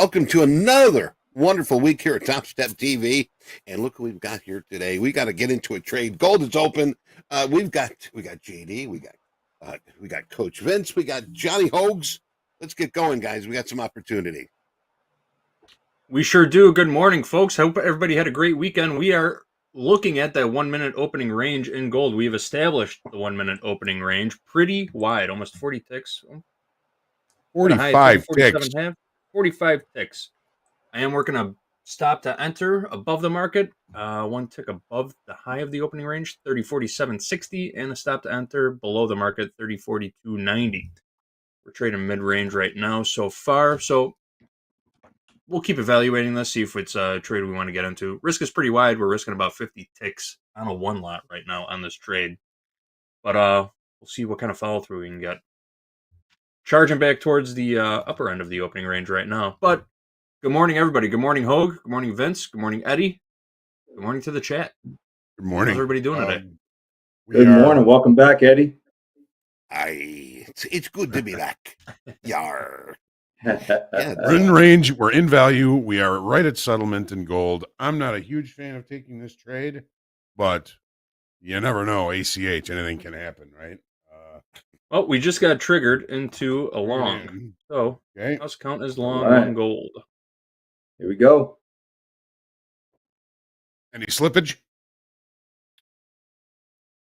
welcome to another wonderful week here at TopstepTV. And look what we've got here today. We got to get into a trade. Gold is open. We got JD. We got Coach Vince. We got Johnny Hoags. Let's get going, guys. We got some opportunity. We sure do. Good morning, folks. Hope everybody had a great weekend. We are looking at that 1 minute opening range in gold. We've established the 1 minute opening range pretty wide, almost 40 ticks. 45 ticks. 45 ticks. I am working a stop to enter above the market. One tick above the high of the opening range, 30.4760, and a stop to enter below the market, 30.4290. We're trading mid-range right now so far. So we'll keep evaluating this, see if it's a trade we want to get into. Risk is pretty wide. We're risking about 50 ticks on a one lot right now on this trade. But we'll see what kind of follow through we can get. Charging back towards the upper end of the opening range right now. But good morning, everybody. Good morning, Hoag. Good morning, Vince. Good morning, Eddie. Good morning to the chat. Good morning. How's everybody doing today? Good morning. Welcome back, Eddie. It's good to be back. Yar. Yeah, we're in range. We're in value. We are right at settlement in gold. I'm not a huge fan of taking this trade, but you never know. ACH, anything can happen, right? Well, we just got triggered into a long. So, okay. house count is long on gold. Here we go. Any slippage?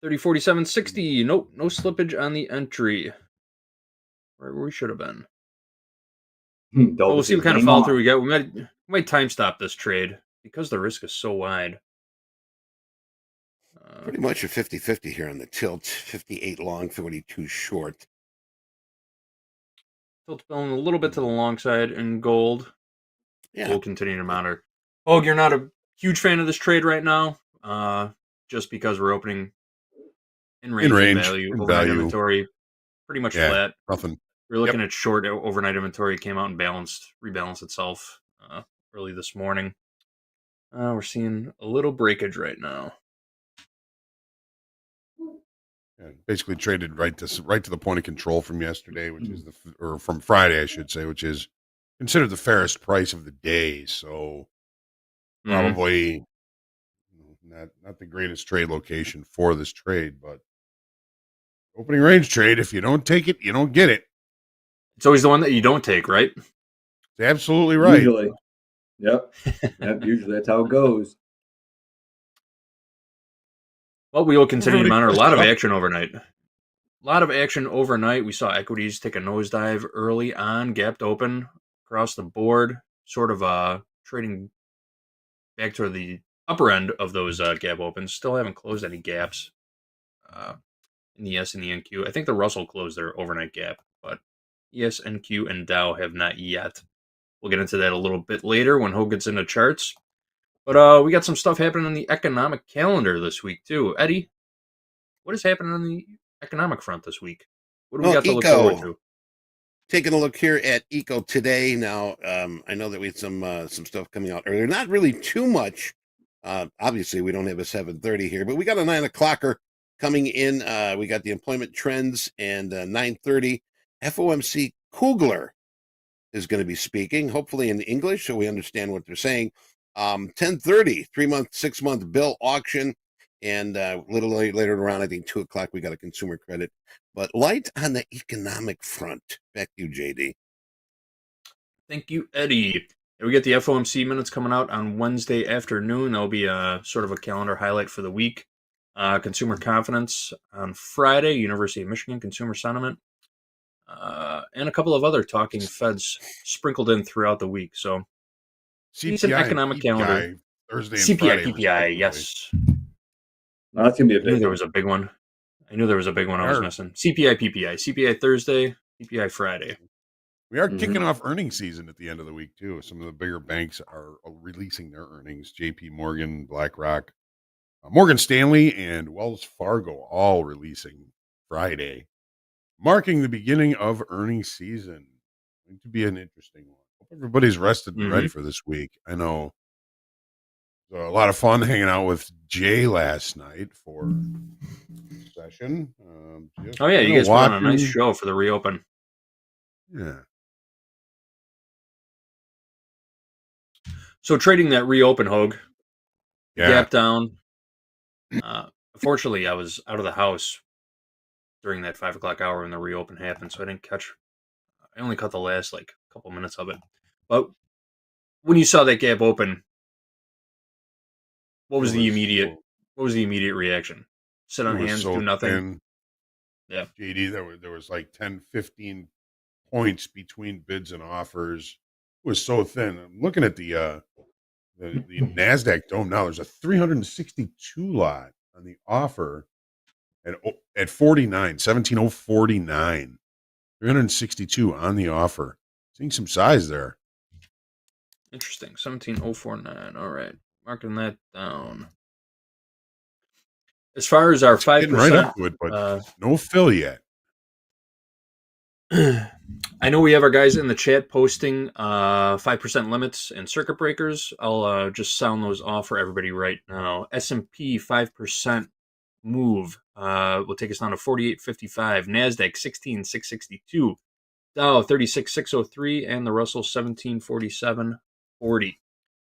30.4760. Nope, no slippage on the entry. Right where we should have been. So we'll see what kind of follow through we get. We might time stop this trade because the risk is so wide. Pretty much a 50-50 here on the tilt. 58 long, 42 short. Tilt filling a little bit to the long side in gold. Yeah. We'll continue to monitor. Hoag, you're not a huge fan of this trade right now, just because we're opening in range value. Overnight inventory, pretty much flat. Nothing. We're looking at short overnight inventory. Came out and rebalanced itself early this morning. We're seeing a little breakage right now. Yeah, basically traded right to the point of control from yesterday, which is from Friday, I should say, which is considered the fairest price of the day. So probably not the greatest trade location for this trade, but opening range trade. If you don't take it, you don't get it. It's always the one that you don't take, right? It's absolutely right. Usually. Yep. Usually that's how it goes. Well, we will continue to monitor a lot of action overnight. We saw equities take a nosedive early on, gapped open across the board, sort of trading back toward the upper end of those gap opens. Still haven't closed any gaps in the ES and the NQ. I think the Russell closed their overnight gap, but ES, NQ, and Dow have not yet. We'll get into that a little bit later when Hoag gets into charts. But we got some stuff happening on the economic calendar this week, too. Eddie, what is happening on the economic front this week? What do we got to look forward to? Taking a look here at Eco today. Now, I know that we had some stuff coming out earlier. Not really too much. Obviously, we don't have a 7:30 here, but we got a 9 o'clocker coming in. We got the employment trends, and 9:30. FOMC Kugler is going to be speaking, hopefully in English, so we understand what they're saying. 10:30, 3-month, 6-month bill auction, and a little later around, I think 2 o'clock, we got a consumer credit. But light on the economic front. Back to you, JD. Thank you, Eddie. And we get the FOMC minutes coming out on Wednesday afternoon. That'll be a sort of a calendar highlight for the week. Consumer confidence on Friday, University of Michigan consumer sentiment, and a couple of other talking feds sprinkled in throughout the week. So decent economic calendar. Thursday and CPI, Friday, PPI, yes. No, that's gonna be a big one. I knew there was a big one. I was missing. CPI, PPI. CPI Thursday, PPI Friday. We are kicking off earnings season at the end of the week, too. Some of the bigger banks are releasing their earnings. JP Morgan, BlackRock, Morgan Stanley, and Wells Fargo all releasing Friday, marking the beginning of earnings season. Going to be an interesting one. Hope everybody's rested and ready for this week. I know it was a lot of fun hanging out with Jay last night for session. You guys put on a nice show for the reopen. Yeah. So trading that reopen, Hoag, Yeah. gap down. Unfortunately, I was out of the house during that 5 o'clock hour when the reopen happened, so I didn't catch. I only caught the last like couple minutes of it. But when you saw that gap open, what was It the was immediate? so, What was the immediate reaction? Sit it on was hands, so do nothing. thin. Yeah. JD, there was like 10, 15 points between bids and offers. It was so thin. I'm looking at the NASDAQ dome now. There's a 362 lot on the offer at 49, 17,049. 362 on the offer. Seeing some size there. Interesting. 17,049. All right. Marking that down. As far as our It's 5%, getting right up to it, but no fill yet. I know we have our guys in the chat posting 5% limits and circuit breakers. I'll just sound those off for everybody right now. S&P 5% move will take us down to 48.55. NASDAQ 16,662. Dow 36,603. And the Russell 1747.40.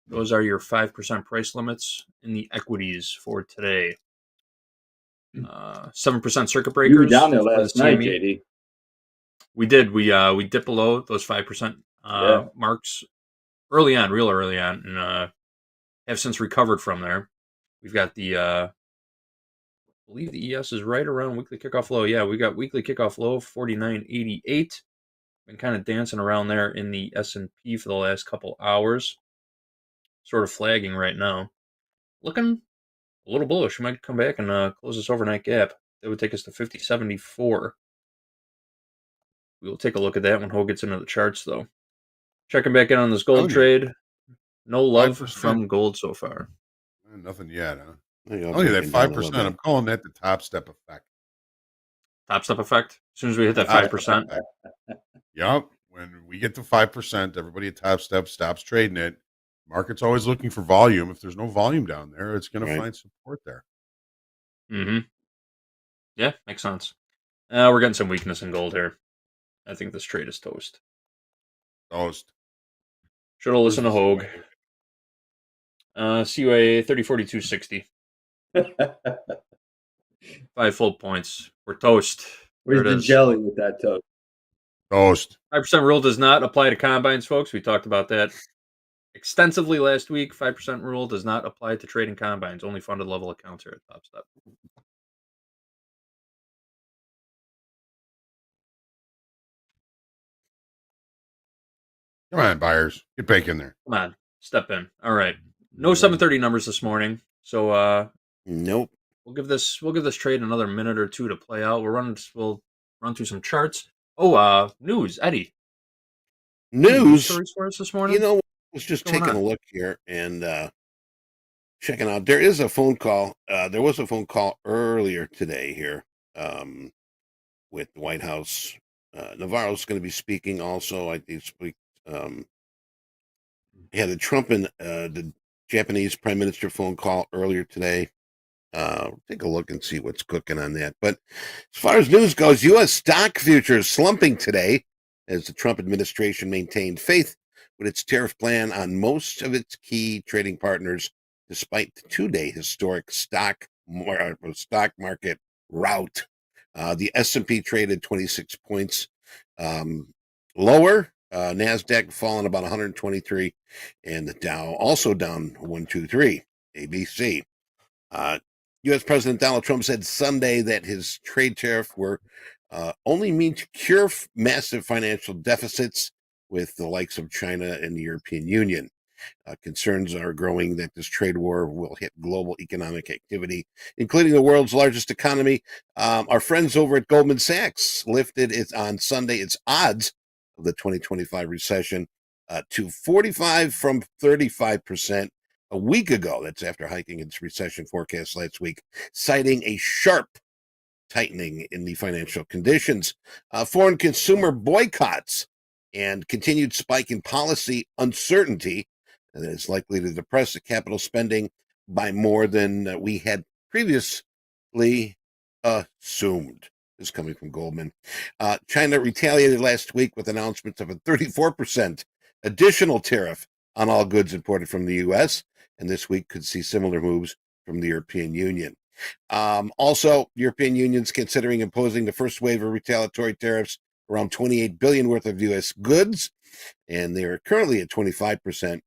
Those are your 5% price limits in the equities for today. 7% circuit breakers. You were down there for the last night, CME. JD. We did. We dipped below those 5% marks early on, real early on, and have since recovered from there. We've got the I believe the ES is right around weekly kickoff low. Yeah, we got weekly kickoff low 49.88. Been kind of dancing around there in the S&P for the last couple hours. Sort of flagging right now. Looking a little bullish. We might come back and close this overnight gap. That would take us to 50.74. We will take a look at that when Ho gets into the charts, though. Checking back in on this gold trade. No love 5%. from gold so far. Nothing yet, huh? There you go, Look at that breaking down a little 5%. I'm bit. calling that the top step effect. Topstep effect. As soon as we hit that Top 5%. step effect. Yep. When we get to 5%, everybody at Top Step stops trading it. Market's always looking for volume. If there's no volume down there, it's going to find support there. Mm-hmm. Yeah, makes sense. We're getting some weakness in gold here. I think this trade is toast. Toast. Should have listened to Hoag. CUA 3042.60. 5 full points. We're toast. Where's There it the is. jelly with that toast? Toast. 5% rule does not apply to combines, folks. We talked about that extensively last week. 5% rule does not apply to trading combines. Only funded level accounts here at Topstep. Come on, buyers. Get back in there. Come on. Step in. All right. No 7:30 numbers this morning. So Nope. We'll give this trade another minute or two to play out. We'll run through some charts. Oh, news, Eddie. News stories for us this morning. You know, I was just taking a look here and checking out. There is a phone call. There was a phone call earlier today here with the White House. Navarro's going to be speaking also. I think speak. Yeah, the Trump and the Japanese Prime Minister phone call earlier today. Take a look and see what's cooking on that. But as far as news goes, U.S. stock futures slumping today as the Trump administration maintained faith with its tariff plan on most of its key trading partners, despite the two-day historic stock market rout. The S&P traded 26 points lower. NASDAQ fallen about 123, and the Dow also down 123. ABC. U.S. President Donald Trump said Sunday that his trade tariff were only mean to cure massive financial deficits with the likes of China and the European Union. Concerns are growing that this trade war will hit global economic activity, including the world's largest economy. Our friends over at Goldman Sachs lifted on Sunday its odds of the 2025 recession to 45 from 35%. A week ago, that's after hiking its recession forecast last week, citing a sharp tightening in the financial conditions. Foreign consumer boycotts and continued spike in policy uncertainty that is likely to depress the capital spending by more than we had previously assumed. This is coming from Goldman. China retaliated last week with announcements of a 34% additional tariff on all goods imported from the U.S., and this week could see similar moves from the European Union. Also, European Union's considering imposing the first wave of retaliatory tariffs around $28 billion worth of U.S. goods, and they are currently at 25%.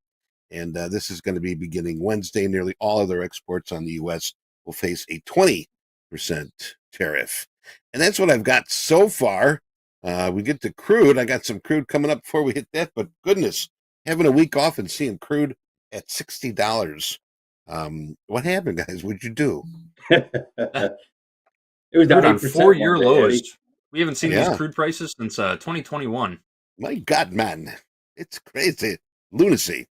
And this is going to be beginning Wednesday. Nearly all of their exports on the U.S. will face a 20% tariff. And that's what I've got so far. We get to crude. I got some crude coming up before we hit that, but goodness, having a week off and seeing crude at $60. What happened, guys? What'd you do? It was down Crude on 8% 4-year one day, lows. Eddie. We haven't seen Yeah. these crude prices since 2021. My God, man, it's crazy. Lunacy.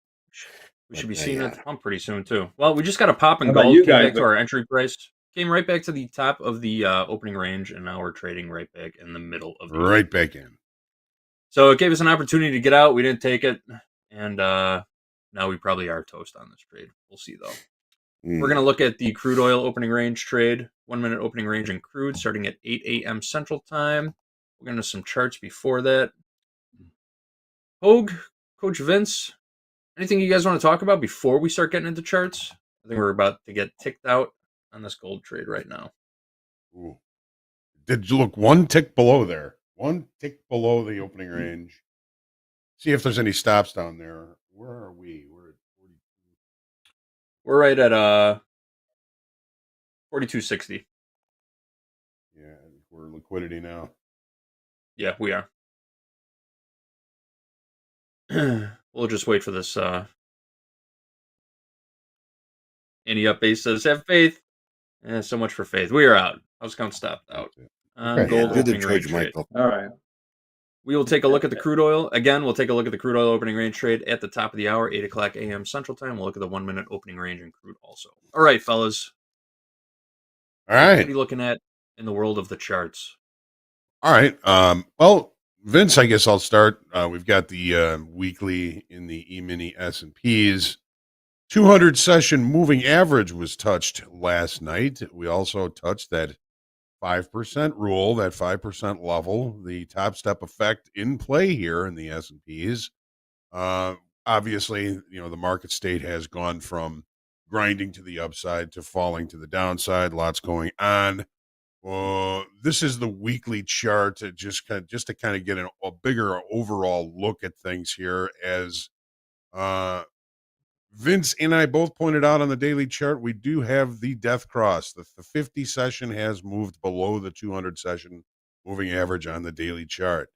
We should be But, seeing it yeah. at the pump pretty soon too. Well, we just got a pop in How about gold. you Came guys, back to but- our entry price. Came right back to the top of the opening range, and now we're trading right back in the middle of the Right back in. So it gave us an opportunity to get out. We didn't take it, and now we probably are toast on this trade. We'll see though. We're going to look at the crude oil opening range trade. 1 minute opening range in crude starting at 8 a.m. Central Time. We're going to some charts before that. Hoag, Coach Vince, anything you guys want to talk about before we start getting into charts? I think we're about to get ticked out on this gold trade right now. Ooh. Did you look one tick below there? One tick below the opening range. See if there's any stops down there. Where are we? We're at 42. We're right at 42.60. Yeah, we're liquidity now. Yeah, we are. We'll just wait for this. Any update says have faith. So much for faith. We are out. House count stopped out. Okay. Gold Do the opening range trade, trade. Michael. All right. We will take a look at the crude oil. Again, we'll take a look at the crude oil opening range trade at the top of the hour, 8 o'clock a.m. Central Time. We'll look at the 1 minute opening range in crude also. All right, fellas. All What are right. you looking at in the world of the charts? All right. Well, Vince, I guess I'll start. We've got the weekly in the E-mini S&Ps. 200 session moving average was touched last night. We also touched that 5% rule, that 5% level, the Topstep effect in play here in the S&Ps. Obviously, the market state has gone from grinding to the upside to falling to the downside. Lots going on. This is the weekly chart to just to kind of get a bigger overall look at things here. As Vince and I both pointed out on the daily chart, we do have the death cross. The 50 session has moved below the 200 session moving average on the daily chart.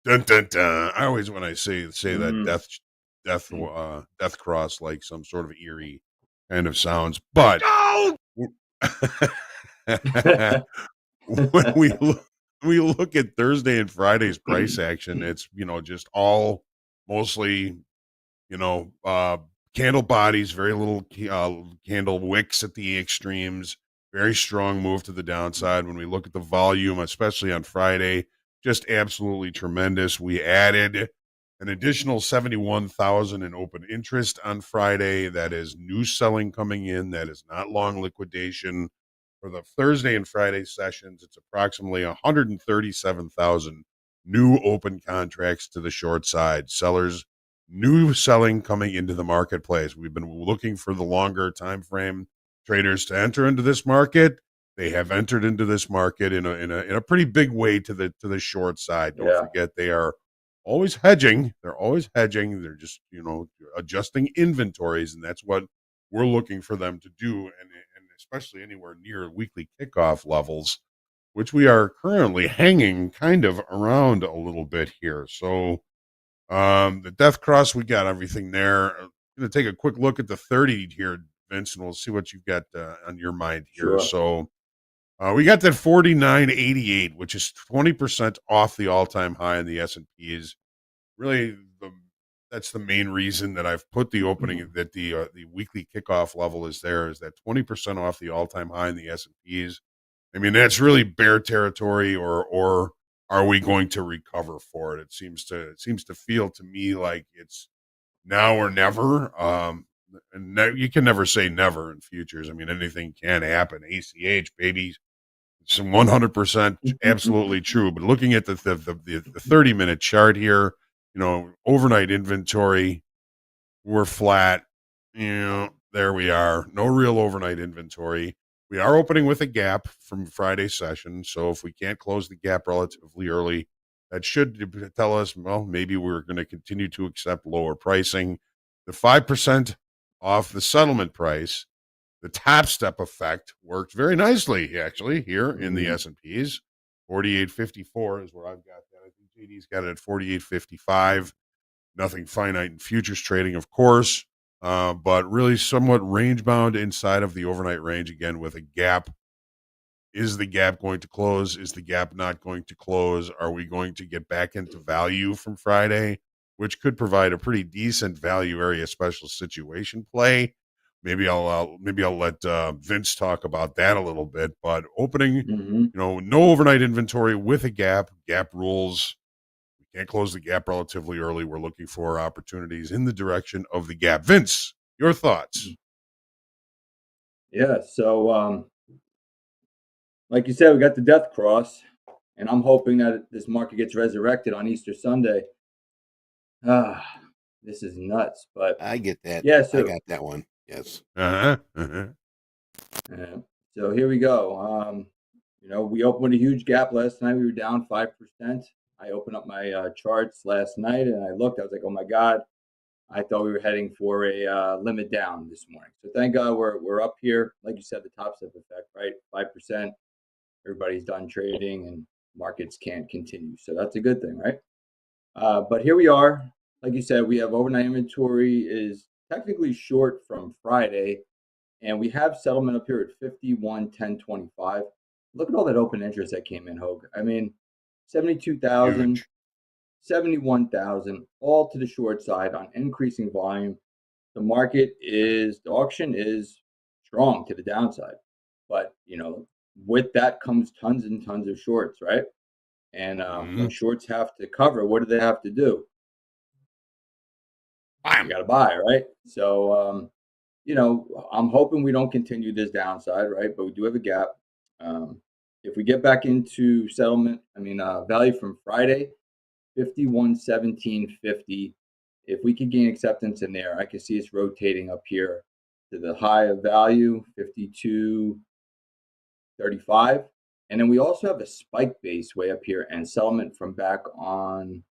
Dun, dun, dun. I always, when I say that death cross, like some sort of eerie kind of sounds, but when we look at Thursday and Friday's price action, it's just all mostly candle bodies, very little candle wicks at the extremes, very strong move to the downside. When we look at the volume, especially on Friday, just absolutely tremendous. We added an additional 71,000 in open interest on Friday. That is new selling coming in. That is not long liquidation. For the Thursday and Friday sessions, it's approximately 137,000 new open contracts to the short side. Sellers, new selling coming into the marketplace. We've been looking for the longer time frame traders to enter into this market. They have entered into this market in a pretty big way to the short side. Don't forget, they are always hedging. They're always hedging. They're just adjusting inventories, and that's what we're looking for them to do, and especially anywhere near weekly kickoff levels, which we are currently hanging kind of around a little bit here. So the death cross, we got everything there. I'm going to take a quick look at the 30 here, Vince, and we'll see what you've got on your mind here. Sure. So we got that 49.88, which is 20% off the all-time high in the S&Ps. Really, that's the main reason that I've put the opening that the weekly kickoff level is there, is that 20% off the all-time high in the S&Ps. I mean, that's really bear territory, or are we going to recover for it? It seems to feel to me like it's now or never. And you can never say never in futures. I mean, anything can happen. ACH, baby. It's 100% absolutely true. But looking at the 30-minute chart here, overnight inventory, We're flat. There we are. No real overnight inventory. We are opening with a gap from Friday session. So if we can't close the gap relatively early, that should tell us, well, maybe we're going to continue to accept lower pricing. The 5% off the settlement price, the Topstep effect worked very nicely, actually, here in the S&Ps. 48.54 is where I've got that. I think JD's got it at 48.55. Nothing finite in futures trading, of course, but really somewhat range bound inside of the overnight range, again, with a gap. Is the gap going to close? Is the gap not going to close? Are we going to get back into value from Friday, which could provide a pretty decent value area special situation play? Maybe I'll let Vince talk about that a little bit. But opening, no overnight inventory with a gap. Gap rules. We can't close the gap relatively early. We're looking for opportunities in the direction of the gap. Vince, your thoughts? Yeah. So, like you said, we got the death cross, and I'm hoping that this market gets resurrected on Easter Sunday. This is nuts, but I get that. yeah. So I got that one. Yes. So here we go. We opened with a huge gap last night. We were down 5%. I opened up my charts last night and I looked. I was like, oh my God. I thought we were heading for a limit down this morning. So thank God we're up here. Like you said, the Topstep effect, right? 5%. Everybody's done trading and markets can't continue. So that's a good thing, right? But here we are. Like you said, we have overnight inventory is technically short from Friday. And we have settlement up here at 51.1025. Look at all that open interest that came in, Hoag. I mean, 72,000, 71,000, all to the short side on increasing volume. The auction is strong to the downside. But, with that comes tons and tons of shorts, right? And when shorts have to cover, what do they have to do? You got to buy, right? So, I'm hoping we don't continue this downside, right? But we do have a gap. If we get back into settlement, value from Friday, 51.1750. If we could gain acceptance in there, I can see us rotating up here to the high of value, 52.35. And then we also have a spike base way up here and settlement from back on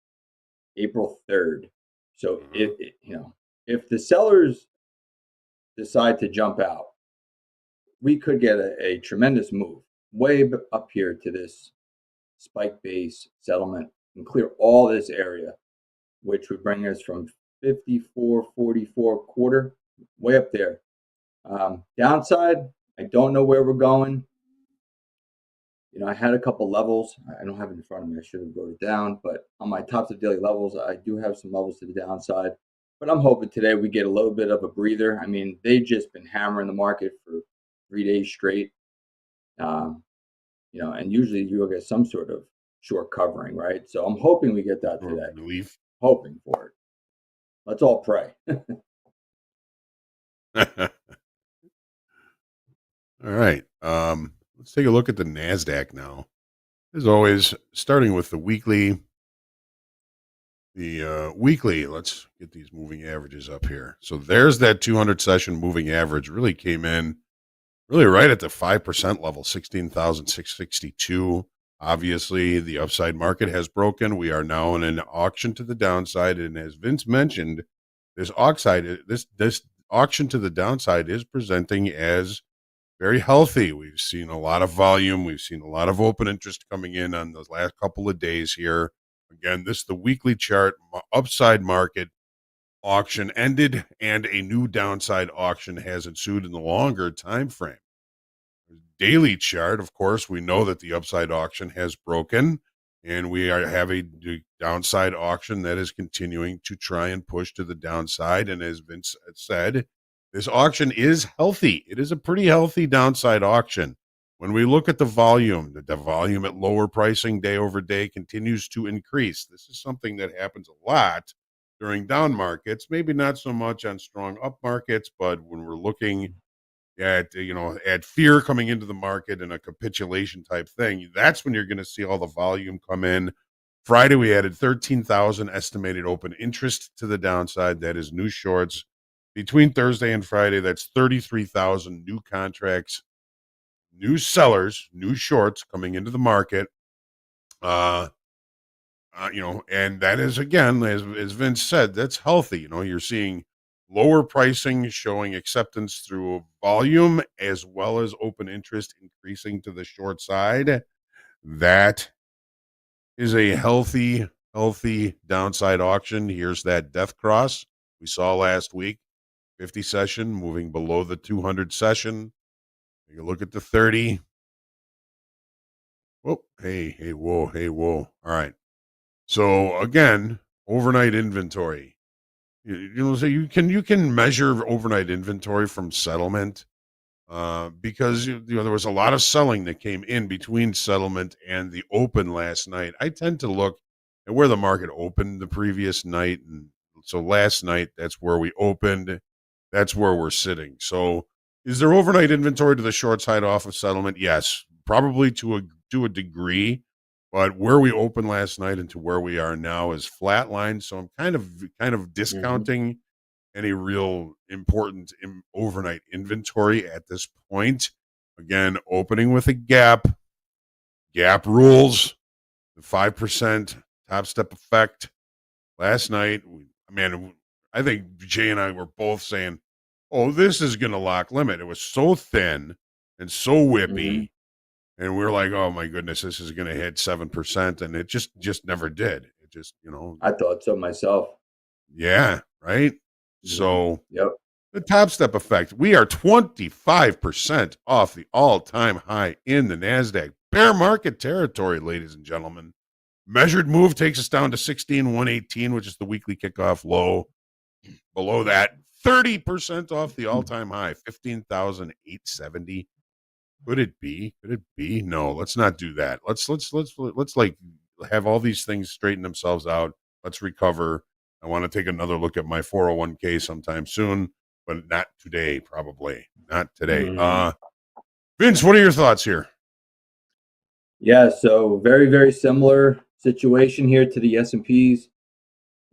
April 3rd. So if the sellers decide to jump out, we could get a tremendous move way up here to this spike base settlement and clear all this area, which would bring us from 54.44 quarter way up there. Downside, I don't know where we're going. I had a couple levels. I don't have it in front of me. I should have wrote it down. But on my Topstep daily levels, I do have some levels to the downside. But I'm hoping today we get a little bit of a breather. They've just been hammering the market for 3 days straight. And usually you'll get some sort of short covering, right? So I'm hoping we get that today. Relief. Hoping for it. Let's all pray. All right. Let's take a look at the NASDAQ now. As always, starting with the weekly. Let's get these moving averages up here. So there's that 200 session moving average. Really came in really right at the 5% level, 16,662. Obviously, the upside market has broken. We are now in an auction to the downside. And as Vince mentioned, this auction to the downside is presenting as very healthy. We've seen a lot of volume. We've seen a lot of open interest coming in on those last couple of days here. Again, this is the weekly chart. Upside market auction ended, and a new downside auction has ensued in the longer time frame. Daily chart, of course, we know that the upside auction has broken, and we have a downside auction that is continuing to try and push to the downside. And as Vince said, this auction is healthy. It is a pretty healthy downside auction. When we look at the volume at lower pricing day over day continues to increase. This is something that happens a lot during down markets, maybe not so much on strong up markets, but when we're looking at fear coming into the market and a capitulation type thing, that's when you're going to see all the volume come in. Friday, we added 13,000 estimated open interest to the downside. That is new shorts. Between Thursday and Friday, that's 33,000 new contracts, new sellers, new shorts coming into the market. And that is, again, as Vince said, that's healthy. You're seeing lower pricing showing acceptance through volume as well as open interest increasing to the short side. That is a healthy downside auction. Here's that death cross we saw last week. 50 session moving below the 200 session. You look at the 30. Oh, hey, whoa. All right. So again, overnight inventory. So you can measure overnight inventory from settlement, because there was a lot of selling that came in between settlement and the open last night. I tend to look at where the market opened the previous night, and so last night that's where we opened. That's where we're sitting. So is there overnight inventory to the short side off of settlement? Yes, probably to a degree. But where we opened last night and to where we are now is flat line. So I'm kind of discounting any real important overnight inventory at this point. Again, opening with a gap rules, the 5% top step effect. Last night, I think Jay and I were both saying, oh, this is going to lock limit. It was so thin and so whippy. And we were like, oh my goodness, this is going to hit 7%. And it just never did. It just, I thought so myself. Yeah. Right. So yep. The top step effect. We are 25% off the all-time high in the NASDAQ. Bear market territory, ladies and gentlemen. Measured move takes us down to 16,118, which is the weekly kickoff low. Below that, 30% off the all-time high, 15,870. Could it be? No, let's not do that. Let's like have all these things straighten themselves out. Let's recover. I want to take another look at my 401k sometime soon, but not today, probably. Not today. Vince, what are your thoughts here? Yeah, so very, very similar situation here to the S&Ps.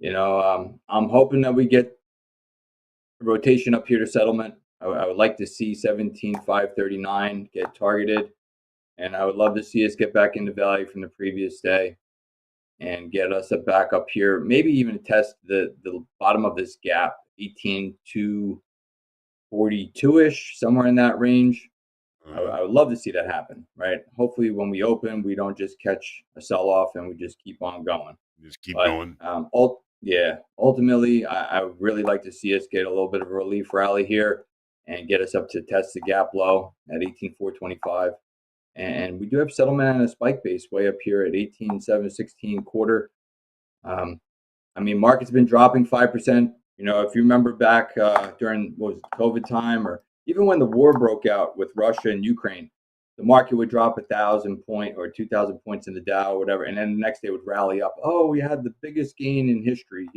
I'm hoping that we get a rotation up here to settlement. I would like to see 17,539 get targeted, and I would love to see us get back into value from the previous day and get us back up here, maybe even test the bottom of this gap, 18,242-ish, somewhere in that range. I would love to see that happen, right? Hopefully when we open, we don't just catch a sell-off and we just keep on going. Going. Ultimately, I would really like to see us get a little bit of a relief rally here and get us up to test the gap low at 18,425. And we do have settlement on a spike base way up here at 18,716 quarter. Market's been dropping 5%. If you remember back during COVID time, or even when the war broke out with Russia and Ukraine, the market would drop 1,000 point or 2,000 points in the Dow or whatever, and then the next day would rally up. Oh, we had the biggest gain in history,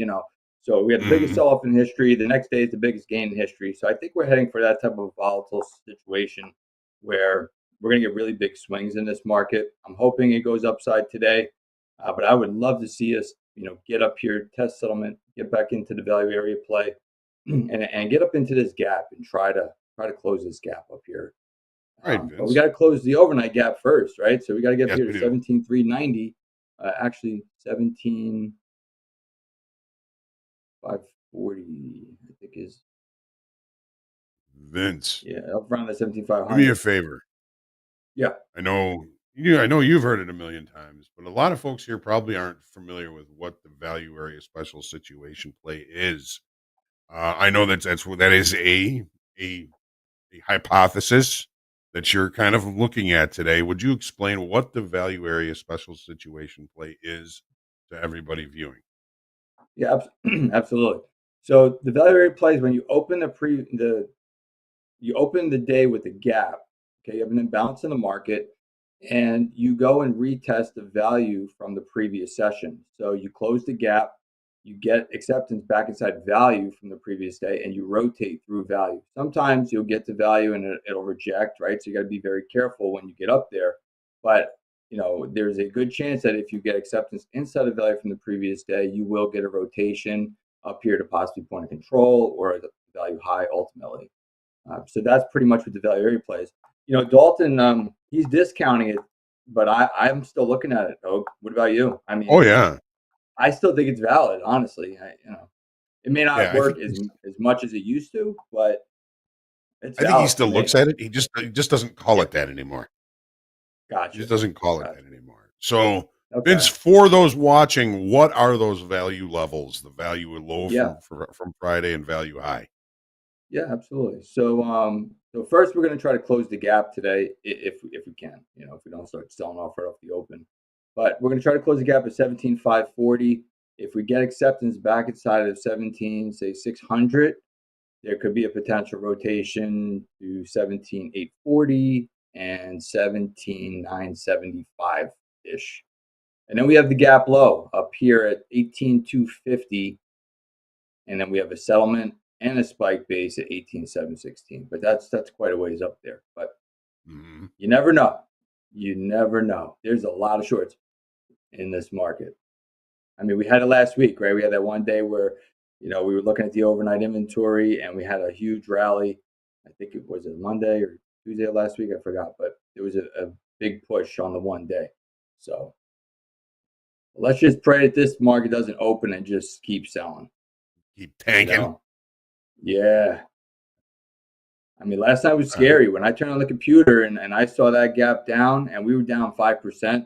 So we had the biggest sell-off in history. The next day is the biggest gain in history. So I think we're heading for that type of volatile situation where we're going to get really big swings in this market. I'm hoping it goes upside today, but I would love to see us, get up here, test settlement, get back into the value area play, and get up into this gap and try to close this gap up here. But we got to close the overnight gap first, right? So we got to get here to 17,390. Actually, 17,540, I think is. Vince. Yeah, up around the 17,500. Do me a favor. Yeah. I know you've heard it a million times, but a lot of folks here probably aren't familiar with what the value area special situation play is. I know that is a hypothesis that you're kind of looking at today. Would you explain what the value area special situation play is to everybody viewing? Yeah, absolutely. So the value area play is when you open you open the day with a gap. Okay, you have an imbalance in the market, and you go and retest the value from the previous session. So you close the gap, you get acceptance back inside value from the previous day, and you rotate through value. Sometimes you'll get to value and it'll reject, right? So you got to be very careful when you get up there. But there's a good chance that if you get acceptance inside of value from the previous day, you will get a rotation up here to possibly point of control or the value high ultimately. So that's pretty much what the value area plays. Dalton, he's discounting it, but I'm still looking at it. Hoag. What about you? I mean, Oh yeah, I still think it's valid, honestly. It may not yeah. I work think as much as it used to, but it's I think he valid to still me. looks at it. He just doesn't call Yeah, it that anymore. He gotcha. just doesn't call it Gotcha. that anymore. So, Vince, Okay. for those watching, what are those value levels? The value low Yeah. from Friday and value high. Yeah, absolutely. So first we're going to try to close the gap today, if we can. If we don't start selling off right off the open, but we're going to try to close the gap at 17,540. If we get acceptance back inside of 17, say 600, there could be a potential rotation to 17,840 and 17,975 ish. And then we have the gap low up here at 18,250, and then we have a settlement and a spike base at 18,716. But that's quite a ways up there. But Mm-hmm. you never know. You never know. There's a lot of shorts in this market. I mean, we had it last week, right? We had that one day where, we were looking at the overnight inventory and we had a huge rally. I think it was a Monday or Tuesday of last week. I forgot, but it was a big push on the one day. So let's just pray that this market doesn't open and just keep selling. Keep You tanking. know? Yeah. I mean, last night was All right. scary. When I turned on the computer and I saw that gap down and we were down 5%,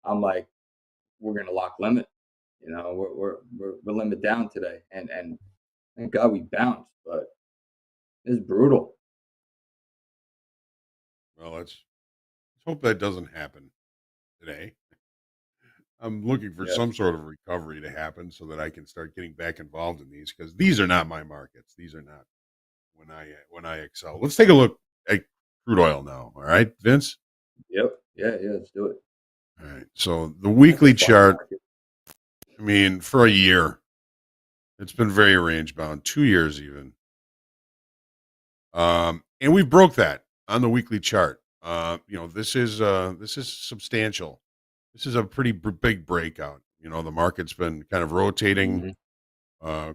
I'm like, we're going to lock limit. We're limit down today. And thank God we bounced, but it's brutal. Well, let's hope that doesn't happen today. I'm looking for Yes. some sort of recovery to happen so that I can start getting back involved in these, because these are not my markets. These are not when I excel. Let's take a look at crude oil now. All right, Vince. Yep. Yeah. Let's do it. All right. So the weekly That's a fun chart. market. I mean, for a year, it's been very range bound. 2 years even. And we broke that on the weekly chart. This is substantial. This is a pretty big breakout. The market's been kind of rotating,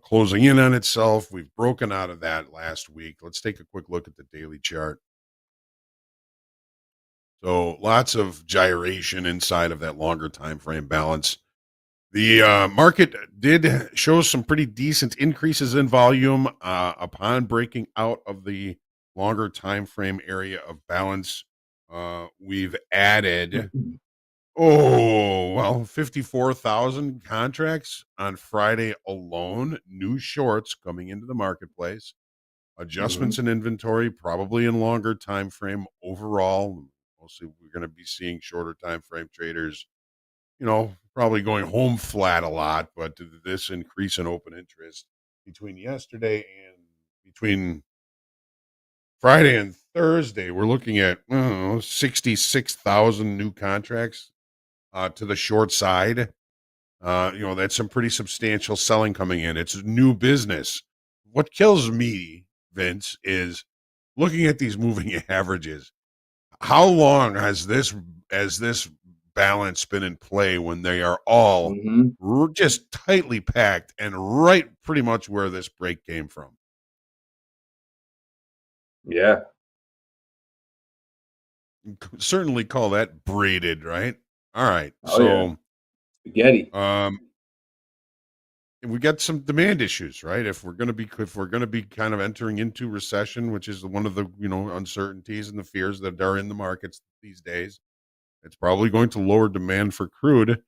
closing in on itself. We've broken out of that last week. Let's take a quick look at the daily chart. So lots of gyration inside of that longer time frame balance. The market did show some pretty decent increases in volume upon breaking out of the longer time frame area of balance. We've added 54,000 contracts on Friday alone. New shorts coming into the marketplace. Adjustments in inventory, probably in longer time frame overall. Mostly we're going to be seeing shorter time frame traders, probably going home flat a lot, but this increase in open interest between yesterday and between Friday and Thursday, we're looking at 66,000 new contracts to the short side. That's some pretty substantial selling coming in. It's new business. What kills me, Vince, is looking at these moving averages. How long has this balance been in play when they are all just tightly packed and right pretty much where this break came from? Yeah. Certainly call that braided, right? All right. Oh, yeah. Spaghetti. We got some demand issues, right? If we're going to be kind of entering into recession, which is one of the, uncertainties and the fears that are in the markets these days, it's probably going to lower demand for crude.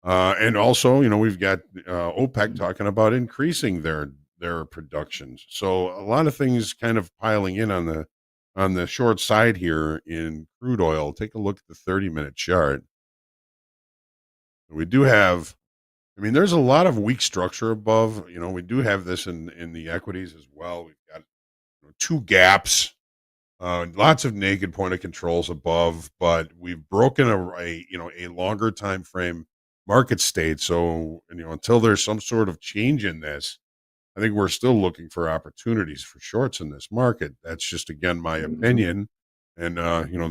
And also, we've got OPEC talking about increasing their productions. So a lot of things kind of piling in on the short side here in crude oil. Take a look at the 30-minute chart. We do have, there's a lot of weak structure above. We do have this in the equities as well. We've got two gaps. Lots of naked point of controls above, but we've broken a longer time frame market state. So, until there's some sort of change in this, I think we're still looking for opportunities for shorts in this market. That's just, again, my opinion. And,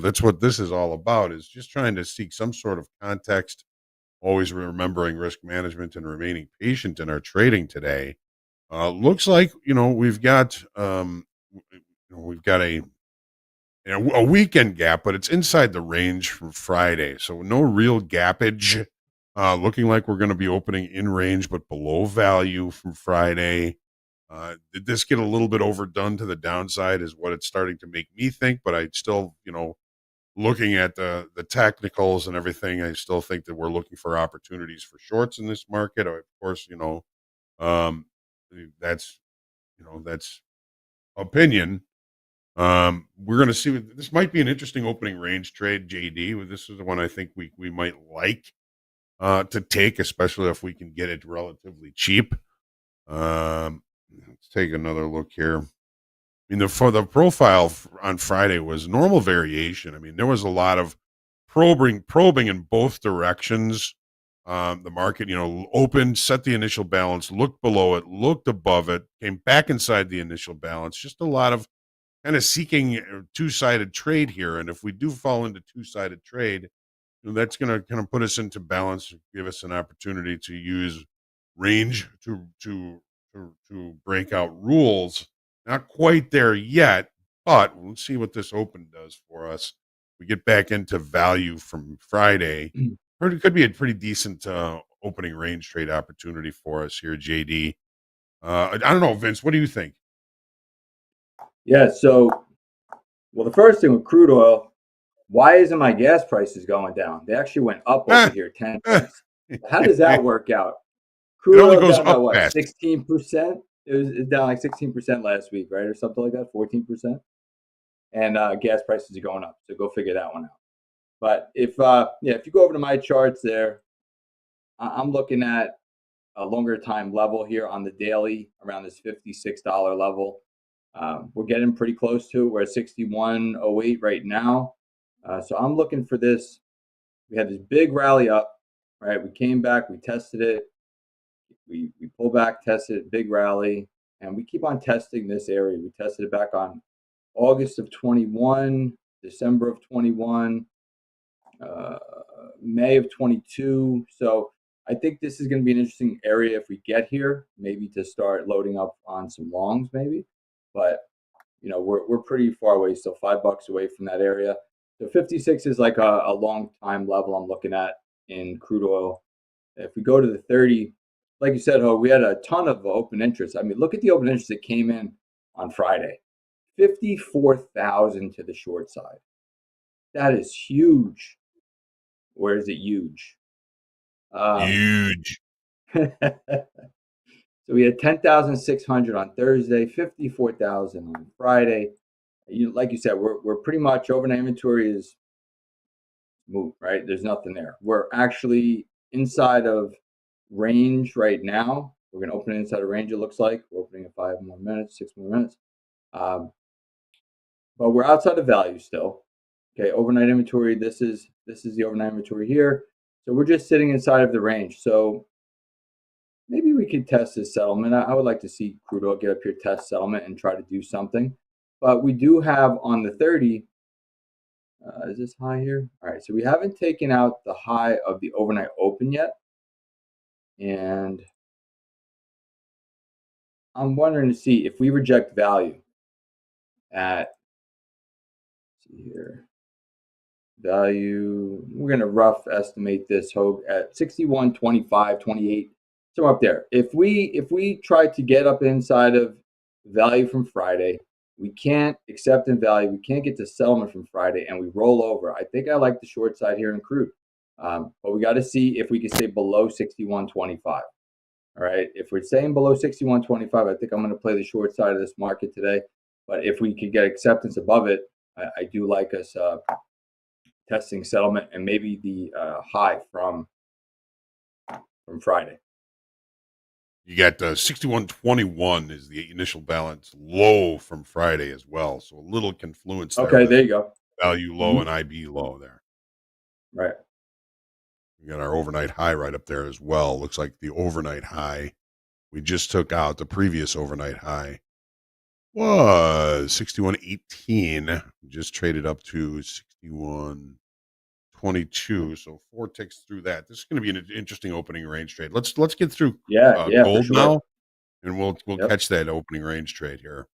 that's what this is all about, is just trying to seek some sort of context, always remembering risk management and remaining patient in our trading today. Looks like, we've got a weekend gap, but it's inside the range from Friday. So no real gappage. Looking like we're going to be opening in range, but below value from Friday. Did this get a little bit overdone to the downside is what it's starting to make me think, but I still, looking at the technicals and everything, I still think that we're looking for opportunities for shorts in this market. Of course, um, that's, that's opinion. We're going to see. This might be an interesting opening range trade, JD. This is the one I think we might like to take, especially if we can get it relatively cheap. Let's take another look here. I mean, for the profile on Friday was normal variation. I mean, there was a lot of probing in both directions. The market, opened, set the initial balance, looked below it, looked above it, came back inside the initial balance. Just a lot of kind of seeking a two-sided trade here. And if we do fall into two-sided trade, that's going to kind of put us into balance, give us an opportunity to use range to break out rules. Not quite there yet, but we'll see what this open does for us. We get back into value from Friday. It could be a pretty decent opening range trade opportunity for us here, JD. I don't know, Vince. What do you think? Yeah. So, well, the first thing with crude oil, why isn't my gas prices going down? They actually went up over here 10 cents. How does that work out? Crude only oil goes down about up what, fast. 16%? It was down like 16% last week, right? Or something like that, 14%. And gas prices are going up. So go figure that one out. But if you go over to my charts there, I'm looking at a longer time level here on the daily around this $56 level. We're getting pretty close to it. We're at 61.08 right now. So I'm looking for this. We had this big rally up, right? We came back, we tested it. We pull back, tested it, big rally, and we keep on testing this area. We tested it back on August of 21, December of 21, May of 22. So I think this is going to be an interesting area if we get here, maybe to start loading up on some longs, maybe. But we're pretty far away, still $5 away from that area. So 56 is like a long time level I'm looking at in crude oil. If we go to the 30, like you said, Ho, we had a ton of open interest. I mean, look at the open interest that came in on Friday. 54,000 to the short side. That is huge. Where is it huge? Huge. So we had 10,600 on Thursday, 54,000 on Friday. Like you said, we're pretty much overnight inventory is moved, right? There's nothing there. We're actually inside of range right now. We're going to open it inside of range, it looks like. We're opening in 5 more minutes, 6 more minutes. But we're outside of value still. Okay, overnight inventory, this is the overnight inventory here. So we're just sitting inside of the range. So maybe we could test this settlement. I would like to see crude oil get up here, test settlement, and try to do something. But we do have on the 30, is this high here? All right, so we haven't taken out the high of the overnight open yet. And I'm wondering to see if we reject value at, let's see here, value, we're going to rough estimate this Hoag at 61, 25, 28, somewhere up there. If we try to get up inside of value from Friday, we can't accept in value, we can't get to settlement from Friday, and we roll over. I think I like the short side here in crude. But we got to see if we can stay below 61.25. All right. If we're staying below 61.25, I think I'm going to play the short side of this market today. But if we could get acceptance above it, I do like us testing settlement and maybe the high from Friday. You got 61.21 is the initial balance low from Friday as well. So a little confluence there. Okay, there you go. Value low and IB low there. Right. We got our overnight high right up there as well. Looks like the overnight high we just took out, the previous overnight high was 61.18. Just traded up to 61.22. So 4 ticks through that. This is going to be an interesting opening range trade. Let's get through Yeah, for gold sure. now, and we'll Yep. catch that opening range trade here.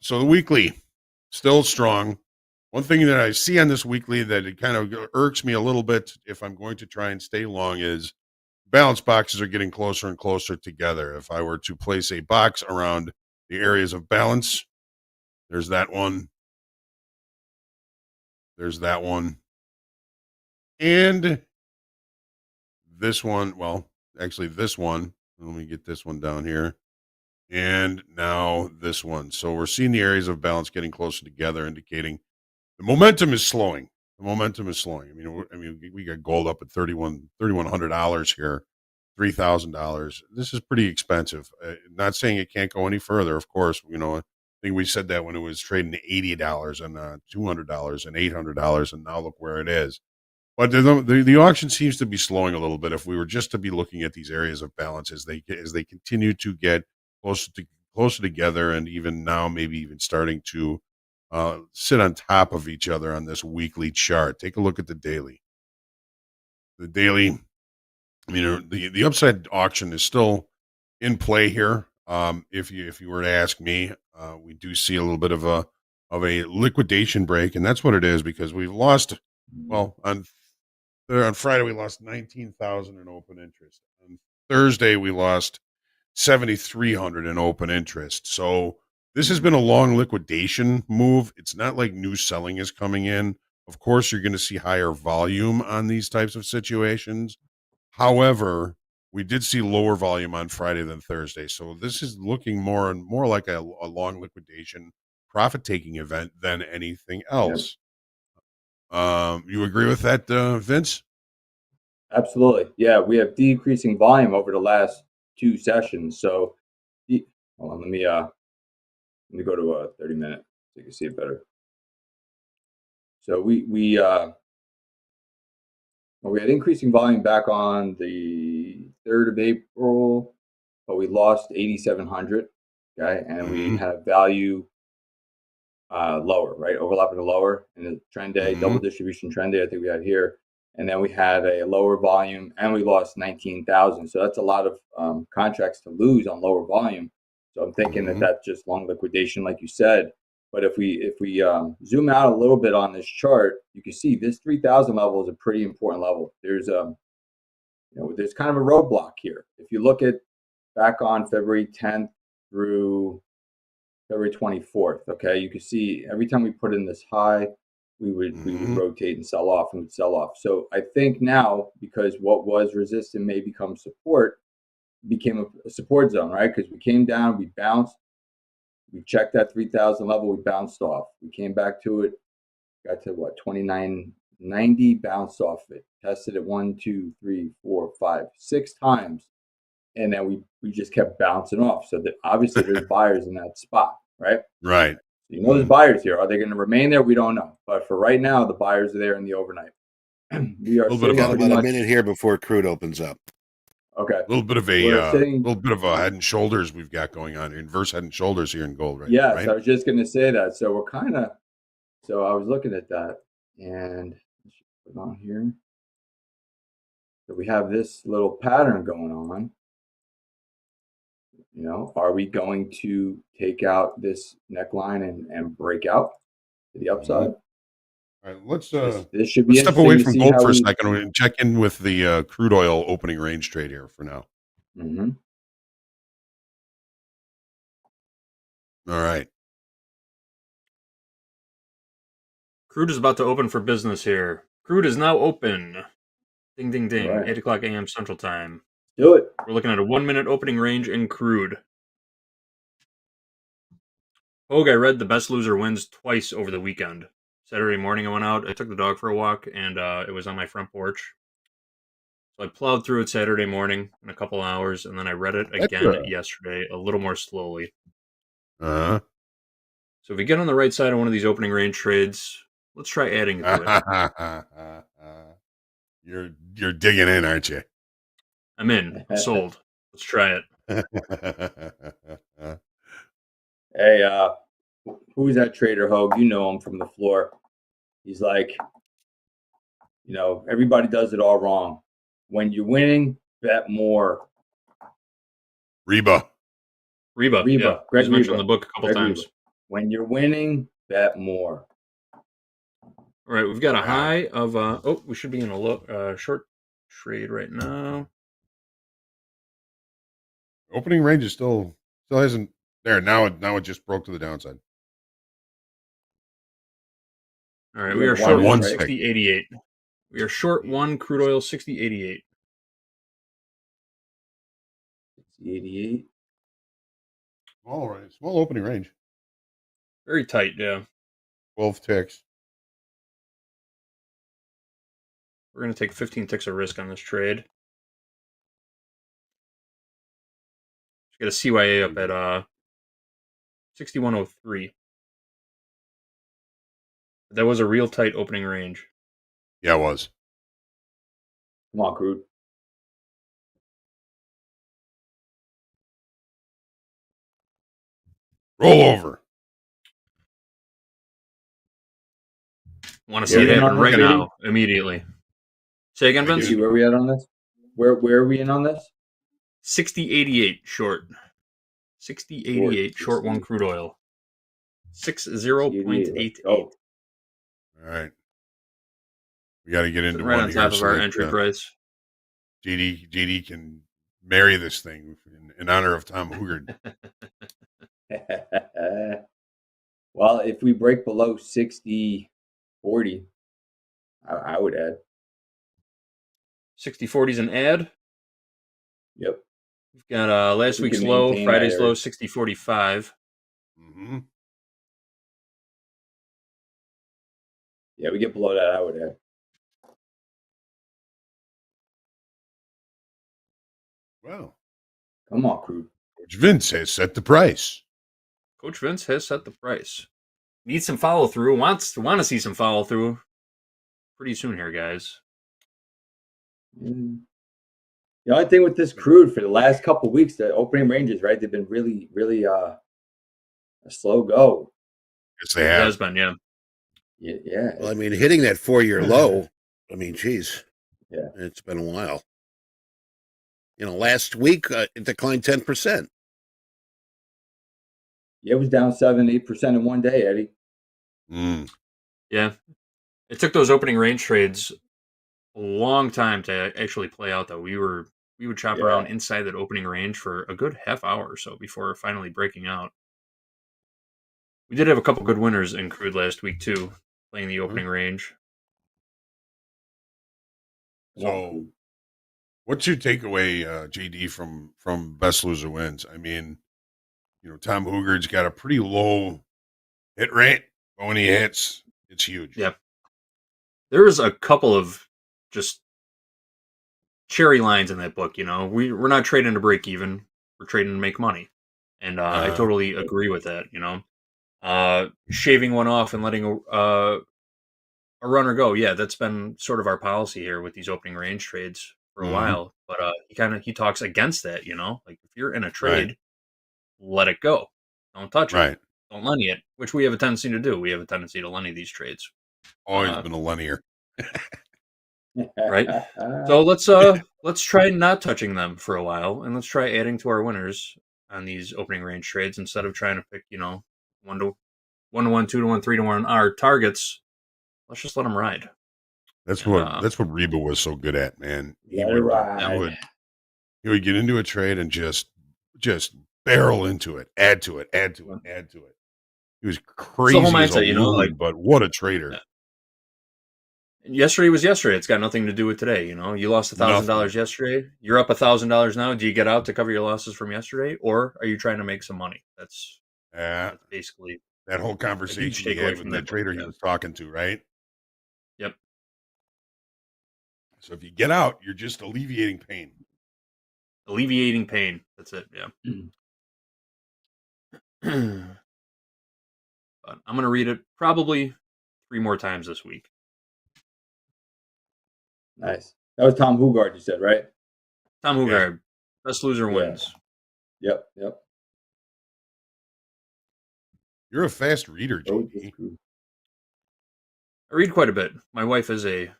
So the weekly still strong. One thing that I see on this weekly that it kind of irks me a little bit if I'm going to try and stay long is balance boxes are getting closer and closer together. If I were to place a box around the areas of balance, there's that one. There's that one. And this one, well, actually this one. Let me get this one down here. And now this one. So we're seeing the areas of balance getting closer together, indicating the momentum is slowing. The momentum is slowing. I mean, we got gold up at $3,100 here, $3,000. This is pretty expensive. Not saying it can't go any further. Of course, I think we said that when it was trading $80 and $200 and $800, and now look where it is. But the auction seems to be slowing a little bit. If we were just to be looking at these areas of balance as they continue to get closer together, and even now maybe even starting to sit on top of each other on this weekly chart. Take a look at the daily. The daily, the upside auction is still in play here. If you were to ask me, we do see a little bit of a liquidation break, and that's what it is, because we've lost. Well, on Friday we lost 19,000 in open interest. On Thursday we lost 7,300 in open interest. So this has been a long liquidation move. It's not like new selling is coming in. Of course, you're going to see higher volume on these types of situations. However, we did see lower volume on Friday than Thursday. So this is looking more and more like a long liquidation profit-taking event than anything else. You agree with that, Vince? Absolutely. Yeah, we have decreasing volume over the last 2 sessions. So, hold on, let me go to a 30-minute so you can see it better. So we had increasing volume back on the 3rd of April, but we lost 8,700. Okay, and we have value lower, right? Overlapping the lower in the trend day, double distribution trend day, I think we had here. And then we had a lower volume, and we lost 19,000. So that's a lot of contracts to lose on lower volume. So I'm thinking that that's just long liquidation, like you said. But if we zoom out a little bit on this chart, you can see this 3,000 level is a pretty important level. There's there's kind of a roadblock here. If you look at back on February 10th through February 24th, okay, you can see every time we put in this high, we would rotate and sell off, and we'd sell off. So I think now, because what was resistance may become support, became a support zone, right? Because we came down, we bounced, we checked that 3,000 level, we bounced off. We came back to it, got to what, 2990, bounced off it, tested it 1, 2, 3, 4, 5, 6 times, and then we just kept bouncing off. So that obviously there's buyers in that spot, right? Right. So there's buyers here. Are they going to remain there? We don't know. But for right now, the buyers are there in the overnight. We are sitting about a minute here before crude opens up. Okay. A little bit of a head and shoulders we've got going on here. Inverse head and shoulders here in gold, right? Yes, right? I was just going to say that. So we're kind of. So I was looking at that, and let's put it on here. So we have this little pattern going on. Are we going to take out this neckline and break out to the upside? All right, let's this should be step away from gold for a second and check in with the crude oil opening range trade here for now. All right. Crude is about to open for business here. Crude is now open. Ding, ding, ding. Right. 8 o'clock a.m. Central Time. Do it. We're looking at a 1-minute opening range in crude. Hoag, I read The Best Loser Wins twice over the weekend. Saturday morning I went out, I took the dog for a walk, and it was on my front porch. So I plowed through it Saturday morning in a couple hours, and then I read it again yesterday, a little more slowly. So if we get on the right side of one of these opening range trades, let's try adding to it. You're digging in, aren't you? I'm in. Sold. Let's try it. Hey, who's that trader, Hoag? You know him from the floor. He's like, everybody does it all wrong. When you're winning, bet more. Reba. Yeah. Greg He's mentioned Reba. in the book a couple times. Reba. When you're winning, bet more. All right, we've got a high of we should be in a short trade right now. Opening range is still hasn't there. Now it just broke to the downside. All right, we are short one 60.88. We are short one crude oil 60.88. 88. All right, small opening range. Very tight, yeah. 12 ticks. We're going to take 15 ticks of risk on this trade. Just got a CYA up at 61.03. That was a real tight opening range. Yeah, it was. Come on, crude. Roll over. Want to see it happen right now, immediately. Say again, Vince? Where are we at on this? Where are we in on this? 60.88 short. 60.88 short one crude oil. 60.88. All right. We got to get into right one on here top of our entry price. JD can marry this thing in honor of Tom Hoagland. Well, if we break below 60.40, I would add. 60.40 is an add. Yep. We've got last week's low, Friday's low, 60.45. Mm-hmm. Yeah, we get below that, I would add. Well, come on, crude. Coach Vince has set the price. Coach Vince has set the price. Needs some follow through. Want to see some follow through pretty soon here, guys. The only thing with this crude for the last couple of weeks, the opening ranges, right? They've been really, really a slow go. Yes, they have. It has been, yeah. Yeah. Well, I mean, hitting that 4-year low, I mean, geez. Yeah. It's been a while. Last week it declined 10%. Yeah, it was down 7-8% in one day, Eddie. Yeah. It took those opening range trades a long time to actually play out, though. We would chop around inside that opening range for a good half hour or so before finally breaking out. We did have a couple good winners in crude last week too, playing the opening range. So, what's your takeaway, JD, from Best Loser Wins? I mean, Tom Hoagland's got a pretty low hit rate, but when he hits, it's huge. Yep. There's a couple of just cherry lines in that book. We're not trading to break even; we're trading to make money, and I totally agree with that. Shaving one off and letting a runner go. Yeah, that's been sort of our policy here with these opening range trades for a while. But he talks against that. Like if you're in a trade, let it go. Don't touch it. Don't lenny it, which we have a tendency to do. We have a tendency to lenny these trades. Always been a lennier. Right. So let's try not touching them for a while, and let's try adding to our winners on these opening range trades instead of trying to pick 1 to 1, 2 to 1, 3 to 1 our targets. Let's just let them ride. That's what Reba was so good at, man. He would get into a trade and just barrel into it, add to it. He was crazy as a loon, but what a trader. Yeah. Yesterday was yesterday. It's got nothing to do with today. You lost $1,000 yesterday. You're up $1,000 now. Do you get out to cover your losses from yesterday, or are you trying to make some money? That's basically that whole conversation he had with that trader he was talking to, right? Yep. So if you get out, you're just alleviating pain. Alleviating pain. That's it. Yeah. But I'm going to read it probably 3 more times this week. Nice. That was Tom Hoagland, you said, right? Tom Hoagland. Best Loser Wins. Yep. You're a fast reader, Go with this JD. group. I read quite a bit. My wife is a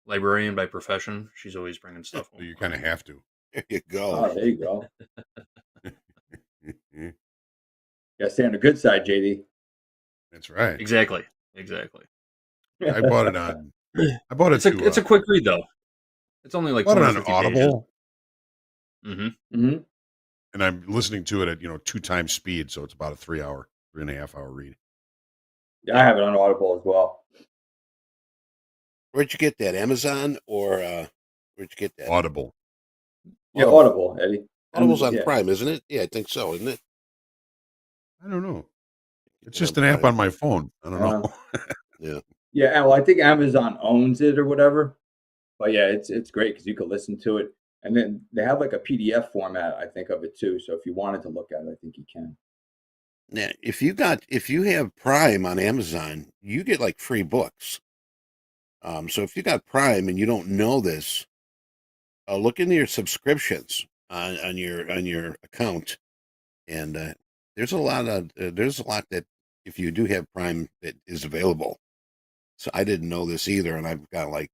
librarian by profession. She's always bringing stuff So home. you kind of have to. There you go. Oh, there you go. Gotta stay on the good side, JD. That's right. Exactly. I bought it on. I bought it It's a quick read though. It's only like bought it on 250 Audible, pages. Mm-hmm. and I'm listening to it at 2 times speed, so it's about a 3.5 hour read. Yeah, I have it on Audible as well. Where'd you get that? Amazon or where'd you get that? Audible. Yeah, Audible. Audible, Eddie. Audible's on Yeah. Prime, isn't it? Yeah, I think so, isn't it? I don't know. It's It's just on an app Prime. on my phone. I don't know. Yeah. Yeah, well, I think Amazon owns it or whatever. But yeah, it's great because you can listen to it, and then they have like a PDF format, I think, of it too. So if you wanted to look at it, I think you can. Now, if you have Prime on Amazon, you get like free books. So if you got Prime and you don't know this, look into your subscriptions on your account, and there's a lot that if you do have Prime that is available. So I didn't know this either, and I've got like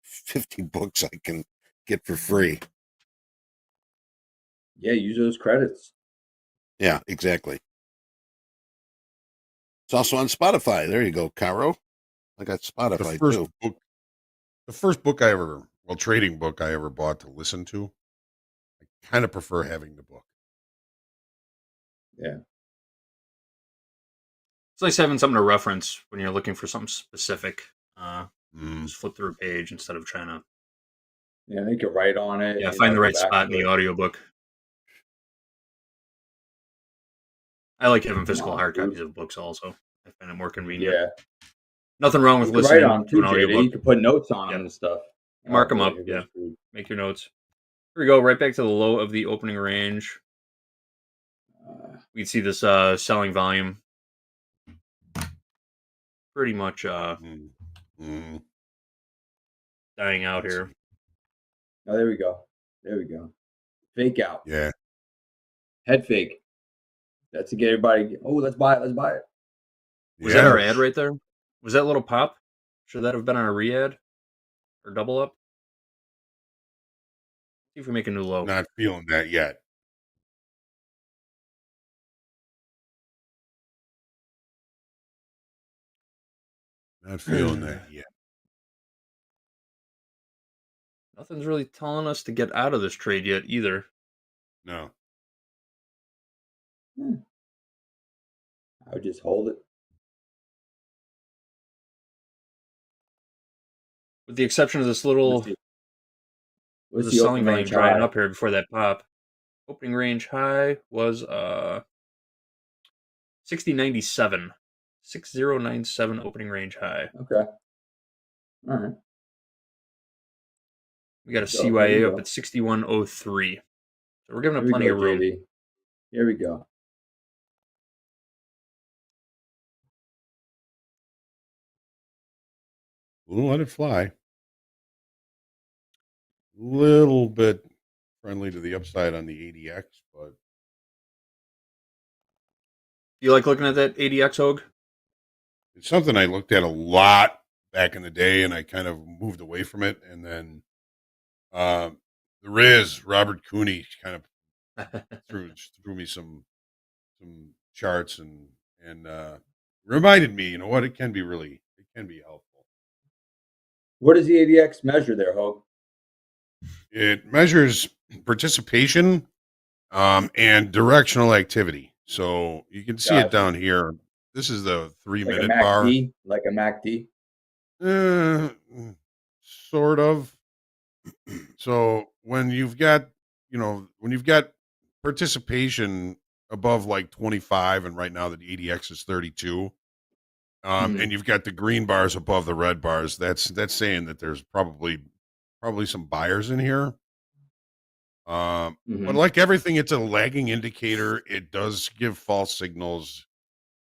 50 books I can get for free. Yeah, use those credits. Yeah, exactly. It's also on Spotify. There you go, Caro. I got Spotify too. The first book trading book I ever bought to listen to. I kind of prefer having the book. Yeah. It's nice having something to reference when you're looking for something specific. Just flip through a page instead of trying to Yeah, they can write on it. find the go right back spot in to the it. audiobook. I like having physical on, hard dude. copies of books also. I find it more convenient. Yeah. Nothing wrong with You can write listening on to too, an JD. audiobook. You can put notes on Yep. them and stuff. Mark them up, here yeah. goes food. Make your notes. Here we go, right back to the low of the opening range. We can see this selling volume pretty much dying out here. Oh, there we go. There we go. Fake out. Yeah. Head fake. That's to get everybody. Oh, let's buy it. Let's buy it. Was that our ad right there? Was that little pop? Should that have been our re-ad or double up? See if we make a new low. Not feeling that yet. Not feeling that yet. Nothing's really telling us to get out of this trade yet either. No. I would just hold it. With the exception of this little What's the the selling open volume range drying high? up here before that pop. Opening range high was 6097. 6097 opening range high. Okay. All right. We got a So, there CYA you up go. at 6103. So we're giving Here it we plenty go, of room. JD. Here we go. We'll let it fly. Little bit friendly to the upside on the ADX, but You like looking at that ADX Hoag? it's something I looked at a lot back in the day, and I kind of moved away from it. And then the Riz, Robert Cooney, kind of threw me some charts and reminded me, you know what, it can be helpful. What does the ADX measure there, Hoag? It measures participation and directional activity. So you can see it down here. This is the 3-minute bar. Like a MACD? Sort of. So when you've got participation above like 25, and right now the ADX is 32, and you've got the green bars above the red bars, that's saying that there's probably some buyers in here. But like everything, it's a lagging indicator. It does give false signals.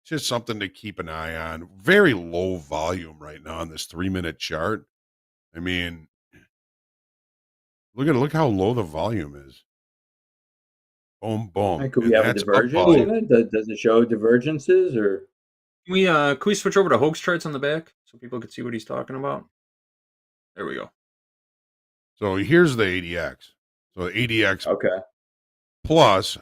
It's just something to keep an eye on. Very low volume right now on this 3-minute chart. I mean, look how low the volume is. Boom, boom. Could we have a divergence in it? Does it show divergences or? Can we switch over to Hoag's charts on the back so people can see what he's talking about? There we go. So here's the ADX. So the ADX Okay. plus,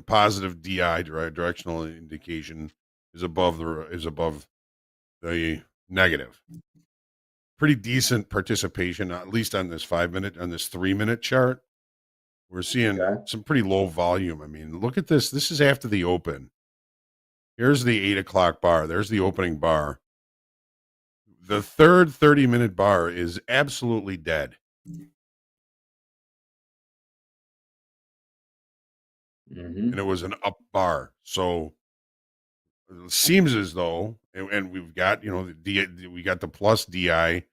positive DI, directional indication, is above the negative. Pretty decent participation, at least on this 3-minute chart. We're seeing some pretty low volume. I mean, look at this. This is after the open. Here's the 8 o'clock bar. There's the opening bar. The third 30-minute bar is absolutely dead. And it was an up bar. So it seems as though, and we've got, we got the plus DI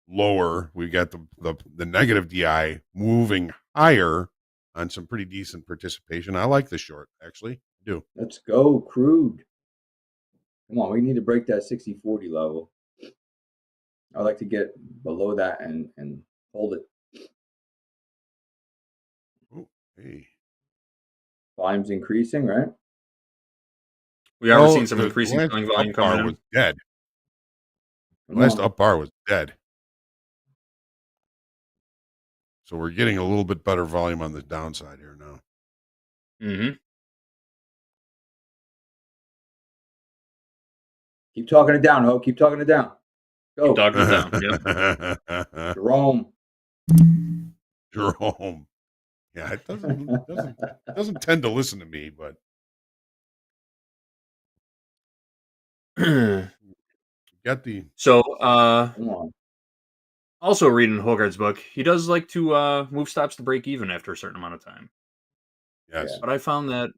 lower. We got the negative DI moving higher on some pretty decent participation. I like the short, actually. I do. Let's go, crude. Come on, we need to break that 60-40 level. I like to get below that and hold it. Oh, hey. Volume's increasing, right? We are seeing some increasing selling volume coming in. Was dead. The last up bar was dead. So we're getting a little bit better volume on the downside here now. Mm-hmm. Keep talking it down, Ho. Keep talking it down. Go. Keep talking it down. Yep. Jerome. Yeah, it doesn't tend to listen to me, but got the Come on. Also reading Hoagard's book, he does like to move stops to break even after a certain amount of time. Yes. Yeah. But I found that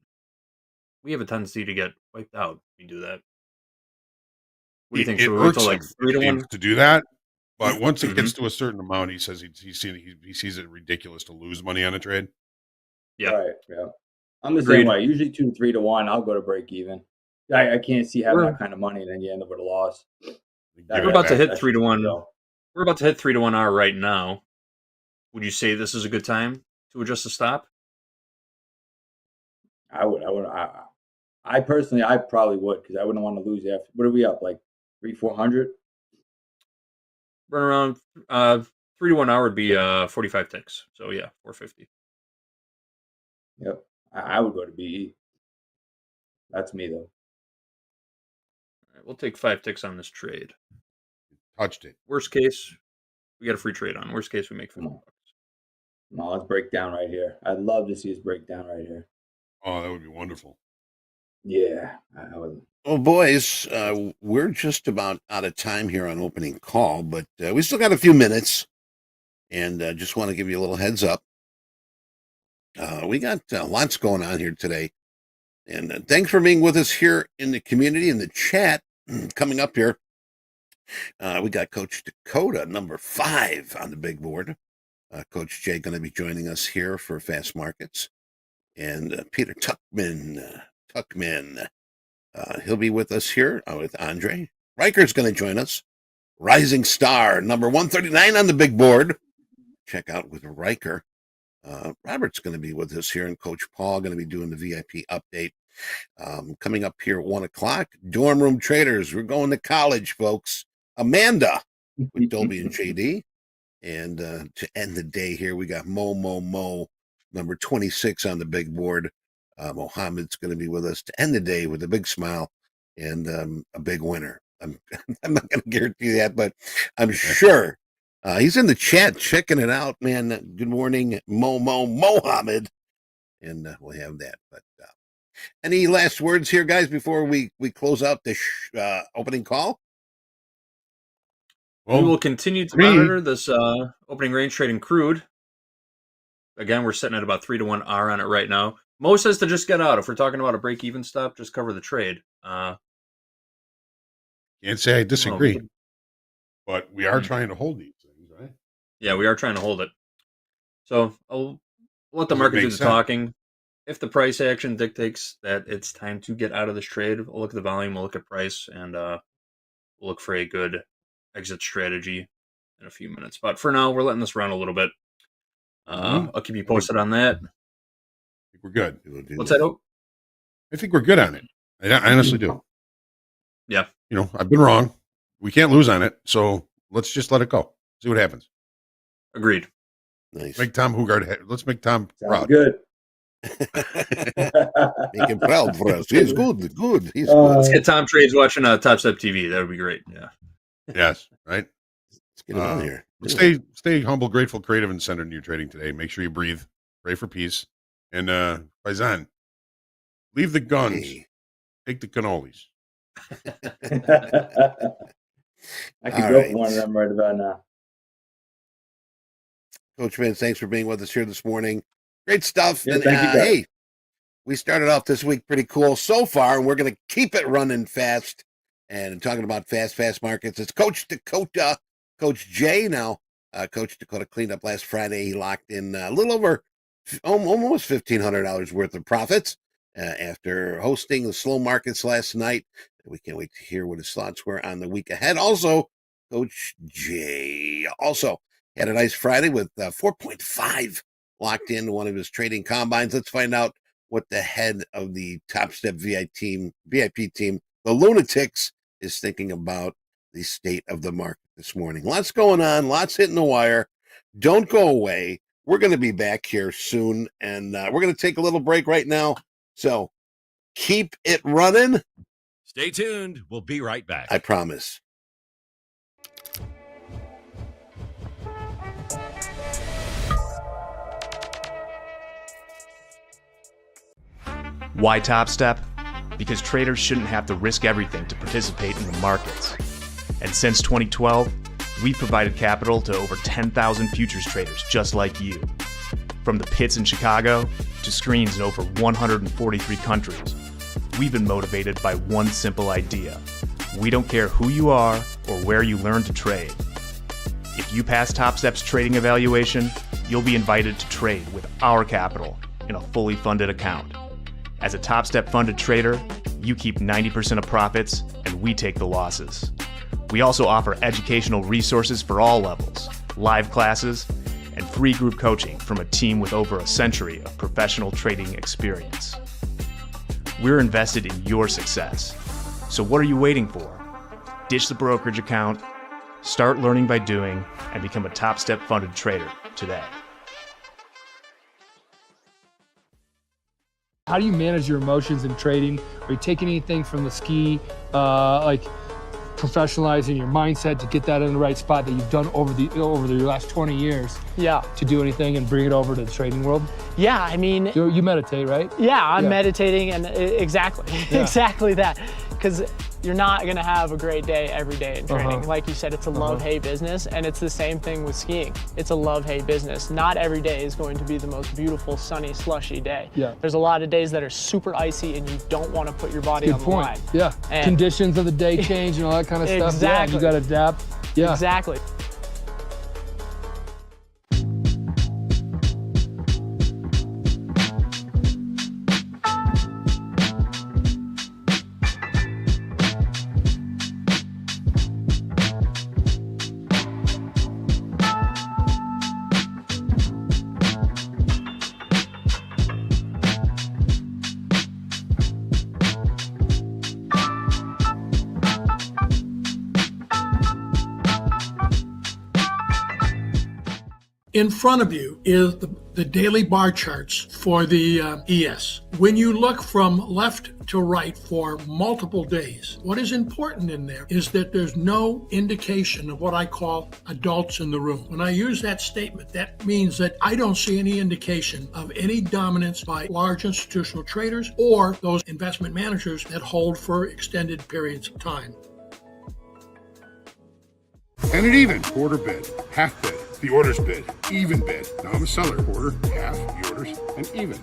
we have a tendency to get wiped out if we do that. What do you think? Should we wait till like 3 to 1 to do that? But once it gets to a certain amount, he says he sees it ridiculous to lose money on a trade. Yeah. Right. Yeah. I'm the same way. Usually 2 to 3 to 1, I'll go to break even. I can't see having that kind of money and then you end up with a loss. We're about to hit 3 to 1. We're about to hit 3 to 1 hour right now. Would you say this is a good time to adjust the stop? I would. I personally, I probably would because I wouldn't want to lose after. What are we up like 300-400? Run around 3 to 1 hour would be 45 ticks. So yeah, 450. Yep, I would go to BE. That's me though. All right, we'll take 5 ticks on this trade. Touched it. Worst case, we got a free trade on. Worst case, we make $50. No, let's break down right here. I'd love to see us break down right here. Oh, that would be wonderful. Yeah, I would. Well, boys, we're just about out of time here on opening call, but we still got a few minutes, and just want to give you a little heads up. We got lots going on here today, and thanks for being with us here in the community, in the chat. Coming up here, we got Coach Dakota, number 5 on the big board. Coach Jay going to be joining us here for Fast Markets, and Peter Tuchman. He'll be with us here with Andre. Ryker's going to join us. Rising Star, number 139 on the big board. Check out with Ryker. Robert's going to be with us here, and Coach Paul going to be doing the VIP update. Coming up here at 1 o'clock, Dorm Room Traders. We're going to college, folks. Amanda with Dolby and JD. And to end the day here, we got Mo, number 26 on the big board. Mohammed's going to be with us to end the day with a big smile and a big winner. I'm not going to guarantee that, but I'm sure he's in the chat checking it out, man. Good morning, Mohammed. And we'll have that. But any last words here, guys, before we close out this opening call? Well, we will continue to monitor this opening range trading crude. Again, we're sitting at about 3 to 1 R on it right now. Mo says to just get out. If we're talking about a break-even stop, just cover the trade. Can't say I disagree, but we are trying to hold these things, right? Yeah, we are trying to hold it. So I'll let the market do the talking. If the price action dictates that it's time to get out of this trade, we'll look at the volume, we'll look at price, and we'll look for a good exit strategy in a few minutes. But for now, we're letting this run a little bit. I'll keep you posted on that. I think we're good. What's that, Oak? I think we're good on it. I honestly do. Yeah. You know, I've been wrong. We can't lose on it. So let's just let it go. See what happens. Agreed. Nice. Make Tom Hoagland. Let's make Tom Sounds proud. good. Make him proud for us. He's good. Good. He's Let's good. get Tom Trades watching TopstepTV. That would be great. Yeah. Yes. Right. Let's get him on here. Stay humble, grateful, creative, and centered in your trading today. Make sure you breathe. Pray for peace. And Paisan, leave the guns. Hey. Take the cannolis. I could All go right. for one of them right about now. Coach Vince, thanks for being with us here this morning. Great stuff. Yeah, And thank you, guys. hey, we started off this week pretty cool so far, and we're going to keep it running fast. And talking about fast markets, it's Coach Dakota, Coach Jay. Now, Coach Dakota cleaned up last Friday. He locked in a little over almost $1,500 worth of profits after hosting the slow markets last night. We can't wait to hear what his thoughts were on the week ahead. Also, Coach Jay also had a nice Friday with 4.5 locked into one of his trading combines. Let's find out what the head of the Topstep VIP team, the Lunatics, is thinking about the state of the market this morning. Lots going on, lots hitting the wire. Don't go away. We're going to be back here soon, and we're going to take a little break right now. So keep it running. Stay tuned. We'll be right back. I promise. Why Topstep? Because traders shouldn't have to risk everything to participate in the markets. And since 2012, we've provided capital to over 10,000 futures traders just like you. From the pits in Chicago to screens in over 143 countries, we've been motivated by one simple idea. We don't care who you are or where you learn to trade. If you pass Topstep's trading evaluation, you'll be invited to trade with our capital in a fully funded account. As a Topstep funded trader, you keep 90% of profits and we take the losses. We also offer educational resources for all levels, live classes, and free group coaching from a team with over a century of professional trading experience. We're invested in your success. So what are you waiting for? Ditch the brokerage account, start learning by doing, and become a Topstep funded trader today. How do you manage your emotions in trading? Are you taking anything from the ski, like professionalizing your mindset to get that in the right spot that you've done over the last 20 years? Yeah. To do anything and bring it over to the trading world? Yeah, I mean. You meditate, right? Yeah, I'm meditating, and exactly, exactly that. Because you're not going to have a great day every day in trading. Like you said, it's a love-hate business, and it's the same thing with skiing. It's a love-hate business. Not every day is going to be the most beautiful, sunny, slushy day. Yeah. There's a lot of days that are super icy, and you don't want to put your body on the line. Yeah. And conditions of the day change and all that kind of stuff. Exactly. Yeah, you got to adapt. Yeah. Exactly. In front of you is the daily bar charts for the ES. When you look from left to right for multiple days, what is important in there is that there's no indication of what I call adults in the room. When I use that statement, that means that I don't see any indication of any dominance by large institutional traders or those investment managers that hold for extended periods of time. And it even, quarter bid, half bid, the orders bid, even bid. Now I'm a seller, quarter, half, the orders, and even.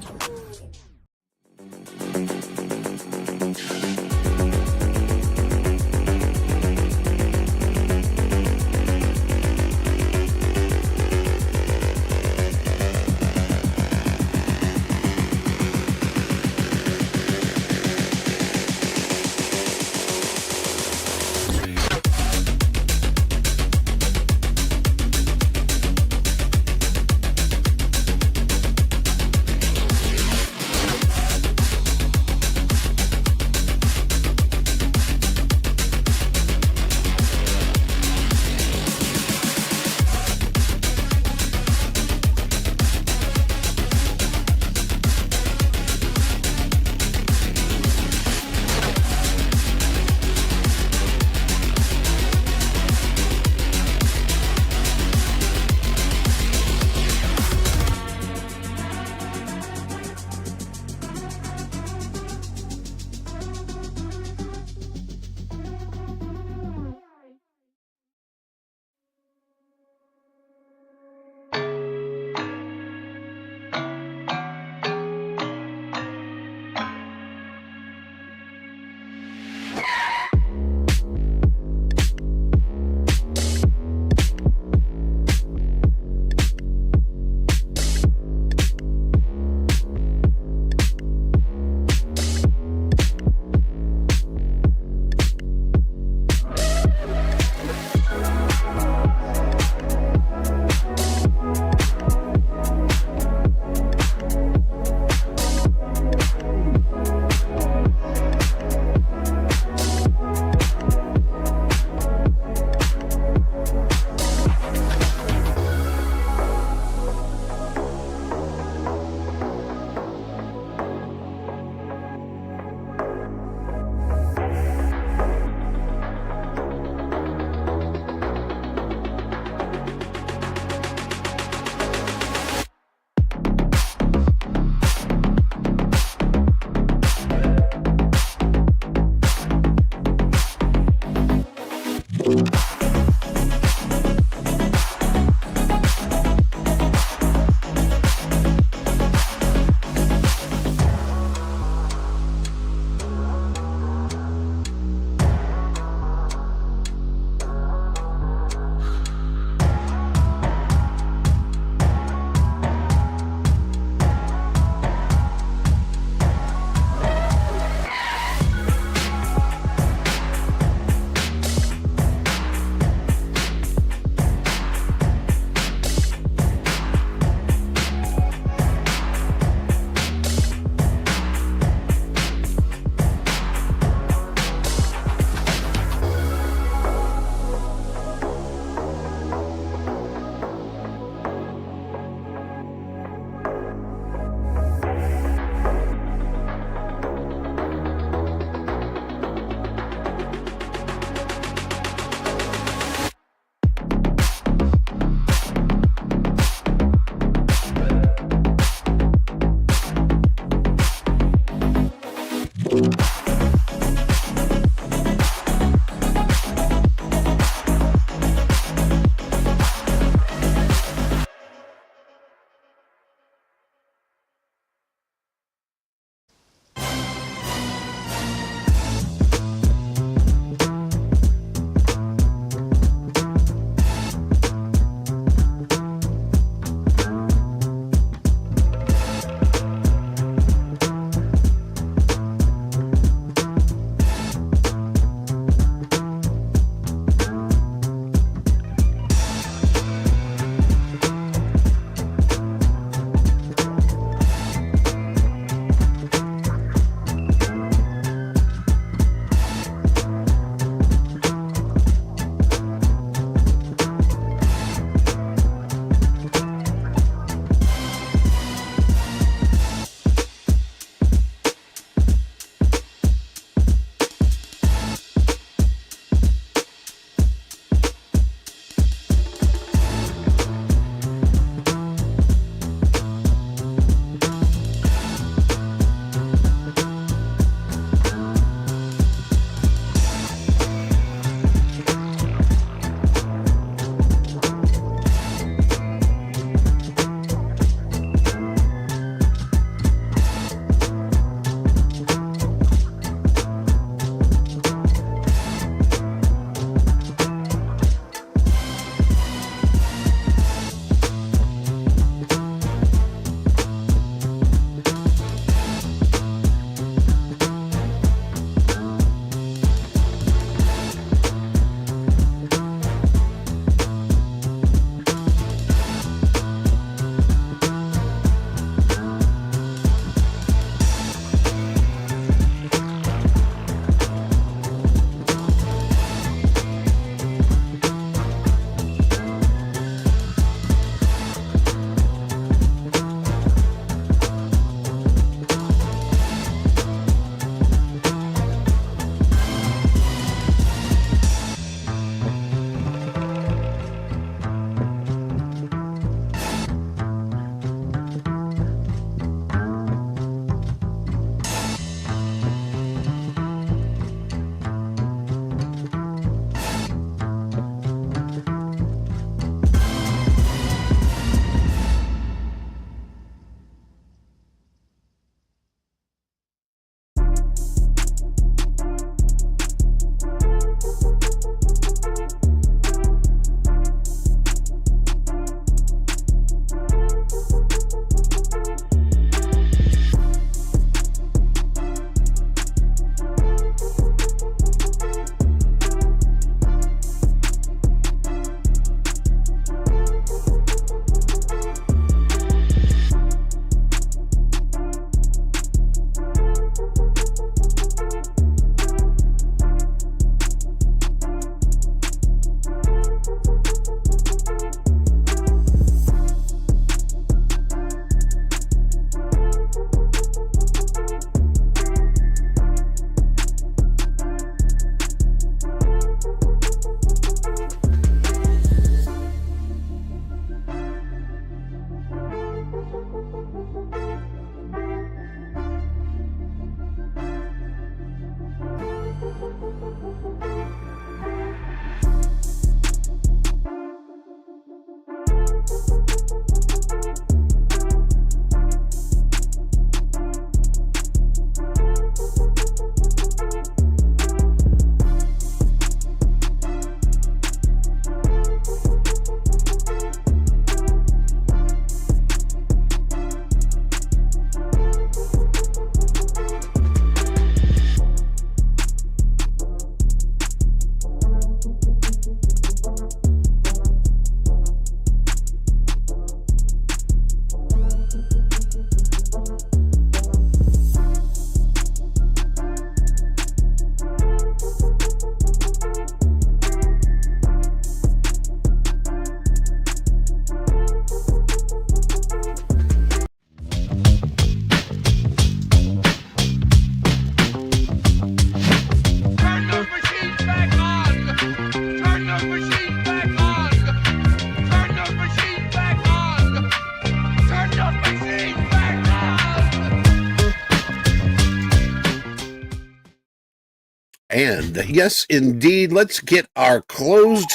And yes, indeed, let's get our closed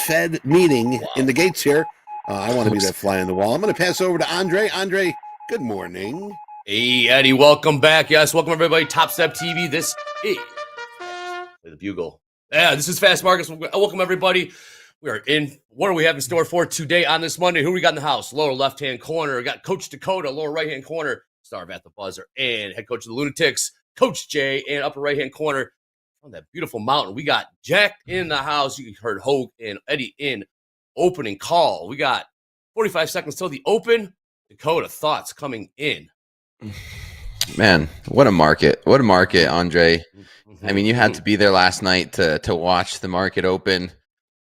Fed meeting in the gates here. I want to be that fly on the wall. I'm going to pass over to Andre. Andre, good morning. Hey, Eddie, welcome back. Yes, welcome everybody. TopstepTV. This is play the bugle. Yeah, this is Fast Markets. Welcome everybody. We are in. What do we have in store for today on this Monday? Who we got in the house? Lower left-hand corner. We got Coach Dakota. Lower right-hand corner. Starve at the buzzer. And head coach of the Lunatics, Coach Jay. And upper right-hand corner on that beautiful mountain. We got Jack in the house. You heard Hoag and Eddie in opening call. We got 45 seconds till the open. Dakota, thoughts coming in. Man, what a market. What a market, Andre. I mean, you had to be there last night to watch the market open.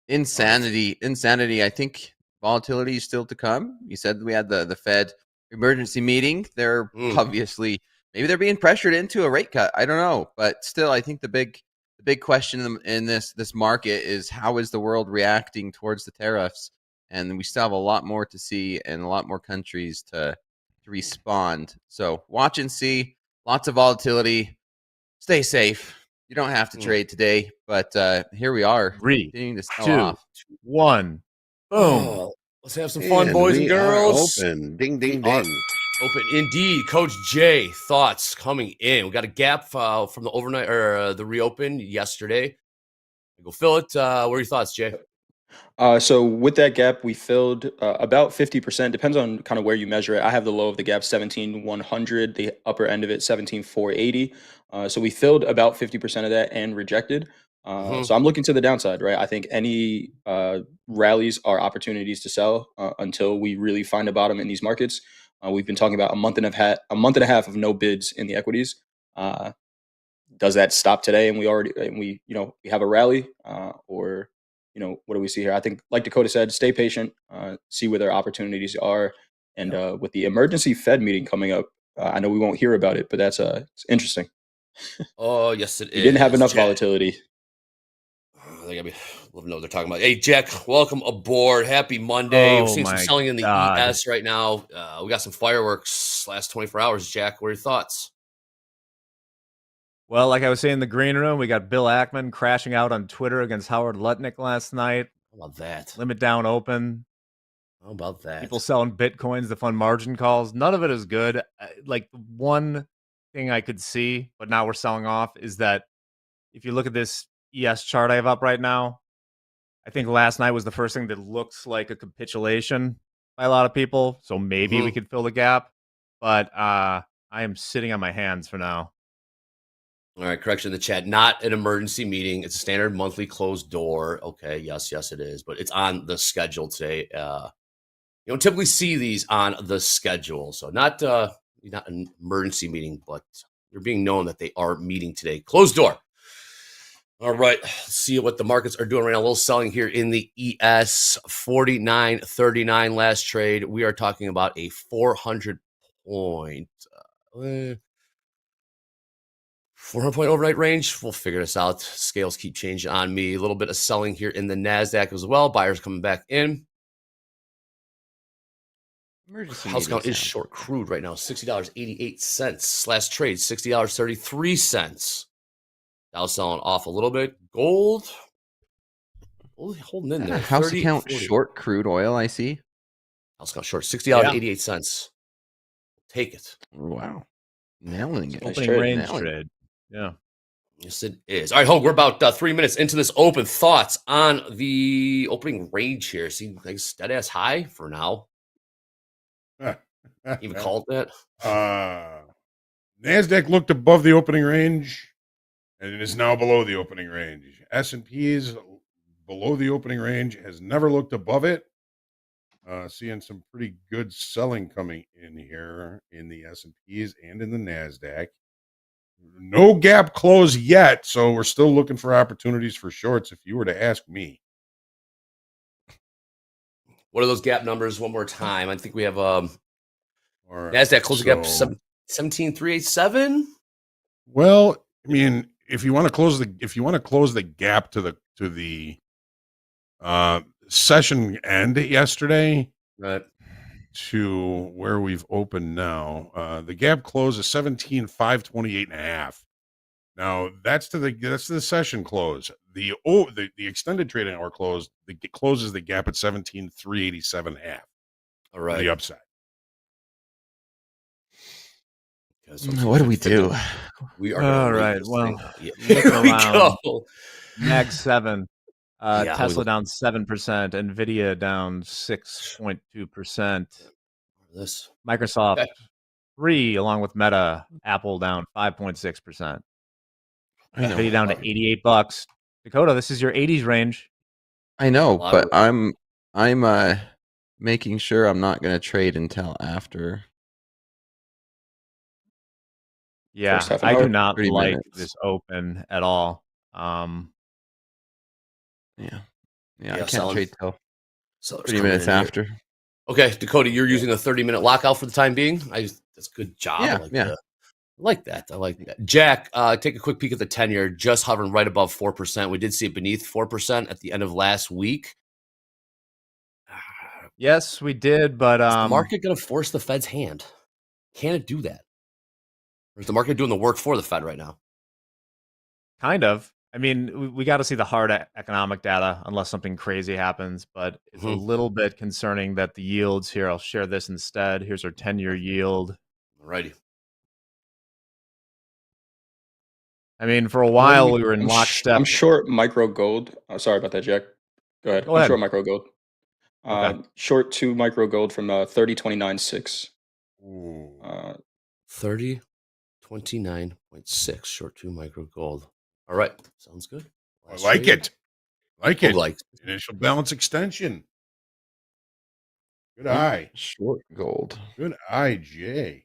Insanity. I think volatility is still to come. You said we had the Fed emergency meeting. They're obviously, maybe they're being pressured into a rate cut. I don't know. But still, I think the big question in this market is how is the world reacting towards the tariffs? And we still have a lot more to see and a lot more countries to respond. So watch and see. Lots of volatility. Stay safe. You don't have to trade today, but here we are. 3, continuing to sell 2, off. 1. Boom. Oh, let's have some fun, boys and we are girls. open. Ding, ding, We are ding. Open indeed. Coach Jay, thoughts coming in. We got a gap from the overnight or the reopen yesterday. Go fill it. What are your thoughts, Jay? So with that gap, we filled about 50%. Depends on kind of where you measure it. I have the low of the gap 17,100, the upper end of it 17,480. So we filled about 50% of that and rejected. So I'm looking to the downside, right? I think any rallies are opportunities to sell until we really find a bottom in these markets. We've been talking about a month and a half of no bids in the equities. Does that stop today? And we have a rally, or what do we see here? I think, like Dakota said, stay patient, see where their opportunities are, and with the emergency Fed meeting coming up, I know we won't hear about it, but that's it's interesting. Oh, yes, it is. We didn't have enough Jack. volatility. They gotta be love to know what they're talking about. Hey, Jack, welcome aboard. Happy Monday. We're seeing some my selling in the God. ES right now. We got some fireworks last 24 hours. Jack, what are your thoughts? Well, like I was saying in the green room, we got Bill Ackman crashing out on Twitter against Howard Lutnick last night. How about that? Limit down open. How about that? People selling Bitcoins to fund margin calls. None of it is good. Like one thing I could see, but now we're selling off, is that if you look at this ES chart I have up right now, I think last night was the first thing that looks like a capitulation by a lot of people. So maybe we could fill the gap, but I am sitting on my hands for now. All right, correction in the chat. Not an emergency meeting. It's a standard monthly closed door. Okay, yes, it is. But it's on the schedule today. You don't typically see these on the schedule. So not an emergency meeting, but you're being known that they are meeting today. Closed door. All right, let's see what the markets are doing right now. A little selling here in the ES, 49.39 last trade. We are talking about a 400 point 400-point overnight range. We'll figure this out. Scales keep changing on me. A little bit of selling here in the NASDAQ as well. Buyers coming back in. Emergency House count is sound. short crude right now. $60.88. Last trade, $60.33. Dow selling off a little bit. Gold holding in there. House 30, account 40. short crude oil, I see. House count short. $60.88. Take it. Wow. Nailing it. Opening range trade. Yeah. Yes, it is. All right, Hoag, we're about 3 minutes into this open. Thoughts on the opening range here? See, like dead ass high for now. Even called that. NASDAQ looked above the opening range, and it is now below the opening range. S&P is below the opening range, has never looked above it. Seeing some pretty good selling coming in here in the S&Ps and in the NASDAQ. No gap close yet, so we're still looking for opportunities for shorts if you were to ask me. What are those gap numbers one more time? I think we have All right, NASDAQ closing gap so- 17,387. Well, I mean, if you want to close the gap to the session end yesterday, right, to where we've opened now, the gap close is 17,528.5. Now that's to the session close. The extended trading hour close. It closes the gap at 17,387 half. All right. The upside. What do we do? We are All gonna rate right. this Well, thing. Yeah. looking Here we around. go. Next 7. Yeah, how we Tesla look- down 7%. Nvidia down 6.2%. This Microsoft Okay. 3, along with Meta. Apple down 5.6%. I know. Nvidia down to $88. Dakota, this is your 80s range. I know, lot but of- I'm making sure I'm not going to trade until after. Yeah, First half an I do hour, not 30 like minutes. this open at all. Yeah, Yeah, I can't selling. trade till Sellers 30 coming minutes in here. after. Okay, Dakota, you're using a 30-minute lockout for the time being. That's a good job. Yeah, I like yeah. that. I like that. I like that. Jack, take a quick peek at the 10-year, just hovering right above 4%. We did see it beneath 4% at the end of last week. Yes, we did, but Is the market going to force the Fed's hand? Can it do that? Or is the market doing the work for the Fed right now? kind of. I mean, we got to see the hard economic data unless something crazy happens, but it's a little bit concerning that the yields here, I'll share this instead. Here's our 10-year yield. Alrighty. I mean, for a while we were in I'm lockstep. short micro gold. Sorry about that, Jack. Go ahead. Go I'm ahead. short micro gold. Okay. Short 2 micro gold from 30.29.6. 30.29.6 short 2 micro gold. All right, sounds good. I like it. Like it. Like Initial balance extension. Good eye. Short gold. Good eye, Jay.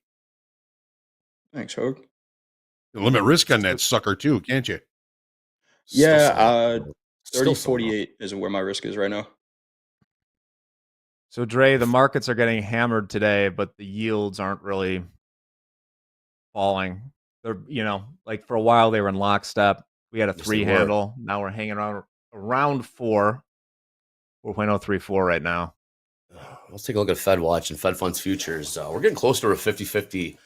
Thanks, Hoag. You limit risk on that sucker too, can't you? Yeah, Still 30.48 is where my risk is right now. So, Dre, the markets are getting hammered today, but the yields aren't really falling. They're, like for a while they were in lockstep. We had a Yes, 3 they were. handle. Now we're hanging around 4.034 right now. Let's take a look at Fed Watch and Fed Funds Futures. We're getting close to a 50-50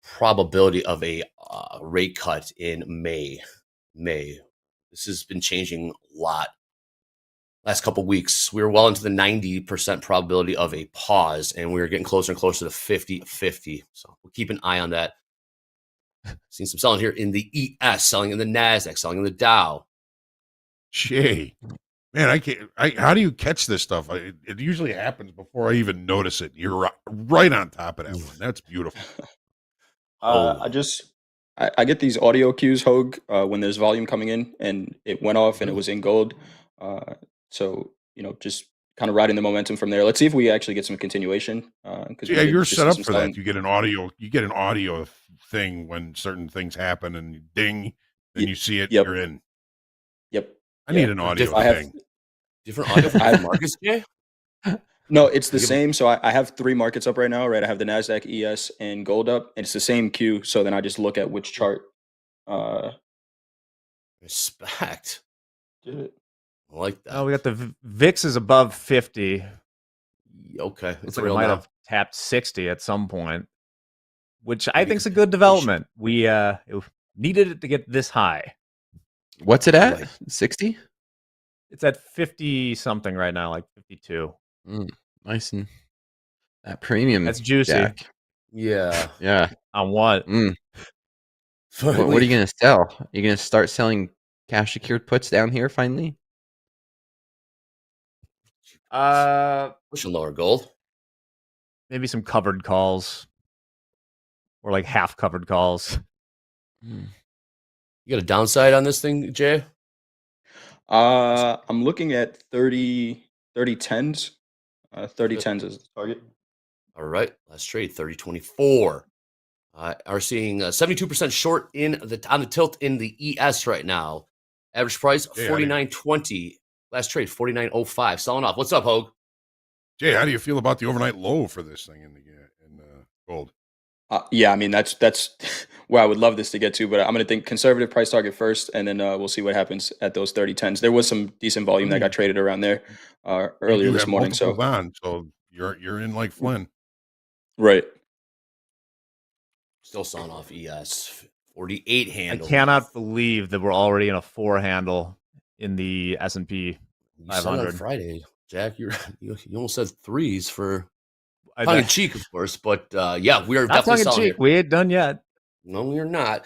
probability of a rate cut in May. This has been changing a lot. Last couple of weeks, we were well into the 90% probability of a pause, and we were getting closer and closer to 50-50. So we'll keep an eye on that. Seen some selling here in the ES, selling in the NASDAQ, selling in the Dow. Jay, man, I can't. How do you catch this stuff? It usually happens before I even notice it. You're right on top of that one. That's beautiful. I get these audio cues, Hoag, when there's volume coming in, and it went off and it was in gold. So just kind of riding the momentum from there. Let's see if we actually get some continuation. Yeah, you're set up for that. You get an audio thing when certain things happen, and you ding, then you see it. Yep. You're in. Yep. I need an audio thing. Different audio for the markets, Jay? No, it's the same. So I have 3 markets up right now, right? I have the NASDAQ, ES, and gold up, and it's the same queue. So then I just look at which chart. Respect. Did it. I like that. Oh, we got the VIX is above 50. Okay. Looks It's like it real might now. have tapped 60 at some point, which I think is a good development. We needed it to get this high. What's it at? 60? It's at 50 something right now, like 52. Nice and that premium. That's juicy. Jack. Yeah. Yeah. On what? What are you going to sell? Are you going to start selling cash secured puts down here finally? Pushing lower gold. Maybe some covered calls, or like half covered calls. You got a downside on this thing, Jay? I'm looking at 30 10s. 30 10s is the target. All right. Last trade, 30.24. Are seeing 72% short on the tilt in the ES right now. Average price, 49.20. Last trade, 49.05. Selling off. What's up, Hoag? Jay, how do you feel about the overnight low for this thing in gold? Yeah, I mean that's where I would love this to get to, but I'm going to think conservative price target first, and then we'll see what happens at those 30 10s. There was some decent volume that got traded around there earlier this morning. So you're in like Flynn, right? Still selling off ES, 48 I handle. cannot believe that we're already in a 4 handle in the S&P You said it on 500. Friday, Jack. You almost said 3s for I tongue know. in cheek, of course, but yeah, we are Not definitely tongue in selling cheek. here. We ain't done yet. No, we are not.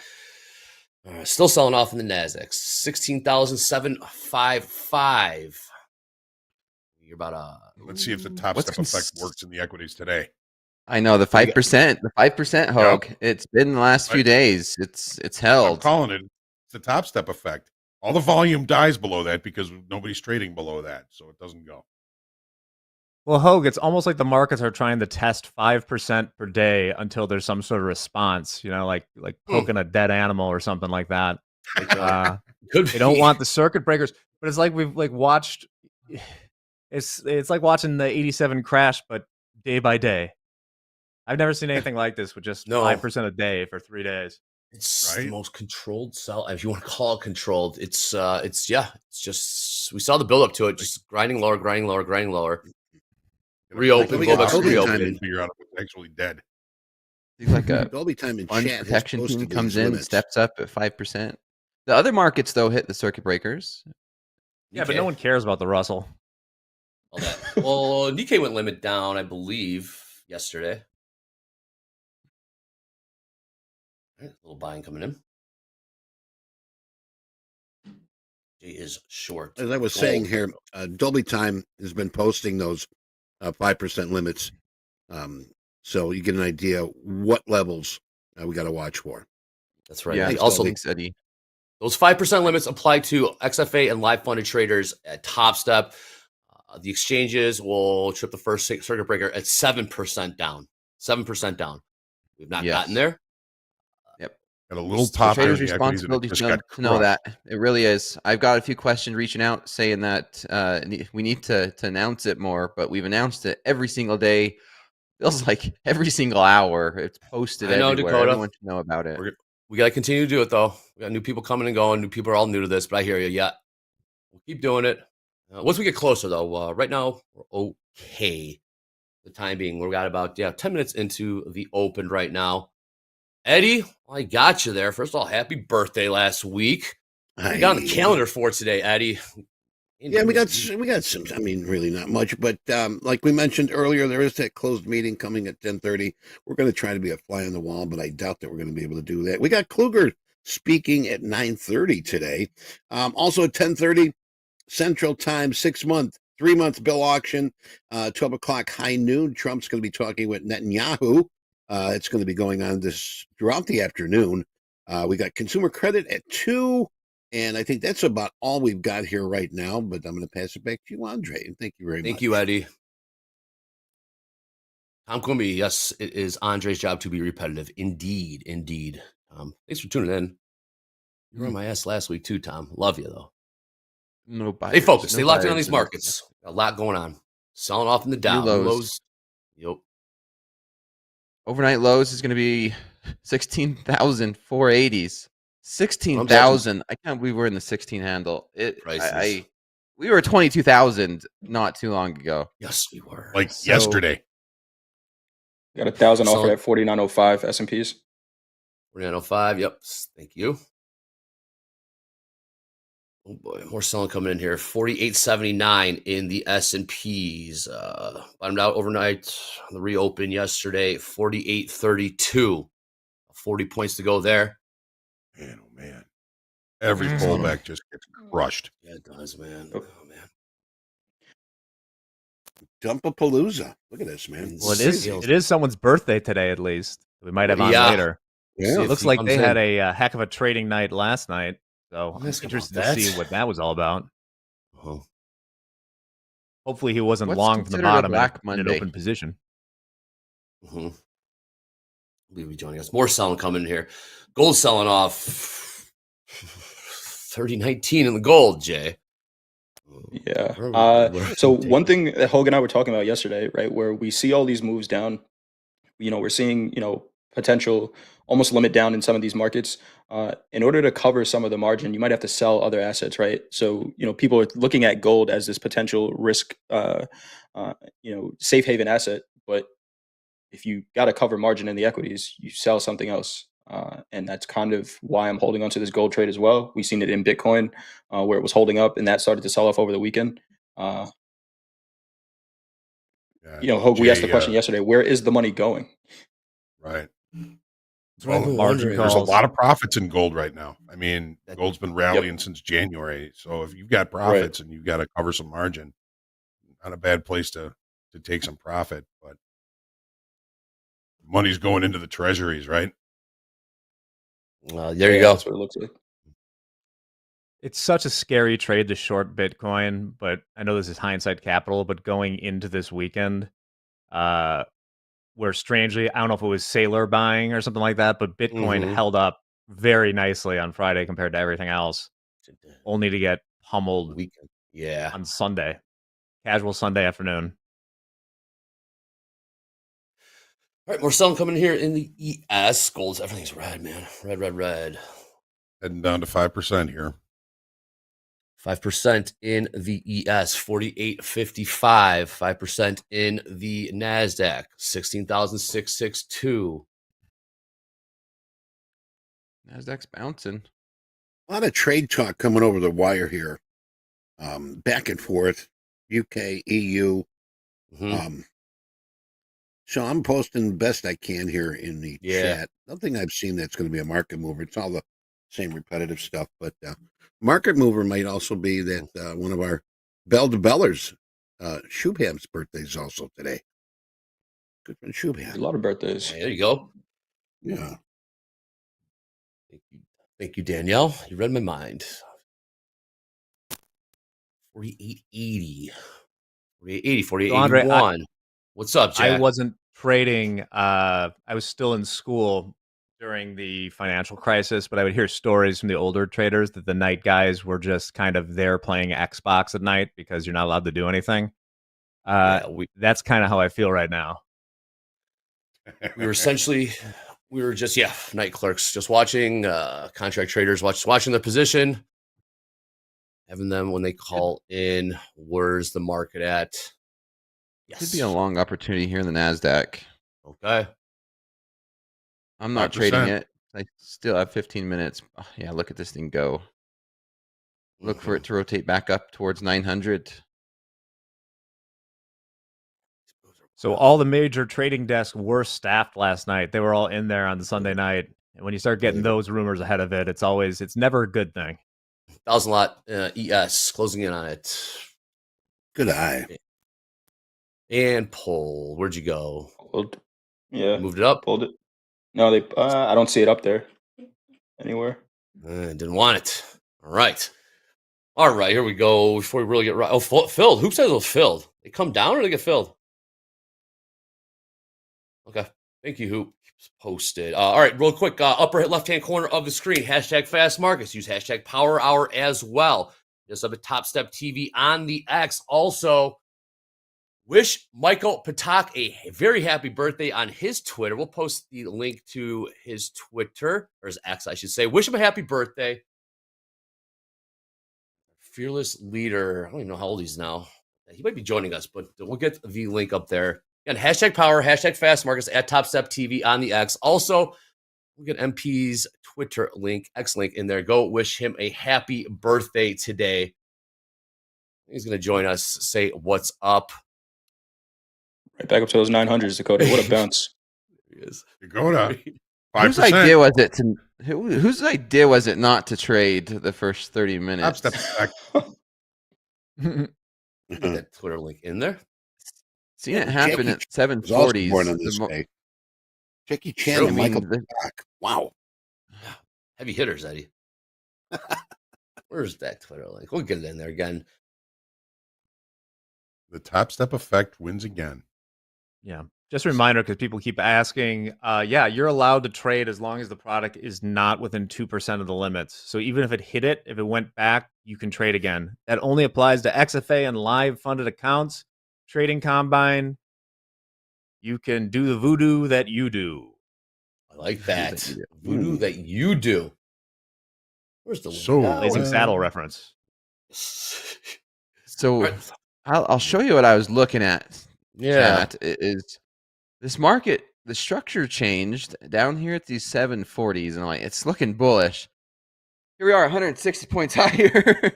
Still selling off in the Nasdaq. 16,755. You're about Let's see if the What's Topstep effect works in the equities today. I know the 5%. The 5% Hoag. It's been the last few days. It's I'm held. calling it. It's the Topstep effect. All the volume dies below that because nobody's trading below that, so it doesn't go. Well, Hoag, it's almost like the markets are trying to test 5% per day until there's some sort of response, like poking a dead animal or something like that. They don't want the circuit breakers, but it's like we've watched. It's like watching the 87 crash, but day by day. I've never seen anything like this with just 5% a day for 3 days. It's the most controlled sell, if you want to call it controlled. It's just we saw the build up to it, just grinding lower. Reopen, go back to reopen. Figure out if it's actually dead. Like a Dolby Time in fund chat has protection posted team comes these in, limits. steps up at 5%. The other markets though hit the circuit breakers. Yeah, but no one cares about the Russell. All that. Well, Nikkei went limit down, I believe, yesterday. All right, a little buying coming in. Jay is short. As I was saying here, Dolby Time has been posting those 5% limits, so you get an idea what levels we got to watch for. That's right. Yeah, Hey, also, thanks, Eddie. Those 5% limits apply to XFA and live funded traders at Topstep. The exchanges will trip the first circuit breaker at 7% down. 7% down. We've not gotten there. Yep. Got a little top. Traders' responsibility to know that. It really is. I've got a few questions reaching out saying that we need to announce it more, but we've announced it every single day. Feels like every single hour. It's posted I know, everywhere. Dakota. Everyone should know about it. We got to continue to do it, though. We got new people coming and going. New people are all new to this, but I hear you. Yeah. We'll keep doing it. Once we get closer, though, right now, we're okay. The time being, we've got about 10 minutes into the open right now. Eddie, I got you there. First of all, happy birthday last week. We got on the calendar for today, Eddie. Yeah, we got some. I mean, really not much, but like we mentioned earlier, there is that closed meeting coming at 10:30. We're going to try to be a fly on the wall, but I doubt that we're going to be able to do that. We got Kluger speaking at 9:30 today. Also at 10:30 Central Time, 6-month, 3-month bill auction, 12 o'clock high noon. Trump's going to be talking with Netanyahu. It's going to be going on this throughout the afternoon. We got consumer credit at 2, and I think that's about all we've got here right now. But I'm going to pass it back to you, Andre. And thank you very much. Thank you, Eddie. Tom Quimby, yes, it is Andre's job to be repetitive. Indeed. Thanks for tuning in. You were on my ass last week too, Tom. Love you though. No buyers. Stay focused. No Stay locked in on buyers these markets. A lot going on. Selling off in the Dow. lows. Yep. Overnight lows is going to be 16,480s. 16,000. I can't believe we're in the 16 handle. We were 22,000 not too long ago. Yes, we were. Like yesterday. Got 1,000 offered at 49.05 S&Ps. 49.05. Yep. Thank you. Oh boy, more selling coming in here. 48.79 in the S&Ps. Bottomed out overnight on the reopen yesterday. 48.32. 40 points to go there. Man, oh man. Every pullback just gets crushed. Yeah, it does, man. Oh man. Dumpapalooza. Look at this, man. Well, it is someone's birthday today, at least. We might have on later. Yeah. It looks like they had a heck of a trading night last night. So I'm interested to see what that was all about. Hopefully he wasn't long from the bottom in an open position. We'll be joining us. More selling coming in here. Gold selling off 30.19 in the gold, Jay. Yeah. So one thing that Hoag and I were talking about yesterday, right, where we see all these moves down, we're seeing, potential almost limit down in some of these markets. In order to cover some of the margin, you might have to sell other assets, right? So, people are looking at gold as this potential risk, safe haven asset. But if you got to cover margin in the equities, you sell something else. And that's kind of why I'm holding onto this gold trade as well. We've seen it in Bitcoin where it was holding up and that started to sell off over the weekend. Hoag, we asked the question yesterday, where is the money going? Right. Well, there's a lot of profits in gold right now. I mean, gold's been rallying since January. So if you've got profits and you've got to cover some margin, not a bad place to take some profit, but money's going into the treasuries, right? There you go. That's what it looks like. It's such a scary trade to short Bitcoin, but I know this is hindsight capital, but going into this weekend, where strangely, I don't know if it was sailor buying or something like that, but Bitcoin held up very nicely on Friday compared to everything else, only to get pummeled on Sunday, casual Sunday afternoon. All right, more selling coming here in the ES. Gold's, everything's red, man. Red. Heading down to 5% here. 5% in the ES, 48.55. 5% in the NASDAQ, 16,662. NASDAQ's bouncing. A lot of trade talk coming over the wire here. Back and forth, UK, EU. So I'm posting the best I can here in the chat. Nothing I've seen that's going to be a market mover. It's all the same repetitive stuff. But market mover might also be that one of our Bell to Bellers, Shubham's birthday is also today. Good friend Shubham. A lot of birthdays. There you go. Yeah. Thank you, Danielle. You read my mind. 48.80. 48.80, 48.81. What's up, Jack? I wasn't trading. I was still in school during the financial crisis, but I would hear stories from the older traders that the night guys were just kind of there playing Xbox at night because you're not allowed to do anything. That's kind of how I feel right now. We were just night clerks, just watching contract traders, watching their position, having them when they call in. Where's the market at? Could be a long opportunity here in the NASDAQ. Okay. I'm not 5%. Trading it. I still have 15 minutes. Oh, yeah, look at this thing go. Look for it to rotate back up towards 900. So all the major trading desks were staffed last night. They were all in there on the Sunday night. And when you start getting those rumors ahead of it, it's never a good thing. 1,000 lot ES closing in on it. Good eye. And pull. Where'd you go? Pulled. Yeah. Moved it up? Pulled it. No, I don't see it up there anywhere. Didn't want it. All right, here we go. Before we really get right. Oh, filled. Who says it was filled? They come down or they get filled? Okay. Thank you, Hoop. Posted. All right, real quick. Upper left-hand corner of the screen. Hashtag Fast Markets. Use hashtag Power Hour as well. Just up at TopstepTV on the X. Also, wish Michael Patak a very happy birthday on his Twitter. We'll post the link to his Twitter, or his X, I should say. Wish him a happy birthday. Fearless leader. I don't even know how old he's now. He might be joining us, but we'll get the link up there. Again, hashtag Power, hashtag Fast Markets at TopstepTV on the X. Also, we'll get MP's Twitter link, X link in there. Go wish him a happy birthday today. He's going to join us, say what's up. Right back up to those 900s, Dakota. What a bounce. He is. Dakota. 5%. Whose idea was it not to trade the first 30 minutes? Get that Twitter link in there. Seen it happen at 740s. Jackie Chan and Michael Patak. Wow. Heavy hitters, Eddie. Where's that Twitter link? We'll get it in there again. The Topstep effect wins again. Yeah. Just a reminder, because people keep asking, you're allowed to trade as long as the product is not within 2% of the limits. So even if it hit it, if it went back, you can trade again. That only applies to XFA and live funded accounts. Trading Combine, you can do the voodoo that you do. I like that. Voodoo that you do. Where's the Blazing Saddle reference? So I'll show you what I was looking at. Yeah. Chat, is this market the structure changed down here at these 740s, and like it's looking bullish. Here we are, 160 points higher.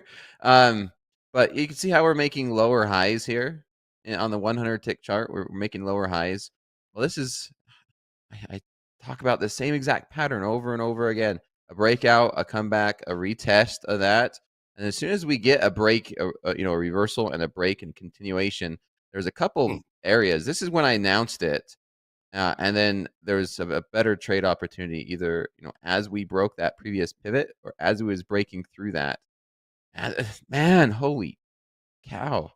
But you can see how we're making lower highs here on the 100 tick chart. We're making lower highs. Well, this is, I talk about the same exact pattern over and over again. A breakout, a comeback, a retest of that. And as soon as we get a break, a reversal and a break and continuation, there's a couple areas. This is when I announced it. And then there's a better trade opportunity, either as we broke that previous pivot or as it was breaking through that. Man, holy cow!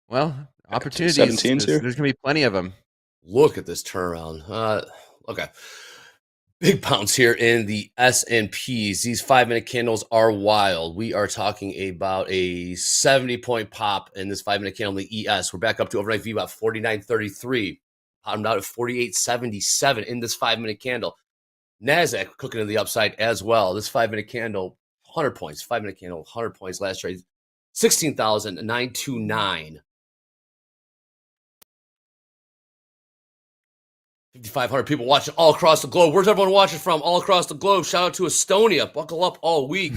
Well, opportunities. 17s here. There's gonna be plenty of them. Look at this turnaround. Okay. Big bounce here in the S&Ps. These 5-minute candles are wild. We are talking about a 70-point pop in this 5-minute candle in the ES. We're back up to overnight V about 49.33. Bottomed out at 48.77 in this 5-minute candle. NASDAQ cooking to the upside as well. This 5-minute candle, 100 points. 5-minute candle, 100 points. Last trade, 16,929. 5,500 people watching all across the globe. Where's everyone watching from? All across the globe. Shout out to Estonia. Buckle up all week.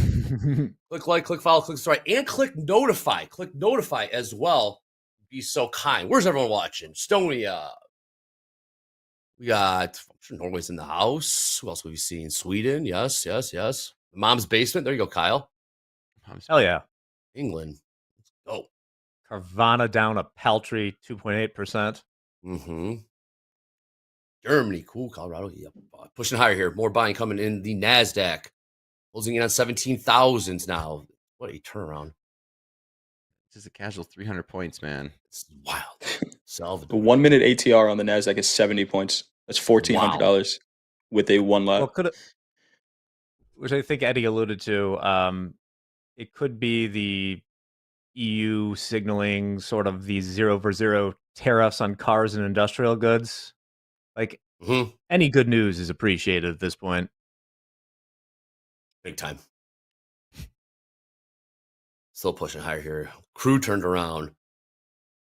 Click like, click follow, click subscribe, and click notify. Click notify as well. Be so kind. Where's everyone watching? Estonia. We got, I'm sure Norway's in the house. Who else will we see in Sweden? Yes. Mom's basement. There you go, Kyle. Hell yeah. England. Let's go. Carvana down a paltry 2.8%. Mm-hmm. Germany, cool. Colorado, yep. Pushing higher here. More buying coming in the NASDAQ. Closing in on 17,000s now. What a turnaround. This is a casual 300 points, man. It's wild. The 1 minute ATR on the NASDAQ is 70 points. That's $1,400 with a one lap. Well, which I think Eddie alluded to. It could be the EU signaling sort of these 0 tariffs on cars and industrial goods. Like any good news is appreciated at this point. Big time. Still pushing higher here. Crude turned around.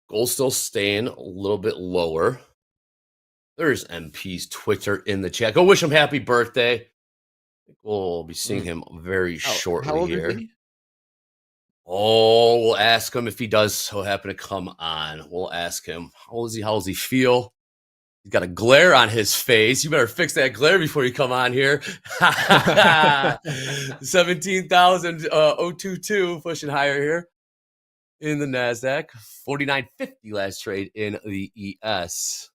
Gold still staying a little bit lower. There's MP's Twitter in the chat. Go wish him happy birthday. We'll be seeing him very shortly how old here. Is he? Oh, we'll ask him if he does so happen to come on. We'll ask him. How old is he? How does he feel? He's got a glare on his face. You better fix that glare before you come on here. 17,022 pushing higher here in the NASDAQ. 49.50 last trade in the ES.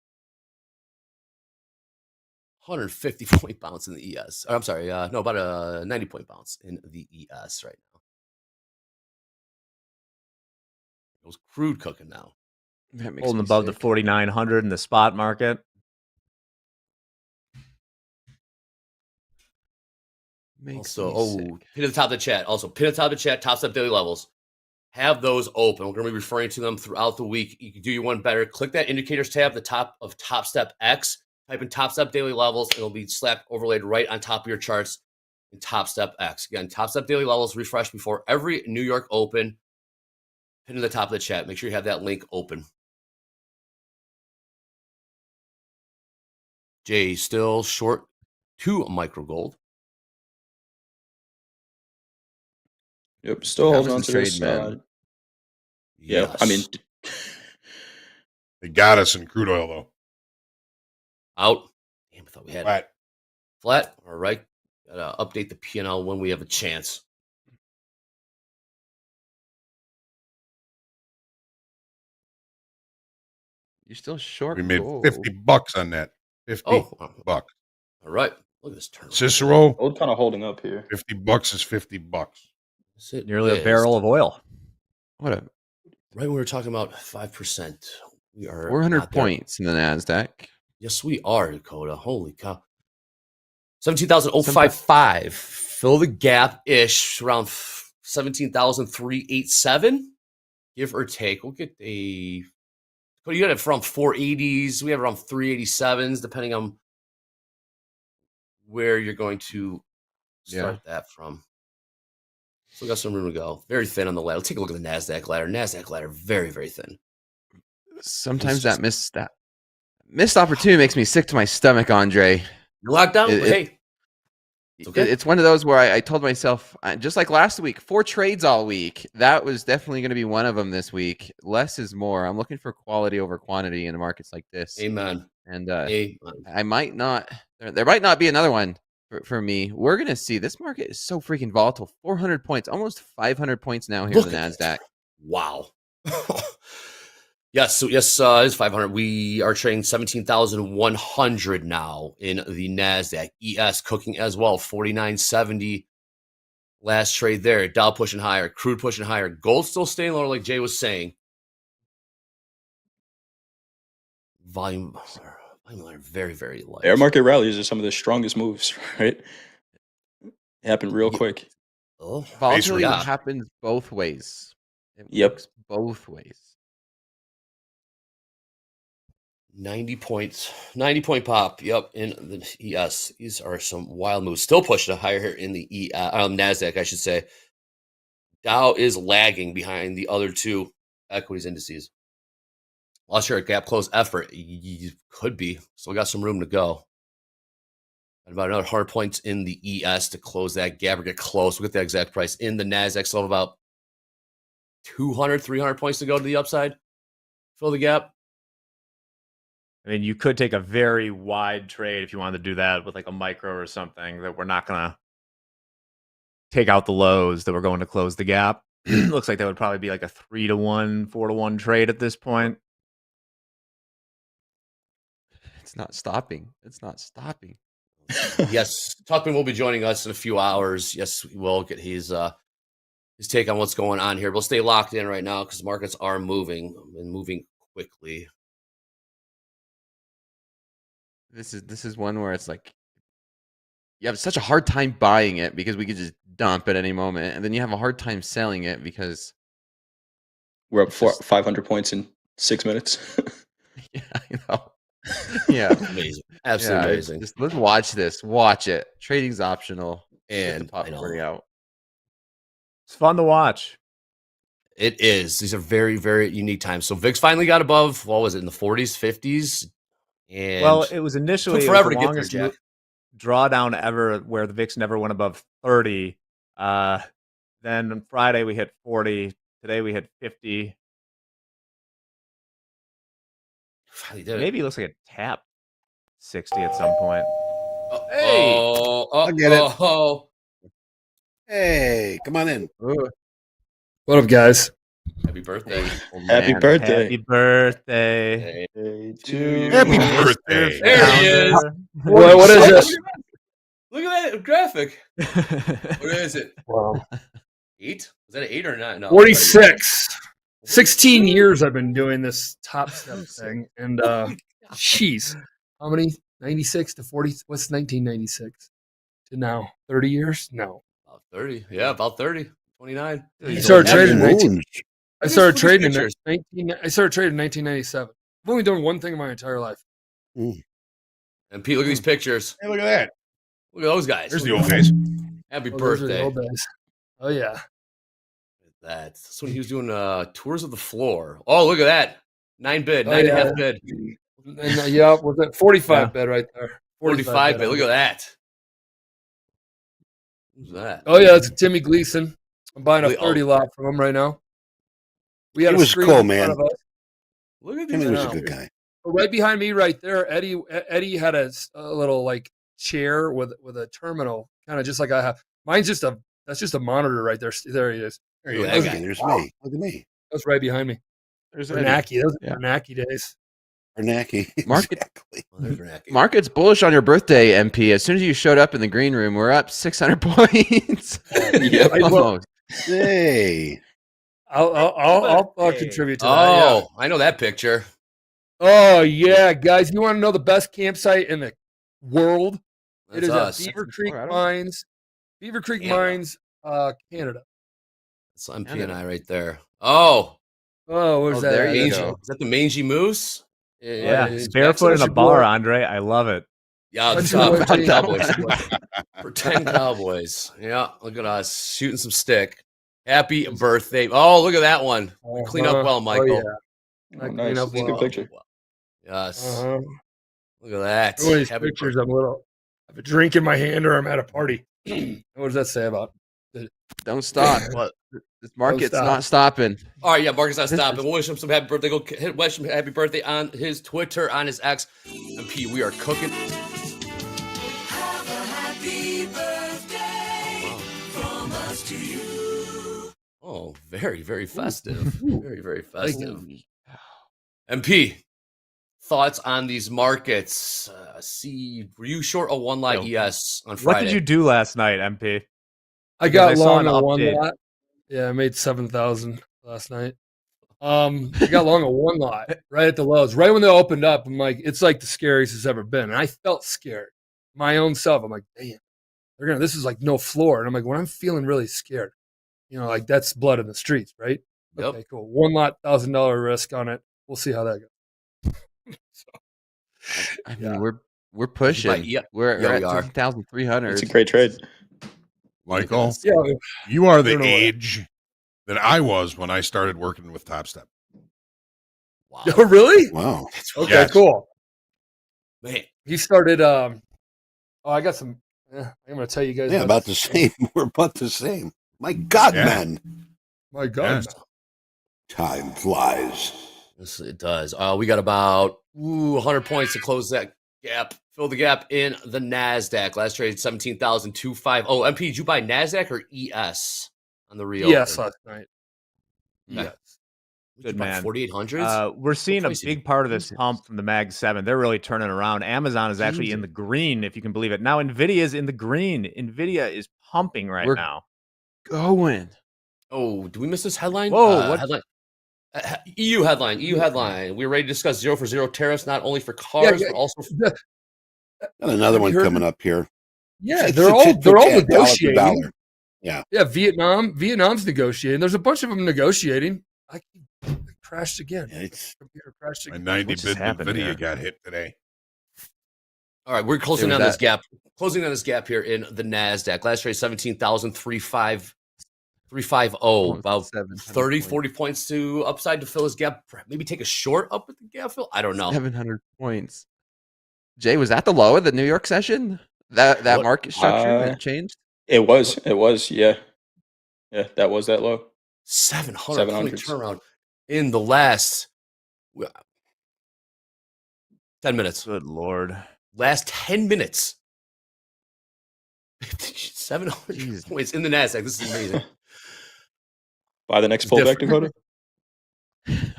150-point bounce in the ES. I'm sorry. About a 90-point bounce in the ES right now. It was crude cooking now. Holding above the 4,900 in the spot market. Pin at the top of the chat. Also, pin at the top of the chat, Topstep daily levels. Have those open. We're going to be referring to them throughout the week. You can do your one better. Click that indicators tab at the top of Topstep X. Type in Topstep daily levels. It'll be slapped, overlaid right on top of your charts in Topstep X. Again, Topstep daily levels refresh before every New York open. Pin to the top of the chat. Make sure you have that link open. Jay still short 2 micro gold. Yep, still holding on to this. Man. Yeah, I mean, they got us in crude oil though. Out. Damn, I thought we had flat. All right. Gotta update the P&L when we have a chance. You're still short. We made gold. $50 on that. $50. All right. Look at this turn. Cicero. Gold kind of holding up here. $50 is $50. Nearly a barrel of oil. What a right when we were talking about 5%. We are 400 points in the NASDAQ. Yes, we are, Dakota. Holy cow. 17,055. Fill the gap-ish around 17,387. Give or take. We'll get you got it from 480s. We have around 387s, depending on where you're going to start that from. Still got some room to go. Very thin on the ladder. Take a look at the NASDAQ ladder. NASDAQ ladder, very, very thin. Sometimes that missed opportunity makes me sick to my stomach, Andre. You're locked down. Hey, it's okay. It's one of those where I told myself, just like last week, 4 trades all week. That was definitely going to be one of them this week. Less is more. I'm looking for quality over quantity in markets like this. Amen. And Amen. I might not. There might not be another one for me. We're gonna see. This market is so freaking volatile. 400 points, almost 500 points now here in the Nasdaq. Wow. Yes, it is 500. We are trading 17,100 now in the Nasdaq. ES cooking as well, 49.70. Last trade there. Dow pushing higher, crude pushing higher, gold still staying lower, like Jay was saying. Volume are very, very light. Air market rallies are some of the strongest moves, right? It happened real quick. Oh, volatility happens both ways. It works both ways. 90 point pop. Yep, in the ES. These are some wild moves. Still pushing higher here in the Nasdaq, I should say. Dow is lagging behind the other two equities indices. Lost your gap close effort. You could be. Still got some room to go. And about another 100 points in the ES to close that gap or get close. We'll get the exact price in the Nasdaq. Still have about 200, 300 points to go to the upside. Fill the gap. I mean, you could take a very wide trade if you wanted to do that with like a micro or something that we're not going to take out the lows that we're going to close the gap. Looks like that would probably be like a 3-to-1, 4-to-1 trade at this point. It's not stopping. It's not stopping. Yes, Tuchman will be joining us in a few hours. Yes, we will get his take on what's going on here. We'll stay locked in right now because markets are moving and moving quickly. This is one where it's like you have such a hard time buying it because we could just dump at any moment, and then you have a hard time selling it because we're up 500 points in 6 minutes. Yeah, I know. Yeah, amazing, absolutely amazing. Just, let's watch this. Watch it. Trading's optional, and popcorn out. It's fun to watch. It is. These are very, very unique times. So VIX finally got above. What was it in the 40s, 50s? And well, it was initially took forever the to get there, longest Jack. Drawdown ever, where the VIX never went above 30. Then on Friday we hit 40. Today we hit 50. Maybe it looks like it tapped 60 at some point. Hey, I get it. Hey, come on in. What up, guys? Happy birthday. Happy birthday. Happy birthday. To you. Happy birthday. There he is. What is this? Look at that graphic. What is it? Wow. 8? Is that an 8 or not? No. 46. 16 years I've been doing this Topstep thing. And, jeez. How many? 96 to 40? What's 1996 to now? 30 years? No. About 30. Yeah, about 30. 29. I started trading in 1997. I've only done one thing in my entire life. And Pete, look at these pictures. Hey, look at that. Look at those guys. There's the old days. Happy Those are the birthday. old days. Oh, yeah. That's when he was doing tours of the floor. Oh, look at that. 9 bid, 9.5 bid. And, yeah, was that 45 bid right there? 45 bid. Look at that. Who's that? Oh, yeah, it's Timmy Gleason. I'm buying a 30 lot from him right now. We had He a was screen cool, in front man. of us. Look at Timmy these. was a good guy. Right behind me, right there, Eddie had a little like chair with a terminal, kind of just like I have. Mine's that's just a monitor right there. There he is. There you go. There's me. Look at me. That's right behind me. There's Bernanke. Those are Bernanke days. Bernanke. Market's bullish on your birthday, MP. As soon as you showed up in the green room, we're up 600 points. Yep. Almost. Hey. I'll contribute to that. Oh, Yeah. I know that picture. Oh yeah, guys! You want to know the best campsite in the world? That's it is us. at Beaver Creek Colorado? Mines. Beaver Creek Canada. Mines, Canada. That's MP and I right there. Oh, where's that? there at? you mangy. go. Is that the mangy moose? Yeah, it's barefoot in a Jackson bar, Shore. Andre. I love it. Yeah, Bunch the of top boys. Cowboys. Pretend Cowboys. Yeah, look at us shooting some stick. Happy birthday. Oh, look at that one. Clean up well, Michael. Oh, yeah. Oh, nice. That's a good picture. Yes. Uh-huh. Look at that. One of these Happy pictures, I have a drink in my hand or I'm at a party. What does that say about it? Don't stop. What? This market's stop. not stopping. All right, yeah, Marcus not This stopping. is- We'll wish him some happy birthday. Go wish him happy birthday on his Twitter, on his X. And P, we are cooking. Have a happy birthday from us to you. Oh, very, very festive. Very, very festive. MP, thoughts on these markets? Were you short a one lot ES on Friday? What did you do last night, MP? I Because got saw long an on one update. lot. Yeah, I made 7,000 last night. I got long on one lot right at the lows. Right when they opened up, I'm like, it's like the scariest it's ever been. And I felt scared. My own self. I'm like, damn, this is like no floor. And I'm like, when I'm feeling really scared, like that's blood in the streets, right? Yep. Okay, cool. One lot, $1,000 risk on it. We'll see how that goes. I mean, we're pushing. Yeah, We're we at are. 2,300. It's a great trade. Michael, Yeah, you are I the don't know what- age that I was when I started working with Topstep. Wow. Oh, really? Wow. Okay, Yes. cool. Man. He started. I got some. I'm going to tell you guys. Yeah, about the same. We're about the same. My God, Yeah. man. My God. Yes. Time flies. Yes, it does. We got about 100 points to close that gap. Fill the gap in the NASDAQ. Last trade, 17,250. Oh, MP, did you buy NASDAQ or ES on the real? Yes, last night. Okay. Yes. Good man. 4,800s? We're seeing a pricey. big part of this pump from the Mag 7. They're really turning around. Amazon is actually in the green, if you can believe it. Now NVIDIA is in the green. NVIDIA is pumping right We're now. Going. Oh, do we miss this headline? Whoa, what? Headline. EU headline. EU headline. We're ready to discuss 0 for 0 tariffs, not only for cars, but also for Got another one coming up here. Yeah, It's they're a all tit for tat, dollar for negotiating. dollar. Yeah. Yeah, Vietnam's negotiating. There's a bunch of them negotiating. It crashed again. Yeah, it's Computer crashed My again. 90-bit happening NVIDIA here? got hit today. All right, we're closing There on was this gap. Closing on this gap here in the NASDAQ. Last trade, 17,350. About 30, 40 points to upside to fill his gap. Maybe take a short up with the gap fill. I don't know. 700 points. Jay, was that the low of the New York session? That What? market structure that changed? It was, yeah. Yeah, that was that low. 700 point 700s. turnaround in the last 10 minutes. Good Lord. Last 10 minutes. 700 points in the NASDAQ. This is amazing. Buy the next It's pullback, different. Dakota.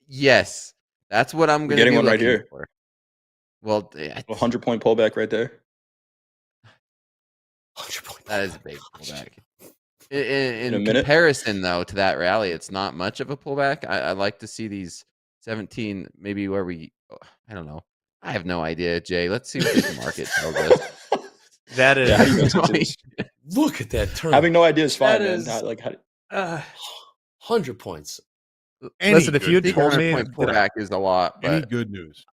Yes. That's what I'm We're going to getting be one right looking here. for. Well, yeah, 100-point pullback right there. 100 point. that is a big pullback. In a In minute. comparison, though, to that rally, it's not much of a pullback. I like to see these 17, maybe where I don't know. I have no idea, Jay. Let's see what this market tells us. That is. Yeah, how do you miss it? Look at that turn. Having no idea is fine, That man. is- Not like how, 100 points. Listen, if you had Big told me 100-point pullback is a lot, Any but good news?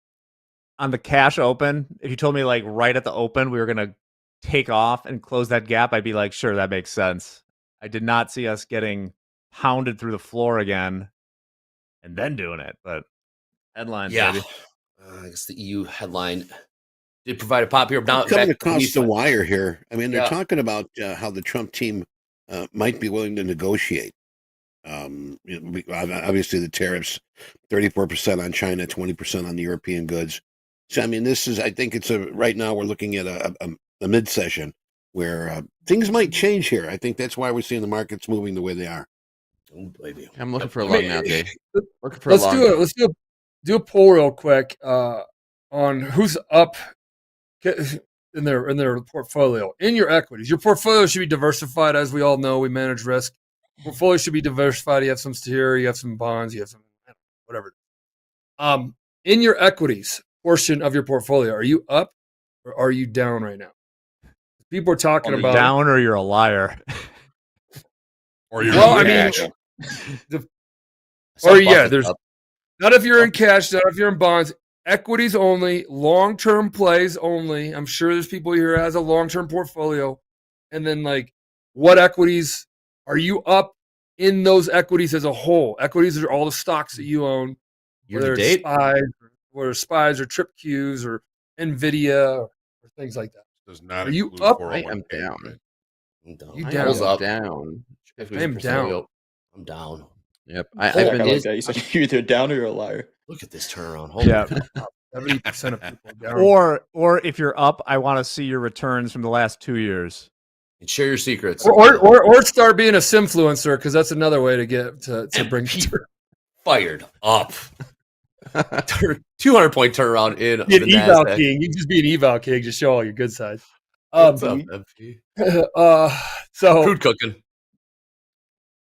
on the cash open, if you told me like right at the open we were gonna take off and close that gap, I'd be like, sure, that makes sense. I did not see us getting pounded through the floor again and then doing it, but headlines, Yeah. baby. I guess the EU headline did provide a pop here. Now, coming back across the to wire here. I mean, they're Yeah. talking about how the Trump team might be willing to negotiate. Obviously, the tariffs, 34% on China, 20% on the European goods. So, I mean, I think it's right now we're looking at a mid-session where things might change here. I think that's why we're seeing the markets moving the way they are. Oh, baby. I'm looking for a long now, Jay. Looking for Let's a long. do it. Let's do a poll real quick on who's up in their portfolio, in your equities. Your portfolio should be diversified, as we all know. We manage risk. Portfolio should be diversified. You have some security, you have some bonds, you have some whatever. In your equities portion of your portfolio, are you up or are you down right now? People are talking about down or you're a liar. Or you're well, I in mean, cash. there's not if you're in cash, not if you're in bonds. Equities only, long-term plays only. I'm sure there's people here who has a long-term portfolio. And then, like, what equities are you up in those equities as a whole? Equities are all the stocks that you own, Year to whether it's date? SPY, whether spies or trip queues or NVIDIA or things like that. Does not Are you include up? 401k. I'm down. Right? I'm down. You I down? All's am up. down. I am down. I'm down. Yep. I I've kind been. of like that. You said you're either down or you're a liar. Look at this turnaround. Holy Yeah. 70% of people are down. Or if you're up, I want to see your returns from the last 2 years. And share your secrets. Or start being a simfluencer, because that's another way to get to bring Fired up. 200-point turnaround in be the an eval NASDAQ. king. You can just be an eval king. Just show all your good sides. What's up, MP? So Crude cooking.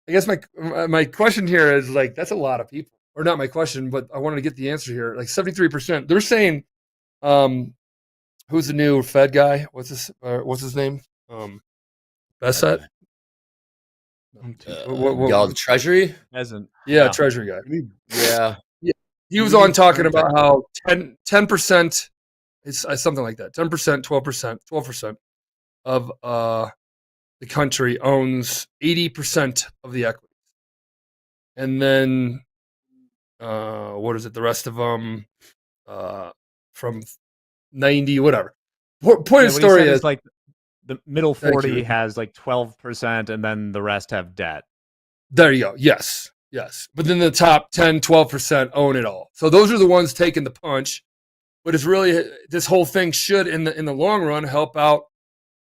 I guess my question here is, like, that's a lot of people, or not my question, but I wanted to get the answer here. Like 73%. They're saying, who's the new Fed guy? What's his name? Bessette. The Treasury? Yeah, Treasury guy. Yeah. He was on talking about how 10%, it's something like that. 10%, 12% of the country owns 80% of the equities. And then what is it? The rest of them from 90, whatever. Point of the story is like the middle Thank 40 you. has like 12%, and then the rest have debt. There you go. Yes. But then the top 10, 12% own it all. So those are the ones taking the punch. But it's really, this whole thing should, in the long run, help out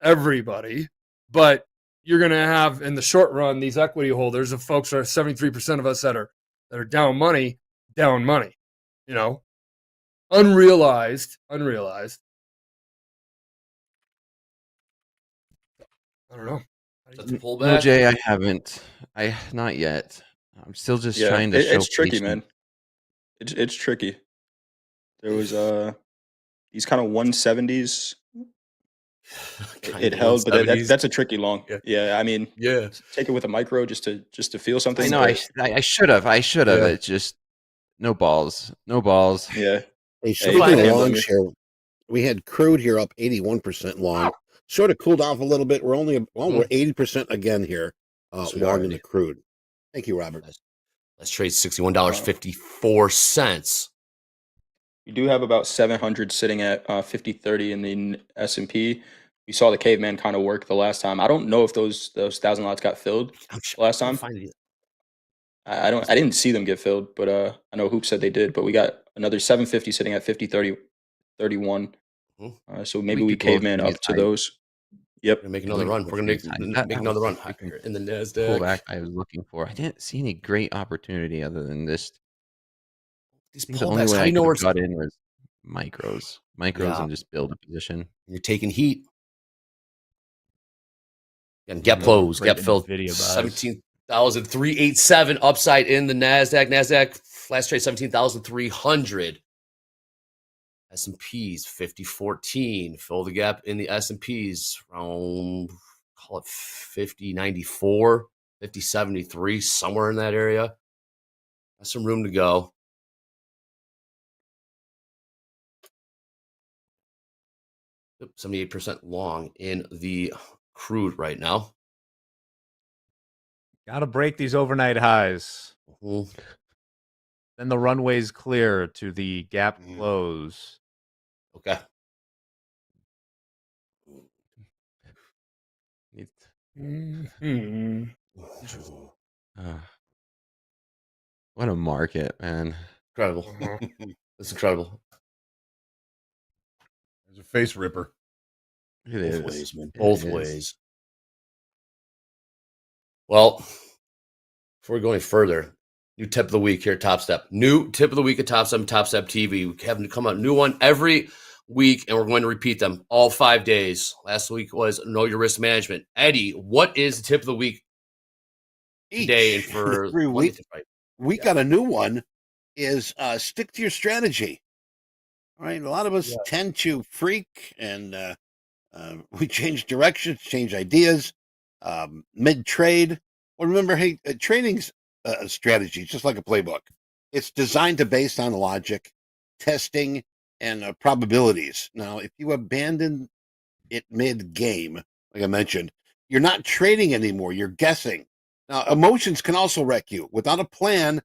everybody. But you're going to have, in the short run, these equity holders of folks are 73% of us that are down money. You know, unrealized. I don't know. No, Jay, I haven't. Not yet. I'm still just trying to show it's tricky, patience. man. It's tricky. There was these kind of 170s. It held, but that's a tricky long. Yeah, I mean, take it with a micro just to feel something. I know. I should have. Yeah. It's just no balls. Yeah. Hey, speaking of longs here, we had crude here up 81% long. Sort of cooled off a little bit. We're 80% again here, long in the crude. Thank you, Robert. Let's trade $61.54. You do have about 700 sitting at 50-30 in the S&P. We saw the caveman kind of work the last time. I don't know if those 1,000 lots got filled last time. I didn't see them get filled, but I know Hoop said they did. But we got another 750 sitting at 50-30-31. So maybe we caveman up to those. Yep. We're gonna make another run. We're gonna make another run in the NASDAQ. Pullback I was looking for. I didn't see any great opportunity other than this. These I think the only pullbacks, way how I you know where could have got in was micros, and just build a position. You're taking heat. And gap close, gap filled. NVIDIA buys. 17,387 upside in the NASDAQ. NASDAQ last trade 17,300. S&Ps 5014. Fill the gap in the S&Ps around, call it 5094, 5073, somewhere in that area. Has some room to go. Yep, 78% long in the crude right now. Got to break these overnight highs. Then the runway's clear to the gap close. Okay. What a market, man. Incredible. It's incredible. It's a face ripper. Both ways, man. Both ways. Well, before we go any further, new tip of the week here at Topstep. New tip of the week at Topstep, TopstepTV. We have to come out a new one every week, and we're going to repeat them all 5 days. Last week was Know Your Risk Management. Eddie, what is the tip of the week today and for every week? We got a new one. Is stick to your strategy. All right, a lot of us tend to freak, and we change directions, change ideas mid-trade. Well, remember, hey, trading's a strategy, just like a playbook. It's designed to based on logic, testing, and probabilities. Now, if you abandon it mid-game, like I mentioned, you're not trading anymore. You're guessing. Now, emotions can also wreck you. Without a plan,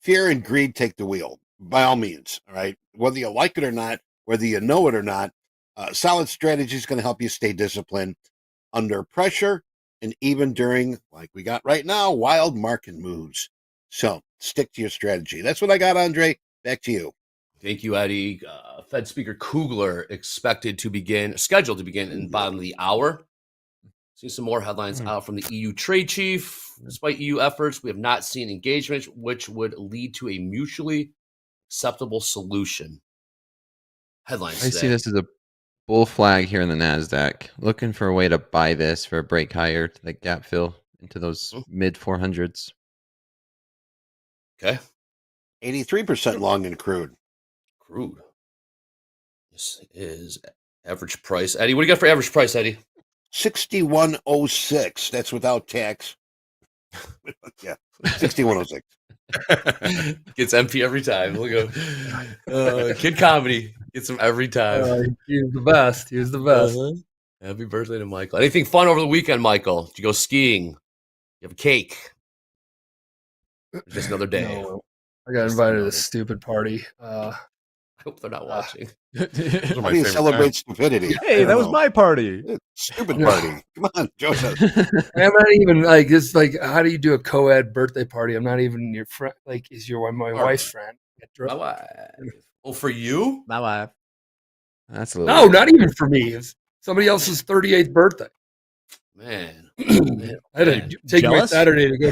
fear and greed take the wheel. by all means. All right, whether you like it or not, whether you know it or not, solid strategy is going to help you stay disciplined under pressure and even during, like we got right now, wild market moves. So stick to your strategy. That's what I got, Andre. Back to you. Thank you, Eddie. Fed Speaker Kugler scheduled to begin in the bottom of the hour. See some more headlines out from the EU trade chief. Despite EU efforts, we have not seen engagement which would lead to a mutually acceptable solution. Headlines I today. see this as a bull flag here in the NASDAQ. Looking for a way to buy this for a break higher to the gap fill into those mid 400s. Okay. 83% long in crude. Crude. This is average price. Eddie, what do you got for average price, Eddie? 6106. That's without tax. Yeah, 6106. Gets MP every time. Look at Kid Comedy. Gets him every time. He was the best. He was the best. Happy birthday to Michael. Anything fun over the weekend, Michael? Did you go skiing? You have a cake? Or just another day. No, I got invited to this stupid party. I hope they're not watching. How do you celebrate stupidity? Hey, that was my party. Stupid party. Come on, Joseph. I'm not even like it's like how do you do a co-ed birthday party? I'm not even your friend. Like, is your my wife's friend? My wife. Oh, for you? My wife. That's a little No, not even for me. It's somebody else's 38th birthday. Man. I had to take my Saturday to go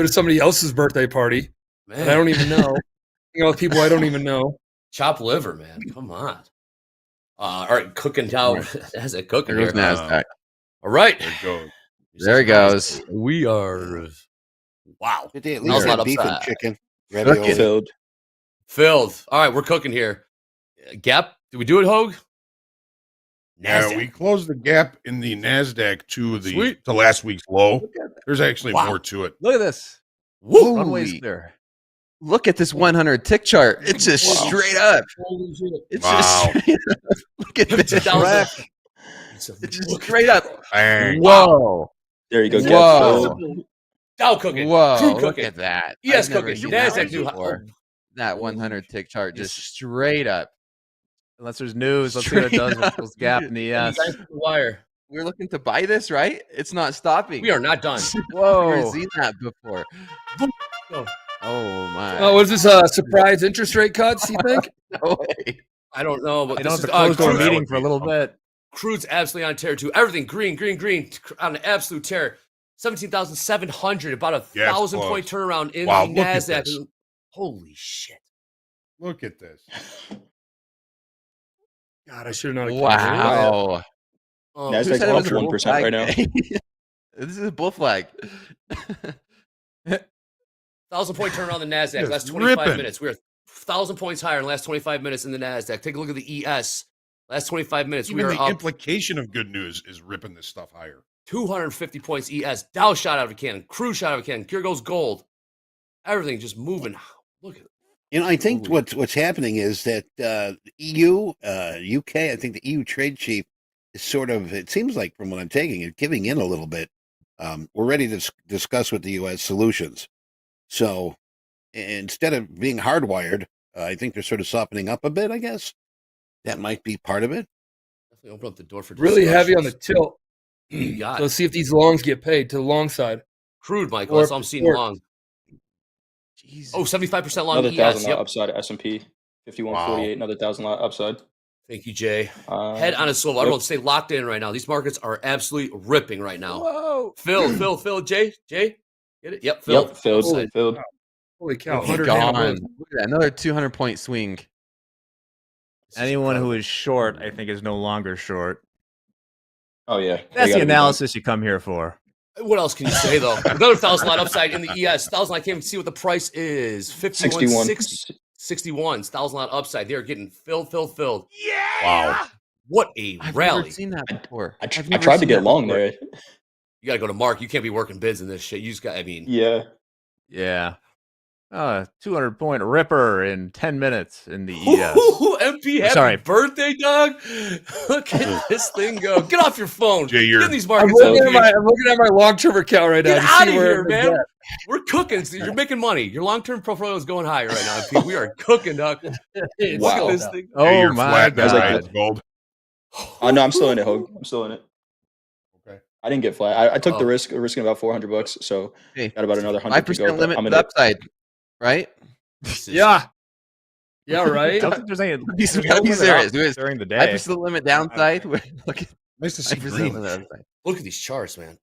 to somebody else's birthday party. Man. And I don't even know. You know, people I don't even know. Chop liver, man. Come on. All right, cooking down. How's it cooking There here? goes NASDAQ. All right. There it goes. There it goes. We are. Wow. Did they at That was least a lot have beef and upside. chicken? Cooking. Ravioli. Filled. All right, we're cooking here. Gap. Did we do it, Hoag? Yeah, we closed the gap in the NASDAQ to last week's low. There's actually more to it. Look at this. Woo. Runway's clear. Look at this 100 tick chart. It's just straight up. It's just straight up. Look at this. It's just straight up. Bang. Whoa. There you go. Whoa. Dow cooking. Whoa. Crude Look cooking. at that. ES I've never cooking. seen that NASDAQ new before. That 100 tick chart just straight up. Unless there's news, let's see what it does with those gap in the ES. Thanks for the wire. We're looking to buy this, right? It's not stopping. We are not done. Whoa. Never Whoa. seen that before. Oh my. Oh, was this surprise interest rate cuts, you think? No way. I don't know, but They this don't have is to close door crude- meeting for a little bit. Crude's absolutely on tear too. Everything green on an absolute tear. 17,700, about a Yeah, it's 1,000 point close. turnaround in Wow, the look at NASDAQ. this. Holy shit. Look at this. God, I should have known. Wow. Oh, Who said NASDAQ's it up was a bull 1% flag right now. day? This is a bull flag. 1,000 point turnaround in the NASDAQ. It's Last 25 ripping. minutes. We're 1,000 points higher in the last 25 minutes in the NASDAQ. Take a look at the ES. Last 25 minutes, Even we are the up implication of good news is ripping this stuff higher. 250 points ES. Dow shot out of a cannon. Crude shot out of a cannon. Here goes gold. Everything just moving. Look at it. You know, I think what's happening is that EU, UK, I think the EU trade chief is sort of, it seems like from what I'm taking it, giving in a little bit. We're ready to discuss with the US solutions. So instead of being hardwired, I think they're sort of softening up a bit, I guess. That might be part of it. Definitely open up the door for Really heavy on the tilt. You got So it. let's see if these longs get paid to the long side. Crude, Michael. Or- That's all I'm seeing or- long. Jesus. Oh, 75% long Another ES. 1,000 lot Yep. upside at S&P. 51.48. Another 1,000 lot upside. Thank you, Jay. Head on a swivel. Everyone stay locked in right now. These markets are absolutely ripping right now. Whoa. Phil. Jay? Get it? Yep, Phil. Yep, filled. Upside. Filled. Holy cow! Oh, 100 gone. handle. Look at that. Another 200 point swing. Anyone who is short, I think, is no longer short. Oh, yeah. They That's gotta the be analysis you come here for. What else can you say, though? Another 1,000 lot upside in the ES. 1,000 lot, I can't even see what the price is. 61. 61. 1,000 lot upside. They're getting filled. Yeah. Wow. What a I've rally. never seen that before. I I've never tried to seen get that long before. there. You got to go to Mark. You can't be working bids in this shit. You just got, I mean, Yeah. Yeah. 200-point ripper in 10 minutes in the ES. Ooh, MP, happy Sorry. birthday, dog. Look at this thing go. Get off your phone. Jay, Get in these I'm markets, looking, MP. I'm looking at my long-term account right now. Get to out see of where here, it's man. at. We're cooking. You're making money. Your long-term portfolio is going higher right now, MP. We are cooking, dog. It's Look at Wow. this still thing. Hey, Oh you're my flat now. That's like That's gold. No, I'm still in it, Hoag. I'm still in it. Okay. I didn't get flat. I took the Oh. risk, risking about $400, so Hey, got about another 100 to go. 5% But limit I'm to in the it. upside, right? This is- Yeah. Yeah, I right? don't think there's any Be there's no limit serious. up Do it. during the day. 5% limit downside. Look at Nice to see 5% green. limit upside. Look at these charts, man.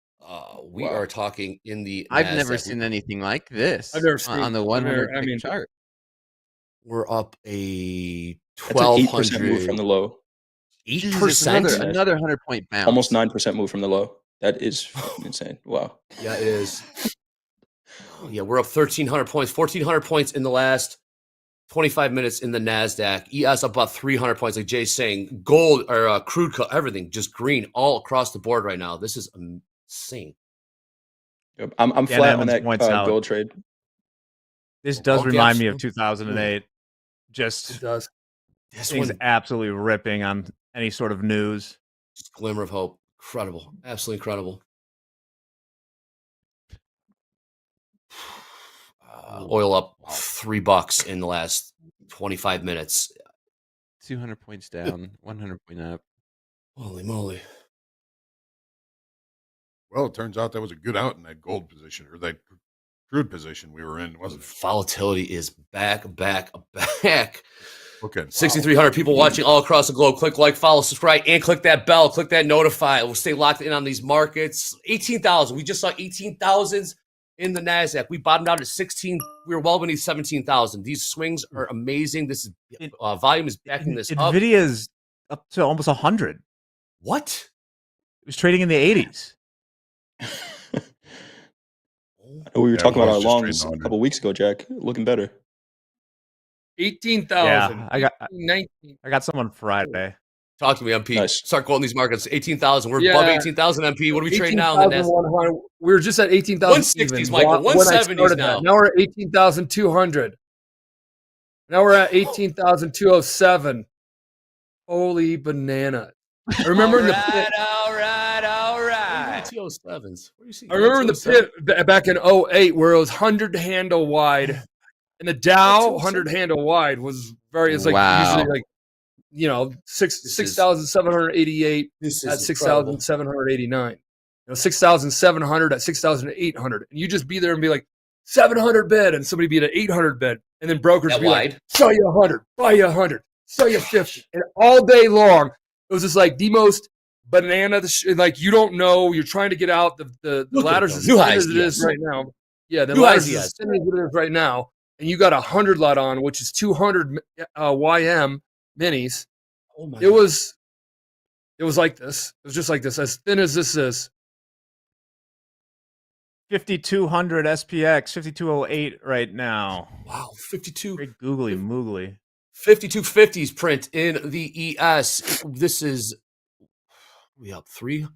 We Wow. are talking in the I've never NASDAQ. seen anything like this. I've never on seen the I've 100 never- I mean- chart. We're up a That's an 8% move 1,200. from the low. 8%? Another 100-point bounce. Almost 9% move from the low. That is fucking insane. Wow. Yeah, it is. Yeah, we're up 1,300 points, 1,400 points in the last 25 minutes in the NASDAQ. ES up about 300 points, like Jay's saying. Gold or crude, everything just green all across the board right now. This is insane. Yep. I'm Dan flat on Edmonds that points out. gold trade. This does Okay, remind me of absolutely. 2008. It Just does. This things one, absolutely ripping on any sort of news. just glimmer of hope. Incredible. Absolutely incredible. Oil up $3 in the last 25 minutes. 200 points down, 100 point up. Holy moly. Well, it turns out that was a good out in that gold position or that crude position we were in, wasn't it? Volatility is back. Okay. 6,300 people watching all across the globe. Click like, follow, subscribe, and click that bell. Click that notify. We'll stay locked in on these markets. 18,000. We just saw 18,000s in the NASDAQ. We bottomed out at 16. We were well beneath 17,000. These swings are amazing. This is volume is backing this up. Nvidia's up to almost 100. What? It was trading in the 80s. I know we were Yeah, talking it about our was just longs trading a couple weeks ago, Jack. Looking better. 18,000. Yeah, I got 19. I got some on Friday. Talk to me, MP. Nice. Start quoting these markets. 18,000. We're Yeah. above 18,000, MP. What are we trading now in the NASDAQ? 18,100. We were just at 18,000. 160s, even Michael. when I 170s started now. that. Now we're at 18,200. Now we're at 18,207. Holy banana. I remember in the pit. all right. 207s. What do you see? I remember in the pit back in 08 where it was 100 handle wide. And the Dow 100 handle wide was it's like Wow. usually like, 6,788 This at is incredible. 6,789. 6,700 at 6,800. And you just be there and be like, 700 bid, and somebody be at an 800 bid. And then brokers That be wide. like, sell you 100, buy you 100, sell you 50. And all day long, it was just like the most banana, like you don't know, you're trying to get out. The Look at ladder's them. as New thin highs, as it is yes. right now. Yeah, the New ladder's highs, yes. as thin as it is right now. And you got 100 lot on, which is 200 YM minis. Oh my It was like this. It was just like this, as thin as this is. 5,200 SPX, 5,208 right now. Wow, 52. Great googly moogly. 5250s print in the ES. This is we up 3.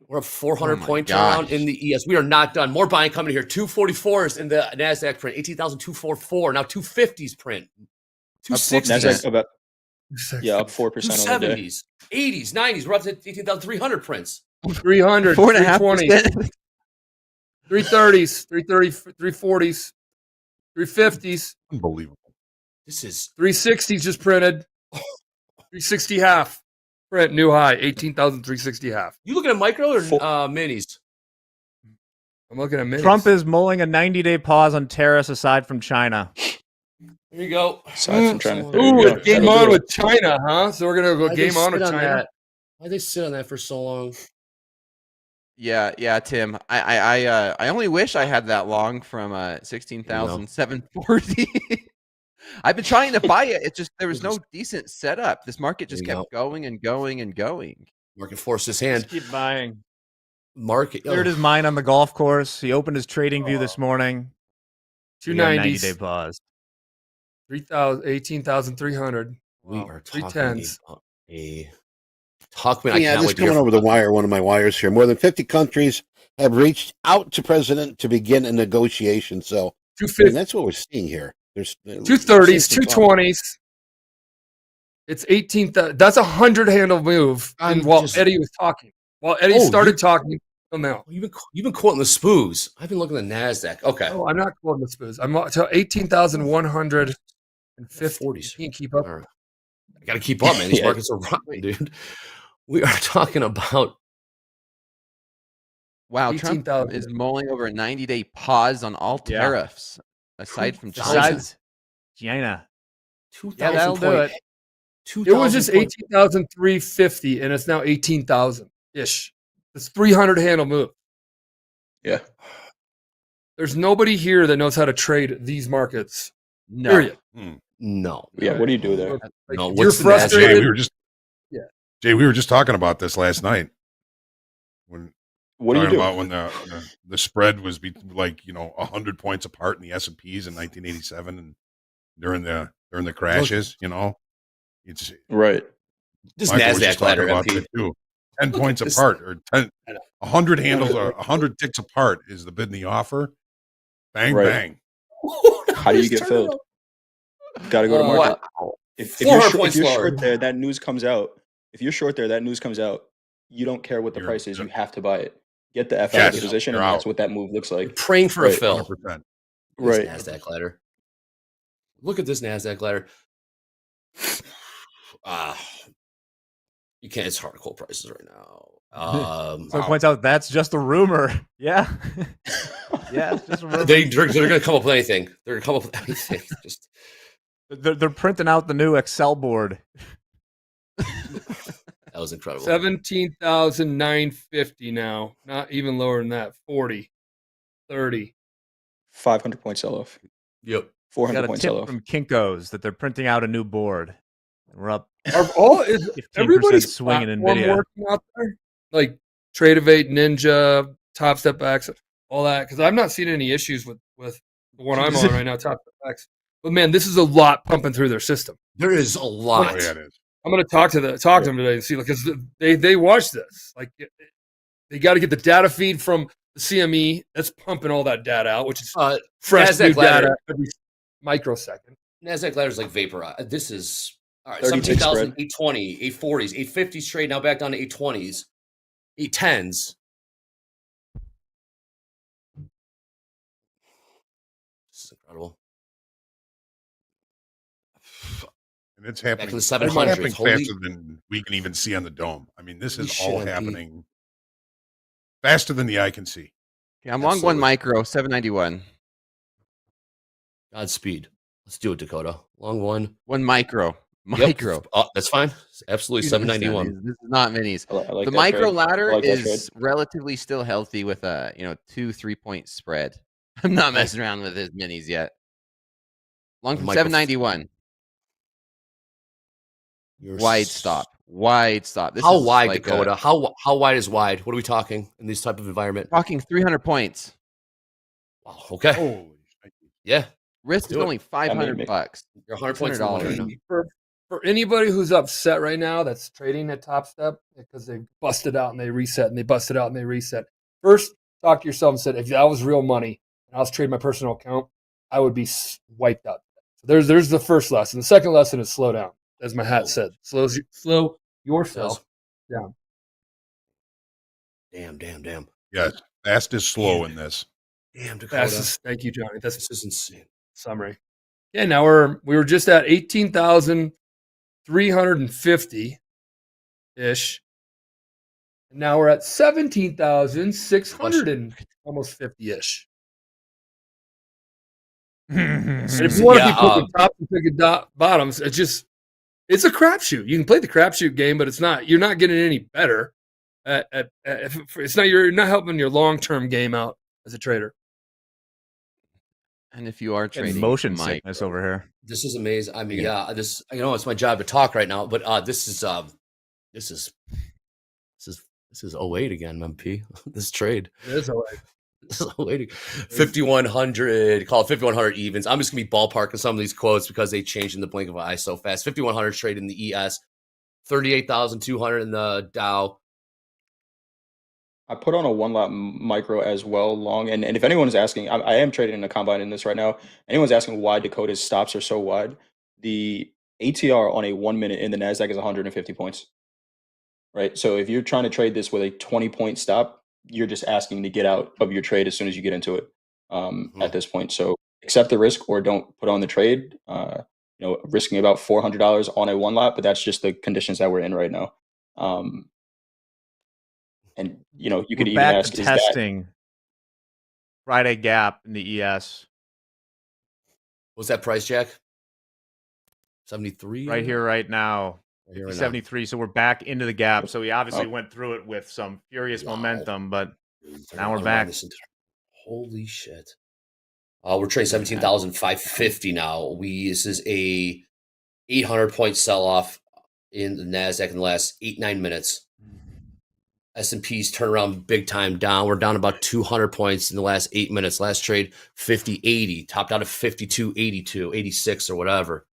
We're up 400 Oh my point gosh. turnaround in the ES. We are not done. More buying coming here. 244s in the NASDAQ print. 18,244. Now 250s print. 260s. NASDAQ about up 4% on the day. 270s. 80s. 90s. We're up to 18,300 prints. 300, 320, 4.5%. 330s, 330, 340s, 350s, Unbelievable. This is 360s just printed. 360 half. Print new high, 18,360 half. you looking at micro or minis? I'm looking at minis. Trump is mulling a 90-day pause on tariffs aside from China. Here you go. Aside from China. There Ooh, you go. it's game That'll on do with it. China, huh? So we're gonna go Why'd game they on sit with China. that? Why'd they sit on that for so long? Yeah, Tim. I only wish I had that long from 16,740. I've been trying to buy it. It's just there was no decent setup. This market just There you kept going and going and going. Market forced his hand. Just keep buying. Market. Cleared his mind on the golf course. He opened his trading view this morning. 290s, 90-day pause. 18,300. We Wow. are talking 310s. a Tuchman. I Yeah, can't just wait to hear coming from over the wire, one of my wires here. More than 50 countries have reached out to president to begin a negotiation. So And that's what we're seeing here. There's 230s, 220s. It's 18,000. That's a 100-handle move. And while Eddie was talking, while Eddie started talking, till now. You've been quoting the spoos. I've been looking at the Nasdaq. Okay. Oh, I'm not quoting the spoos. I'm to 18,150. 40s. Can't keep up. I got to keep up, man. These markets are rocking, dude. We are talking about. Wow, Trump is mulling over a 90-day pause on all tariffs, aside from China. Besides China. Yeah, that'll do it. 2,000 It was just 18,350, and it's now 18,000-ish. It's 300-handle move. Yeah. There's nobody here that knows how to trade these markets. No. Period. No. Yeah, what do you do there? Like, No, you're what's the frustrated. Jay, we were just talking about this last night. When What do you talking do? about when the spread was 100 points apart in the S&Ps in 1987 and during the crashes, it's right. This Michael was Nasdaq just talking ladder, about MP. that too. 10 Look points at this. apart or 100 handles or 100 ticks apart is the bid and the offer. Bang Right. bang. How do you get filled? Got to go to market. If 400 you're points lower. short there, that news comes out. If you're short there, that news comes out. You don't care what the price is. You have to buy it. Get the F out of the Yes, position, you're and that's out. what that move looks like. Praying for a Right. fill. 100%. Right. This Nasdaq ladder. Look at this Nasdaq ladder. You can't. It's hard to call prices right now. So it points out that's just a rumor. Yeah. Yeah, it's just a rumor. They're going to come up with anything. They're going to come up with anything. Just They're printing out the new Excel board. that was incredible. 17,950 now. Not even lower than that. 40, 30. 500 point sell off. Yep. 400 Got a point tip sell off. from Kinko's that they're printing out a new board. We're up Is 15% everybody's swing in platform NVIDIA. working out there? Like Tradeovate, Ninja, Topstep X, all that. Because I'm not seeing any issues with the one I'm on right now, Topstep X. But man, this is a lot pumping through their system. There is a lot. Oh, yeah, it is. I'm going to talk to them today and see, because they watch this. Like, they got to get the data feed from the CME that's pumping all that data out, which is fresh Nasdaq new ladder. data every microsecond. Nasdaq ladder is like vapor. This is all right. 30 tick 17,000, spread. 820, 840s, 850s trade now back down to 820s, 810s. This is incredible. And it's Back happening, to the it's 700s. happening Holy- faster than we can even see on the dome. I mean, this Holy is shit, all MP. happening faster than the eye can see. Okay, I'm long one Absolutely. micro, 791. Godspeed. Let's do it, Dakota. Long one. One micro. Yep. Micro. Oh, that's fine. It's absolutely Please understand, 791. This is not minis. I like The that micro trade. ladder I like that is relatively still healthy with a 2-3 point spread. I'm not messing around with his minis yet. Long from Micro- 791. You're Wide s- stop. Wide stop. This How is wide, like Dakota? How wide is wide? What are we talking in this type of environment? talking 300 points. Wow. Okay. Holy shit. Yeah. Risk is do it. only $500 bucks. You're 100 points in the money right now. For anybody who's upset right now that's trading at Topstep because they busted out and they reset and they busted out and they reset. First, talk to yourself and said, if that was real money and I was trading my personal account, I would be wiped out. So there's the first lesson. The second lesson is slow down, as my hat said. Slow yourself down. Damn. Yes, fast is slow in this. Damn, Dakota. Thank you, Johnny. That's This is insane. summary. Yeah, now we were just at 18,350 ish. And now we're at 17,600 and almost 50 ish. And if you want to be picking tops and picking bottoms, it's a crapshoot. You can play the crapshoot game, but you're not getting any better. You're not helping your long-term game out as a trader. And if you are trading Motion micro, sickness over here. This is amazing. I mean, this it's my job to talk right now, but this is 08 again, MP. This trade. It is all right. This is 08. 5,100, call it 5,100 evens. I'm just gonna be ballparking some of these quotes because they changed in the blink of an eye so fast. 5,100 trade in the ES, 38,200 in the Dow. I put on a one lot micro as well, long. And if anyone is asking, I am trading in a combine in this right now. Anyone's asking why Dakota's stops are so wide. The ATR on a 1 minute in the NASDAQ is 150 points, right? So if you're trying to trade this with a 20-point stop, you're just asking to get out of your trade as soon as you get into it at this point. So accept the risk or don't put on the trade. Risking about $400 on a one lot, but that's just the conditions that we're in right now. And you could We're even back ask, to is that testing Friday gap in the ES What's that price, Jack? 73? right here, right now. Right here, right now. 73. So we're back into the gap. So we obviously went through it with some furious momentum, but now we're back. Holy shit. We're trading 17,550 now. This is a 800-point sell-off in the NASDAQ in the last 8-9 minutes. S&P's turned around big time down. We're down about 200 points in the last 8 minutes. Last trade, 50.80. Topped out at 52.82, 86 or whatever.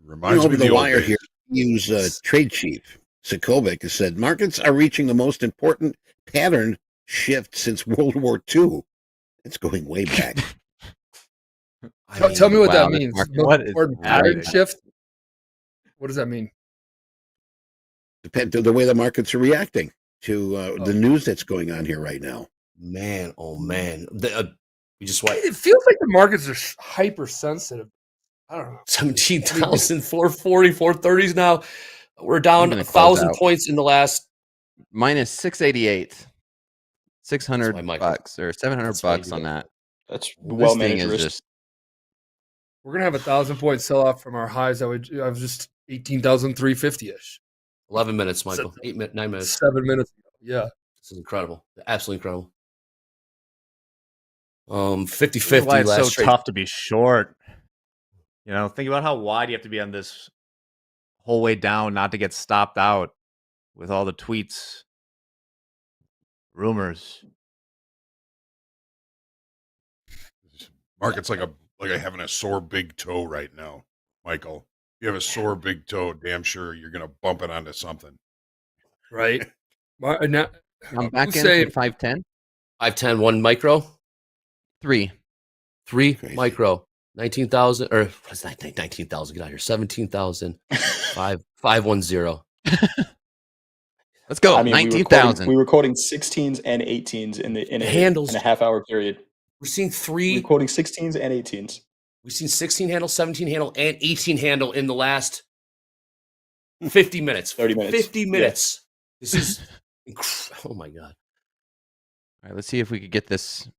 Reminds me over of the the old wire days. here. Use trade chief Sokovic has said markets are reaching the most important pattern shift since World War II. It's going way back. Tell me what wow, that this means. market- Most what is important pattern happening? shift. What does that mean? Depends on the way the markets are reacting to the news that's going on here right now. Man, oh man. We just went It feels like the markets are hypersensitive. I don't know. 17,440, 430s now. We're down Even the closeout. 1,000 points in the last. Minus 688. That's my $600 mic. bucks or $700 That's why I bucks do on that. that. that's This well thing managed is risk? just We're gonna have 1,000-point sell off from our highs. That would I was just 18,350 ish. 11 minutes, Michael. 9 minutes. 7 minutes ago. Yeah. This is incredible. Absolutely incredible. This is 50-50 why it's last so trade. tough to be short. Think about how wide you have to be on this whole way down not to get stopped out with all the tweets, rumors. Market's like having a sore big toe right now, Michael. You have a sore big toe, damn sure you're gonna bump it onto something. Right. I'm back Who's in saying- for 510. 510, 1 micro, 3. 3 Crazy. micro, 19,000 or what is that? 19,000. Get out of here. 17,510. Let's go. I mean, we were 19,000. quoting 16s and 18s in Handles. a half hour period. We're seeing We three. were quoting 16s and 18s. We've seen 16 handle, 17 handle, and 18 handle in the last 50 minutes. 30 minutes. 50 minutes. This is oh my god. All right, let's see if we could get this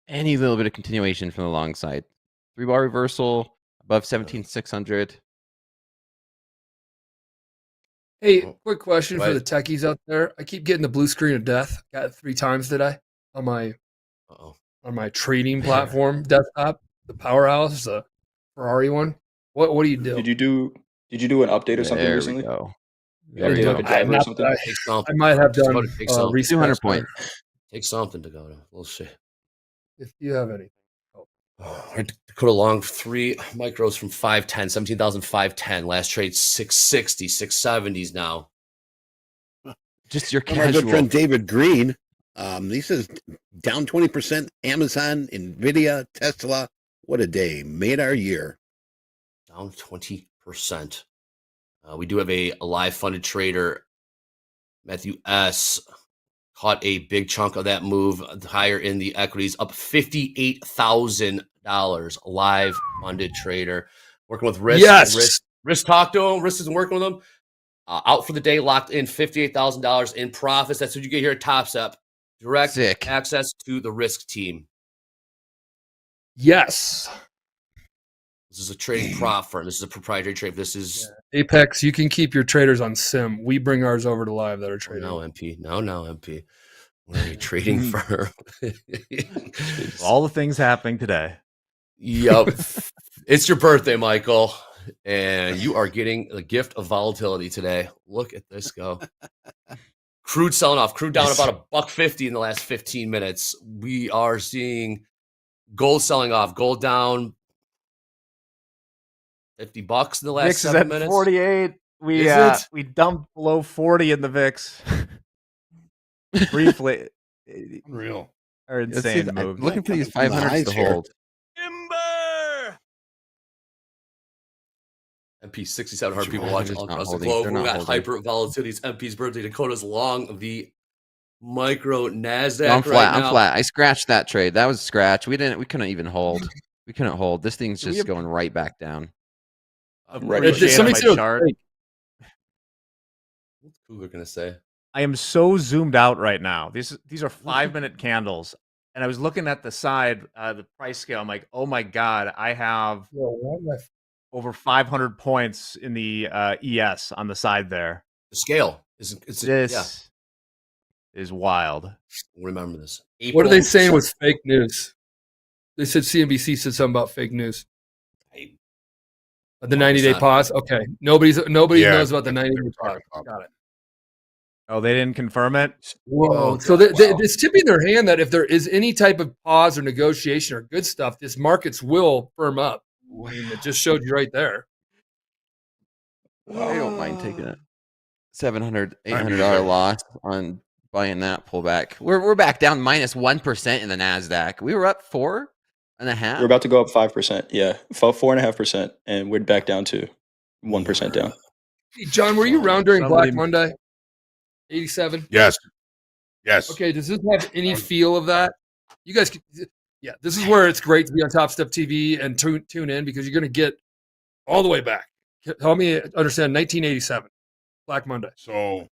any little bit of continuation from the long side. 3-bar reversal above 17,600. Hey, quick question Go for the ahead. techies out there. I keep getting the blue screen of death. Got it 3 times today on my Uh-oh. on my trading platform desktop. The Powerhouse, the Ferrari one. What do you do? Did you do an update or something There recently? we go. You There we update go. like a driver or Not something? that Take I something. might have Just done go to take something. recent 200 test point. Take something to go to. We'll see. if you have any. Dakota Long 3 micros from 510, 17,510. Last trade 660, 670s now. Just your My good casual. friend David Green, he says down 20%. Amazon, Nvidia, Tesla. What a day! Made our year. Down 20%. We do have a live funded trader, Matthew S. Caught a big chunk of that move higher in the equities, up $58,000. Live funded trader working with Risk. Yes. Risk talked to him. Risk isn't working with him. Out for the day, locked in $58,000 in profits. That's what you get here at Topsep. Direct Sick. access to the Risk team. Yes. This is a trading prop firm. This is a proprietary trade. This is Apex, you can keep your traders on sim. We bring ours over to live that are trading. no MP. No, MP. We're a trading firm. All the things happening today. Yep. It's your birthday, Michael, and you are getting the gift of volatility today. Look at this go. Crude selling off. Crude down about $1.50 in the last 15 minutes. We are seeing gold selling off. Gold down $50 in the last VIX is 7 at minutes. 48. Is it? We dumped below 40 in the VIX. briefly Unreal. are Let's see, insane moves. looking for these From the 500s highs to here. hold. MP 6,700 people They're watching just all not across the holding. globe. They're We not got holding. hyper volatility's MP's birthday. Dakota's long the micro Nasdaq No, I'm flat. right now. I'm flat. I scratched that trade. That was a scratch. We couldn't even hold. We couldn't hold. This thing's Do we just have- going right back down. Appreciate Somebody my said it was chart. fake. What's Cougar gonna say? I am so zoomed out right now. These are 5-minute candles, and I was looking at the side, the price scale. I'm like, oh my god, I have over 500 points in the ES on the side there. The scale is This is wild. Remember this. What are they April saying was fake news? They said CNBC said something about fake news. The 90-day pause. Okay, nobody Yeah, knows about the that's what they 90-day were pause. talking about. Got it. Oh, they didn't confirm it? Whoa! So wow. it's tipping their hand that if there is any type of pause or negotiation or good stuff, this markets will firm up. I mean, it just showed you right there. I don't mind taking it. $700, I mean, $800 loss on buying that pullback. We're back down minus 1% in the Nasdaq. We were up 4.5. We're about to go up 5%. Yeah, 4.5%, and we're back down to 1% down. Hey, John, were you around during Somebody- Black Monday? 87. Yes. Yes. Okay, does this have any feel of that? You guys, yeah, this is where it's great to be on Topstep TV and tune in because you're going to get all the way back. Help me understand 1987, Black Monday. So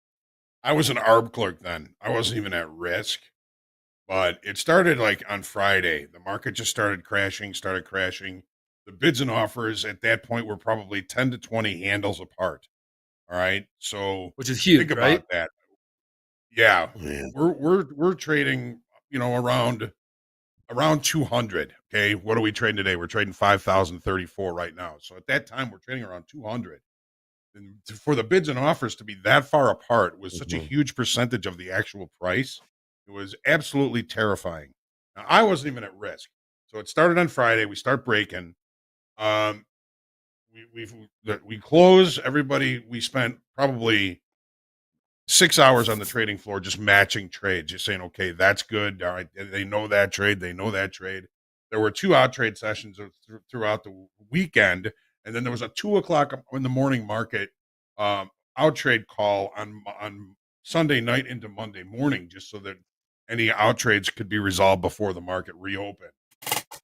I was an ARB clerk then. I wasn't even at risk, but it started like on Friday. The market just started crashing. The bids and offers at that point were probably 10 to 20 handles apart. All right. So Which is huge, think right? about that. Yeah. Yeah. We're trading, around 200. Okay. What are we trading today? We're trading 5,034 right now. So at that time we're trading around 200. And for the bids and offers to be that far apart was such a huge percentage of the actual price. It was absolutely terrifying. Now, I wasn't even at risk. So it started on Friday. We start breaking. We close everybody. We spent probably 6 hours on the trading floor just matching trades, just saying, okay, that's good. All right, they know that trade. There were 2 out trade sessions throughout the weekend, and then there was a 2:00 in the morning market out trade call on Sunday night into Monday morning, just so that any out trades could be resolved before the market reopened.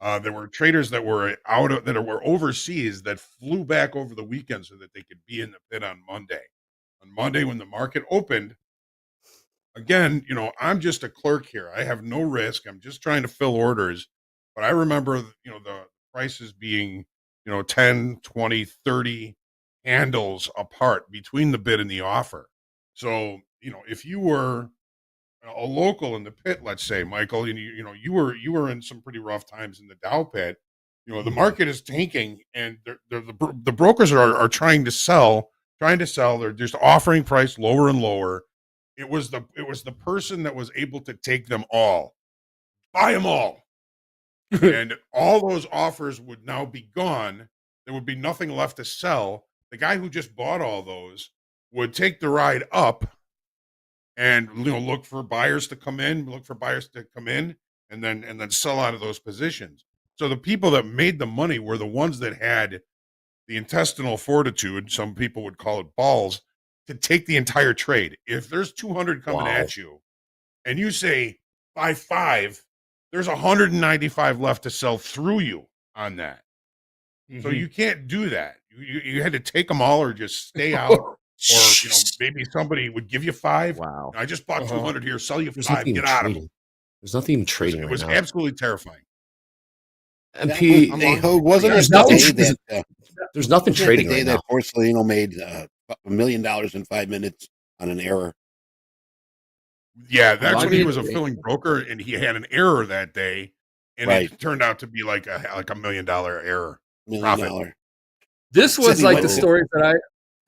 There were traders that were were overseas that flew back over the weekend so that they could be in the pit on Monday. On Monday, when the market opened, again, I'm just a clerk here. I have no risk. I'm just trying to fill orders. But I remember, the prices being, 10, 20, 30 handles apart between the bid and the offer. So, if you were a local in the pit, let's say, Michael, and you were in some pretty rough times in the Dow pit. The market is tanking, and the brokers are trying to sell. They're just offering price lower and lower. It was the person that was able to take them all, buy them all, and all those offers would now be gone. There would be nothing left to sell. The guy who just bought all those would take the ride up and look for buyers to come in, and then sell out of those positions. So the people that made the money were the ones that had the intestinal fortitude, some people would call it balls, to take the entire trade. If there's 200 coming at you and you say buy 5, there's 195 left to sell through you on that. So you can't do that. You had to take them all or just stay out. Or maybe somebody would give you 5. Wow. I just bought 200 here, sell you There's 5, nothing get out of trading. them. There's nothing even trading It right was now. absolutely terrifying. MP, Hey, Hoag, wasn't it There's the nothing- day that there's nothing wasn't it trading the day right that now. Porcelino made $1 million in 5 minutes on an error? Yeah, that's Well, when I he mean- was a filling broker, and he had an error that day, and Right. it turned out to be like a $1 million error. $1 million. Profit. This was Sydney like went the to- stories that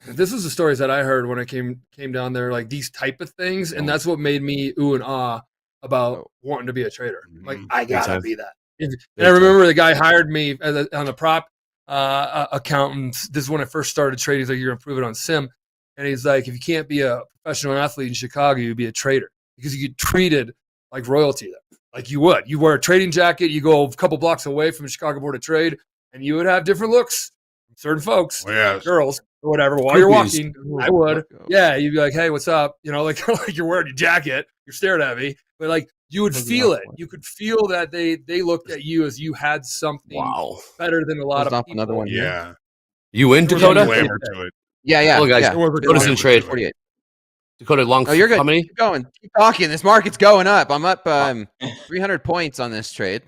this was the stories that I heard when I came down there, like these type of things, and that's what made me ooh and ah about wanting to be a trader. Like I gotta time. be that. And Big I remember the guy hired me on a prop accountant. This is when I first started trading. He's like, "You're gonna prove it on sim," and he's like, "If you can't be a professional athlete in Chicago, you be a trader." because you get treated like royalty there. Like you would. You wear a trading jacket, you go a couple blocks away from the Chicago Board of Trade, and you would have different looks from certain folks, girls, or whatever, while you're Groupies. walking. I would. Yeah, you'd be like, hey, what's up? You know, like, like you're wearing your jacket, you're staring at me, but like you would feel it. You could feel that they looked at you as you had something better than a lot of people. Another one here. Yeah. You in, There was Dakota? Glamour to it. Yeah. Hello, guys. Yeah. Dakota's in trade. 48. Dakota, long. Oh, you're good. How many? Keep going. Keep talking. This market's going up. I'm up 300 points on this trade.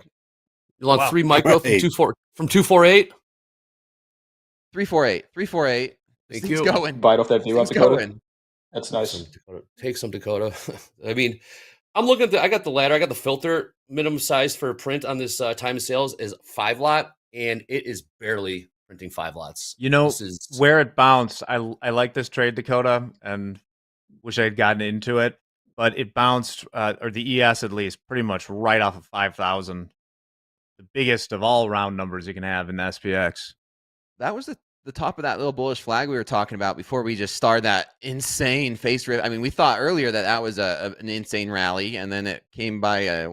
You long 3 micro from 248? 348. 348. Thank It's you. going. Bite off that view out Things Dakota. going. That's nice. Take some Dakota. I mean, I'm looking at I got the ladder. I got the filter. Minimum size for print on this time of sales is 5 lot, and it is barely printing 5 lots. You know, This is where it bounced, I like this trade, Dakota, and wish I had gotten into it, but it bounced, or the ES at least, pretty much right off of 5,000. The biggest of all round numbers you can have in the SPX. That was the top of that little bullish flag we were talking about before we just started that insane face rip. I mean, we thought earlier that was an insane rally, and then it came by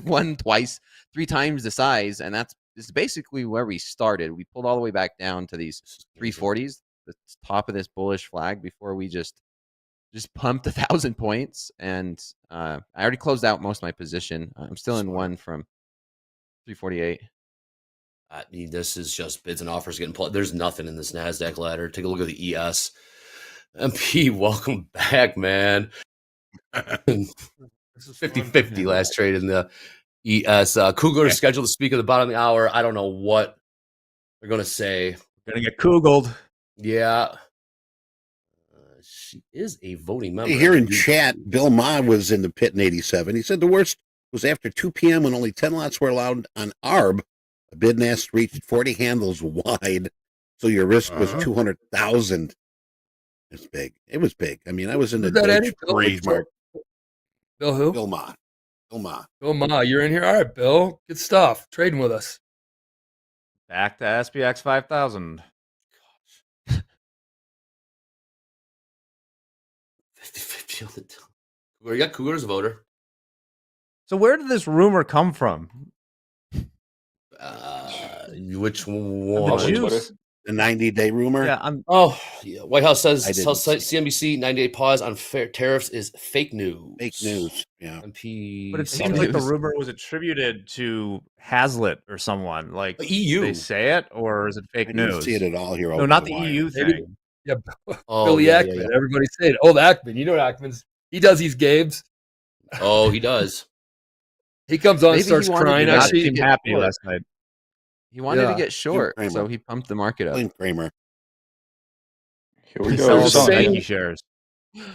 one, twice, 3 times the size, and this is basically where we started. We pulled all the way back down to these 340s, the top of this bullish flag, before we just pumped 1,000 points, and I already closed out most of my position. I'm still in one from 348. I mean, this is just bids and offers getting pulled. There's nothing in this NASDAQ ladder. Take a look at the ES. MP, welcome back, man. 50-50 last trade in the ES. Kugler is scheduled to speak at the bottom of the hour. I don't know what they're going to say. We're going to get Kugled. Yeah. She is a voting member. Here in chat, Bill Ma was in the pit in 87. He said the worst was after 2 p.m. when only 10 lots were allowed on ARB. A bid and ask reached 40 handles wide, so your risk was 200,000. It's big. It was big. I mean, I was in the Crazy. Bill who? Bill Ma. Bill Ma. Bill Ma, you're in here. All right, Bill. Good stuff. Trading with us. Back to SPX 5,000. 50-50 on the Kugler. You got Kugler's a voter. So where did this rumor come from? Which one? The juice. The 90-day rumor. Yeah, White House says I didn't tells CNBC 90-day pause on tariffs is fake news. Fake news. Yeah. MP, but it seems like the rumor was attributed to Hazlitt or someone. Like The EU. They say it, or is it fake I didn't news? see it at all here. No, over not the the wire. EU thing. Yeah, Oh, Billy yeah, Ackman. yeah, yeah. Everybody say it. Old Ackman. You know what Ackman's. He does these games. Oh, he does. He comes on, Maybe starts he wanted crying. to I not see. seemed happy last night. He wanted Yeah. to get short, Kramer. so he pumped the market up. Blame Kramer. Here we He go. sells There's a saying- Nike shares.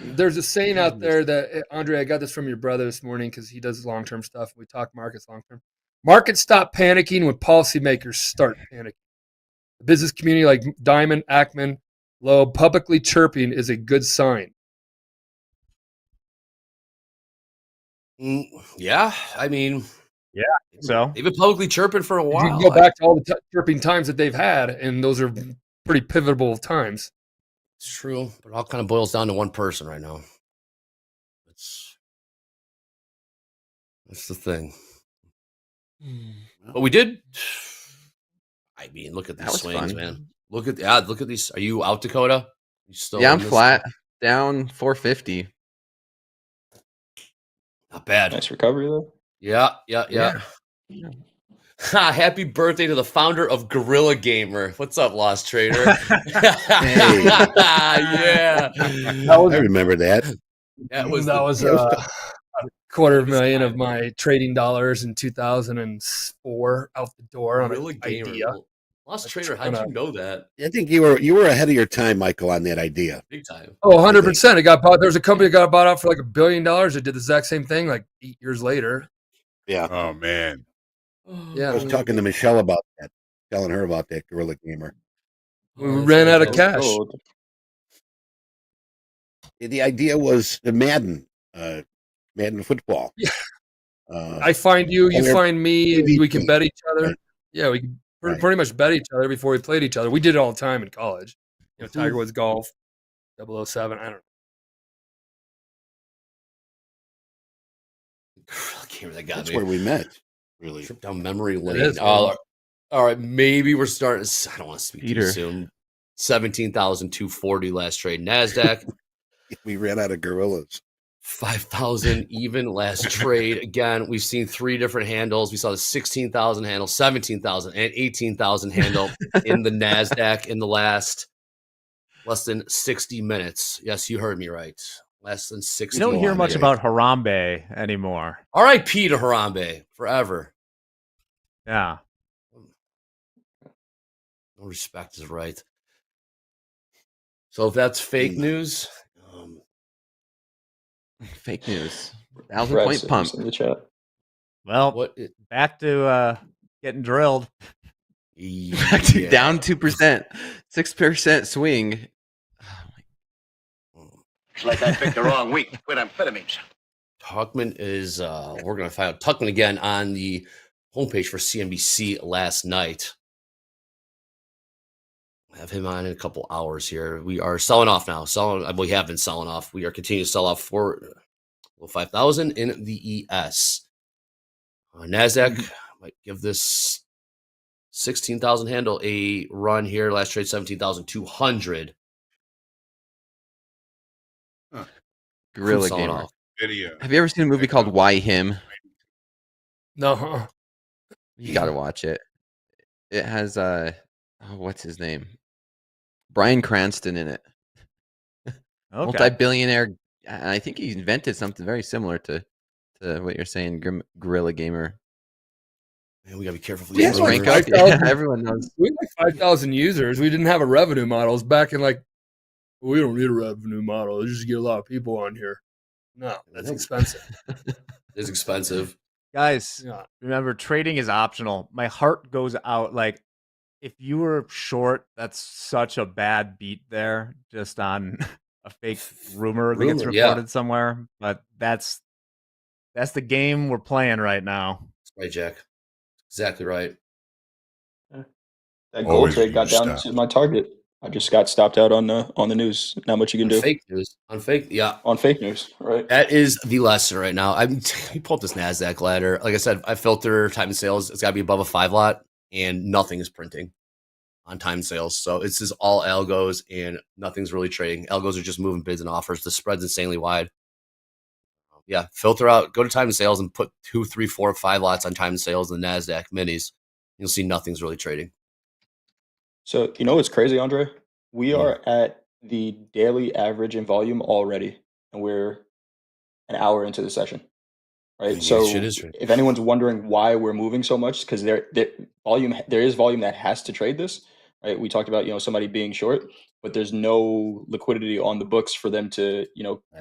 There's a saying out there that Andre, I got this from your brother this morning because he does long-term stuff. We talk markets long-term. Markets stop panicking when policymakers start panicking. The business community like Diamond, Ackman, Loeb, publicly chirping is a good sign. Yeah, I mean, So they've been publicly chirping for a You while. can go back to all the chirping times that they've had, and those are pretty pivotal times. It's true, but it all kind of boils down to one person right now. That's the thing. But we did. I mean, look at That these was swings, fun. man. Look at these. Are you out, Dakota? You still? Yeah, in I'm this? flat, down 450. Not bad. Nice recovery though. Yeah. Happy birthday to the founder of Gorilla Gamer. What's up, Lost Trader? Yeah. I remember that. That was $250,000 of my trading dollars in 2004 out the door on Gorilla an Gamer. idea. Lost Trader, how'd you know that? I think you were ahead of your time, Michael, on that idea. Big time. Oh, 100%. It got bought. There's a company that got bought out for like $1 billion. That did the exact same thing like 8 years later. Yeah. Oh man. Yeah. I was talking to Michelle about that, telling her about that Gorilla Gamer. We ran out of cash. Gold. The idea was the Madden football. Yeah. Uh, I find you, you and find me, and we can bet each other. Right. Yeah, we can Right. pretty much bet each other before we played each other. We did it all the time in college. You know, Tiger Woods golf, 007. I don't know. Gamer that got That's me. where we met. Really. Trip down memory lane. is, All right, maybe we're starting. I don't want to speak too Peter. soon. 17,240 last trade. NASDAQ, We ran out of gorillas. 5,000 even last trade. Again, we've seen three different handles. We saw the 16,000 handle, 17,000, and 18,000 handle in the NASDAQ in the last less than 60 minutes. Yes, you heard me right. Less than 60 You don't hear much minutes. about Harambe anymore. R.I.P. to Harambe forever. Yeah. No respect is right. So if that's fake news, Fake news. 1,000 Brad point said pump. this in the chat. Well, back to getting drilled. Yeah. Down 2%, 6% swing. It's like I picked the wrong week to quit amphetamines. Tuchman is, we're going to find out Tuchman again on the homepage for CNBC last night. Have him on in a couple hours here. We are selling off now. We have been selling off. We are continuing to sell off for 5,000 in the ES. NASDAQ might give this 16,000 handle a run here. Last trade 17,200. Gorilla Selling Gamer. off. Video. Have you ever seen a movie called Why Him? No. You got to watch it. It has what's his name? Bryan Cranston in it. Okay. Multi-billionaire. I think he invented something very similar to what you're saying, Gorilla Gamer. Man, we gotta be careful. We had like 5,000 everyone knows. We had like 5,000 users. We didn't have a revenue model. It's back in like, we don't need a revenue model. Let's just get a lot of people on here. No, that's expensive. It's expensive. Guys, remember, trading is optional. My heart goes out. Like, if you were short, that's such a bad beat there, just on a fake rumor that gets reported somewhere. But that's the game we're playing right now. Right, Jack. Exactly right. That gold Always trade got use down to my target. I just got stopped out on the news. Not much you can do. Fake news. On fake news, right? That is the lesson right now. You pull up this NASDAQ ladder. Like I said, I filter time and sales. It's got to be above a 5 lot, and nothing is printing on time and sales. So it's just all algos, and nothing's really trading. Algos are just moving bids and offers. The spread's insanely wide. Yeah, filter out. Go to time and sales and put 2, 3, 4, 5 lots on time and sales in the NASDAQ minis. You'll see nothing's really trading. So, you know what's crazy, Andre? We are at the daily average in volume already, and we're an hour into the session, right? So, if anyone's wondering why we're moving so much, because there is volume that has to trade this, right? We talked about somebody being short, but there's no liquidity on the books for them to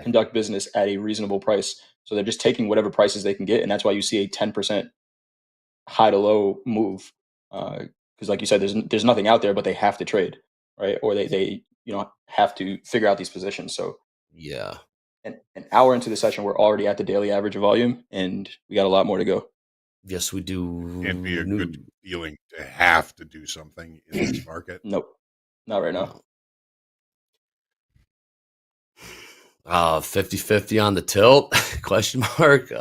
conduct business at a reasonable price. So they're just taking whatever prices they can get, and that's why you see a 10% high to low move. Because like you said, there's nothing out there, but they have to trade, right? Or they have to figure out these positions. So yeah, an hour into the session, we're already at the daily average volume, and we got a lot more to go. Yes, we do. Can't be a good feeling to have to do something in this market. Nope, not right now. 50-50 on the tilt? Question mark.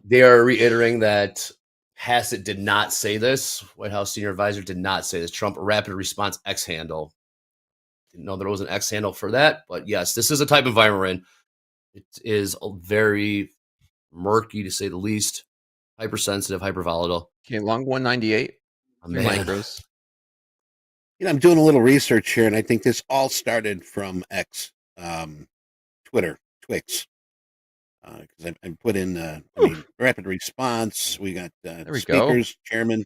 They are reiterating that Hassett did not say this. White House senior advisor did not say this. Trump rapid response X handle. Didn't know there was an X handle for that, but yes, this is a type of environment we're in. It is a very murky, to say the least. Hypersensitive, hyper volatile. Okay, long 198. Man. Micros. I'm doing a little research here, and I think this all started from X, Twitter, Twix. Because I put in, rapid response. We got speakers, chairman,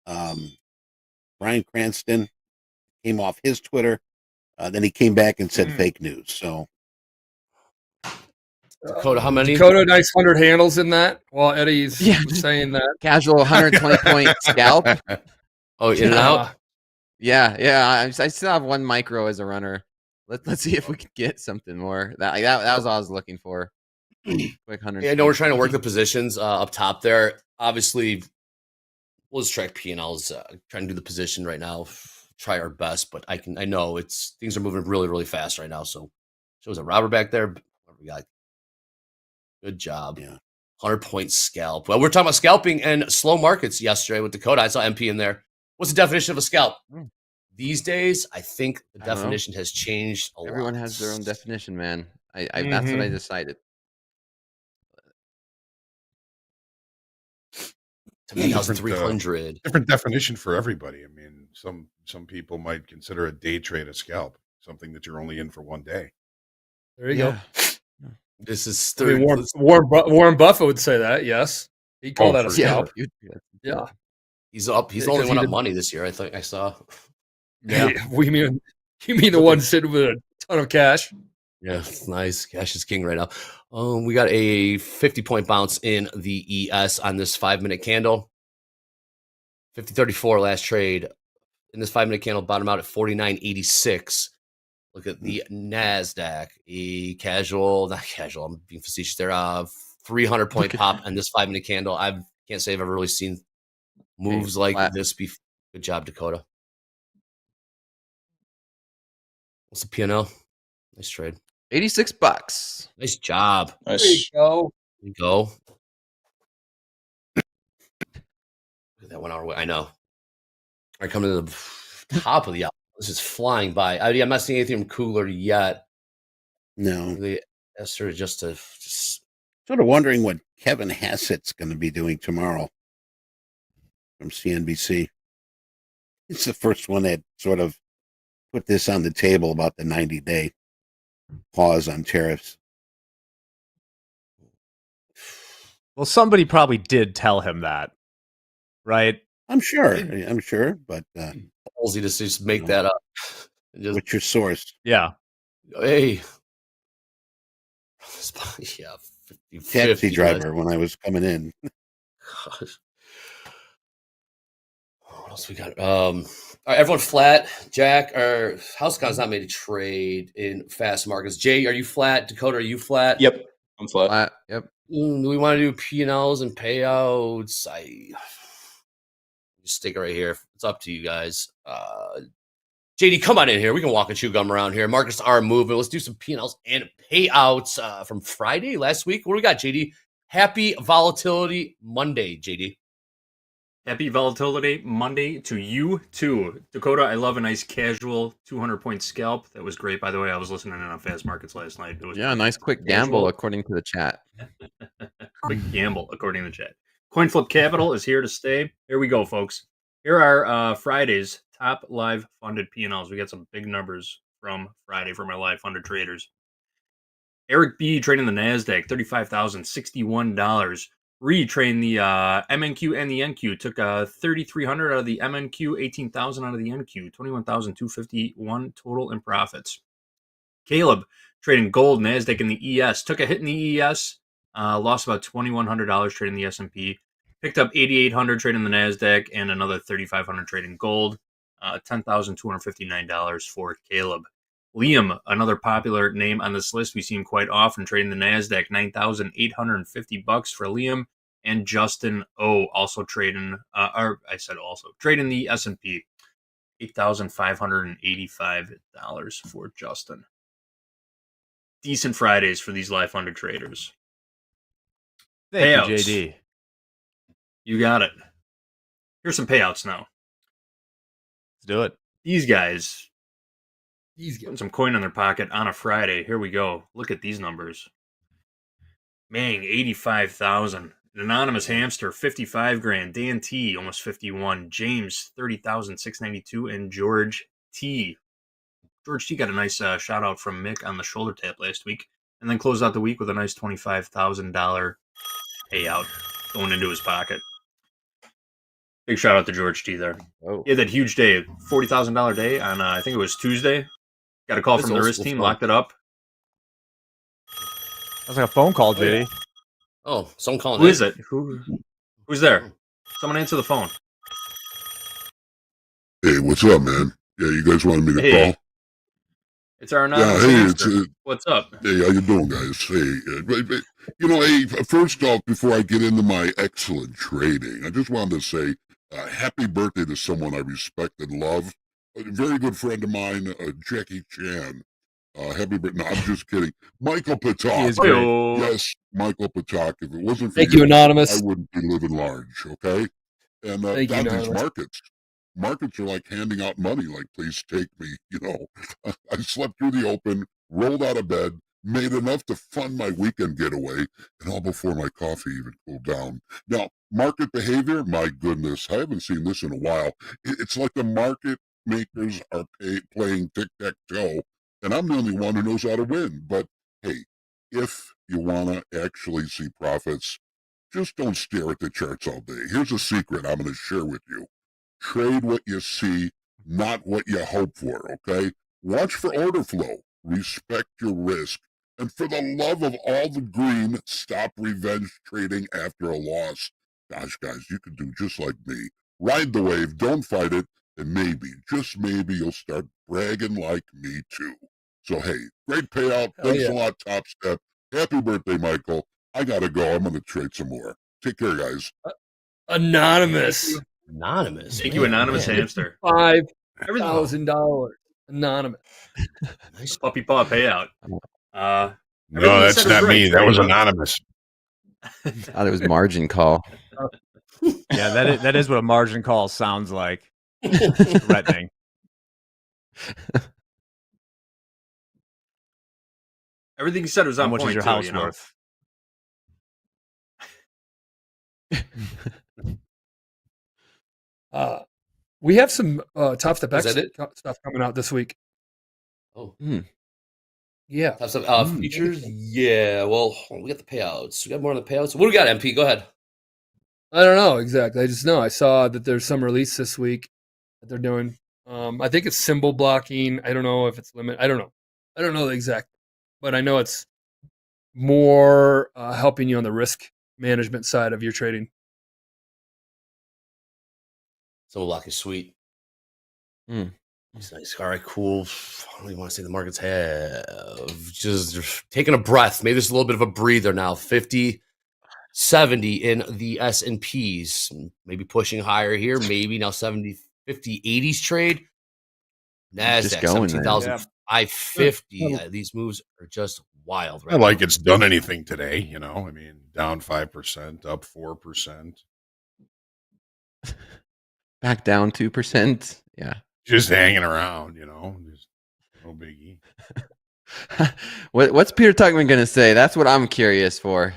Bryan Cranston came off his Twitter. Then he came back and said fake news. So, Dakota, how many? Dakota, nice 100 handles in that while Eddie's saying that. Casual 120 point scalp. Oh, in and out? Yeah. I still have one micro as a runner. Let's see if we can get something more. That was all I was looking for. Quick 100. Yeah, I know we're trying to work the positions up top there. Obviously, we'll just track P&Ls. Trying to do the position right now. Try our best, but I know things are moving really, really fast right now. So shows a robber back there. What we got? Good job. Yeah. 100-point scalp. Well, we were talking about scalping and slow markets yesterday with Dakota. I saw MP in there. What's the definition of a scalp? These days, I think the I don't know. definition has changed a Everyone lot. has their own definition, man. That's what I decided. To me, 1,300. Different definition for everybody. I mean, some people might consider a day trade a scalp, something that you're only in for one day. There you go. This is I mean, Warren Buffett would say that. Yes, he'd call that a scalp. Yeah. He's up. He's the only one up money this year. I think I saw. Yeah. You mean the one sitting with a ton of cash? Yeah, nice. Cash is king right now. We got a 50-point bounce in the ES on this 5-minute candle. 50.34 last trade. In this 5-minute candle, bottom out at 49.86. Look at the NASDAQ. Not casual. I'm being facetious there. 300-point pop in this 5-minute candle. I can't say I've ever really seen moves like this before. Good job, Dakota. What's the P&L? Nice trade. $86. Nice job. There you go. There you go. Look at that 1 hour. I know. All right, coming to the top of the hour. This is flying by. I'm not seeing anything cooler yet. No. The Esther just sort of wondering what Kevin Hassett's going to be doing tomorrow from CNBC. It's the first one that sort of put this on the table about the 90-day pause on tariffs. Well, somebody probably did tell him that, right? I'm sure, but ballsy to just make that up. What's your source? Yeah. Hey. Yeah. 50, Taxi driver when I was coming in. Gosh. What else we got? All right, everyone flat. Jack, our HouseCon's not made a trade in fast markets. Jay, are you flat? Dakota, are you flat? Yep, I'm flat. Yep. Do we want to do P&Ls and payouts? Just stick it right here. It's up to you guys. JD, come on in here. We can walk and chew gum around here. Markets are moving. Let's do some P&Ls and payouts from Friday last week. What do we got, JD? Happy Volatility Monday, JD. Happy Volatility Monday to you too. Dakota, I love a nice casual 200-point scalp. That was great, by the way. I was listening in on Fast Markets last night. It was nice quick gamble according to the chat. Quick gamble according to the chat. CoinFlip Capital is here to stay. Here we go, folks. Here are Friday's top live funded P&Ls. We got some big numbers from Friday for my live funded traders. Eric B trading the NASDAQ, $35,061. Retrain the MNQ and the NQ. Took 3,300 out of the MNQ, 18,000 out of the NQ, 21,251 total in profits. Caleb trading gold, NASDAQ, and the ES. Took a hit in the ES, lost about $2,100 trading the S&P. Picked up 8,800 trading the NASDAQ and another 3,500 trading gold. $10,259 for Caleb. Liam, another popular name on this list, we see him quite often trading the NASDAQ, $9,850 for Liam, and Justin O also trading, trading the S&P, $8,585 for Justin. Decent Fridays for these live funded traders. Thank you, JD. You got it. Here's some payouts now. Let's do it. These guys putting some coin in their pocket on a Friday. Here we go. Look at these numbers. Mang, 85,000. Anonymous Hamster, 55 grand. Dan T, almost 51. James, 30,692. And George T. George T got a nice shout out from Mick on the shoulder tap last week, and then closed out the week with a nice $25,000 payout going into his pocket. Big shout out to George T there. Oh. He had that huge day, $40,000 day on, I think it was Tuesday. Got a call from the wrist team, locked it up. That was like a phone call, JD. Oh, someone calling. Who is it? Who's there? Someone answer the phone. Hey, what's up, man? Yeah, you guys wanted me to call? It's our anonymous What's up? Hey, how you doing, guys? Hey, first off, before I get into my excellent trading, I just wanted to say happy birthday to someone I respect and love. A very good friend of mine, Jackie Chan. Happy birthday. No, I'm just kidding. Michael Patak. He is great. Yes, Michael Patak. If it wasn't for Thank you, Anonymous. I wouldn't be living large, okay? And Thank you, God, these Anonymous. markets are like handing out money, like, please take me, you know. I slept through the open, rolled out of bed, made enough to fund my weekend getaway, and all before my coffee even cooled down. Now, market behavior, my goodness, I haven't seen this in a while. It's like the market makers are playing tic-tac-toe, and I'm the only one who knows how to win. But hey, if you want to actually see profits, just don't stare at the charts all day. Here's a secret I'm going to share with you. Trade what you see, not what you hope for, okay? Watch for order flow. Respect your risk. And for the love of all the green, stop revenge trading after a loss. Gosh, guys, you can do just like me. Ride the wave, don't fight it, and maybe, just maybe, you'll start bragging like me too. So, hey, great payout. Thanks a lot, Topstep. Happy birthday, Michael. I gotta go. I'm gonna trade some more. Take care, guys. Anonymous. Anonymous. Thank you, Anonymous Hamster. $5,000. Anonymous. Nice puppy paw payout. No, that's not me. That was Anonymous. I thought it was margin call. Yeah, that is what a margin call sounds like. Threatening. Everything you said was on How much point. is your too, house you know? worth? We have some Topstep Is X that it? stuff coming out this week. Oh. Yeah. Topstep features? Yeah. Well, we got the payouts. We got more on the payouts. What do we got, MP? Go ahead. I don't know exactly. I just know I saw that there's some release this week that they're doing. I think it's symbol blocking. I don't know if it's limit. I don't know. I don't know the exact, but I know it's more helping you on the risk management side of your trading. So block is sweet. It's nice. All right, cool. I don't even want to say the markets have just taking a breath. Maybe there's a little bit of a breather now. 50, 70 in the S&Ps. Maybe pushing higher here. Maybe now 70, 50, 80s trade. NASDAQ, going there. 17,550. These moves are just wild right Not like now. it's done anything today, you know. I mean, down 5%, up 4%. Back down 2%. Yeah. Just hanging around, you know. Just no biggie. What's Peter Tuchman going to say? That's what I'm curious for.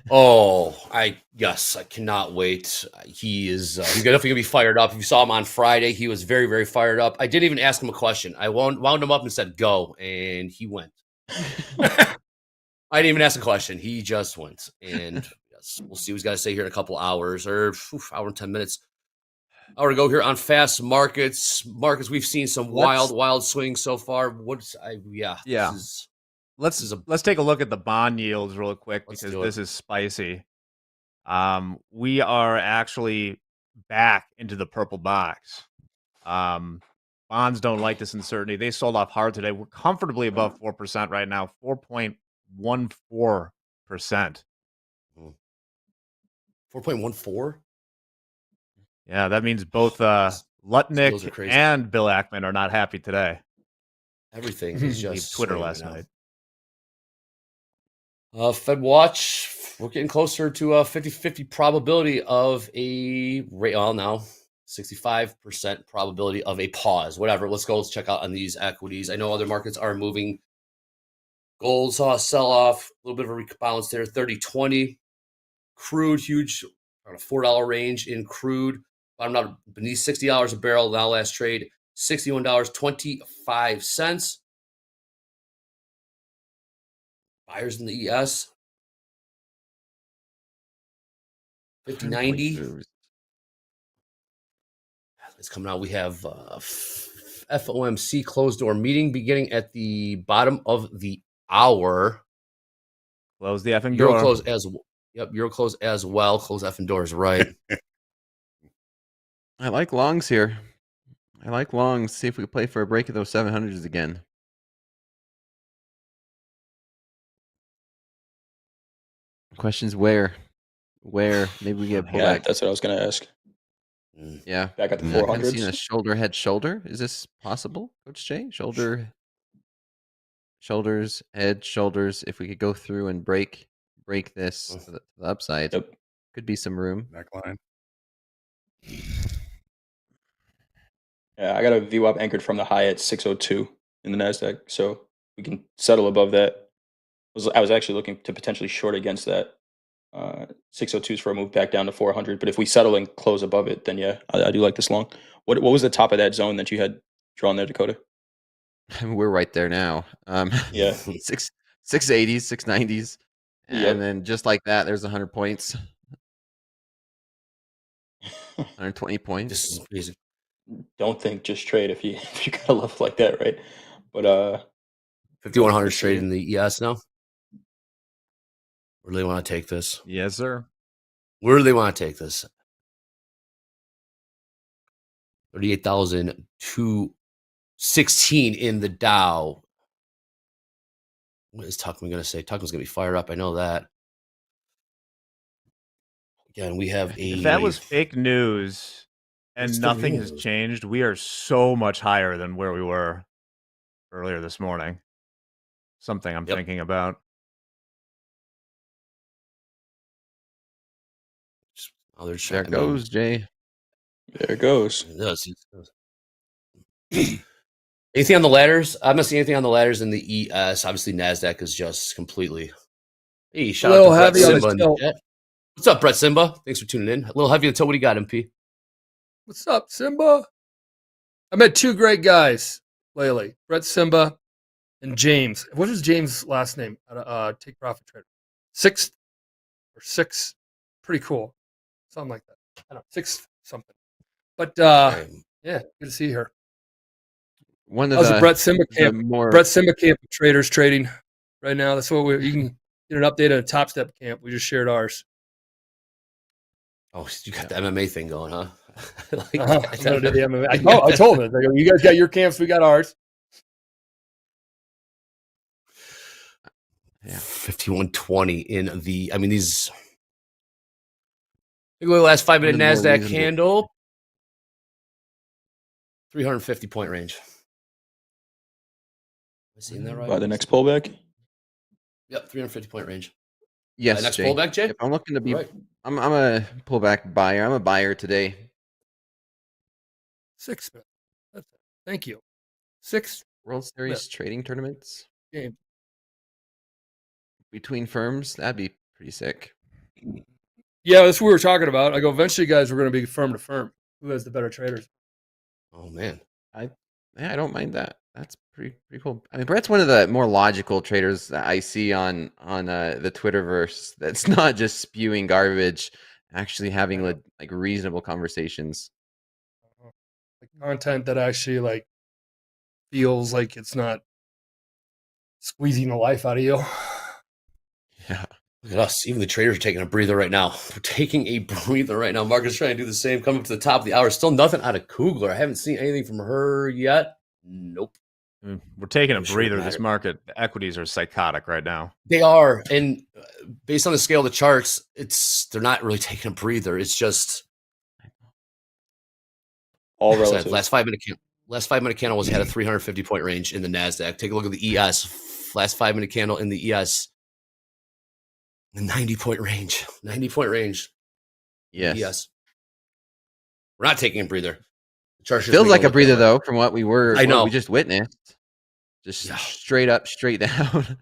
I cannot wait. He's definitely gonna be fired up. If you saw him on Friday, he was very, very fired up. I didn't even ask him a question. I wound him up and said go, and he went. I didn't even ask a question. He just went, and yes, we'll see what he's got to say here in a couple hours or hour and 10 minutes. Hour to go here on fast markets. We've seen some wild swings so far. Let's take a look at the bond yields real quick because this is spicy. We are actually back into the purple box. Bonds don't like this uncertainty. They sold off hard today. We're comfortably above 4% right now, 4.14%. 4.14? Yeah, that means both Lutnick and Bill Ackman are not happy today. Everything is just Twitter last night. Fed Watch, we're getting closer to a 50-50 probability of a rate. Well, now 65% probability of a pause. Whatever. Let's go. Let's check out on these equities. I know other markets are moving. Gold saw a sell-off, a little bit of a rebalance there. 30-20. Crude, huge, around a $4 range in crude. Bottom out beneath $60 a barrel. Now last trade, $61.25. Buyers in the ES. 50.90. It's coming out. We have FOMC closed door meeting beginning at the bottom of the hour. Close the effing Euro door. close as Euro close as well. Close effing doors, right? I like longs here. I like longs. See if we can play for a break of those 700s again. Question's where? Maybe we get pullback. Yeah, that's what I was going to ask. Yeah. Back at the I've 400s. seen a shoulder. Is this possible, Coach Jay? Shoulder. shoulders, head, shoulders. If we could go through and break this to the upside, could be some room. Neckline. Yeah, I got a VWAP anchored from the high at 602 in the Nasdaq, so we can settle above that. I was actually looking to potentially short against that. 602s for a move back down to 400, but if we settle and close above it, then yeah, I do like this long. What was the top of that zone that you had drawn there, Dakota? We're right there now. Yeah. 680s, 690s, and then just like that, there's 100 points, 120 points. This is amazing. Don't think, just trade if you got a level like that, right? But 5100 trade in the ES now. Where do they want to take this? Yes, sir. Where do they want to take this? 38,216 in the Dow. What is Tuchman going to say? Tuchman's going to be fired up. I know that. Again, we have a. If that was fake news and What's the nothing has news? changed, we are so much higher than where we were earlier this morning. Something I'm thinking about. Oh, they're There goes Jay. There it goes. It does. Anything on the ladders? I'm not seeing anything on the ladders in the ES. Obviously, NASDAQ is just completely. Hey, shout out to Brett heavy on Simba the in the tilt. chat. What's up, Brett Simba? Thanks for tuning in. A little heavy on the tilt. What do you got, MP? What's up, Simba? I met two great guys lately, Brett Simba and James. What is James' last name? Take Profit Trader. Six, pretty cool. Something like that. I don't know, 6 something. But yeah, good to see her. One I of was the at Brett Simba the camp. more Brett Simba camp of traders trading right now. That's what you can get an update on a Topstep camp. We just shared ours. Oh, you got the MMA thing going, huh? I'm gonna do the MMA. I told him, you guys got your camps, we got ours. Yeah. 5120 in the. I mean, these. Look at the last 5-minute One of the more NASDAQ reasonable- candle. 350 point range. Am I seeing that right? By the next pullback? Yep, 350 point range. Yes, next Jay. pullback, Jay? If I'm looking to be, Right. I'm a pullback buyer. I'm a buyer today. 6. That's it. Thank you. 6 World Series trading tournaments game. between firms. That'd be pretty sick. Yeah, that's what we were talking about. I go, eventually, guys, we're going to be firm to firm. Who has the better traders? Oh man, I don't mind that. That's pretty cool. I mean, Brett's one of the more logical traders that I see on the Twitterverse. That's not just spewing garbage, actually having like reasonable conversations. Like content that actually like feels like it's not squeezing the life out of you. Yeah. look at us. Even the traders are taking a breather right now. We're taking a breather right now. Marcus trying to do the same. Coming up to the top of the hour. Still nothing out of Kugler. I haven't seen anything from her yet. Nope. We're taking a I'm sure it breather. This matters. market, the equities are psychotic right now. They are, and based on the scale of the charts, they're not really taking a breather. It's just All relative. last 5-minute candle was had a 350 point range in the Nasdaq. Take a look at the ES. Last 5-minute candle in the ES, the 90 point range. 90 point range. Yes. ES. We're not taking a breather. The chart Feels like a breather though, from what we were. I know. What we just witnessed. Just straight up, straight down.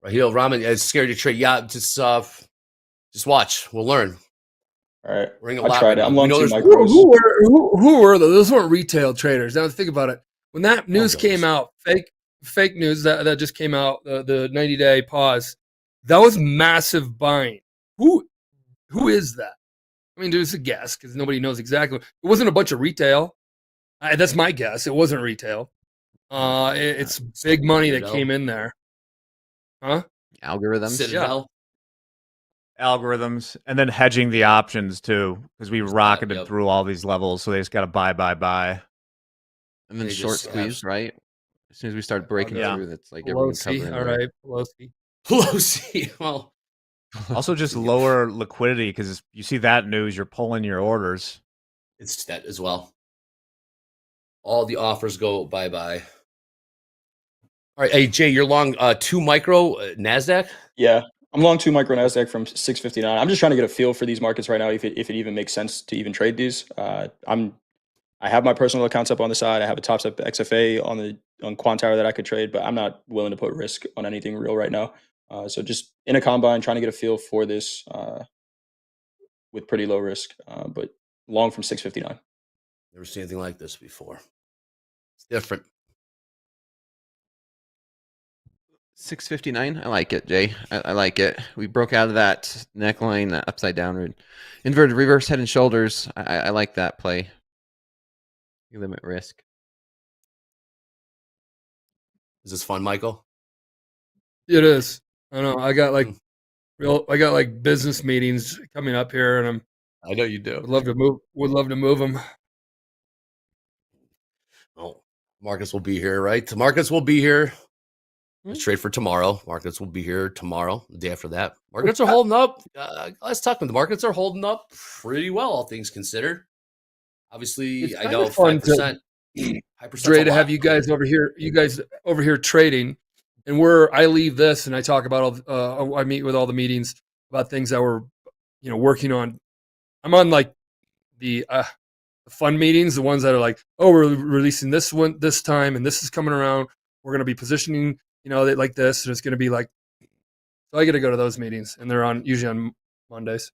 Raheel Rahman, it's scary to trade. Yeah, just watch. We'll learn. All right. We're in a I lot tried right it. now. I'm We long know two there's- micros. Who were those? Those weren't retail traders. Now think about it. When that news those. came out, fake news that just came out, the 90-day pause, that was massive buying. Who is that? I mean, there's a guess because nobody knows exactly. It wasn't a bunch of retail. That's my guess. It wasn't retail. It's big money that came in there. Huh? Algorithms. Citadel. Algorithms, and then hedging the options too, because we rocketed through all these levels, so they just got to buy. And then They short just have- squeeze, right? As soon as we start breaking Yeah. through, that's like everyone Pelosi. covering. All right. Pelosi. Pelosi. Well, Also, just lower liquidity because you see that news, you're pulling your orders. it's that as well. all the offers go bye-bye. All right, hey Jay, you're long 2 micro Nasdaq. Yeah, I'm long 2 micro Nasdaq from 659. I'm just trying to get a feel for these markets right now. If it even makes sense to even trade these. I have my personal accounts up on the side. I have a Topstep XFA on Quantower that I could trade, but I'm not willing to put risk on anything real right now. So just in a combine, trying to get a feel for this with pretty low risk, but long from 659. Never seen anything like this before. It's different. 659. I like it, Jay. I like it. We broke out of that neckline, that upside down inverted reverse head and shoulders. I like that play. You limit risk. Is this fun, Michael? It is. I know. I got like business meetings coming up here, and I know you do. Would love to move them. Oh, markets will be here, right? The markets will be here. Let's trade for tomorrow. Markets will be here tomorrow, the day after that. Markets are holding up. Let's talk about the markets are holding up pretty well, all things considered. Obviously, I know 5%. Dre, to have you guys over here trading, and I leave this and I talk about all. I meet with all the meetings about things that we're, working on. I'm on like the fun meetings, the ones that are like, oh, we're releasing this one this time, and this is coming around. We're going to be positioning, like this, and it's going to be like. So I get to go to those meetings, and they're usually on Mondays.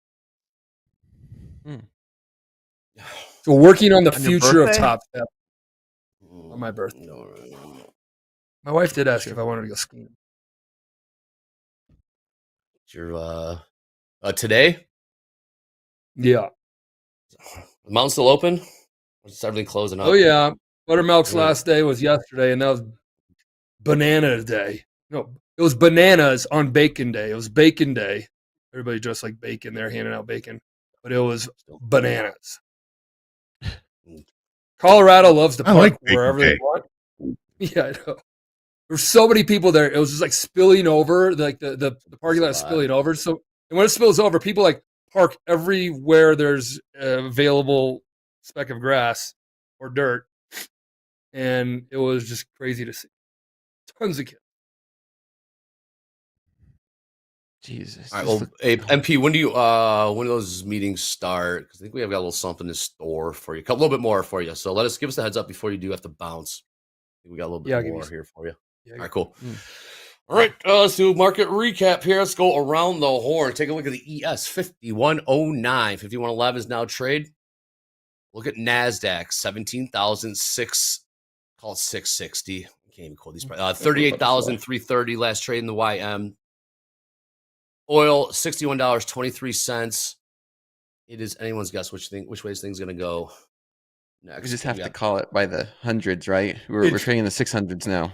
So working on the future of Topstep on my birthday. My wife did ask if I wanted to go skiing. Your today? Yeah. The mountain's still open? Or is everything closing up? Oh yeah. Buttermilk's last day was yesterday, and that was banana day. No, it was bananas on bacon day. It was bacon day. Everybody dressed like bacon. They're handing out bacon, but it was bananas. Colorado loves to park wherever they want. Yeah, I know. There's so many people there. It was just like spilling over, like the parking lot is spilling over. So, and when it spills over, people like park everywhere there's available speck of grass or dirt, and it was just crazy to see. Tons of kids. Jesus. All right. Well, hey, MP, when do those meetings start? Because I think we have got a little something in store for you, a little bit more for you. So give us the heads up before you do have to bounce. I think we got a little bit more here for you. Yeah, all right, cool. All right, let's do a market recap here. Let's go around the horn. Take a look at the ES 5109. 5111 is now trade. Look at NASDAQ 17,006. Call it 660. Can't even quote these prices. 38,330 last trade in the YM. Oil $61.23. It is anyone's guess which way this thing's gonna go next. We just have to call it by the hundreds, right? We're trading the 600s now.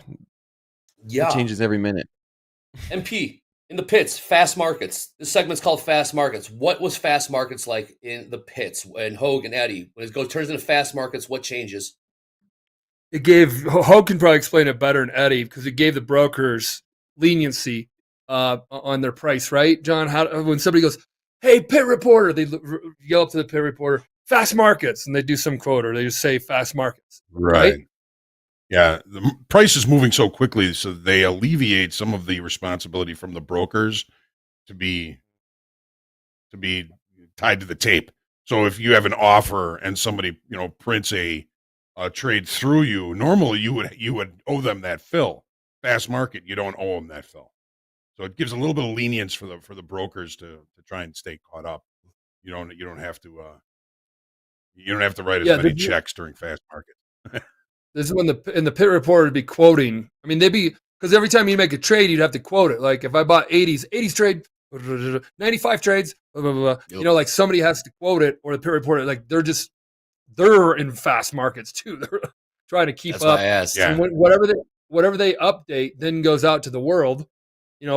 Yeah, it changes every minute. MP in the pits, fast markets. This segment's called fast markets. What was fast markets like in the pits when Hoag and Eddie? When it turns into fast markets, what changes? It gave Hoag can probably explain it better than Eddie because it gave the brokers leniency on their price, right, John? When somebody goes, "Hey, pit reporter," they yell up to the pit reporter, "Fast markets," and they do some quote or they just say "fast markets." Right? Yeah, the price is moving so quickly, so they alleviate some of the responsibility from the brokers to be tied to the tape. So if you have an offer and somebody prints a trade through you, normally you would owe them that fill. Fast market, you don't owe them that fill. So it gives a little bit of lenience for the brokers to try and stay caught up. You don't have to write as many checks during fast market. This is when the pit reporter would be quoting. I mean, because every time you make a trade, you'd have to quote it. Like if I bought 80s trade, 95 trades, blah, blah, blah. Yep. Like somebody has to quote it, or the pit reporter, like they're in fast markets too. They're trying to keep up. Why I asked. And whatever they update then goes out to the world,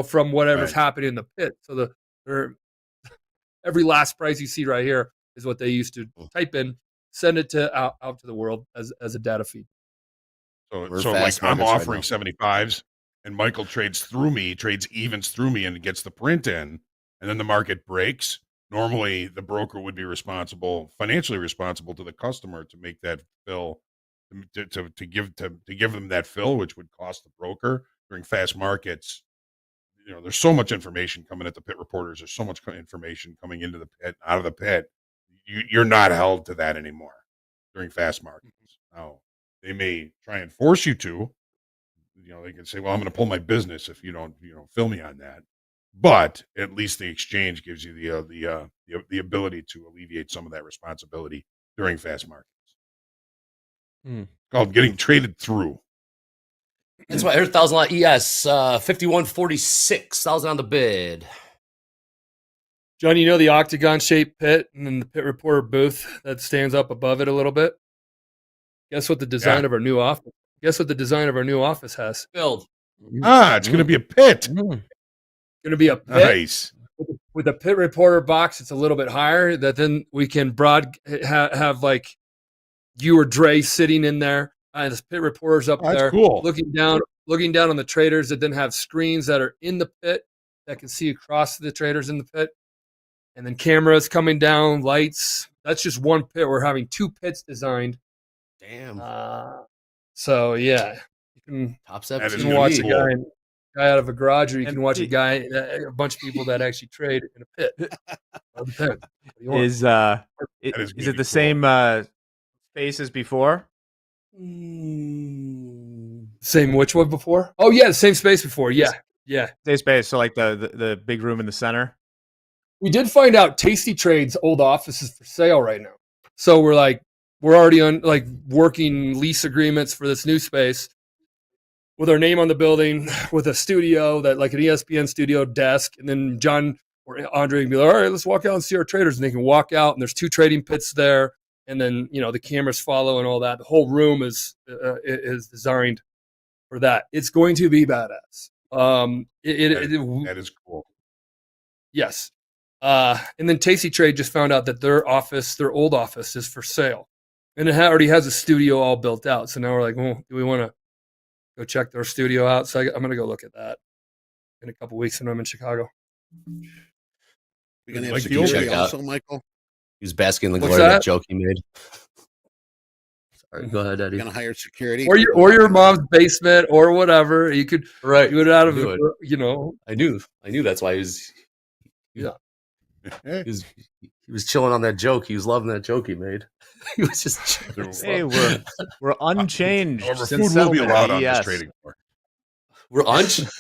from whatever's happening in the pit. So every last price you see right here is what they used to type in, send it out to the world as a data feed. So like I'm offering 75s and Michael trades evens through me and gets the print in, and then the market breaks. Normally the broker would be financially responsible to the customer to make that fill to give them that fill, which would cost the broker during fast markets. You know, there's so much information coming at the pit reporters. There's so much information coming into the pit, out of the pit. You're not held to that anymore during fast markets. Now, they may try and force you to. You know, they can say, "Well, I'm going to pull my business if you don't, fill me on that." But at least the exchange gives you the ability to alleviate some of that responsibility during fast markets. Called getting traded through. That's why I heard 1,000 lot ES, 5146,000 on the bid. John, you know the octagon shaped pit and then the pit reporter booth that stands up above it a little bit? Guess what the design of our new office? Guess what the design of our new office has? Build. It's going to be a pit. Going to be a pit. Nice. With a pit reporter box, it's a little bit higher. That then we can have like you or Dre sitting in there, and the pit reporters up there, cool. looking down on the traders that then have screens that are in the pit that can see across the traders in the pit, and then cameras coming down, lights. That's just one pit. We're having 2 pits designed. Damn. So yeah, you can Topstep. You can watch a guy out of a garage, or you can watch a bunch of people that actually trade in a pit. Is it the same space as before? Same which one before? Oh yeah, the same space before. Yeah. Same space. So like the big room in the center. We did find out Tasty Trade's old office is for sale right now. So we're already on working lease agreements for this new space with our name on the building, with a studio that like an ESPN studio desk, and then John or Andre can be like, all right, let's walk out and see our traders, and they can walk out, and there's 2 trading pits there, and then the cameras follow and all that. The whole room is designed for that. It's going to be badass. That is cool. Yes. And then Tasty Trade just found out that their old office is for sale. And it already has a studio all built out. So now we're like, well, do we want to go check their studio out? So I'm going to go look at that in a couple weeks when I'm in Chicago. We're going to have security also, Michael? He was basking in the What's glory of that that? joke he made. Sorry, go ahead, Eddie. You're going to hire security? Or your mom's basement or whatever. You could do it out of, I knew. That's why he was... He was chilling on that joke. He was loving that joke he made. He was just. Hey, we're unchanged. However, since food will be settlement allowed at on this ES. trading floor. We're unchanged.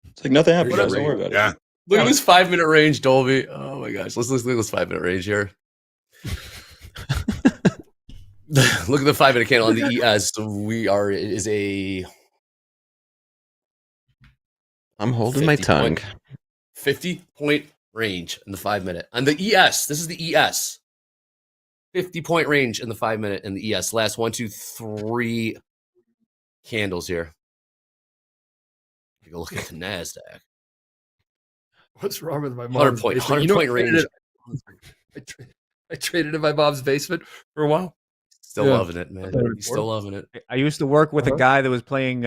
It's like nothing happened. Whatever. Don't worry about it. Yeah. Look at this 5-minute range, Dolby. Oh my gosh, let's look at this 5-minute range here. Look at the 5-minute candle on the ES. I'm holding my tongue. 50-point range in the 5-minute. On the ES, this is the ES. 50-point range in the 5-minute in the ES. Last 1, 2, 3 candles here. Go look at the NASDAQ. What's wrong with my mom's 100-point range. I traded in my mom's basement for a while. Still loving it, man. He's still loving it. I used to work with a guy that was playing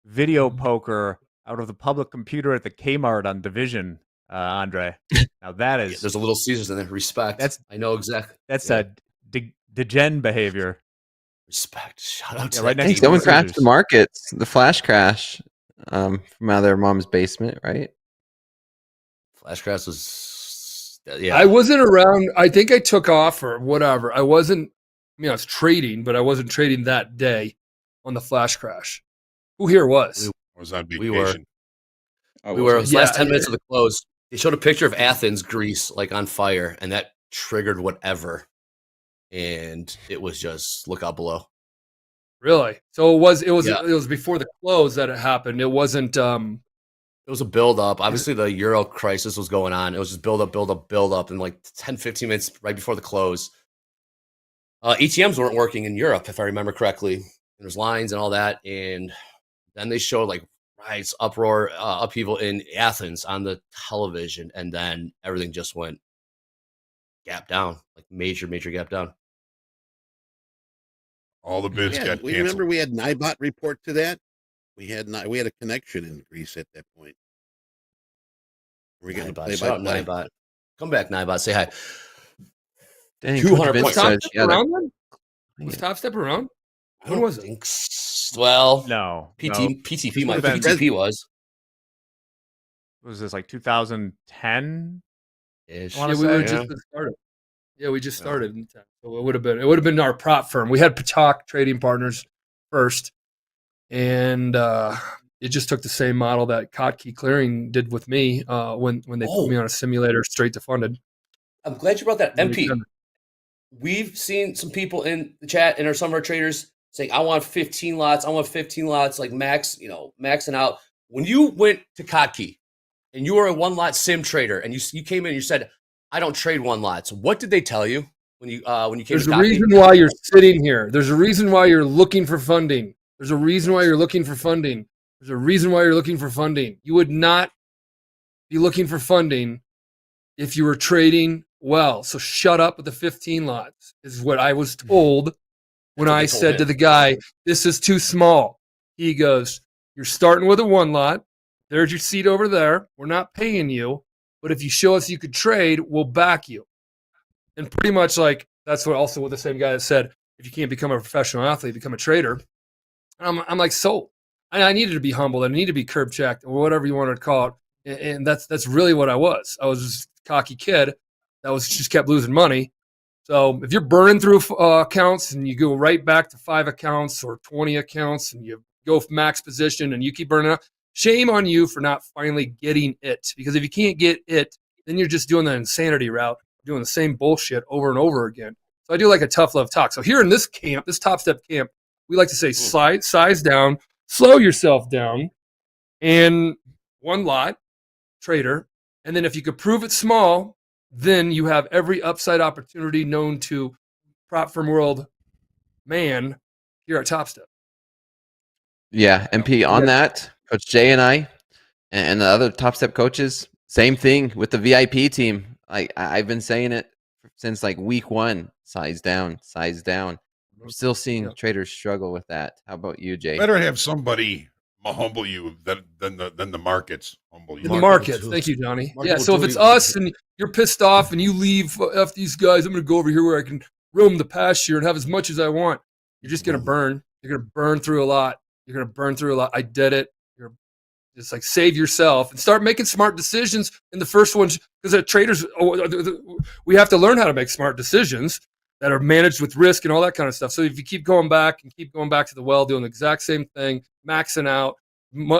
video poker out of the public computer at the Kmart on Division, Andre. Now that is... There's a Little Caesars in there. Respect. I know exactly. That's a degen behavior. Respect. Shout out to right next to someone crashed the markets. The flash crash from out of their mom's basement, right? Flash crash was... Yeah. I wasn't around. I think I took off or whatever. I wasn't... I was trading, but I wasn't trading that day on the flash crash. Who here was? I was on We were. vacation. We were. It was last 10 minutes of the close. They showed a picture of Athens, Greece, like on fire, and that triggered whatever. And it was just look out below. Really? So it was before the close that it happened. It wasn't. It was a build up. Obviously, the Euro crisis was going on. It was just build up, and like 10, 15 minutes right before the close. ATMs weren't working in Europe, if I remember correctly. There's lines and all that, and then they showed like riots, uproar, upheaval in Athens on the television, and then everything just went gap down, like major gap down. All the bids got canceled. Remember we had NIBOT report to that. We had a connection in Greece at that point. We're going to play Shout by out NIBOT. Come back, NIBOT. Say hi. Dang, 200 points. Was Topstep around? I When don't was it? think so. Well, No, PTP This might would've been- PTP was. What was this, like 2010? Ish. I want Yeah, to we say. were just started. Yeah, we just started in 10. So it would have been our prop firm. We had Patak Trading Partners first, and it just took the same model that Kottke Clearing did with me when they put me on a simulator straight to funded. I'm glad you brought that. And we MP, kinda- we've seen some people in the chat and some of our traders saying, I want 15 lots, like maxing out. When you went to Kottke and you were a one lot sim trader and you came in and you said, I don't trade one lots. What did they tell you when you came There's to a Kottke? reason why you're sitting here. There's a reason why you're looking for funding. There's a reason why you're looking for funding. There's a reason why you're looking for funding. You would not be looking for funding if you were trading well. So shut up with the 15 lots, is what I was told when That's what I they told said to him. the guy, this is too small. He goes, you're starting with a one lot. There's your seat over there. We're not paying you. But if you show us you could trade, we'll back you. And pretty much like that's what the same guy that said, if you can't become a professional athlete, become a trader. I'm like, sold. I needed to be humbled. I needed to be curb checked or whatever you wanted to call it. And that's really what I was. I was just a cocky kid that was just kept losing money. So if you're burning through accounts and you go right back to 5 accounts or 20 accounts and you go max position and you keep burning up, shame on you for not finally getting it. Because if you can't get it, then you're just doing the insanity route, doing the same bullshit over and over again. So I do like a tough love talk. So here in this camp, this Topstep camp, we like to say size down, slow yourself down, and one lot, trader. And then if you could prove it small, then you have every upside opportunity known to prop firm world man here at Topstep. Yeah, MP, on that, Coach Jay and I and the other Topstep coaches, same thing with the VIP team. I've been saying it since like week 1, size down, size down. I'm still seeing traders struggle with that. How about you, Jay? Better have somebody humble you than the markets humble you. In the markets. Thank you, Johnny. Yeah, so if it's us and you're pissed off and you leave F these guys, I'm going to go over here where I can roam the pasture and have as much as I want. You're just going to burn. You're going to burn through a lot. You're going to burn through a lot. I did it. You're just like save yourself and start making smart decisions in the first ones because traders, we have to learn how to make smart decisions that are managed with risk and all that kind of stuff. So if you keep going back to the well, doing the exact same thing, maxing out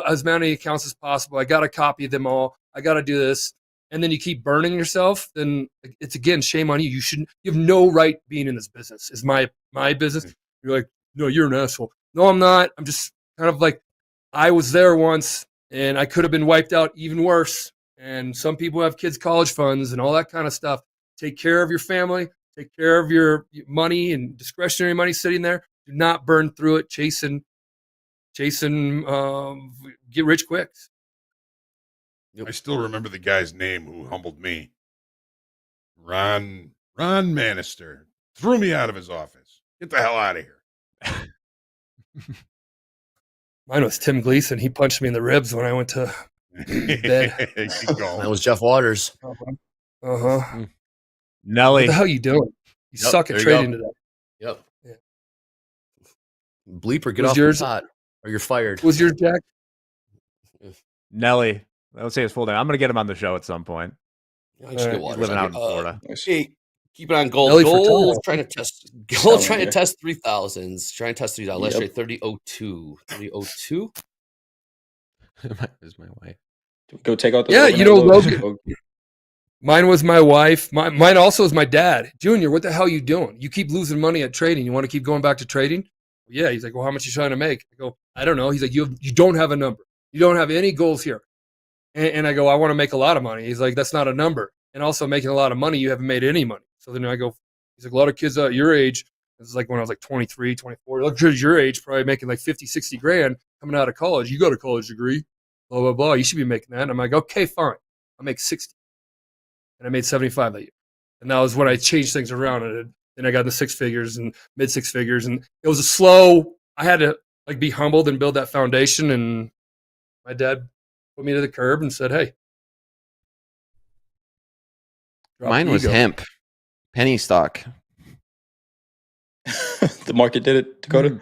as many accounts as possible. I got to copy them all. I got to do this. And then you keep burning yourself, then it's again, shame on you. You have no right being in this business. It's my business. You're like, no, you're an asshole. No, I'm not. I'm just kind of like, I was there once and I could have been wiped out even worse. And some people have kids' college funds and all that kind of stuff. Take care of your family. Take care of your money and discretionary money sitting there. Do not burn through it chasing get rich quicks. I still remember the guy's name who humbled me. Ron Manister threw me out of his office. Get the hell out of here. Mine was Tim Gleason. He punched me in the ribs when I went to bed. That was Jeff Waters. Uh-huh. Nelly. What the hell are you doing? You suck at trading today. Yep. Yeah. Bleeper, get Was off yours- the pot or you're fired. Was yours, Jack? Nelly. Let's say his full name. I'm going to get him on the show at some point. I just get He's Waters living on out in here. Florida. Hey, keep it on gold. Nelly Gold Furtado. trying to test. Telling Gold trying to you. test 3,000s. Trying to test 3,000. Let's Yep. trade 3002. 3002. There's my wife. Go take out the Yeah, overnight you know, lows. Logan. Mine was my wife. Mine also is my dad. Junior, what the hell are you doing? You keep losing money at trading. You want to keep going back to trading? Yeah. He's like, well, how much are you trying to make? I go, I don't know. He's like, you don't have a number. You don't have any goals here. And I go, I want to make a lot of money. He's like, that's not a number. And also making a lot of money, you haven't made any money. So then I go, he's like, a lot of kids your age, this is like when I was like 23, 24, look at your age, probably making like 50, 60 grand coming out of college. You got a college degree, blah, blah, blah. You should be making that. And I'm like, okay, fine. I'll make 60. And I made 75 that year. And that was when I changed things around. And then I got in the 6 figures and mid 6 figures. And it was a slow, I had to like be humbled and build that foundation. And my dad put me to the curb and said, hey. drop Mine the was ego. hemp, penny stock. The market did it, Dakota.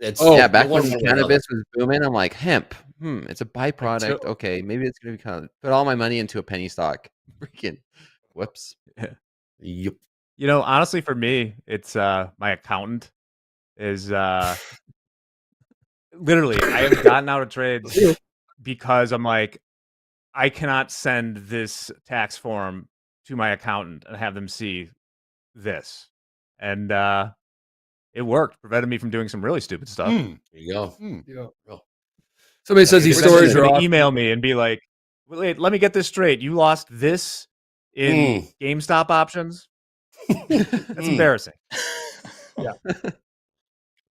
It's yeah, back one when way or cannabis another. was booming, I'm like, hemp. It's a byproduct. Okay, maybe it's gonna be kind of put all my money into a penny stock. Freaking whoops. Yep. You know, honestly, for me, it's my accountant is literally I have gotten out of trades because I'm like, I cannot send this tax form to my accountant and have them see this. And it worked, prevented me from doing some really stupid stuff. There you go. Yeah. Real. Somebody says these Because then stories she's are gonna awesome. email me and be like, wait, let me get this straight. You lost this in GameStop options? That's embarrassing. Yeah.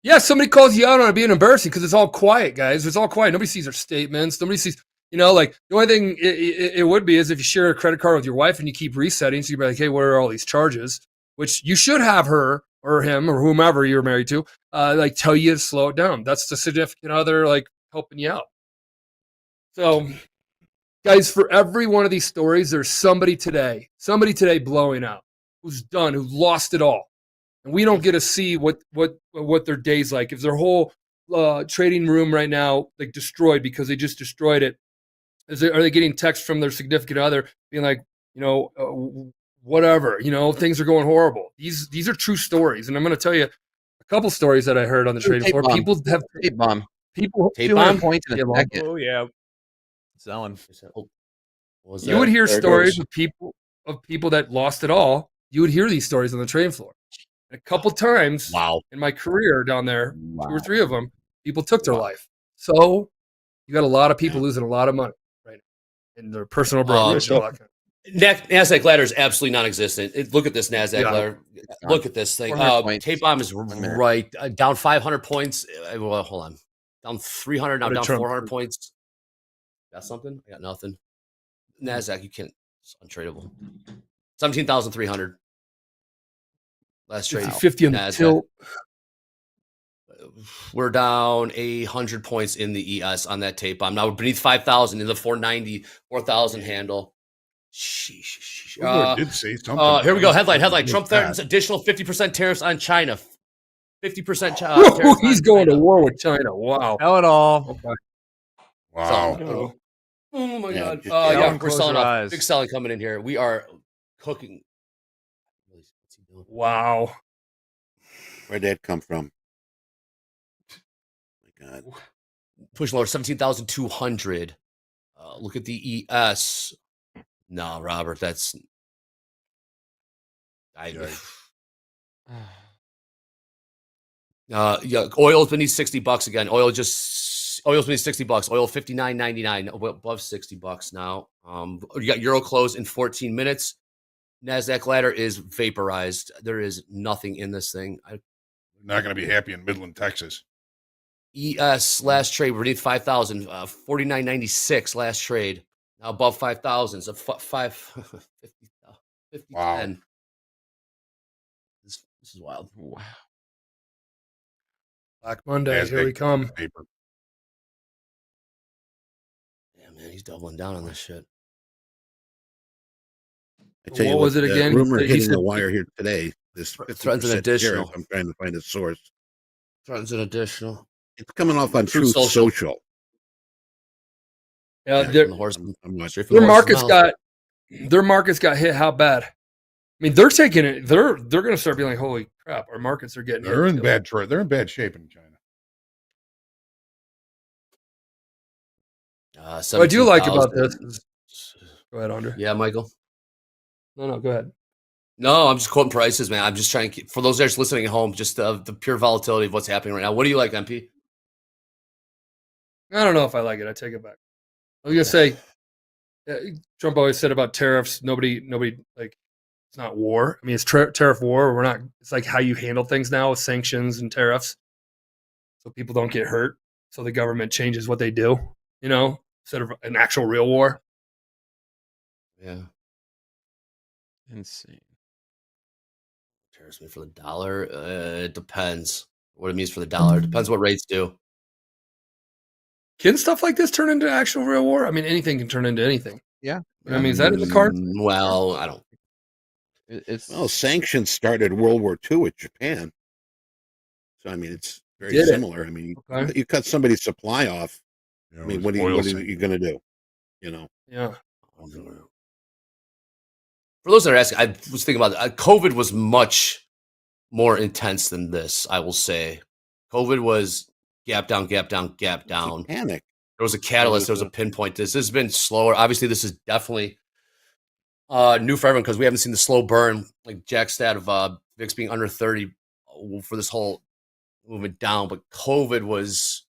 Yeah, somebody calls you out on it being embarrassing because it's all quiet, guys. It's all quiet. Nobody sees their statements. Nobody sees, like the only thing it would be is if you share a credit card with your wife and you keep resetting. So you'd be like, hey, what are all these charges? Which you should have her or him or whomever you're married to, like tell you to slow it down. That's the significant other, like helping you out. So, guys, for every one of these stories, there's somebody today blowing out who's done, who lost it all. And we don't get to see what their day's like. If their whole trading room right now like destroyed because they just destroyed it, are they getting texts from their significant other being like, whatever, things are going horrible. These are true stories, and I'm going to tell you a couple stories that I heard on the trading floor. People have tape bomb. People Tape 200 bomb points in a second. Oh yeah, selling. You would hear stories of people that lost it all. You would hear these stories on the trading floor. A couple times in my career down there, 2 or 3 of them, people took their life. So you got a lot of people losing a lot of money right now in their personal brokerage. NASDAQ ladder is absolutely non-existent. Look at this NASDAQ ladder. Look at this thing. Tape bomb is right down 500 points. Well, hold on, down 300 now, down 400 points. Got something? I got nothing. NASDAQ, you can't. It's untradeable. 17,300. Last trade. 50 on the tilt. We're down 100 points in the ES on that tape bomb. Now we're beneath 5,000 in the 490, 4,000 handle. Sheesh. Did say something. Here we go. Headline. Trump threatens additional 50% tariffs on China. 50% tariffs. He's going to war with China. Wow. Sell it all. Okay. Wow. Oh my God. Yeah, we're selling off. Big selling coming in here. We are cooking. Wow. Where'd that come from? My God. Push lower, 17,200. Look at the ES. No, Robert, that's. Oil's beneath $60 again. Oil's beneath $60. Oil $59.99, above $60 now. You got Euro close in 14 minutes. NASDAQ ladder is vaporized. There is nothing in this thing. Not going to be happy in Midland, Texas. ES last trade beneath 5,000, 49.96 last trade. Now above 5,000. So 50. Wow. 10. This is wild. Wow. Black Monday, here we come. Paper. Yeah, man, he's doubling down on this shit. I tell you What was it again? Rumor He hitting said- the wire here today. This Threatens an 50% additional. tariff. I'm trying to find a source. Threatens an additional. It's coming off on Truth Truth Social. Social. Yeah, From their the horse- I'm not straight from the horse's mouth. their markets got hit. How bad? I mean, they're taking it. They're going to start being like, "Holy crap! Our markets are getting hit." They're in too." bad They're in bad shape in China. What I do like about 17,000. this is, go ahead, Andre. Yeah, Michael. No, go ahead. No, I'm just quoting prices, man. I'm just trying to keep, for those just listening at home, just the pure volatility of what's happening right now. What do you like, MP? I don't know if I like it. I take it back. I was gonna say, Trump always said about tariffs. Nobody, like, it's not war. I mean, it's tariff war. We're not. It's like how you handle things now with sanctions and tariffs, so people don't get hurt. So the government changes what they do. Instead of an actual real war. Yeah. Insane. Tariffs mean for the dollar? It depends what it means for the dollar. It depends what rates do. Can stuff like this turn into actual real war? I mean, anything can turn into anything. Yeah. I mean, is that in the cards? Well, I don't. Well, sanctions started World War II with Japan. So I mean, it's very Did it. similar. I mean, Okay. you cut somebody's supply off. Yeah, I it mean, was what oil are sink. you going to do? You know. Yeah. For those that are asking, I was thinking about COVID was much more intense than this. I will say, COVID was gap down, gap down, gap down. Panic. There was a catalyst. There was a pinpoint. This has been slower. Obviously, this is definitely new for everyone because we haven't seen the slow burn like Jack stat of VIX being under 30 for this whole movement down. But COVID was.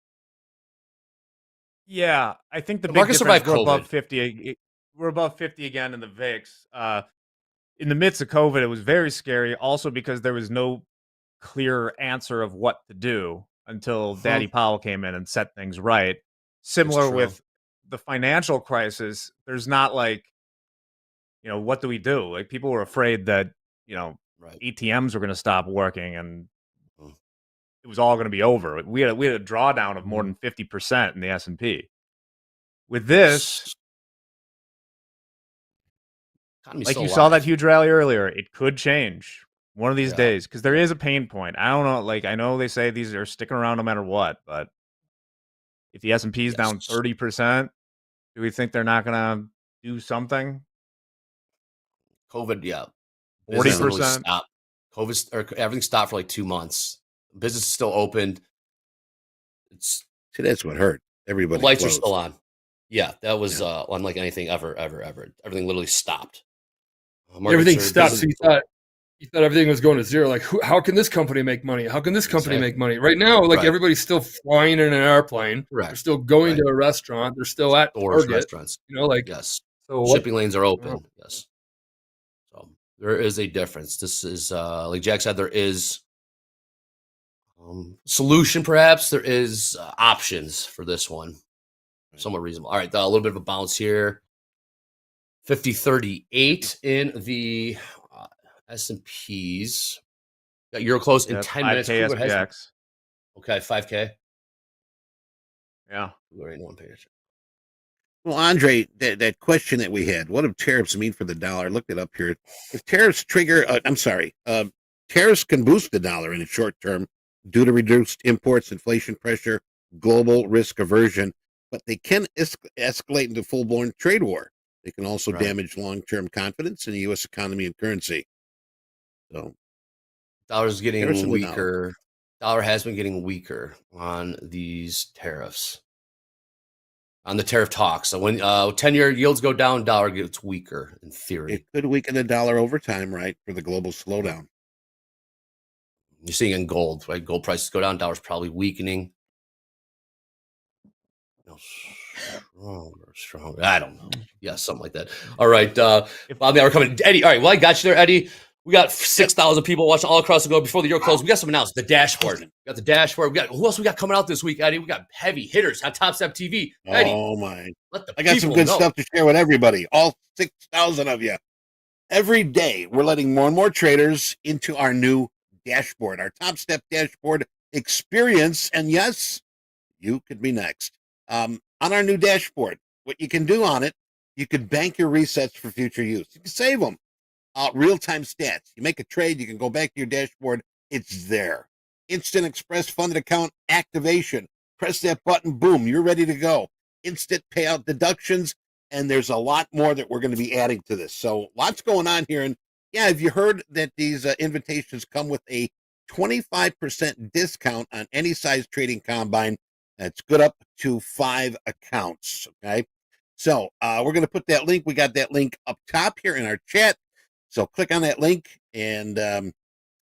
Yeah, I think the The big market difference, survived we're above COVID. 50. We're above 50 again in the VIX. In the midst of COVID, it was very scary. Also, because there was no clear answer of what to do until Daddy Powell came in and set things right. Similar true. with the financial crisis, there's not like, what do we do? Like people were afraid that, ATMs were going to stop working and it was all going to be over. We had a drawdown of more than 50% in the S&P. With this, Economy's like still you saw that alive. huge rally earlier, it could change one of these Yeah. days because there is a pain point. I don't know. Like I know they say these are sticking around no matter what, but if the S&P is down 30%, do we think they're not going to do something? COVID, yeah. Business literally 40%. stopped. COVID, or everything stopped for like 2 months. Business is still open. See, that's what hurt. The Everybody lights are closed. still on. Yeah, that was unlike anything ever. Everything literally stopped. Everything stopped. So you thought everything was going to zero. Like, how can this company make money? How can this company make money? Right now, like everybody's still flying in an airplane. Correct. They're still going to a restaurant. They're still at Stores, Target. restaurants. Like yes. So Shipping lanes are open. Yes. So there is a difference. This is like Jack said, there is solution perhaps. There is options for this one. Somewhat reasonable. All right, a little bit of a bounce here. 50.38 in the S&Ps. Got Euro close in 10 minutes. 5K Cougar has- SPX. Okay, 5K. Yeah. Cougar ain't no one paying attention. Well, Andre, that question that we had, what do tariffs mean for the dollar? Look it up here. If tariffs trigger, tariffs can boost the dollar in the short term due to reduced imports, inflation pressure, global risk aversion, but they can escalate into full-blown trade war. They can also damage long-term confidence in the U.S. economy and currency. So, Dollar's getting tariffs in the weaker. Dollar has been getting weaker on these tariffs. On the tariff talks. So when 10-year yields go down, dollar gets weaker in theory. It could weaken the dollar over time, right, for the global slowdown. You're seeing in gold, right? Gold prices go down, dollar's probably weakening. Stronger. I don't know. Yeah, something like that. All right. Bob, we're coming. Eddie, all right. Well, I got you there, Eddie. We got 6,000 people watching all across the globe before the year closed. We got some announcements. The dashboard. We got the dashboard. Who else we got coming out this week, Eddie? We got heavy hitters on TopstepTV. Eddie. Oh, my. Let the I got some good stuff to share with everybody. All 6,000 of you. Every day, we're letting more and more traders into our new dashboard, our Topstep dashboard experience. And yes, you could be next. On our new dashboard, what you can do on it, you can bank your resets for future use. You can save them. Real-time stats. You make a trade, you can go back to your dashboard. It's there. Instant Express funded account activation. Press that button, boom, you're ready to go. Instant payout deductions, and there's a lot more that we're going to be adding to this. So lots going on here. And yeah, have you heard that these invitations come with a 25% discount on any size trading combine? That's good up to 5 accounts. Okay. So we're going to put that link. We got that link up top here in our chat. So click on that link, and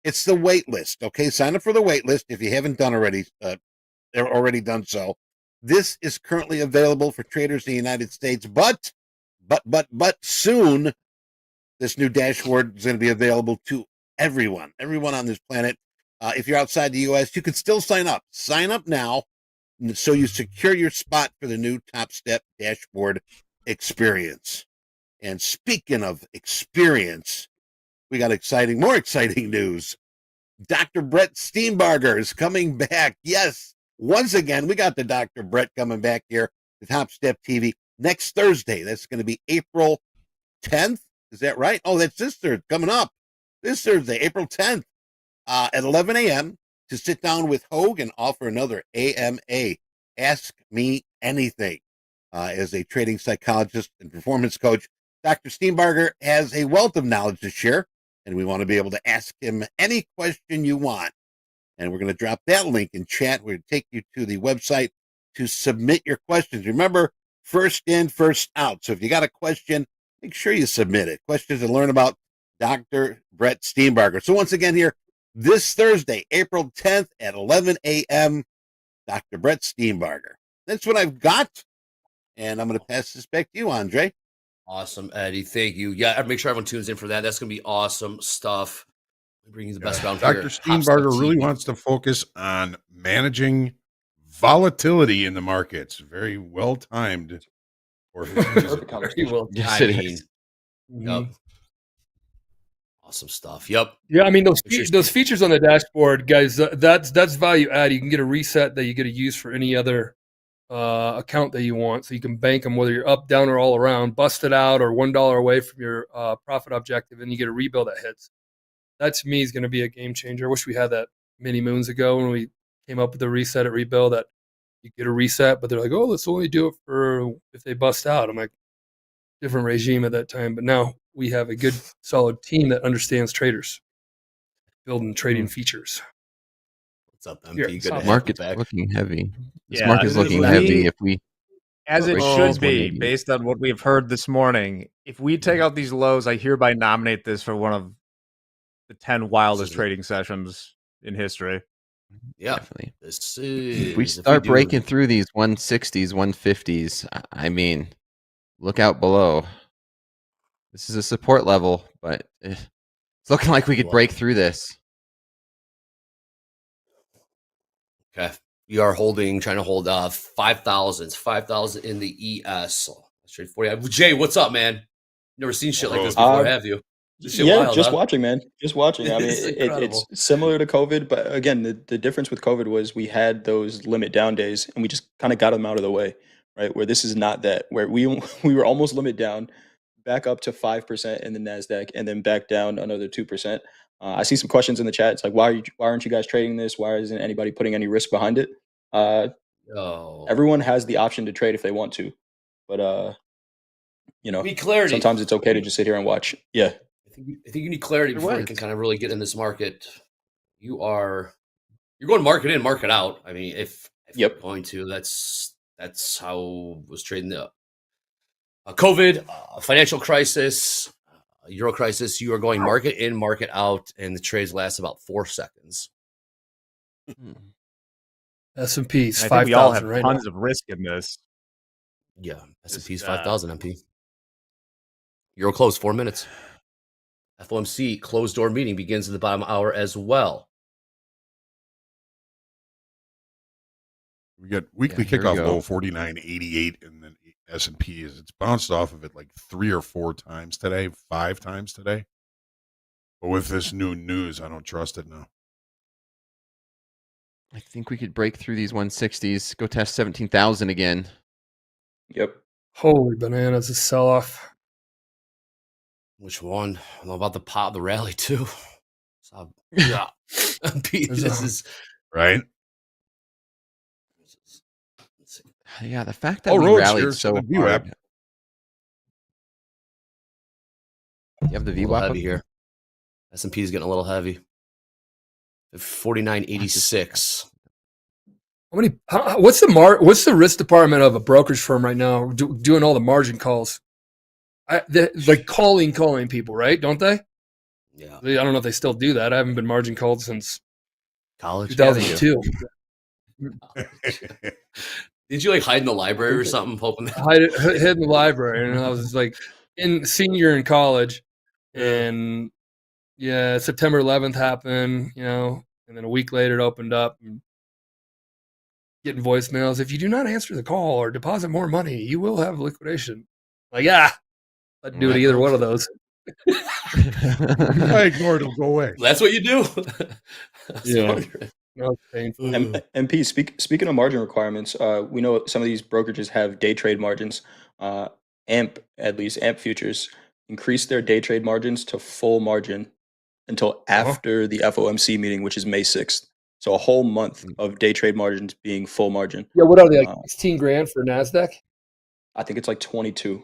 it's the wait list. Okay, sign up for the wait list if you haven't done already. They're already done so. This is currently available for traders in the United States, but soon this new dashboard is going to be available to everyone on this planet. If you're outside the U.S., you can still sign up. Sign up now, so you secure your spot for the new Topstep dashboard experience. And speaking of experience, we got more exciting news. Dr. Brett Steenbarger is coming back. Yes, once again, we got the Dr. Brett coming back here to TopstepTV next Thursday. That's going to be April 10th. Is that right? Oh, that's this Thursday coming up. This Thursday, April 10th at 11 a.m. to sit down with Hoag and offer another AMA, Ask Me Anything. As a trading psychologist and performance coach, Dr. Steenbarger has a wealth of knowledge to share, and we want to be able to ask him any question you want. And we're going to drop that link in chat. We're going to take you to the website to submit your questions. Remember, first in, first out. So if you got a question, make sure you submit it. Questions to learn about Dr. Brett Steenbarger. So once again here, this Thursday, April 10th at 11 a.m., Dr. Brett Steenbarger. That's what I've got. And I'm going to pass this back to you, Andre. Awesome, Eddie. Thank you. Yeah, make sure everyone tunes in for that. That's going to be awesome stuff. We bring you the best round Dr. here. Steenbarger really wants to focus on managing volatility in the markets. Very well timed. Very well. Yes, it is. Yep. Awesome stuff. Yep. Yeah, I mean those features on the dashboard, guys. That's value add. You can get a reset that you get to use for any other account that you want, so you can bank them whether you're up, down, or all around. Bust it out or $1 away from your profit objective, and you get a rebill that hits. That to me is going to be a game changer. I wish we had that many moons ago when we came up with the reset at rebill that you get a reset, but they're like, oh, let's only do it for if they bust out. I'm like, different regime at that time, but now we have a good solid team that understands traders building trading features. What's up, MP? Good to have you Market's back. looking heavy. This Yeah, market's looking heavy. If we as it break should these be, 180. based on what we've heard this morning. If we take out these lows, I hereby nominate this for one of the 10 wildest trading sessions in history. Yeah, definitely. This If we is start breaking through these 160s, 150s, I mean, look out below. This is a support level, but it's looking like we could break through this. Okay. We are trying to hold 5,000 in the ES. Straight 40. Jay, what's up, man? Never seen shit like this before, have you? This shit Yeah, wild, just huh? watching, man. Just watching. I mean, It's it's incredible. similar to COVID, but again, the difference with COVID was we had those limit down days, and we just kind of got them out of the way, right? Where this is not that, where we we were almost limit down, back up to 5% in the Nasdaq, and then back down another 2%. I see some questions in the chat. It's like, why aren't you guys trading this? Why isn't anybody putting any risk behind it? Everyone has the option to trade if they want to, but you know, Need clarity. sometimes it's okay to just sit here and watch. Yeah. I think you need clarity There before you was. can kind of really get in this market. You're going market in, market out. I mean, if you're going to, that's how was trading the COVID, financial crisis, Euro crisis. You are going market in, market out, and the trades last about 4 seconds. S&P's I think we all have 5,000 right tons now. of risk in this. Yeah, S&P's Just, 5,000 MP. Euro close 4 minutes. FOMC closed door meeting begins at the bottom hour as well. We got weekly here we kickoff go. low 49.88, and then S&P it's bounced off of it like 3 or 4 times today, 5 times today. But with this new news, I don't trust it now. I think we could break through these 160s, go test 17,000 again. Yep. Holy bananas, a sell off. Which one? I don't know about the pop, the rally too. So, yeah, this is right. Yeah, the fact that we Rhodes rallied here, so the VWAP. hard. You have the a little VWAP heavy up? here. S&P is getting a little heavy. 49.86. What's the risk department of a brokerage firm right now doing all the margin calls? Like calling people, right? Don't they? Yeah. I don't know if they still do that. I haven't been margin called since College. 2002. Did you like hide in the library or something? Hoping Hid in the library, and I was like senior in college, and yeah, September 11th happened, and then a week later it opened up. And getting voicemails: if you do not answer the call or deposit more money, you will have liquidation. Like, I'd do it either one of those. I ignore it, it'll go away. That's what you do. Yeah. No, it's painful. MP, speaking of margin requirements, we know some of these brokerages have day trade margins. AMP futures increase their day trade margins to full margin until after the FOMC meeting, which is May 6th. So a whole month of day trade margins being full margin. Yeah, what are they, like 16 grand for NASDAQ? I think it's like 22.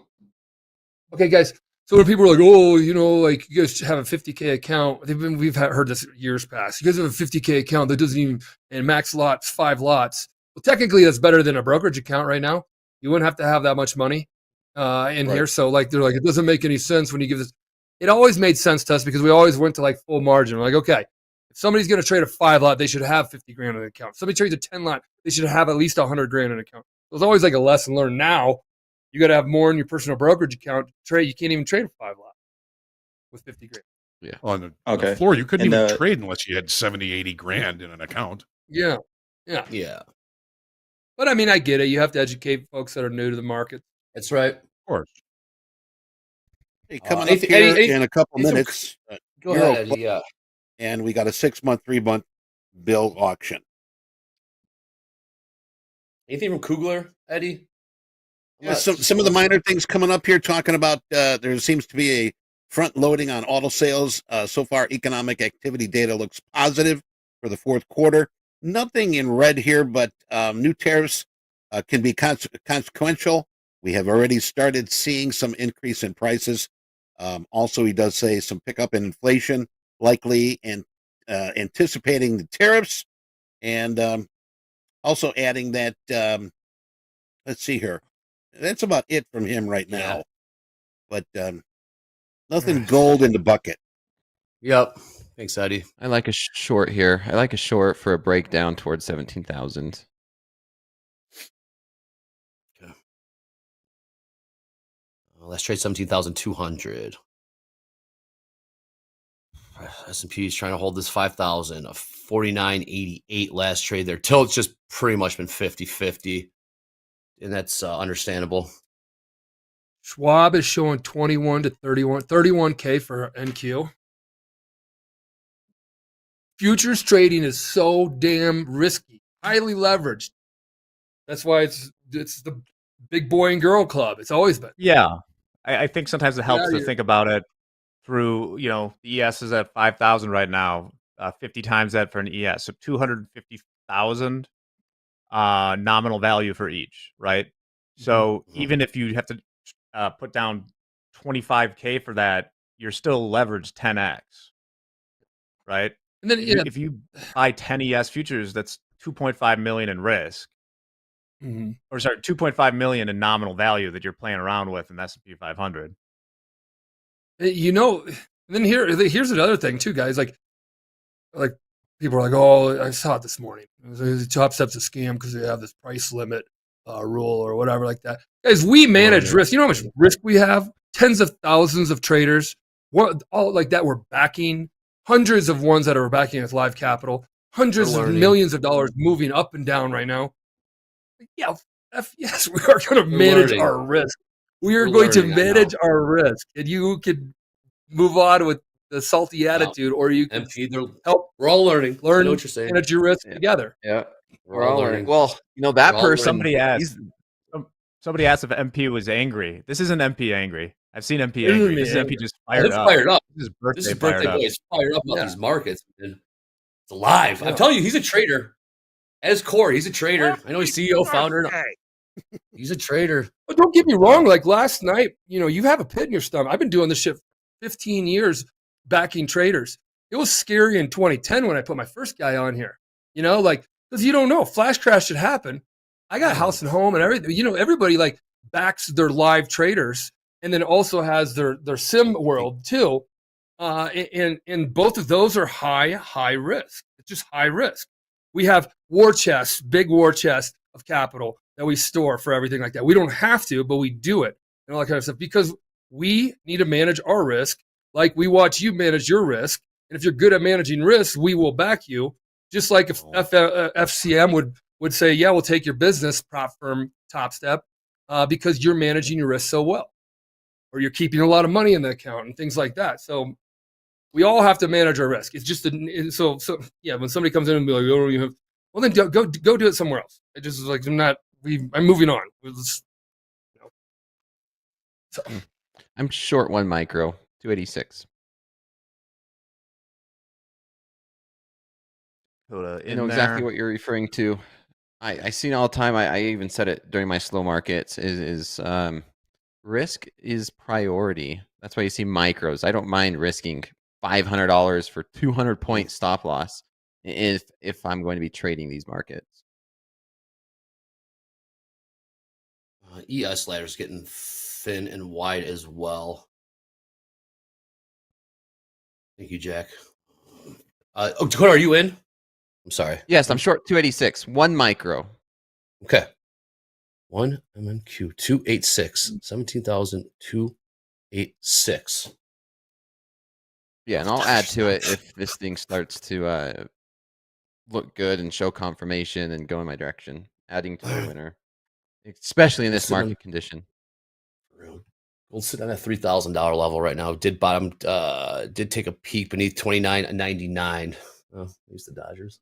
Okay, guys. So when people are like, oh, you know, like you guys have a 50K account, we've heard this years past. You guys have a 50K account that doesn't even, and max lots, 5 lots. Well, technically that's better than a brokerage account right now. You wouldn't have to have that much money in here. So like, they're like, it doesn't make any sense when you give this. It always made sense to us because we always went to like full margin. We're like, okay, if somebody's going to trade a 5 lot, they should have 50 grand in an account. If somebody trades a 10 lot, they should have at least 100 grand in an account. It was always like a lesson learned. Now you got to have more in your personal brokerage account to trade. You can't even trade a 5 lot with 50 grand. Yeah. On the floor, you couldn't even trade unless you had 70, 80 grand in an account. Yeah. But I mean, I get it. You have to educate folks that are new to the market. That's right. Of course. Hey, coming up here in a couple minutes. Go ahead, Eddie. Yeah. And we got a 6-month, 3-month bill auction. Anything from Kugler, Eddie? Yeah, some of the minor things coming up here, talking about there seems to be a front loading on auto sales. So far, economic activity data looks positive for the fourth quarter. Nothing in red here, but new tariffs can be consequential. We have already started seeing some increase in prices. Also, he does say some pickup in inflation, likely, and anticipating the tariffs, and also adding that. Let's see here. That's about it from him right now. But nothing gold in the bucket. Yep. Thanks, Eddie. I like a short here. I like a short for a breakdown towards 17,000. Okay. Let's trade 17,200. S&P is trying to hold this 5,000. A 49.88 last trade there. Till it's just pretty much been 50-50. And that's understandable. Schwab is showing 21 to 31K for NQ. Futures trading is so damn risky, highly leveraged. That's why it's the big boy and girl club. It's always been. Yeah. I think sometimes it helps to think about it through, the ES is at 5,000 right now, 50 times that for an ES. So 250,000 nominal value for each, right? So even if you have to put down 25K for that, you're still leveraged 10x, right? And then if you buy 10 ES futures, that's 2.5 million in risk. Or sorry, 2.5 million in nominal value that you're playing around with in the S&P 500. And then here's another thing too, guys. Like people are like, oh, I saw it this morning. Topstep's a scam because they have this price limit rule or whatever like that. Guys, we manage risk. You know how much risk we have? Tens of thousands of traders, all like that. We're backing hundreds of ones that are backing with live capital, hundreds of millions of dollars moving up and down right now. Yeah, yes, we are going to manage our risk. We are going to manage our risk, and you can move on with the salty attitude, or you can help. We're all learning. I Learn know what you're saying. manage your risk together. Yeah, We're all learning. Well, that person. Somebody asked if MP was angry. This isn't MP angry. I've seen MP angry. This is MP just fired It's up. fired up. This is This is birthday birthday fired boy. up. It's fired up about these markets. It's alive. I'm telling you, he's a trader. At his core, he's a trader. I know he's CEO, founder. He's a trader. But don't get me wrong. Like last night, you have a pit in your stomach. I've been doing this shit for 15 years, backing traders. It was scary in 2010 when I put my first guy on here. Because you don't know, flash crash should happen. I got house and home and everything. Everybody like backs their live traders and then also has their sim world too. And both of those are high risk. It's just high risk. We have war chests, big war chests of capital that we store for everything like that. We don't have to, but we do it and all that kind of stuff because we need to manage our risk like we watch you manage your risk. And if you're good at managing risk, we will back you. Just like if FCM would say, yeah, we'll take your business, prop firm Topstep, because you're managing your risk so well. Or you're keeping a lot of money in the account and things like that. So we all have to manage our risk. It's just so when somebody comes in and be like, oh, you have, well then go do it somewhere else. It just is like I'm moving on. So. I'm short one micro, 286. Dakota I in know exactly there. what you're referring to. I see it all the time. I even said it during my slow markets. Risk is priority. That's why you see micros. I don't mind risking $500 for 200-point stop loss if I'm going to be trading these markets. ES ladder's getting thin and wide as well. Thank you, Jack. Dakota, are you in? I'm sorry. Yes, I'm short 286. One micro. Okay. 1 MNQ 286. 17,286. Yeah, and I'll add to it if this thing starts to look good and show confirmation and go in my direction, adding to the winner, especially in this market condition. Gold sitting on that $3,000 level right now. Did take a peek beneath 29.99. Oh, there's the Dodgers.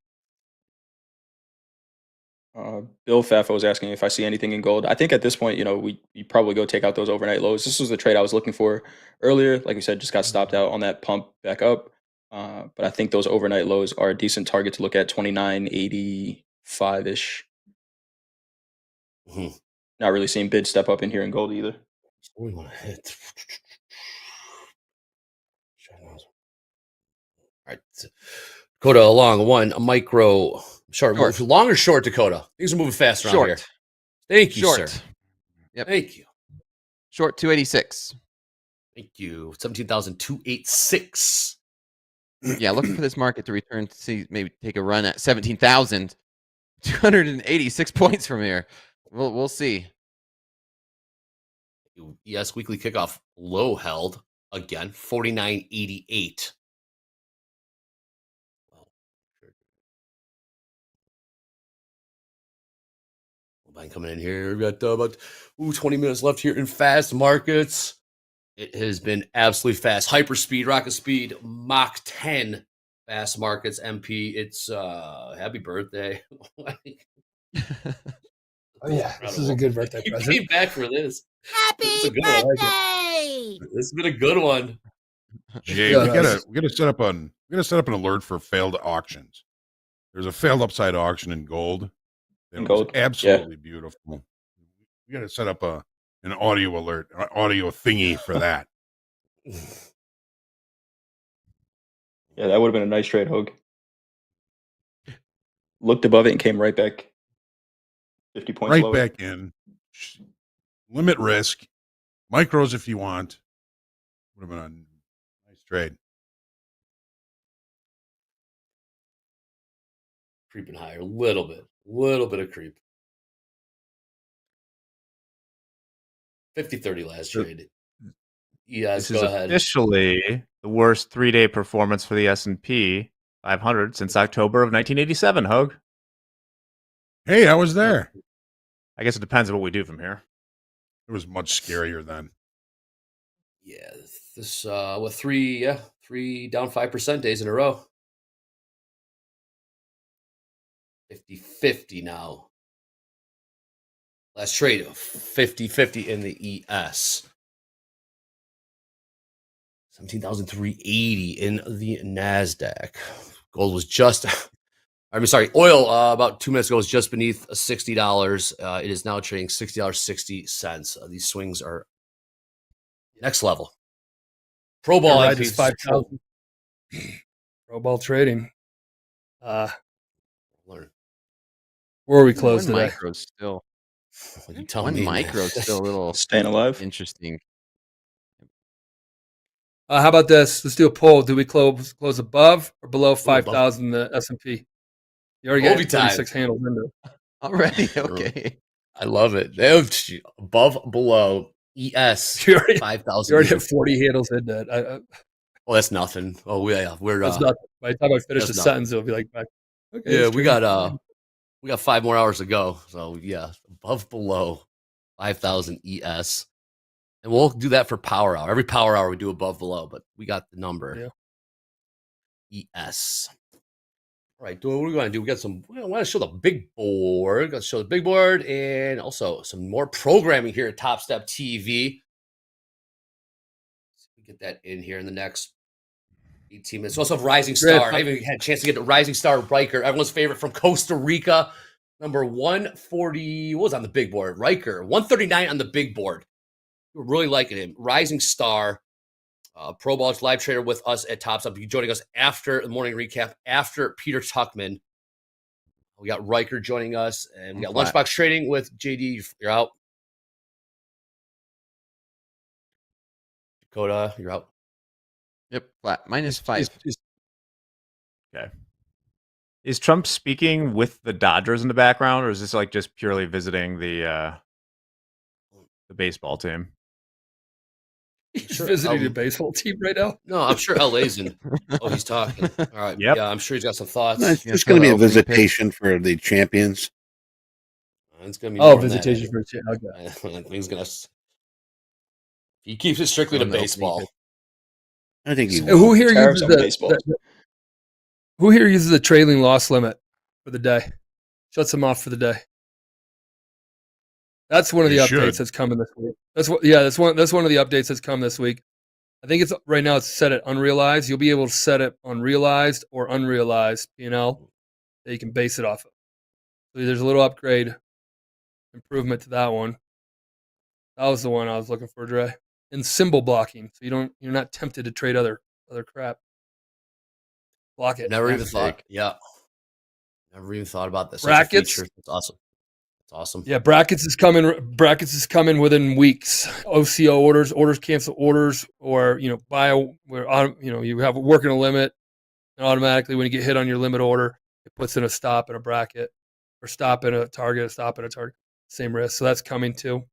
Bill Fafo was asking if I see anything in gold. I think at this point, you probably go take out those overnight lows. This was the trade I was looking for earlier. Like we said, just got stopped out on that pump back up. But I think those overnight lows are a decent target to look at, 29.85 ish. Not really seeing bid step up in here in gold either. What we want to hit. All right. Dakota along one, a micro short. Long or short, Dakota? Things are moving fast around here. Thank you, sir. Yep. Thank you. Short 286. Thank you. 17,286. Yeah, looking for this market to return to see maybe take a run at 17,286 points from here. We'll see. Yes, weekly kickoff low held again, 49.88. Buying coming in here. We got about 20 minutes left here in fast markets. It has been absolutely fast. Hyperspeed, rocket speed, Mach 10 fast markets, MP. It's happy birthday. Oh yeah, this is a good birthday You present. came back for this. Happy birthday! This has been a good one. Jay, we gotta set up an alert for failed auctions. There's a failed upside auction in gold. It was absolutely beautiful. We gotta set up an audio alert, an audio thingy for that. Yeah, that would have been a nice trade, Hoag. Looked above it and came right back 50 points Right lower. back in. Limit risk. Micros if you want. Would have been a nice trade. Creeping higher a little bit of creep. 50-30 last trade. Yes, This is go ahead. officially the worst 3-day performance for the S&P 500 since October of 1987, Hoag. Hey, I was there. I guess it depends on what we do from here. It was much scarier then. Yeah, this with three down 5% days in a row. 50-50 now. Last trade, 50-50 in the ES. 17,380 in the NASDAQ. Gold was just, oil about 2 minutes ago was just beneath $60. It is now trading $60.60. These swings are next level. Pro ball Right, MPs. is 5,000. Pro ball trading. Where are we closed One today? micro still. You tell One me, micro man. still a little staying alive. Interesting. How about this? Let's do a poll. Do we close above or below 5,000 the S&P? You already got Overtime. 36 handles into it. Already? Okay. I love it. They have above, below, ES, You already 5,000. You already have 40 handles in that. Oh, that's nothing. Oh, yeah. We're That's nothing. By the time I finish the that's sentence, it'll be like, okay. yeah, it's we true. got 5 more hours to go. So yeah, above, below, 5,000 ES. And we'll do that for power hour. Every power hour we do above, below, but we got the number. ES. All right, what are we going to do? We want to show the big board. We're going to show the big board and also some more programming here at Topstep TV. Get that in here in the next 18 minutes. We also have Rising Great. Star. I even had a chance to get to Rising Star Ryker, everyone's favorite from Costa Rica. Number 140. What was on the big board? Ryker, 139 on the big board. We're really liking him. Rising Star, Pro Ball's live trader with us at Topstep. You joining us after the morning recap, after Peter Tuchman. We got Ryker joining us, and we got Lunchbox Trading with JD. You're out. Dakota, you're out. Yep, flat. -5. Okay. Is Trump speaking with the Dodgers in the background, or is this like just purely visiting the baseball team? He's visiting the baseball team right now. No, I'm sure LA's in. Oh, he's talking. All right. Yep. Yeah, I'm sure he's got some thoughts. No, it's just going to be a visitation for the champions. It's going to be Oh, more than visitation that. for a champ. Okay. I think he's going to. He keeps it strictly to baseball. I think he So will. who here Tariffs uses on baseball. who here uses the trailing loss limit for the day? Shuts them off for the day. That's one of the You updates should. that's coming this week. That's one of the updates that's come this week. I think it's right now it's set at unrealized. You'll be able to set it on realized or unrealized P&L that you can base it off of. So there's a little upgrade improvement to that one. That was the one I was looking for, Dre. And symbol blocking, so you're not tempted to trade other crap. Block it. Never even thought. Yeah. Never even thought about this. Brackets. Such a feature. It's awesome. It's awesome. Yeah, brackets is coming. Brackets is coming within weeks. OCO orders cancel orders, or buy where you have a working a limit, and automatically when you get hit on your limit order, it puts in a stop and a bracket, or stop in a target, a stop in a target, same risk. So that's coming too.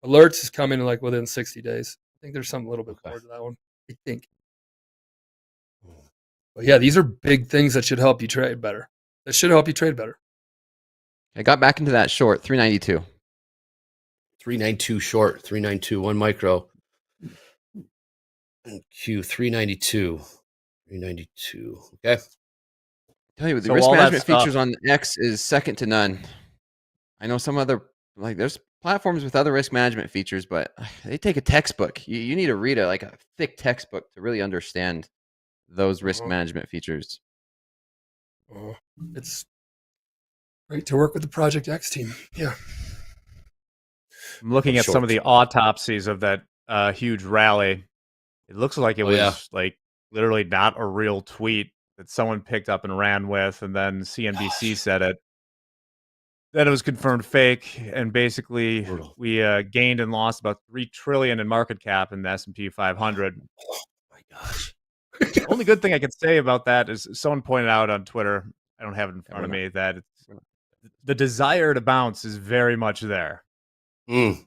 Alerts is coming like within 60 days. I think there's something a little bit more to that one. I think. But yeah, these are big things that should help you trade better. That should help you trade better. I got back into that short 392. 392 short, 392, 1 micro. Q 392. 392. Okay. Tell you, the So risk all that management stuff- features on X is second to none. I know some other, like, there's platforms with other risk management features, but they take a textbook. You need to read a thick textbook to really understand those risk management features. It's great to work with the Project X team. Yeah. I'm looking at some of the autopsies of that huge rally. It looks like it was like literally not a real tweet that someone picked up and ran with, and then CNBC said it. Then it was confirmed fake, and basically we gained and lost about $3 trillion in market cap in the S&P 500. Oh my gosh! The only good thing I can say about that is someone pointed out on Twitter. I don't have it in front of me that the desire to bounce is very much there. People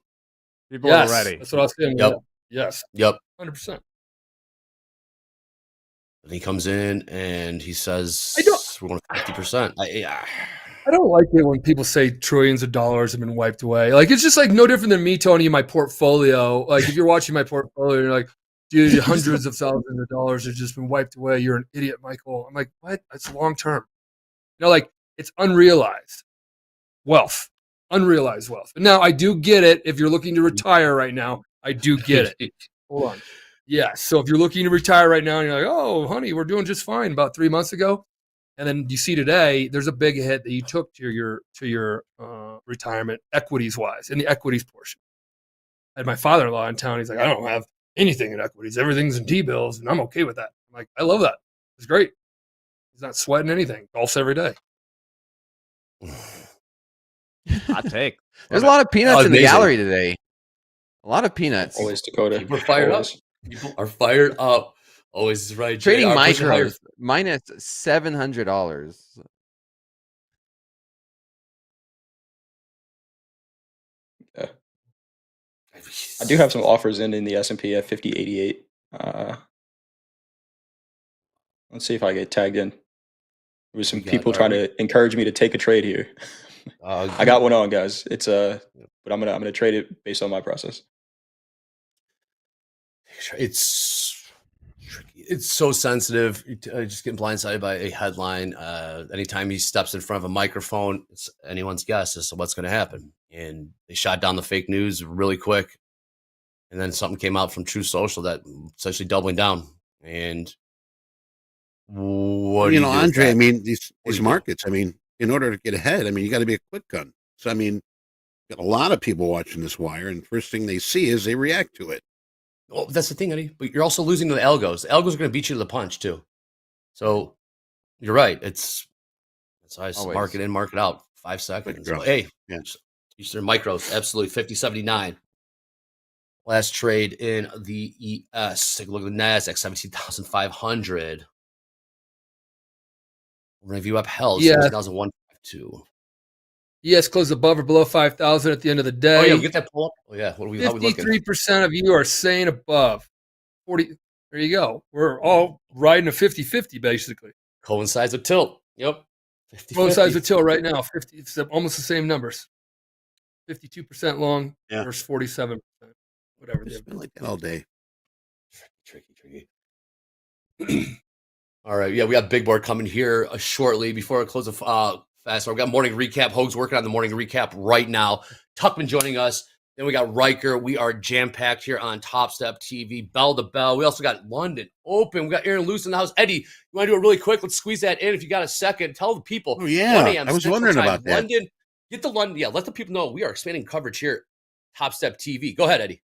are ready. That's what I was saying. Yep. Yes. Yep. 100%. And he comes in and he says, "We're going to 50%." I don't like it when people say trillions of dollars have been wiped away. Like, it's just like no different than me telling you my portfolio. Like, if you're watching my portfolio, you're like, dude, hundreds of thousands of dollars have just been wiped away. You're an idiot, Michael. I'm like, what? That's long term. Like, it's unrealized wealth. Unrealized wealth. But now I do get it. If you're looking to retire right now, I do get it. Hold on. Yeah. So if you're looking to retire right now and you're like, oh, honey, we're doing just fine about 3 months ago. And then you see today, there's a big hit that you took to your retirement equities wise, in the equities portion. I had my father-in-law in town. He's like, I don't have anything in equities. Everything's in T-bills, and I'm okay with that. I'm like, I love that. It's great. He's not sweating anything. Golfs every day. Hot take. There's a lot of peanuts in the amazing. gallery today. A lot of peanuts. Always Dakota. People are fired Always. up. People are fired up. Always right. Trading JR, pushing higher. micros minus $700. Yeah. I do have some offers in the S&P at 5088. Let's see if I get tagged in. There was some people trying to encourage me to take a trade here. I got one on, guys. It's but I'm gonna trade it based on my process. It's so sensitive. Just getting blindsided by a headline. Anytime he steps in front of a microphone, it's anyone's guess as to what's going to happen. And they shot down the fake news really quick. And then something came out from True Social that essentially doubling down. And What You do know, you do with Andre, that? I mean, What these do you do? markets, I mean, in order to get ahead, I mean, you got to be a quick gun. So, I mean, got a lot of people watching this wire, and first thing they see is they react to it. Well, that's the thing, Eddie. But you're also losing to the algos. The algos are going to beat you to the punch too. So you're right. It's I Always. market in, market out, 5 Quick seconds. draw. But hey, Yeah. Eastern micros, absolutely 50.79. Last trade in the ES. Take a look at the NASDAQ, 17,500. Review up held, Yeah. 17,152. Yes, closed above or below 5,000 at the end of the day. Oh yeah, we get that pull up. Oh yeah, how are we looking? 53% of you are saying above. 40. There you go. We're all riding a 50-50 basically. Coincides with tilt. Yep. 50, Both sides of tilt right now. 50. It's almost the same numbers. 52% long versus 47%. Whatever. It's been like that all day. Tricky. All right, yeah, we got big board coming here shortly. Before I close the fast, we got morning recap. Hoag's working on the morning recap right now. Tuchman joining us. Then we got Ryker. We are jam packed here on Topstep TV, bell to bell. We also got London Open. We got Aaron Luce in the house. Eddie, you want to do it really quick? Let's squeeze that in if you got a second. Tell the people. Oh yeah, 1 a.m. I was Central wondering Time. about that. London, get the London. Yeah, let the people know we are expanding coverage here. Topstep TV. Go ahead, Eddie.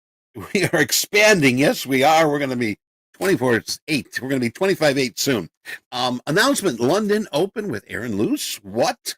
We are expanding. Yes, we are. We're going to be 24/8. We're going to be 25/8 soon. Announcement: London Open with Aaron Luce. What?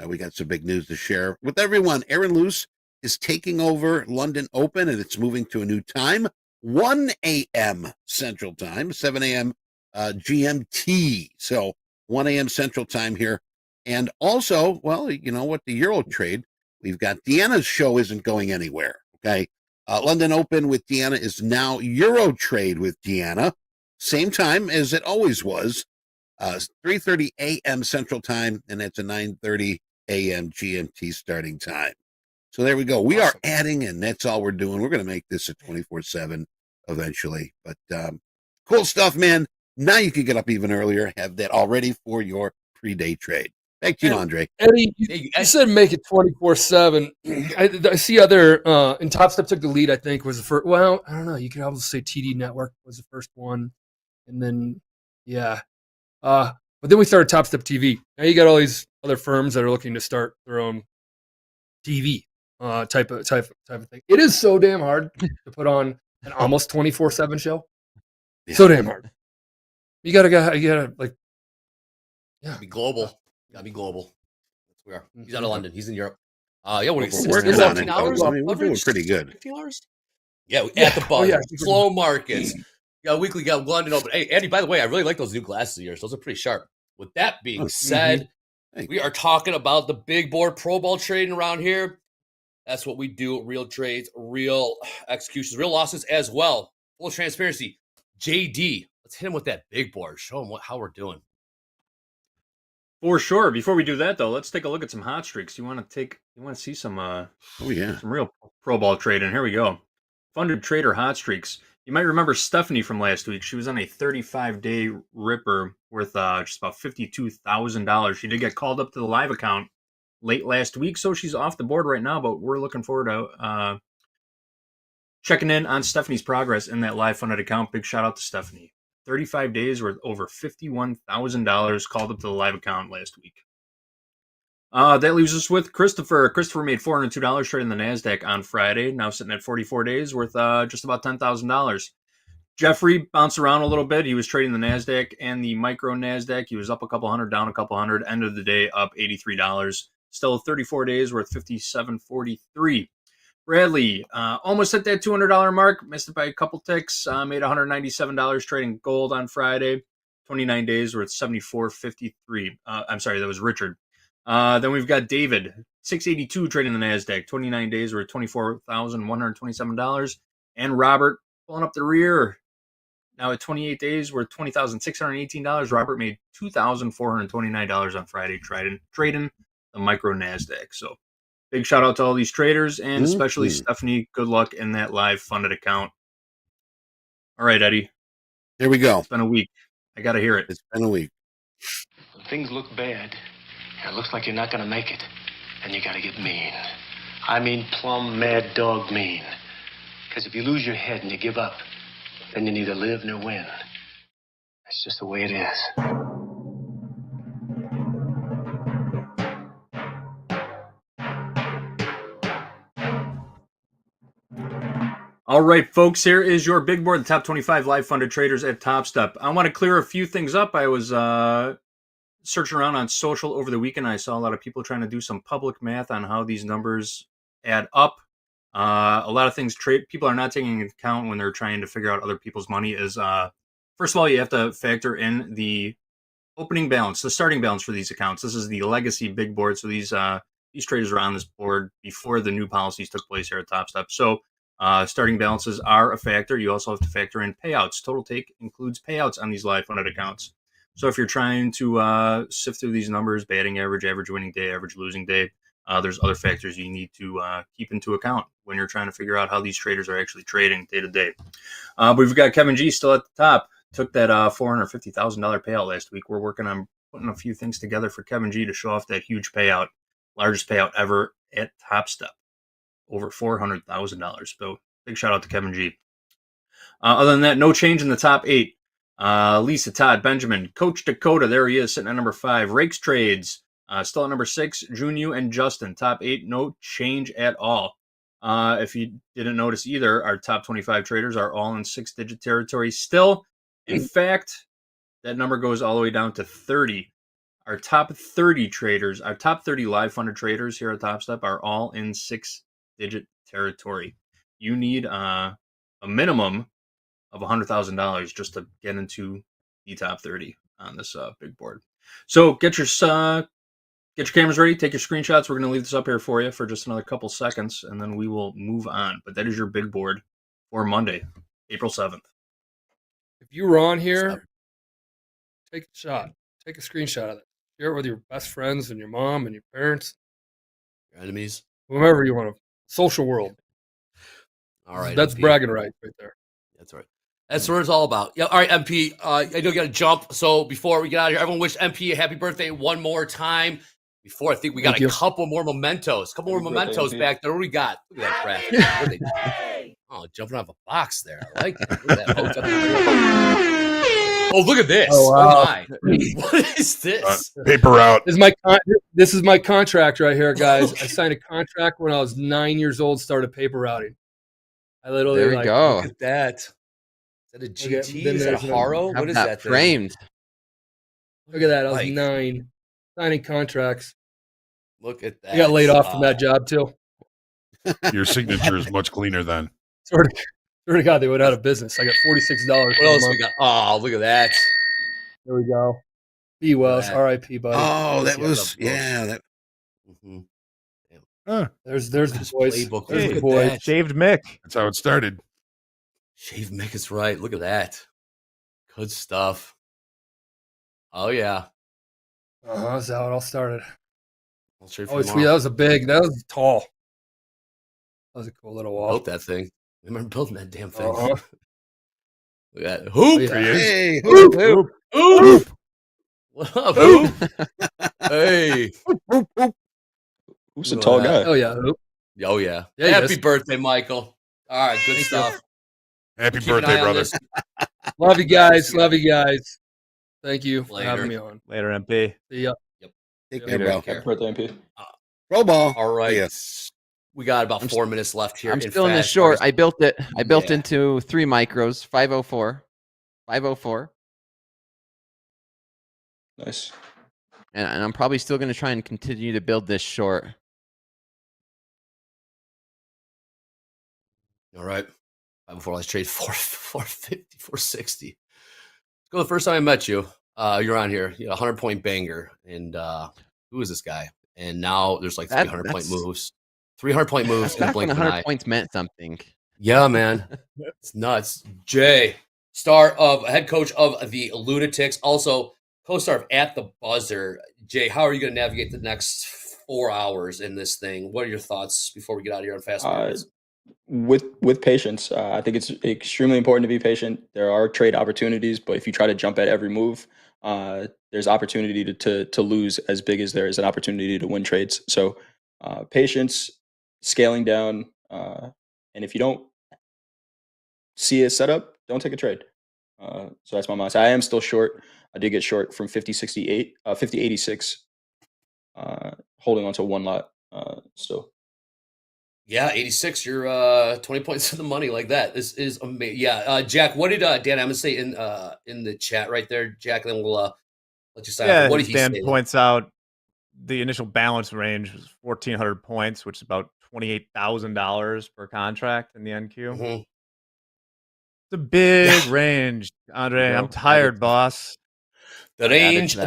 We got some big news to share with everyone. Aaron Luce is taking over London Open, and it's moving to a new time: 1 a.m. Central Time, 7 a.m. GMT. So 1 a.m. Central Time here, and also, well, you know what? The Euro trade. We've got Deanna's show isn't going anywhere. Okay. London Open with Deanna is now Euro Trade with Deanna. Same time as it always was, 3:30 a.m. Central Time, and that's a 9:30 a.m. GMT starting time. So there we go. We are adding, and that's all we're doing. We're going to make this a 24/7 eventually. But cool stuff, man. Now you can get up even earlier, have that all ready for your pre-day trade. Back to you, Andre. Eddie, you said make it 24/7. I see other and Topstep took the lead. I think was the first. Well, I don't know. You could almost say TD Network was the first one, and then yeah, but then we started Topstep TV. Now you got all these other firms that are looking to start their own TV type of thing. It is so damn hard to put on an almost 24/7 show. Yeah. So damn hard. You gotta like, yeah, Be global. Gotta be global. That's where we are. He's out of London. He's in Europe. Yeah, We're we're working on it. 15 hours. I mean, we're doing pretty good. 15 hours. Yeah, at the buzzer. Slow markets. Got weekly. Got London Open. Hey, Andy. By the way, I really like those new glasses of yours. Those are pretty sharp. With that being said, we are talking about the big board pro ball trading around here. That's what we do. Real trades, real executions, real losses as well. Full transparency. JD, let's hit him with that big board. Show him how we're doing. For sure. Before we do that, though, let's take a look at some hot streaks. You want to see some some real pro ball trading. Here we go. Funded trader hot streaks. You might remember Stephanie from last week. She was on a 35-day ripper worth just about $52,000. She did get called up to the live account late last week, so she's off the board right now, but we're looking forward to checking in on Stephanie's progress in that live funded account. Big shout out to Stephanie. 35 days worth over $51,000 called up to the live account last week. That leaves us with Christopher. Christopher made $402 trading the NASDAQ on Friday, now sitting at 44 days worth just about $10,000. Jeffrey bounced around a little bit. He was trading the NASDAQ and the micro NASDAQ. He was up a couple hundred, down a couple hundred. End of the day, up $83. Still 34 days worth $57.43. Bradley almost hit that $200 mark. Missed it by a couple ticks. Made $197 trading gold on Friday. 29 days worth $74.53. I'm sorry, that was Richard. Then we've got David, 682 trading the NASDAQ. 29 days worth $24,127. And Robert pulling up the rear. Now at 28 days worth $20,618. Robert made $2,429 on Friday trading the micro NASDAQ. So big shout out to all these traders and especially Stephanie. Good luck in that live funded account. All right, Eddie. Here we go. It's been a week. I got to hear it. It's been a week. Things look bad. It looks like you're not going to make it. And you got to get mean. I mean plumb mad dog mean. Because if you lose your head and you give up, then you neither live nor win. It's just the way it is. All right, folks, here is your big board, the top 25 live funded traders at Topstep. I want to clear a few things up. I was searching around on social over the weekend. I saw a lot of people trying to do some public math on how these numbers add up. A lot of things people are not taking into account when they're trying to figure out other people's money is, first of all, you have to factor in the opening balance, the starting balance for these accounts. This is the legacy big board. So these traders are on this board before the new policies took place here at Topstep. So starting balances are a factor. You also have to factor in payouts. Total take includes payouts on these live funded accounts. So if you're trying to sift through these numbers, batting average, average winning day, average losing day, there's other factors you need to keep into account when you're trying to figure out how these traders are actually trading day to day. But we've got Kevin G still at the top. Took that $450,000 payout last week. We're working on putting a few things together for Kevin G to show off that huge payout, largest payout ever at Topstep, over $400,000. So big shout out to Kevin G. Other than that, no change in the top 8. Lisa, Todd, Benjamin, Coach Dakota, there he is, sitting at number 5. Rakes Trades, still at number 6. Junyu and Justin, top 8, no change at all. If you didn't notice either, our top 25 traders are all in 6-digit territory still. In fact, that number goes all the way down to 30. Our top 30 traders, our top 30 live funded traders here at Topstep are all in 6-digit territory. You need a minimum of $100,000 just to get into the top 30 on this big board. So get your cameras ready, take your screenshots. We're going to leave this up here for you for just another couple seconds, and then we will move on. But that is your big board for Monday, April 7th. If you were on here, take a shot. Take a screenshot of it. Share it with your best friends and your mom and your parents. Your enemies. Whomever you want to. Social world. All right. That's MP. bragging rights right there. That's right. That's what it's all about. Yeah. All right, MP. I know you got to jump. So before we get out of here, everyone wish MP a happy birthday one more time. Before I think we got a couple more mementos. Back there. What do we got? Look at that crap. Oh, jumping off a box there. I like that. Look at that. Oh, look at this. Oh, wow. Oh my. What is this? Paper out. This is my contract right here, guys. I signed a contract when I was 9 years old, started paper routing. I literally There we go. Look at that. Is that a GT? Is that a Haro? What is that thing? Framed. Look at that. I was 9 signing contracts. Look at that. I got laid off from that job too. Your signature is much cleaner then. Swear to God, they went out of business. I got $46. What else we got? Oh, look at that. There we go. Be Wells, R.I.P. buddy. Oh, that was That. There's the boys. Playbook. There's Look the at boys. that. Shaved Mick. That's how it started. Shaved Mick is right. Look at that. Good stuff. Oh yeah. That's how it all started. I'll show you Oh, from sweet. That was tall. That was a cool little wall. built that thing. I remember building that damn thing. Uh-huh. Look at that. Hoop. Yeah. Hey, Hoop. hoop. Hoop. What up, Hoop? Hey. Who's a tall guy? Oh yeah. Hoop. Oh yeah. Yeah, he Happy is. birthday, Michael. All right, good Thank stuff. you. Happy Keep an birthday, eye on brother. this. Love you guys. Love you guys. Thank you for Later. having me on. Later, MP. See ya. Take Yep. care, bro. Take care. Happy birthday, MP. Pro ball. All right. Yeah. We got about 4 minutes left here. I'm still in the Fast short. Cars. I built it. I built Yeah. into 3 micros, 504. 504. Nice. And I'm probably still going to try and continue to build this short. All right. Before let's trade 450, 460. Let's go. The first time I met you, you're on here. You know, 100-point banger. And who is this guy? And now there's like 300-point moves. 300-point moves in the Back when blink of an 100 eye. points meant something. Yeah, man. It's nuts. Jay, head coach of the Lunatics, also co-star of At the Buzzer. Jay, how are you going to navigate the next 4 hours in this thing? What are your thoughts before we get out of here on Fast Markets? With patience, I think it's extremely important to be patient. There are trade opportunities, but if you try to jump at every move, there's opportunity to lose as big as there is an opportunity to win trades. So patience, scaling down, and if you don't see a setup, don't take a trade. So that's my mindset. I am still short. I did get short from 50.68, 50.86, holding on to one lot still. Yeah, 86. You're 20 points to the money like that. This is amazing. Yeah, Jack, what did Dan Emmett say in the chat right there? Jack, then we'll let you sign off. Yeah, What did he Dan say? points out the initial balance range was 1,400 points, which is about $28,000 per contract in the NQ. Mm-hmm. It's a big range, Andre. I'm tired, boss. The range.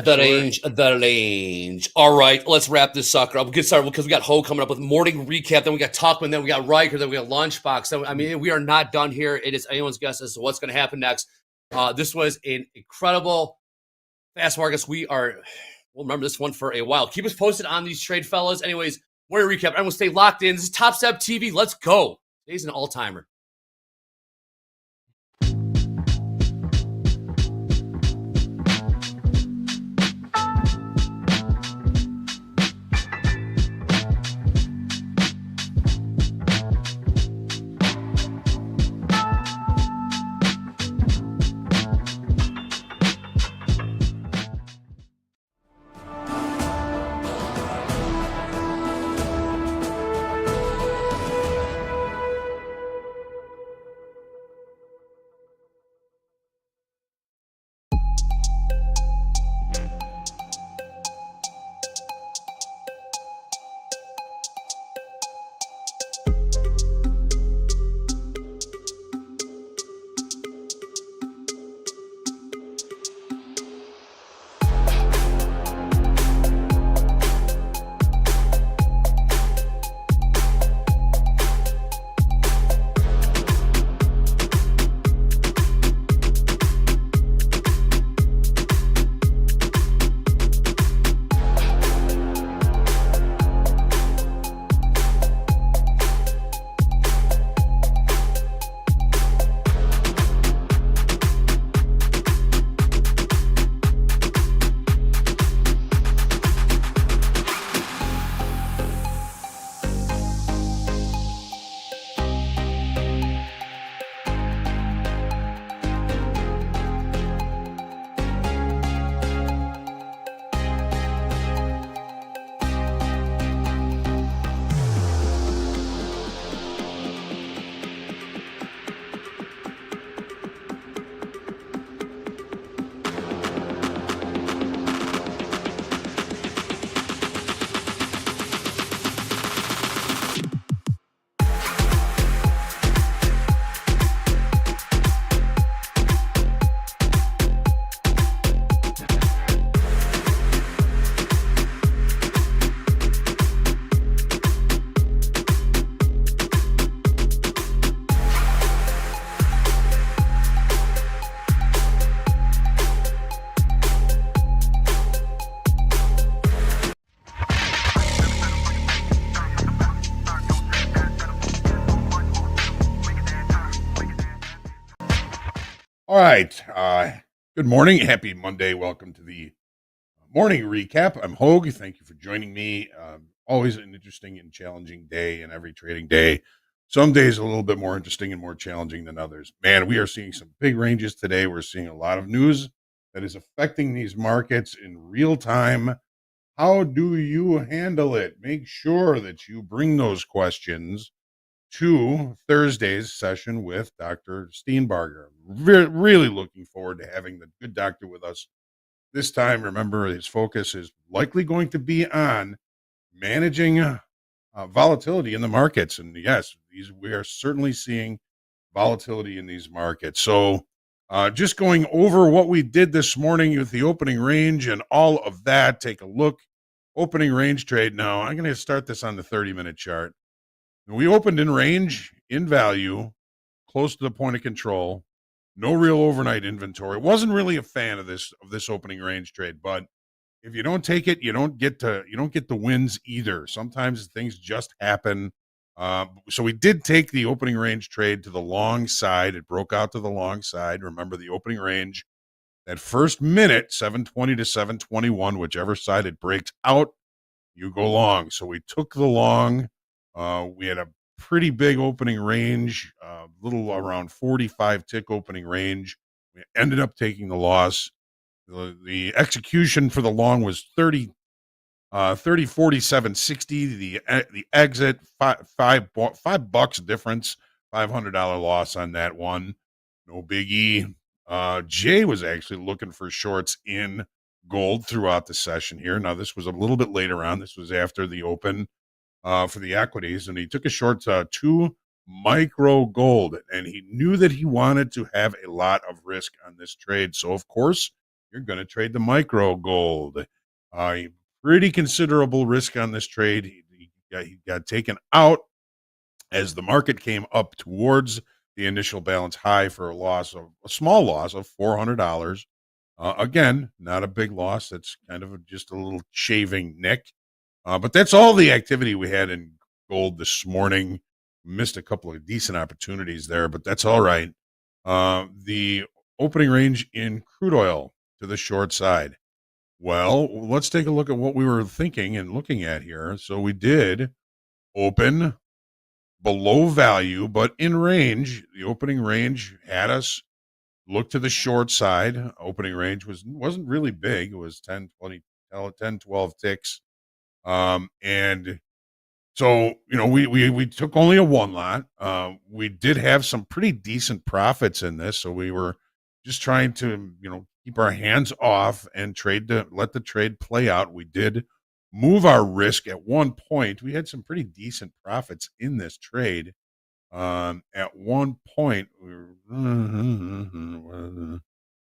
All right, let's wrap this sucker up. We'll get started because we got Hoag coming up with morning recap. Then we got Tuchman. Then we got Ryker. Then we got Lunchbox. Then, I mean, we are not done here. It is anyone's guess as to what's going to happen next. This was an incredible fast markets. We'll remember this one for a while. Keep us posted on these trade, fellas. Anyways, morning recap. Everyone stay locked in. This is Topstep TV. Let's go. Today's an all-timer. All right. Good morning. Happy Monday. Welcome to the morning recap. I'm Hoag. Thank you for joining me. Always an interesting and challenging day in every trading day. Some days a little bit more interesting and more challenging than others. Man, we are seeing some big ranges today. We're seeing a lot of news that is affecting these markets in real time. How do you handle it? Make sure that you bring those questions to Thursday's session with Dr. Steenbarger. Really looking forward to having the good doctor with us this time. Remember, his focus is likely going to be on managing volatility in the markets. And yes, we are certainly seeing volatility in these markets. So just going over what we did this morning with the opening range and all of that, take a look. Opening range trade now. I'm going to start this on the 30-minute chart. We opened in range, in value, close to the point of control. No real overnight inventory. Wasn't really a fan of this opening range trade, but if you don't take it, you don't get the wins either. Sometimes things just happen. So we did take the opening range trade to the long side. It broke out to the long side. Remember the opening range, that first minute, 720 to 721, whichever side it breaks out, you go long. So we took the long. We had a pretty big opening range, little around 45 tick opening range. We We ended up taking the loss. The execution for the long was 30.4760. The exit $5 difference, $500 loss on that one. No biggie. Jay was actually looking for shorts in gold throughout the session here. Now this was a little bit later on. This was after the open for the equities, and he took a short 2 micro gold, and he knew that he wanted to have a lot of risk on this trade. So of course you're going to trade the micro gold. Pretty considerable risk on this trade. He got taken out as the market came up towards the initial balance high for a small loss of $400. Again, not a big loss. That's kind of just a little shaving nick. But that's all the activity we had in gold this morning. Missed a couple of decent opportunities there, but that's all right. The opening range in crude oil to the short side. Well, let's take a look at what we were thinking and looking at here. So we did open below value, but in range. The opening range had us look to the short side. Opening range wasn't really big. It was 10, 12 ticks. And so, we took only a one lot. We did have some pretty decent profits in this. So we were just trying to, keep our hands off and let the trade play out. We did move our risk at one point. We had some pretty decent profits in this trade. At one point, we were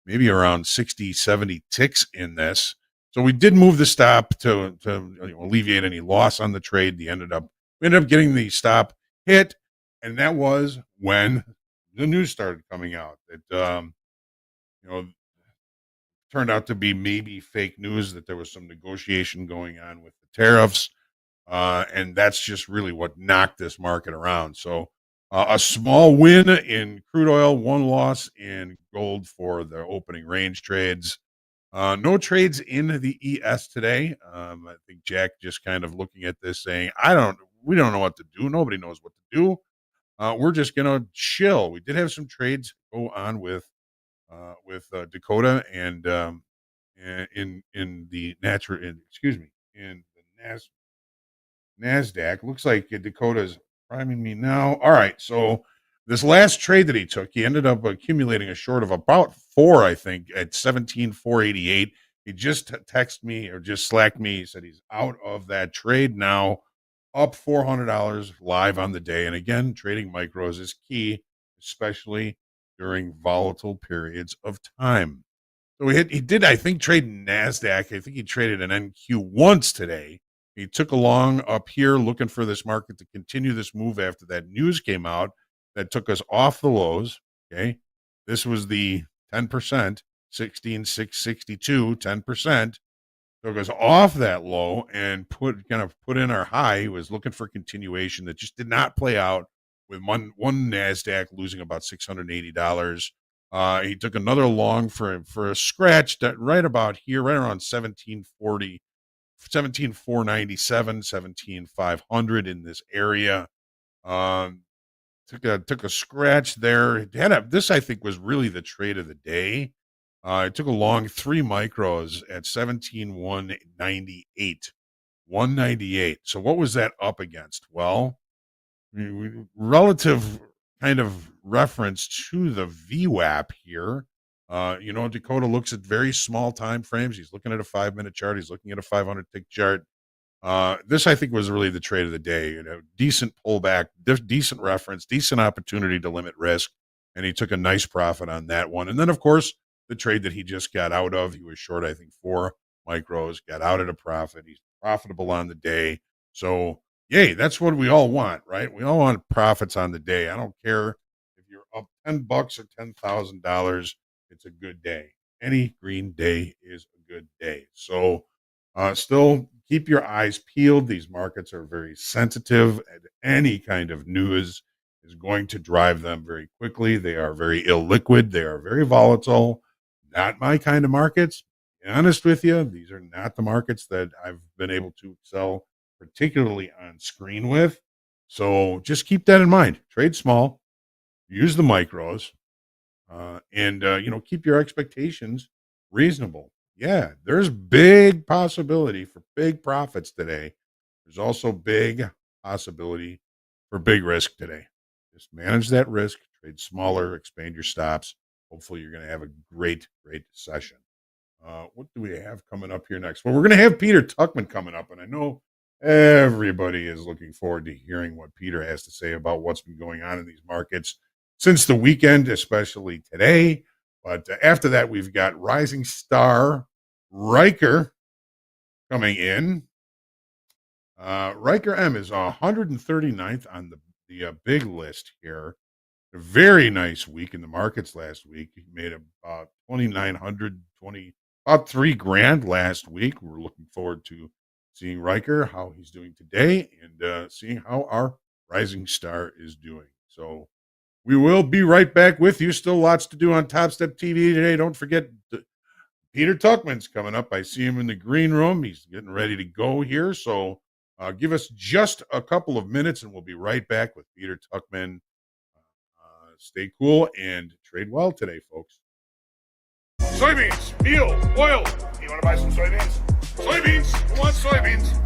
maybe around 60, 70 ticks in this. So we did move the stop to alleviate any loss on the trade. We ended up getting the stop hit, and that was when the news started coming out that turned out to be maybe fake news, that there was some negotiation going on with the tariffs, and that's just really what knocked this market around. So a small win in crude oil, one loss in gold for the opening range trades. No trades in the ES today. I think Jack just kind of looking at this saying, we don't know what to do. Nobody knows what to do. We're just going to chill. We did have some trades go on with Dakota and in the NASDAQ. Looks like Dakota's priming me now. All right. So this last trade that he took, he ended up accumulating a short of about 4, I think, at 17,488. He just texted me or just slacked me. He said he's out of that trade now, up $400 live on the day. And again, trading micros is key, especially during volatile periods of time. So he did, I think, trade NASDAQ. I think he traded an NQ once today. He took along up here looking for this market to continue this move after that news came out that took us off the lows. Okay. This was the 10%, 16,662, 10%. Took us off that low and put in our high. He was looking for continuation that just did not play out, with one NASDAQ losing about $680. He took another long for a scratch that right about here, right around 1740. 17,497, 17,500 in this area. Took a scratch there. This, I think, was really the trade of the day. It took a long 3 micros at 17,198. 198. So what was that up against? Well, relative kind of reference to the VWAP here. Dakota looks at very small time frames. He's looking at a 5-minute chart. He's looking at a 500 tick chart. This, I think, was really the trade of the day. Decent pullback, decent reference, decent opportunity to limit risk, and he took a nice profit on that one. And then, of course, the trade that he just got out of, he was short, I think, 4 micros, got out at a profit. He's profitable on the day. So, yay, that's what we all want, right? We all want profits on the day. I don't care if you're up $10 or $10,000. It's a good day. Any green day is a good day. So still keep your eyes peeled. These markets are very sensitive, and any kind of news is going to drive them very quickly. They are very illiquid. They are very volatile. Not my kind of markets. To be honest with you, these are not the markets that I've been able to excel particularly on screen with. So just keep that in mind. Trade small. Use the micros. and keep your expectations reasonable. Yeah, there's big possibility for big profits today. There's also big possibility for big risk today. Just manage that risk, trade smaller, expand your stops. Hopefully, you're going to have a great session. What do we have coming up here next? Well, we're going to have Peter Tuchman coming up, and I know everybody is looking forward to hearing what Peter has to say about what's been going on in these markets since the weekend, especially today. But after that, we've got rising star Ryker coming in. Ryker M is 139th on the big list here. A very nice week in the markets last week. He made about 2,920, about $3,000 last week. We're looking forward to seeing Ryker, how he's doing today, and seeing how our rising star is doing. So we will be right back with you. Still lots to do on Topstep TV today. Don't forget, Peter Tuchman's coming up. I see him in the green room. He's getting ready to go here. So give us just a couple of minutes, and we'll be right back with Peter Tuchman. Stay cool and trade well today, folks. Soybeans, meal, oil. You want to buy some soybeans? Soybeans. Who wants soybeans?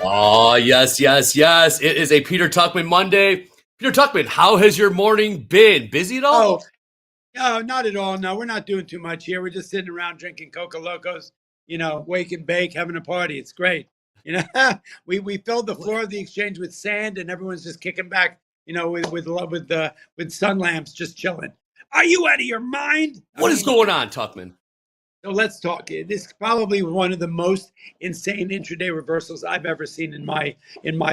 Oh, yes. It is a Peter Tuchman Monday. Peter Tuchman, how has your morning been? Busy at all? No, not at all. No, we're not doing too much here. We're just sitting around drinking Coca Locos, wake and bake, having a party. It's great. We filled the floor of the exchange with sand, and everyone's just kicking back, with sun lamps, just chilling. Are you out of your mind? What is going on, Tuchman? So let's talk. This is probably one of the most insane intraday reversals I've ever seen in my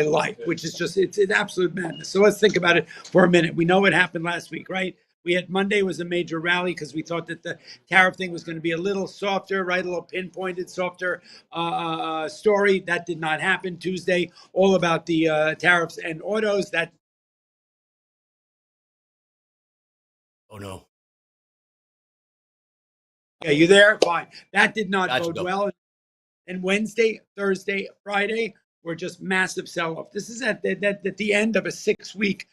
life, which is just it's an absolute madness. So let's think about it for a minute. We know what happened last week, right? We had Monday was a major rally because we thought that the tariff thing was going to be a little softer, right? A little pinpointed, softer story. That did not happen. Tuesday, all about the tariffs and autos. Oh no. Yeah, you there? Fine. That did not bode well. And Wednesday, Thursday, Friday were just massive sell-off. This is at the end of a 6-week,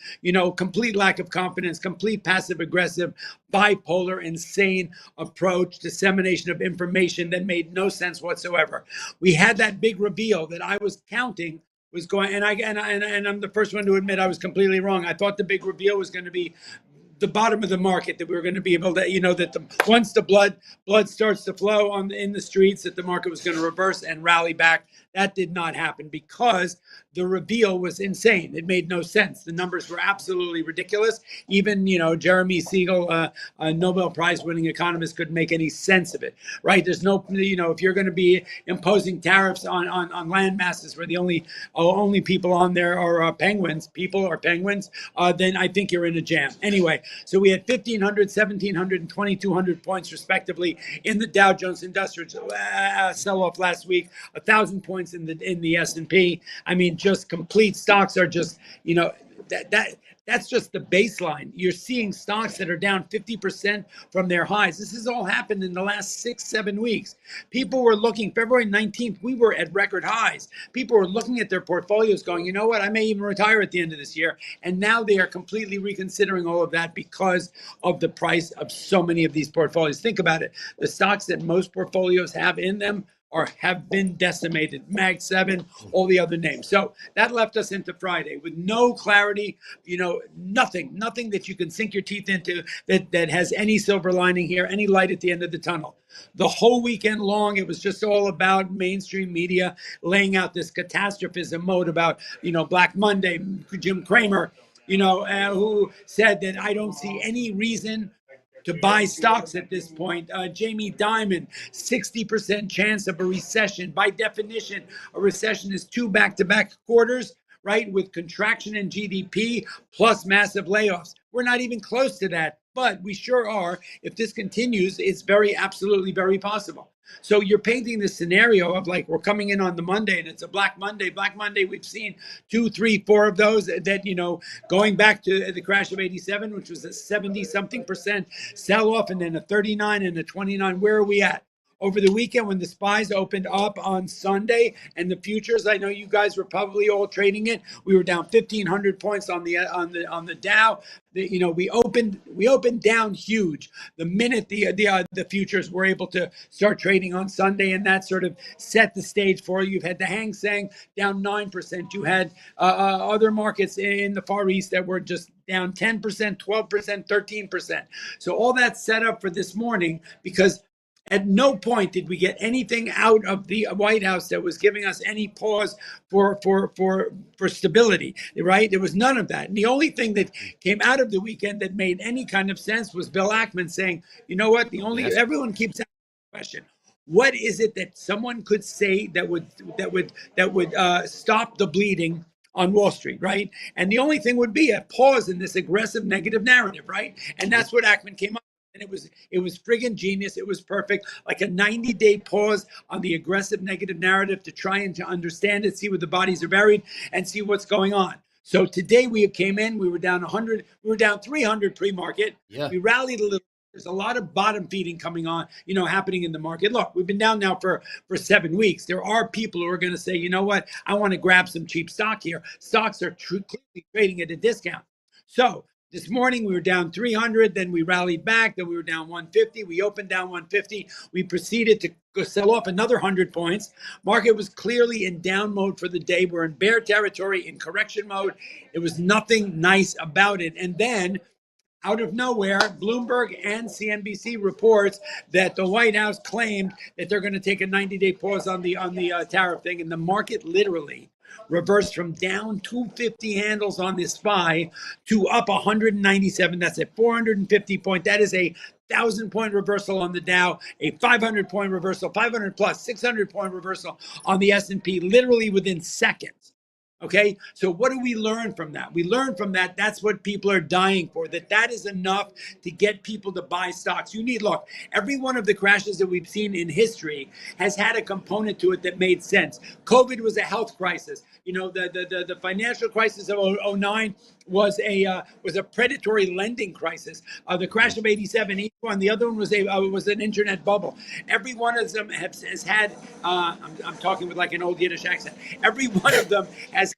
complete lack of confidence, complete passive-aggressive, bipolar, insane approach, dissemination of information that made no sense whatsoever. We had that big reveal that I was counting was going, and I'm the first one to admit I was completely wrong. I thought the big reveal was going to be the bottom of the market, that we were going to be able to, that once the blood starts to flow in the streets, that the market was going to reverse and rally back. That did not happen because the reveal was insane. It made no sense. The numbers were absolutely ridiculous. Even, Jeremy Siegel, a Nobel Prize winning economist, couldn't make any sense of it, right? There's no, if you're going to be imposing tariffs on land masses where the only people on there are penguins, then I think you're in a jam. Anyway, so we had 1,500, 1,700, and 2,200 points respectively in the Dow Jones Industrial sell-off last week, 1,000 points in the S&P. I mean, just complete stocks are just, that's just the baseline. You're seeing stocks that are down 50% from their highs. This has all happened in the last 6-7 weeks. People were looking, February 19th, we were at record highs. People were looking at their portfolios going, you know what, I may even retire at the end of this year. And now they are completely reconsidering all of that because of the price of so many of these portfolios. Think about it. The stocks that most portfolios have in them have been decimated. Mag 7, all the other names. So that left us into Friday with no clarity, nothing that you can sink your teeth into that has any silver lining here, any light at the end of the tunnel. The whole weekend long, it was just all about mainstream media laying out this catastrophism mode about, Black Monday, Jim Cramer, who said that I don't see any reason to buy stocks at this point. Jamie Dimon, 60% chance of a recession. By definition, a recession is 2 back-to-back quarters, right, with contraction in GDP plus massive layoffs. We're not even close to that, but we sure are. If this continues, it's absolutely very possible. So you're painting this scenario of like we're coming in on the Monday and it's a Black Monday. Black Monday, we've seen 2, 3, 4 of those that, going back to the crash of 87, which was a 70-something% sell-off, and then a 39 and a 29. Where are we at? Over the weekend when the SPYs opened up on Sunday and the futures, I know you guys were probably all trading it. We were down 1,500 points on the Dow. We opened down huge the minute the futures were able to start trading on Sunday, and that sort of set the stage for you. You've had the Hang Seng down 9%. You had other markets in the Far East that were just down 10%, 12%, 13%. So all that set up for this morning, because at no point did we get anything out of the White House that was giving us any pause for stability, right? There was none of that. And the only thing that came out of the weekend that made any kind of sense was Bill Ackman saying, you know what, everyone keeps asking the question, what is it that someone could say that would stop the bleeding on Wall Street, right? And the only thing would be a pause in this aggressive negative narrative, right? And that's what Ackman came up with. And it was friggin' genius. It was perfect, like a 90-day pause on the aggressive negative narrative to try and to understand it, see where the bodies are buried, and see what's going on. So today we came in, we were down 100, we were down 300 pre-market. Yeah. We rallied a little. There's a lot of bottom feeding coming on, happening in the market. Look, we've been down now for 7 weeks. There are people who are going to say, you know what, I want to grab some cheap stock here. Stocks are clearly trading at a discount. So this morning we were down 300, then we rallied back, then we were down 150. We opened down 150. We proceeded to go sell off another 100 points. Market was clearly in down mode for the day. We're in bear territory, in correction mode. There was nothing nice about it. And then out of nowhere, Bloomberg and CNBC reports that the White House claimed that they're going to take a 90-day pause on the tariff thing, and the market literally reversed from down 250 handles on this SPY to up 197. That's a 450 point. That is a 1,000-point reversal on the Dow, a 500-point reversal, 500 plus, 600-point reversal on the S&P, literally within seconds. Okay, so what do we learn from that? We learn from that that's what people are dying for, that is enough to get people to buy stocks. Look, every one of the crashes that we've seen in history has had a component to it that made sense. COVID was a health crisis. The financial crisis of 09 was a predatory lending crisis. The crash of 87, each one. The other one was an internet bubble. Every one of them has had. I'm talking with like an old Yiddish accent. Every one of them has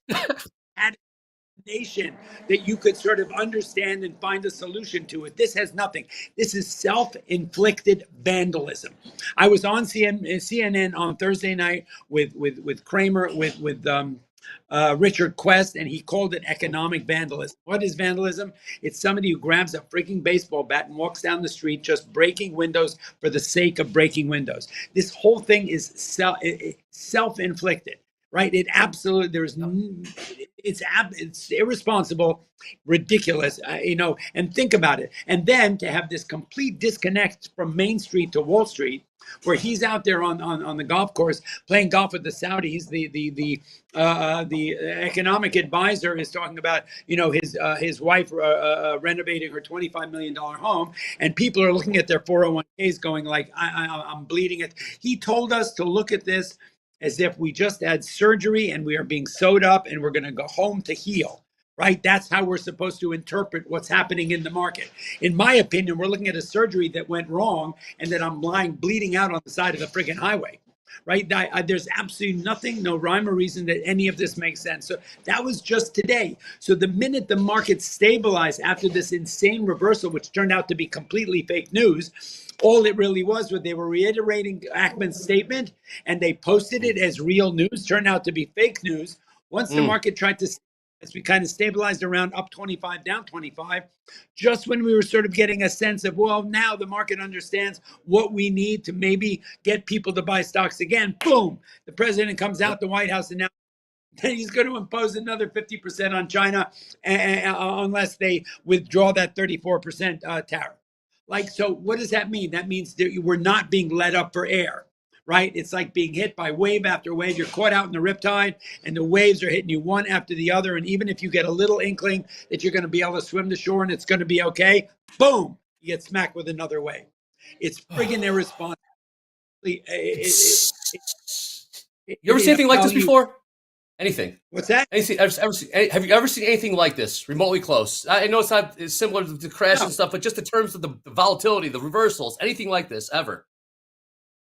had a nation that you could sort of understand and find a solution to it. This has nothing. This is self-inflicted vandalism. I was on CNN on Thursday night with Kramer, with Richard Quest, and he called it economic vandalism. What is vandalism? It's somebody who grabs a freaking baseball bat and walks down the street just breaking windows for the sake of breaking windows. This whole thing is self-inflicted, right? It absolutely, it's irresponsible, ridiculous, and think about it. And then to have this complete disconnect from Main Street to Wall Street, where he's out there on the golf course playing golf with the Saudis. The economic advisor is talking about his wife renovating her $25 million home, and people are looking at their 401ks going like, I'm bleeding it. He told us to look at this as if we just had surgery and we are being sewed up and we're going to go home to heal. right? That's how we're supposed to interpret what's happening in the market. In my opinion, we're looking at a surgery that went wrong and that I'm bleeding out on the side of the friggin' highway, right? There's absolutely nothing, no rhyme or reason that any of this makes sense. So that was just today. So the minute the market stabilized after this insane reversal, which turned out to be completely fake news, all it really was they were reiterating Ackman's statement and they posted it as real news, turned out to be fake news. Once the market tried to, as we kind of stabilized around up 25, down 25, just when we were sort of getting a sense of, well, now the market understands what we need to maybe get people to buy stocks again, boom, the president comes out the White House and now he's going to impose another 50% on China unless they withdraw that 34% tariff. Like, so what does that mean? That means that we're not being let up for air, right? It's like being hit by wave after wave. You're caught out in the riptide and the waves are hitting you one after the other. And even if you get a little inkling that you're going to be able to swim to shore and it's going to be okay, boom, you get smacked with another wave. It's friggin' irresponsible. You ever seen anything like this before? Anything? What's that? Anything? Have you ever seen anything like this remotely close? I know it's similar to the crash and stuff, but just in terms of the volatility, the reversals, anything like this ever?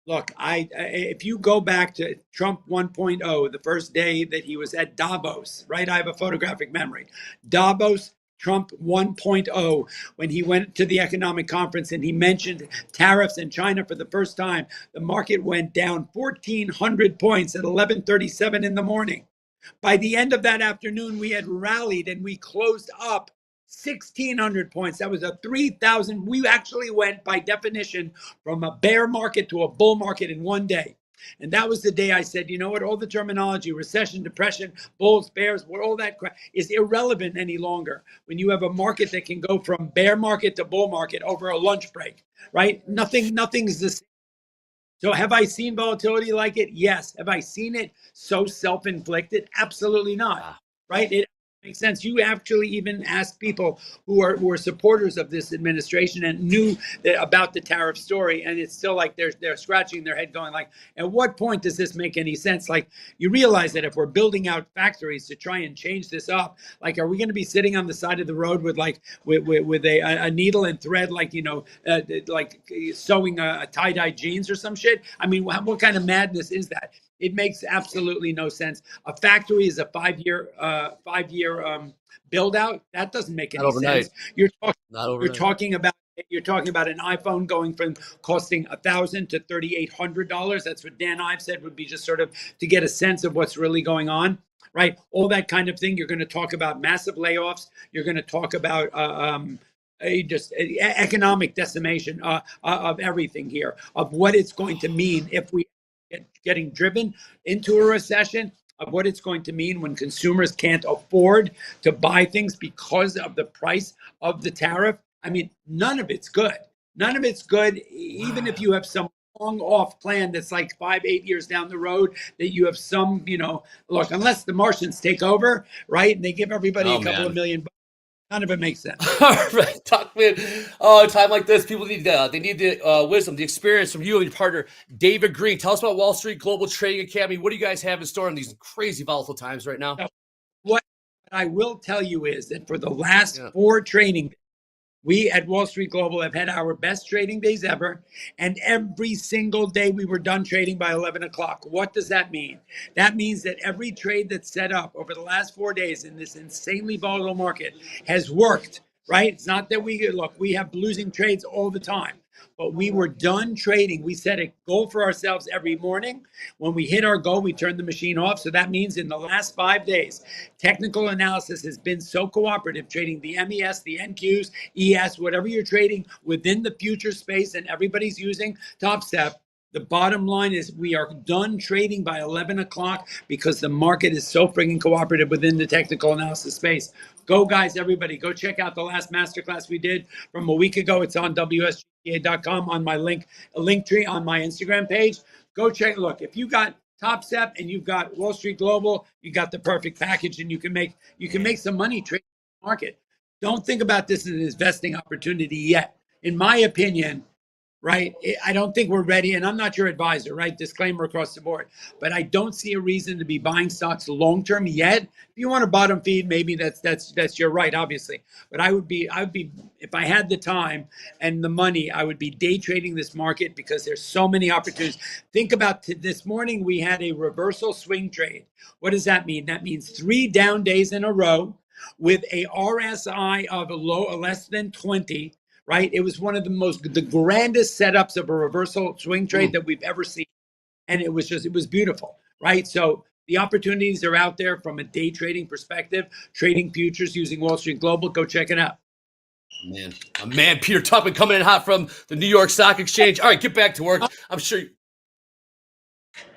Look, if you go back to Trump 1.0, the first day that he was at Davos, right? I have a photographic memory. Davos, Trump 1.0, when he went to the economic conference and he mentioned tariffs in China for the first time, the market went down 1,400 points at 11:37 in the morning. By the end of that afternoon, we had rallied and we closed up 1,600 points. That was a 3,000. We actually went, by definition, from a bear market to a bull market in one day. And that was the day I said, you know what, all the terminology, recession, depression, bulls, bears, all that crap is irrelevant any longer. When you have a market that can go from bear market to bull market over a lunch break, right? Nothing's the same. So have I seen volatility like it? Yes. Have I seen it so self-inflicted? Absolutely not. Right? It makes sense. You actually even asked people who were supporters of this administration and knew about the tariff story, and it's still like they're scratching their head going like, at what point does this make any sense? Like, you realize that if we're building out factories to try and change this up, like, are we going to be sitting on the side of the road with a needle and thread, like, like sewing a tie-dye jeans or some shit? I mean, what kind of madness is that? It makes absolutely no sense. A factory is a five-year build out. That doesn't make any sense. You're talking about an iPhone going from costing $1,000 to $3,800. That's what Dan Ives said would be just sort of to get a sense of what's really going on, right? All that kind of thing. You're going to talk about massive layoffs. You're going to talk about economic decimation of everything here, of what it's going to mean if we getting driven into a recession, of what it's going to mean when consumers can't afford to buy things because of the price of the tariff. I mean, none of it's good. None of it's good, even if you have some long off plan that's like 5-8 years down the road, that you have some, look, unless the Martians take over, right, and they give everybody a couple of million bucks, none of it makes sense. All right, Tuchman. Oh, a time like this, people need the wisdom, the experience from you and your partner, David Green. Tell us about Wall Street Global Trading Academy. What do you guys have in store in these crazy volatile times right now? What I will tell you is that for the last 4 trading days, we at Wall Street Global have had our best trading days ever, and every single day we were done trading by 11 o'clock. What does that mean? That means that every trade that's set up over the last 4 days in this insanely volatile market has worked, right? It's not that we have losing trades all the time, but we were done trading. We set a goal for ourselves every morning. When we hit our goal, we turn the machine off. So that means in the last 5 days, technical analysis has been so cooperative, trading the MES, the NQs, ES, whatever you're trading within the future space, and everybody's using Topstep. The bottom line is we are done trading by 11 o'clock because the market is so freaking cooperative within the technical analysis space. Go, guys, everybody, go check out the last masterclass we did from a week ago. It's on WSGA.com on my link tree on my Instagram page. Go check. Look, if you got Topsep and you've got Wall Street Global, you got the perfect package, and you can make some money trading the market. Don't think about this as an investing opportunity yet. In my opinion, right? I don't think we're ready, and I'm not your advisor, right? Disclaimer across the board. But I don't see a reason to be buying stocks long term yet. If you want to bottom feed, maybe that's your right, obviously. But I would be if I had the time and the money, I would be day trading this market because there's so many opportunities. Think about this morning we had a reversal swing trade. What does that mean? That means 3 down days in a row with a RSI of less than 20. Right, it was one of the grandest setups of a reversal swing trade that we've ever seen, and it was beautiful, right? So the opportunities are out there from a day trading perspective, trading futures using Wall Street Global. Go check it out. Man, Peter Tuchman coming in hot from the New York Stock Exchange. All right, get back to work. I'm sure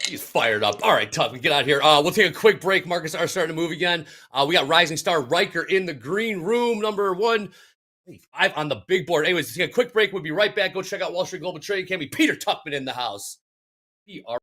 he's fired up. All right, Tuchman, get out here. We'll take a quick break. Markets are starting to move again. We got rising star Ryker in the green room, number 1. 5 on the big board. Anyways, let's take a quick break. We'll be right back. Go check out Wall Street Global Trading Academy. Peter Tuchman in the house. We are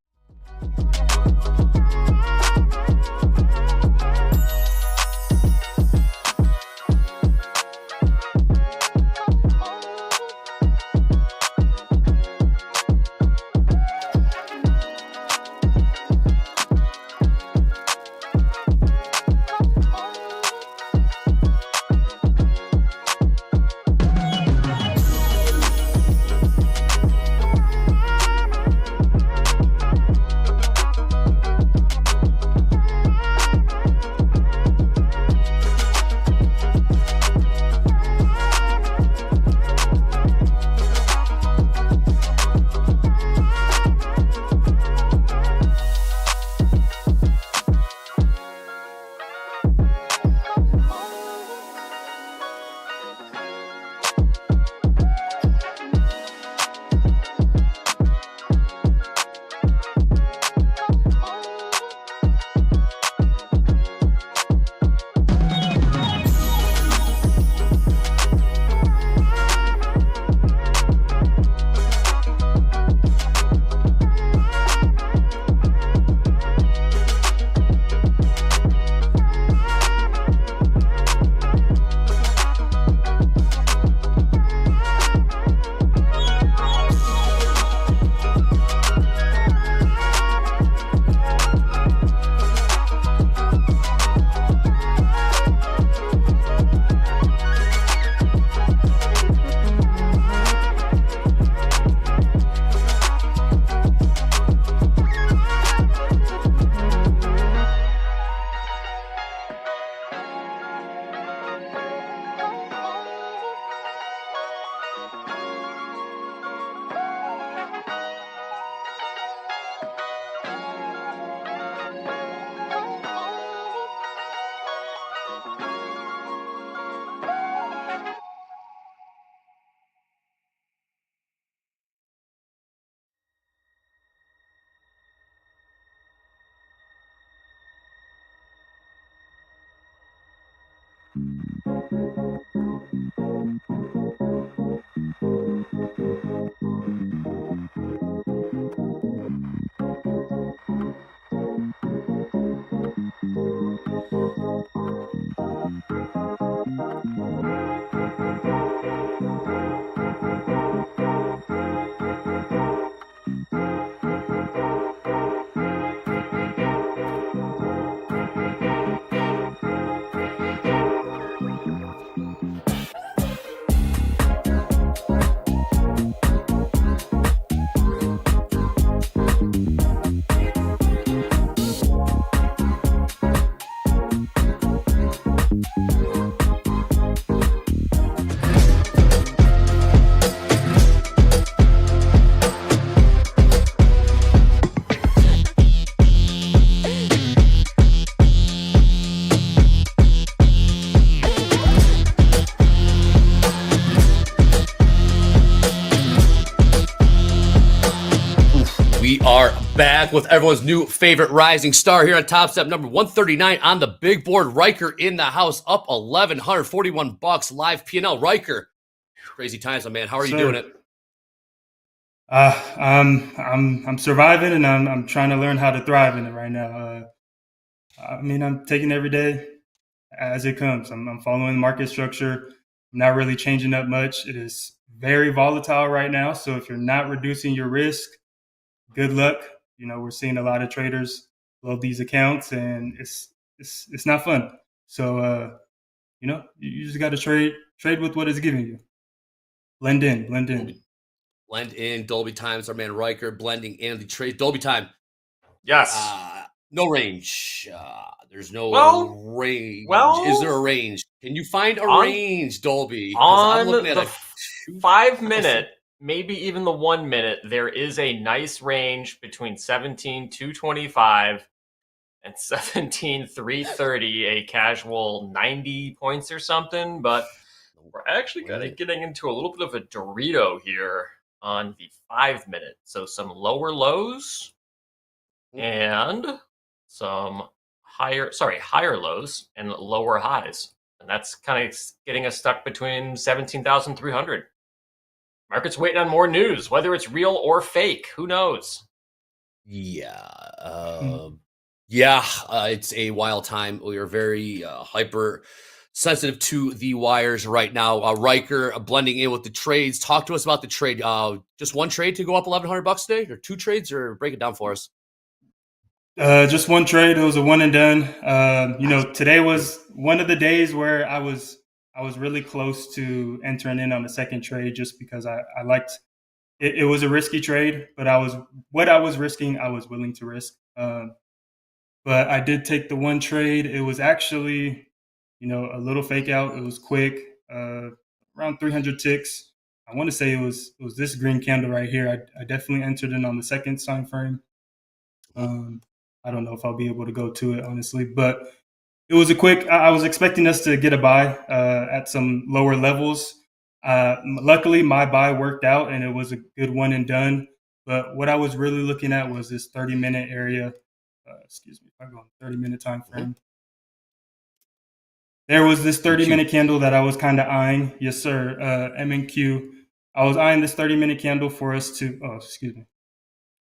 back with everyone's new favorite rising star here on Topstep, number 139 on the big board. Ryker in the house, up $1,141 live P&L. Ryker, crazy times, my man. How are you doing it? I'm surviving, and I'm trying to learn how to thrive in it right now. I mean, I'm taking every day as it comes. I'm following the market structure. I'm not really changing up much. It is very volatile right now. So if you're not reducing your risk, good luck. You know, we're seeing a lot of traders load these accounts, and it's not fun. So you know, you just got to trade with what it's giving you. Blend in. Blend in. Dolby Times, our man Ryker blending in the trade. Dolby Time. Yes. No range. There's no range. well, Is there a range? Can you find a on- range, Dolby? 'Cause On I'm looking at the 5 minute, maybe even the 1 minute, there is a nice range between 17,225 and 17,330, a casual 90 points or something. But we're actually kind of getting into a little bit of a Dorito here on the 5 minute. So some lower lows and some higher lows and lower highs. And that's kind of getting us stuck between 17,300. Market's waiting on more news, whether it's real or fake. Who knows? Yeah. It's a wild time. We are very hyper sensitive to the wires right now. Ryker blending in with the trades. Talk to us about the trade. Just one trade to go up $1,100 today, or two trades, or break it down for us. Just one trade. It was a one and done. You know, today was one of the days where I was really close to entering in on the second trade, just because I liked it. It was a risky trade, but what I was risking, I was willing to risk. But I did take the one trade. It was actually, you know, a little fake out. It was quick, around 300 ticks. I want to say it was this green candle right here. I definitely entered in on the second time frame. I don't know if I'll be able to go to it, honestly, but it was a quick. I was expecting us to get a buy at some lower levels. Luckily, my buy worked out, and it was a good one and done. But what I was really looking at was this 30-minute area. Excuse me, if I go on 30-minute time frame. There was this 30-minute candle that I was kind of eyeing. Yes, sir. MNQ. I was eyeing this 30-minute candle for us to. Oh, excuse me.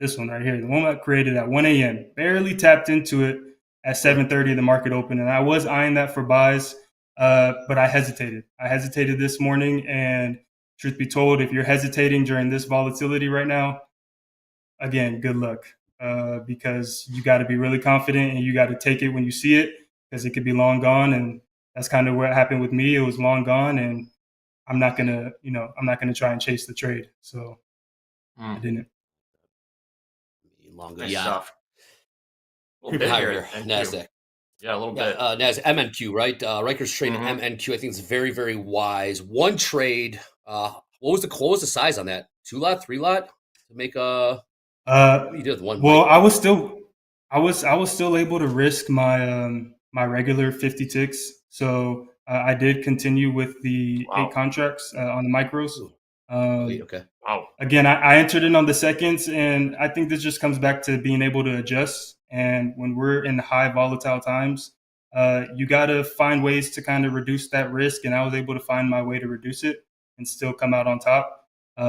This one right here, the one that created at 1 a.m. Barely tapped into it at 7:30. The market opened, and I was eyeing that for buys, but I hesitated. I hesitated this morning, and truth be told, if you're hesitating during this volatility right now, again, good luck, because you got to be really confident and you got to take it when you see it, because it could be long gone, and that's kind of what happened with me. It was long gone, and I'm not gonna try and chase the trade, so I didn't. Longer, Nice stuff. A little bit higher here, NASDAQ. Yeah, a little bit. NASDAQ, MNQ, right? Ryker's trading MNQ. I think it's very, very wise. One trade. What was the size on that? 2 lot, 3 lot to make a. What you did with one? Well, I was still able to risk my my regular 50 ticks. So I did continue with the 8 contracts on the micros. Okay. Wow. Again, I entered in on the seconds, and I think this just comes back to being able to adjust. And when we're in high volatile times, you got to find ways to kind of reduce that risk. And I was able to find my way to reduce it and still come out on top.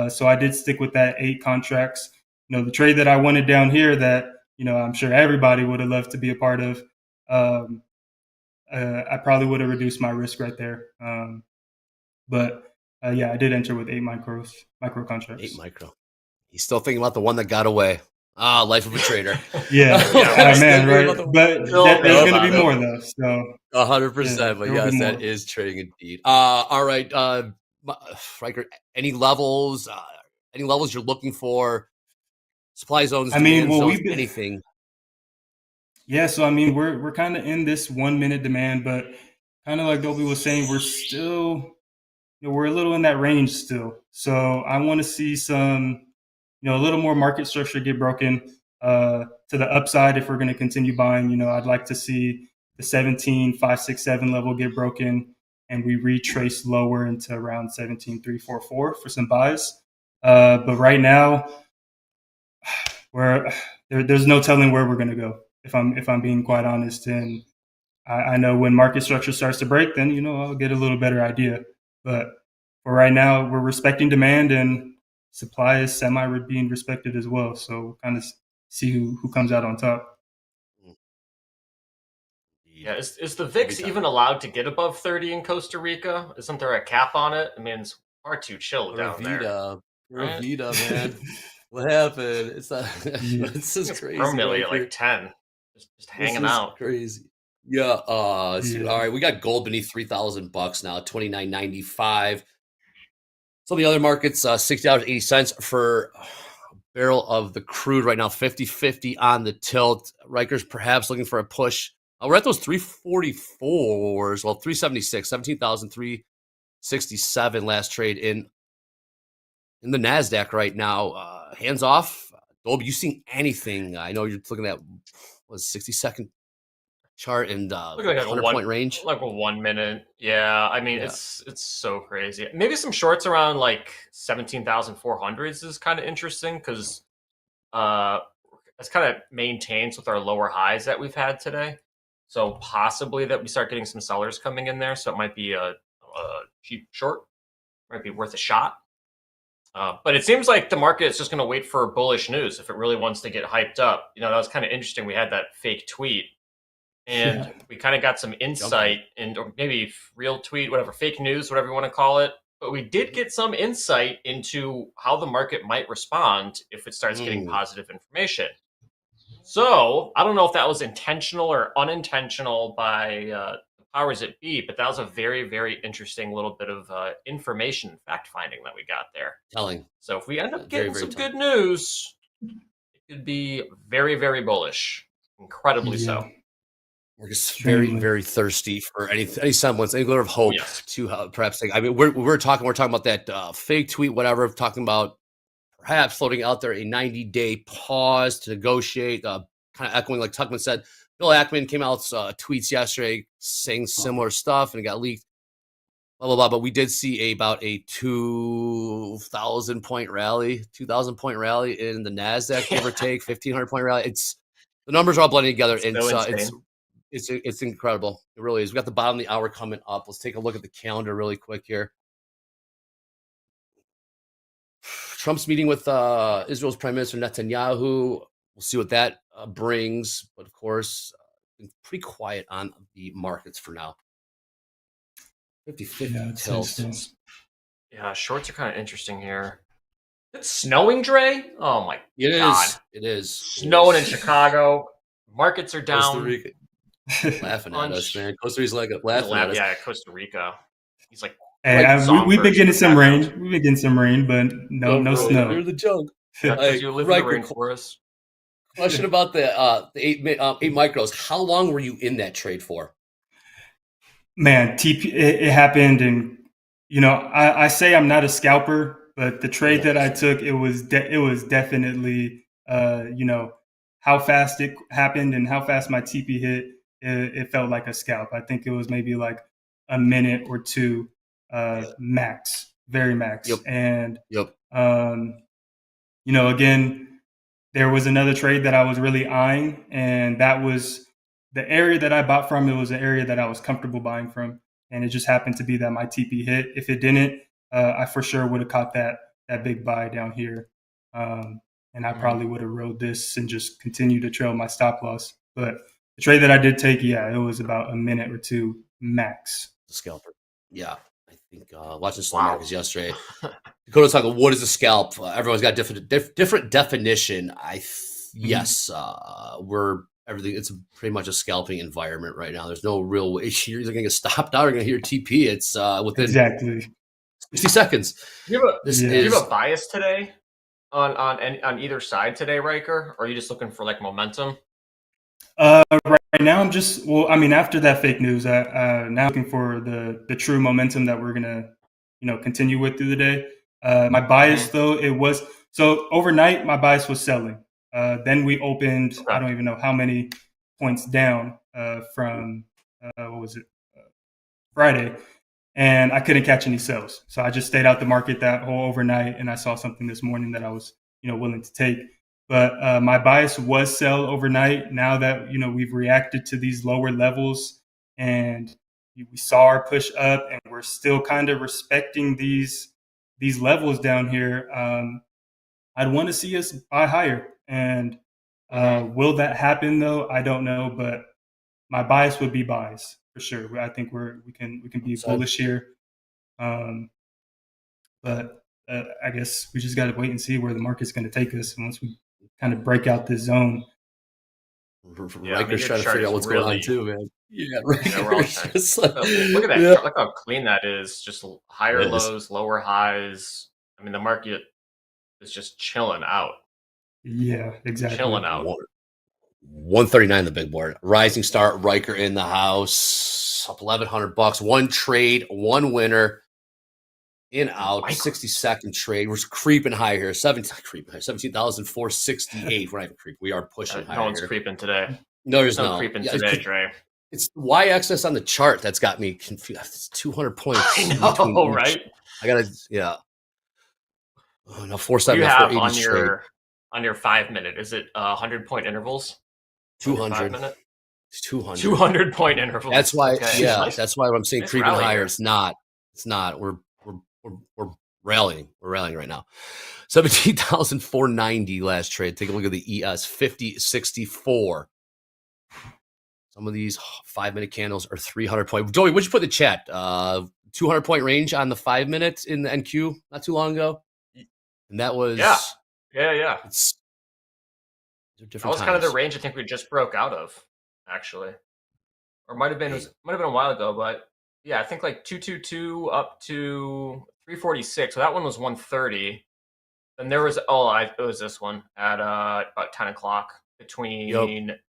So I did stick with that 8 contracts. You know, the trade that I wanted down here that, you know, I'm sure everybody would have loved to be a part of. I probably would have reduced my risk right there. Yeah, I did enter with 8 micro contracts. 8 micro. He's still thinking about the one that got away. Life of a trader. Yeah, man, right? But there's going to be more though. So 100%. But yes, that is trading indeed. All right, Ryker. Any levels? You're looking for? Supply zones. Anything. Yeah, so I mean, we're kind of in this 1 minute demand, but kind of like Dolby was saying, we're still. We're a little in that range still. So I want to see some, a little more market structure get broken to the upside if we're going to continue buying. I'd like to see the 17,567 level get broken and we retrace lower into around 17,344 for some buys. But right now, there's no telling where we're going to go, if I'm being quite honest. And I know when market structure starts to break, then, I'll get a little better idea. But for right now, we're respecting demand and supply is being respected as well. So we'll kind of see who comes out on top. Yeah, is the VIX even allowed to get above 30 in Costa Rica? Isn't there a cap on it? I mean, Far too chill down there. Right? Revita, man. What happened? It's not, this is It's crazy. permanently at Riker. like 10. Just hanging This is out. crazy. Yeah. All right. We got gold beneath $3,000 now, $29.95. Some of the other markets, $60.80 for a barrel of the crude right now, 50-50 on the tilt. Riker's perhaps looking for a push. We're at those 344s. Well, 376, 17,367 last trade in the NASDAQ right now. Hands off. Dolby, you seen anything? I know you're looking at 60-second chart and Look like 100-point range. Like a 1 minute. Yeah, I mean it's so crazy. Maybe some shorts around like 17,400s is kind of interesting because it's kind of maintains with our lower highs that we've had today. So possibly that we start getting some sellers coming in there. So it might be a cheap short, might be worth a shot. But it seems like the market is just going to wait for bullish news if it really wants to get hyped up. You know, that was kind of interesting. We had that fake tweet, and we kind of got some insight, or maybe real tweet, whatever, fake news, whatever you want to call it. But we did get some insight into how the market might respond if it starts getting positive information. So I don't know if that was intentional or unintentional by the powers that be, but that was a very, very interesting little bit of information fact finding that we got there. Telling. So if we end up Very, getting very some good news, it could be very, very bullish, incredibly so. We're just very, very thirsty for any semblance, any glitter of hope to perhaps think. I mean, we're talking about that fake tweet, whatever, talking about perhaps floating out there a 90-day pause to negotiate, kind of echoing like Tuchman said. Bill Ackman came out tweets yesterday saying similar stuff, and it got leaked. Blah blah blah. But we did see about a 2,000-point rally, 2,000-point rally in the Nasdaq, give or take, 1,500-point rally. It's the numbers are all blending together, and it's incredible. It really is. We got the bottom of the hour coming up. Let's take a look at the calendar really quick here. Trump's meeting with Israel's Prime Minister Netanyahu. We'll see what that brings. But, of course, been pretty quiet on the markets for now. 50-50 tilts. Yeah, shorts are kind of interesting here. It's snowing, Dre? Oh, my God. It is. Snowing in Chicago. Markets are down. Costa Rica. Laughing at us, man. Costa Rica's like laughing at us. Yeah, Costa Rica. He's like, we've been getting some rain. We've been getting some rain, but no snow. You're the junk. You live in the rainforest. Question about the 8 micros. How long were you in that trade for? Man, it happened, and I say I'm not a scalper, but the trade that I took, it was definitely how fast it happened and how fast my TP hit. It felt like a scalp. I think it was maybe like a minute or two max, very max. And again, there was another trade that I was really eyeing, and that was the area that I bought from. It was an area that I was comfortable buying from, and it just happened to be that my TP hit. If it didn't, I for sure would have caught that big buy down here, and I probably would have rode this and just continued to trail my stop loss. But the trade that I did take, it was about a minute or two max. Scalper. Yeah. I think watching slow markets yesterday, Dakota's talking, what is a scalp? Everyone's got different definition. Yes, everything. It's pretty much a scalping environment right now. There's no real way you're either going to get stopped out or going to hear TP. It's within 60 seconds. Do you have a bias today on either side today, Riker? Or are you just looking for like momentum? Right now, I'm just after that fake news, now looking for the true momentum that we're gonna continue with through the day. My bias though, it was overnight. My bias was selling. Then we opened. I don't even know how many points down from Friday, and I couldn't catch any sells. So I just stayed out the market that whole overnight, and I saw something this morning that I was willing to take. But my bias was sell overnight. Now that we've reacted to these lower levels, and we saw our push up, and we're still kind of respecting these levels down here. I'd want to see us buy higher, and will that happen though? I don't know, but my bias would be buys for sure. I think we can be bullish here. But But I guess we just got to wait and see where the market's going to take us. And once we kind of break out this zone. Yeah, Riker's trying to figure out what's going on too, man. Yeah, Riker's we're all just look at that. Yeah. Look how clean that is. Just higher It is. lows, lower highs. I mean, the market is just chilling out. Yeah, exactly. Chilling out. 139 the big board. Rising Star, Riker in the house. Up $1,100. One trade, one winner. In out. 60-second trade. We're creeping high here. 17,468. We're not even creeping. We are pushing higher. No one's here. creeping today. No, there's no no creeping Yeah, today, Dre. It's the y-axis on the chart that's got me confused. It's 200 points. I know, right? I gotta, yeah. Oh, no, You 470, have 480 on your 5 minute. Is it 100-point intervals? 200. 5 minute. It's 200. 200-point intervals. That's why. Okay. Yeah, Nice. that's why I'm saying Nice creeping rally higher. here. It's not. It's not. We're rallying. We're rallying right now. 17,490 last trade. Take a look at the ES 5064. Some of these 5 minute candles are 300 point. Joey, what'd you put in the chat? 200 point range on the 5 minutes in the NQ not too long ago, and that was Yeah. It's That different was kind of the times. range I think we just broke out of, actually, or might have been a while ago, but yeah, I think like 222 up to 346. So that one was 130. Then there was it was this one at about 10 o'clock between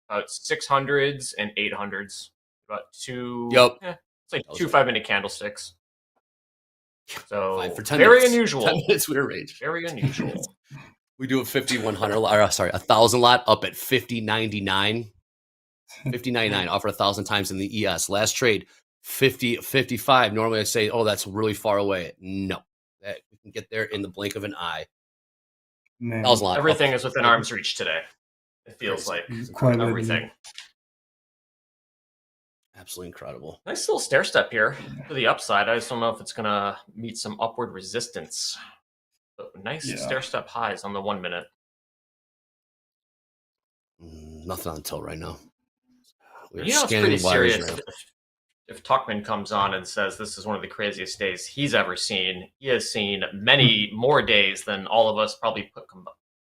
about 600s and 800s. About two. Yep. It's like 2 5-minute candlesticks. So 5 for 10 very minutes. unusual. 10 minutes with a range. Very unusual. We do a 5,100 lot, or sorry, 1,000 lot up at 50.99. 50.99 offer 1,000 times in the ES. Last trade 50.55. Normally I say, oh, that's really far away. No, that we can get there in the blink of an eye. 1,000 lot. Everything up. is within arm's reach today. It feels like Quite everything. Absolutely incredible. Nice little stair step here to the upside. I just don't know if it's gonna meet some upward resistance. But nice stair step highs on the 1 minute. Nothing on tilt right now. We're You know, it's scanning pretty wires serious right now. if Tuchman comes on and says this is one of the craziest days he's ever seen. He has seen many more days than all of us probably put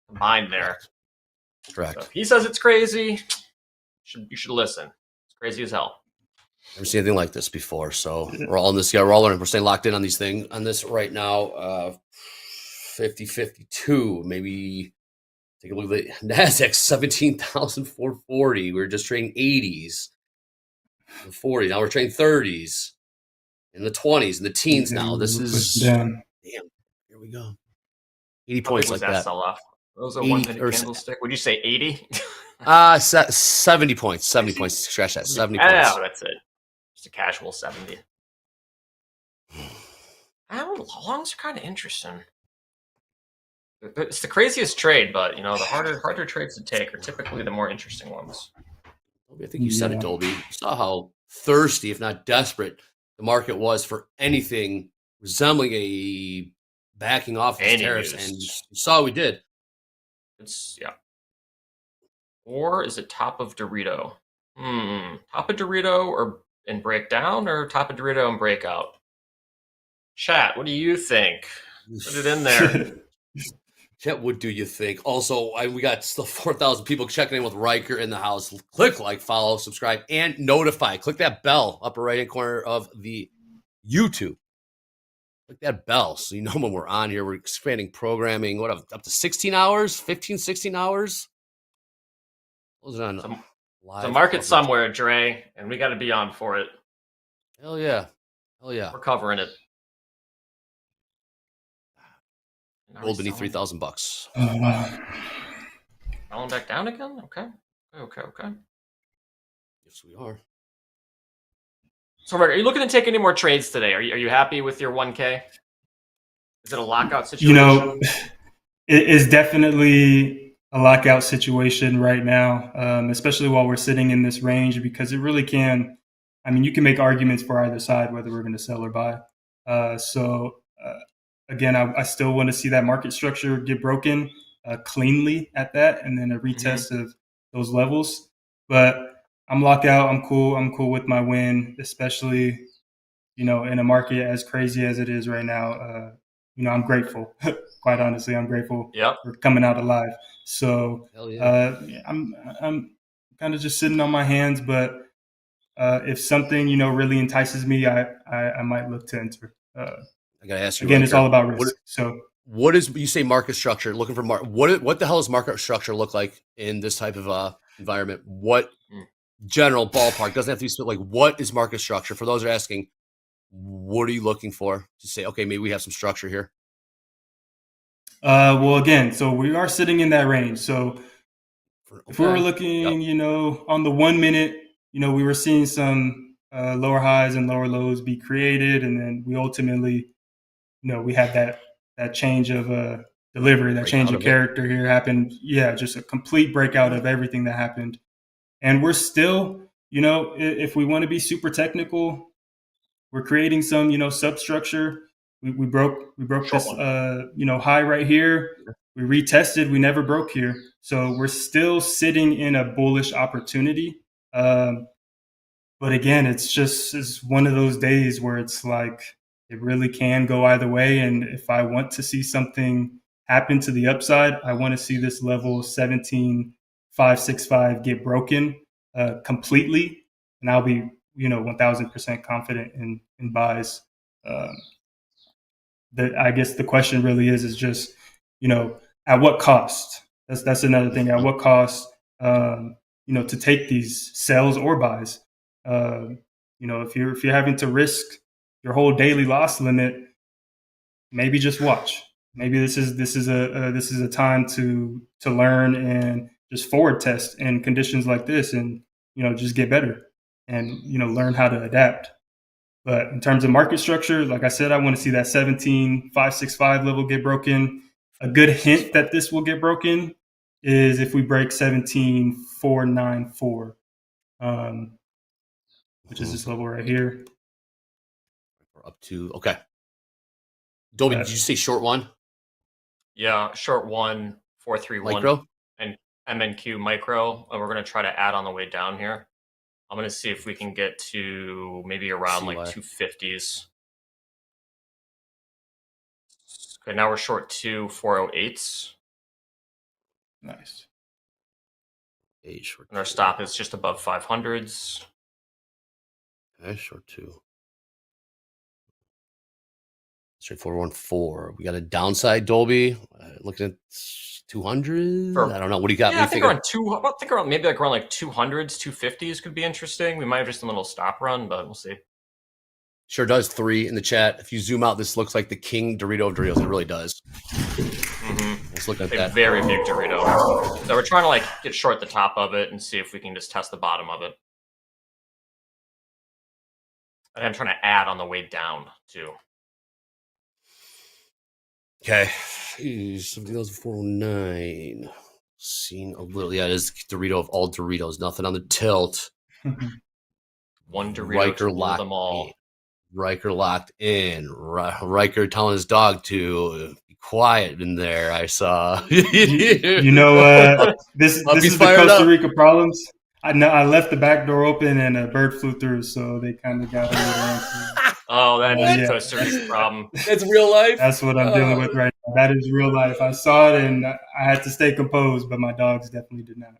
combined there. Correct. So if he says it's crazy, you should listen. It's crazy as hell. Never seen anything like this before. So we're all in this. Yeah, we're all learning. We're staying locked in on these things on this right now. 50.52. Maybe take a look at the Nasdaq 17,440. We were just trading 80s, and 40s. Now we're trading 30s, in the 20s, and the teens. Now this is damn. Here we go. 80 How points big was like that. sell off? That was a 80 1 minute or candlestick. Would you say 80? 70 points. 70 points. Scratch that. 70 Yeah, points. that's it. Just a casual 70. Longs are kind of interesting. It's the craziest trade, but you know the harder trades to take are typically the more interesting ones. I think you said it, Dolby. You saw how thirsty, if not desperate, the market was for anything resembling a backing off of Any tariffs, news. and you saw we did. It's Or is it top of Dorito? Top of Dorito or and breakdown, or top of Dorito and breakout? Chat, what do you think? Put it in there. Chat, what do you think? Also, we got still 4,000 people checking in with Riker in the house. Click like, follow, subscribe, and notify. Click that bell upper right-hand corner of the YouTube. Click that bell so you know when we're on here. We're expanding programming. What, up to 16 hours? 15, 16 hours? What was it on live? The market coverage? somewhere, Dre, and we got to be on for it. Hell yeah. Hell yeah. We're covering it. Gold beneath $3,000. Oh, wow. Falling back down again? Okay. Yes, we are. So, Rick, are you looking to take any more trades today? Are you happy with your 1K? Is it a lockout situation? You know, it is definitely a lockout situation right now, especially while we're sitting in this range, because it really can. I mean, you can make arguments for either side, whether we're going to sell or buy. Again, I still want to see that market structure get broken cleanly at that, and then a retest of those levels. But I'm locked out. I'm cool. I'm cool with my win, especially, you know, in a market as crazy as it is right now. I'm grateful. Quite honestly, I'm grateful Yep. for coming out alive. So yeah. I'm kind of just sitting on my hands, but if something really entices me, I might look to enter. I gotta ask you again, Ryker, it's all about risk. What is you say market structure? Looking for what the hell does market structure look like in this type of environment? What general ballpark doesn't have to be like what is market structure? For those who are asking, what are you looking for to say? Okay, maybe we have some structure here. Well, again, so we are sitting in that range. So if we were looking, on the 1 minute, we were seeing some lower highs and lower lows be created, and then we ultimately, we had that change of delivery, that change of character here happened. Yeah, just a complete breakout of everything that happened, and we're still, if we want to be super technical, we're creating some, substructure. We broke this, high right here. We retested. We never broke here. So we're still sitting in a bullish opportunity. But again, it's one of those days where it's like it really can go either way. And if I want to see something happen to the upside, I want to see this level 17,565 get broken completely, and I'll be 1,000% confident in buys. I guess the question really is just at what cost? That's another thing. At what cost? To take these sells or buys. If you're having to risk your whole daily loss limit, maybe just watch. Maybe this is a time to learn and just forward test in conditions like this, and just get better and learn how to adapt. But in terms of market structure, like I said, I want to see that 17,565 level get broken. A good hint that this will get broken is if we break 17,494, which is this level right here. We're up to okay. Dolby, did you say short one? Yeah, short 1,431 micro and MNQ micro, and we're going to try to add on the way down here. I'm going to see if we can get to maybe around like 250s. Okay, now we're short 2,408s. Nice. And our stop is just above 500s. Okay, short 2. Straight 414. We got a downside, Dolby. Looking at 200. I don't know. What do you got? Yeah, I think around maybe like around like 200s, 250s could be interesting. We might have just a little stop run, but we'll see. Sure does. 3 in the chat. If you zoom out, this looks like the king Dorito of Doritos. It really does. Let's look at that. Very big Dorito. So we're trying to like get short the top of it and see if we can just test the bottom of it. And I'm trying to add on the way down too. Okay. 17,409. Seen a little. Yeah, it is Dorito of all Doritos. Nothing on the tilt. One Dorito Ryker to rule them all. Ryker locked in. Ryker telling his dog to be quiet in there. I saw. This is the Costa Rica problems. I know I left the back door open and a bird flew through, so they kind of got a little. Oh, that is Costa Rica problem. That's real life. That's what I'm dealing with right now. That is real life. I saw it and I had to stay composed, but my dogs definitely did not.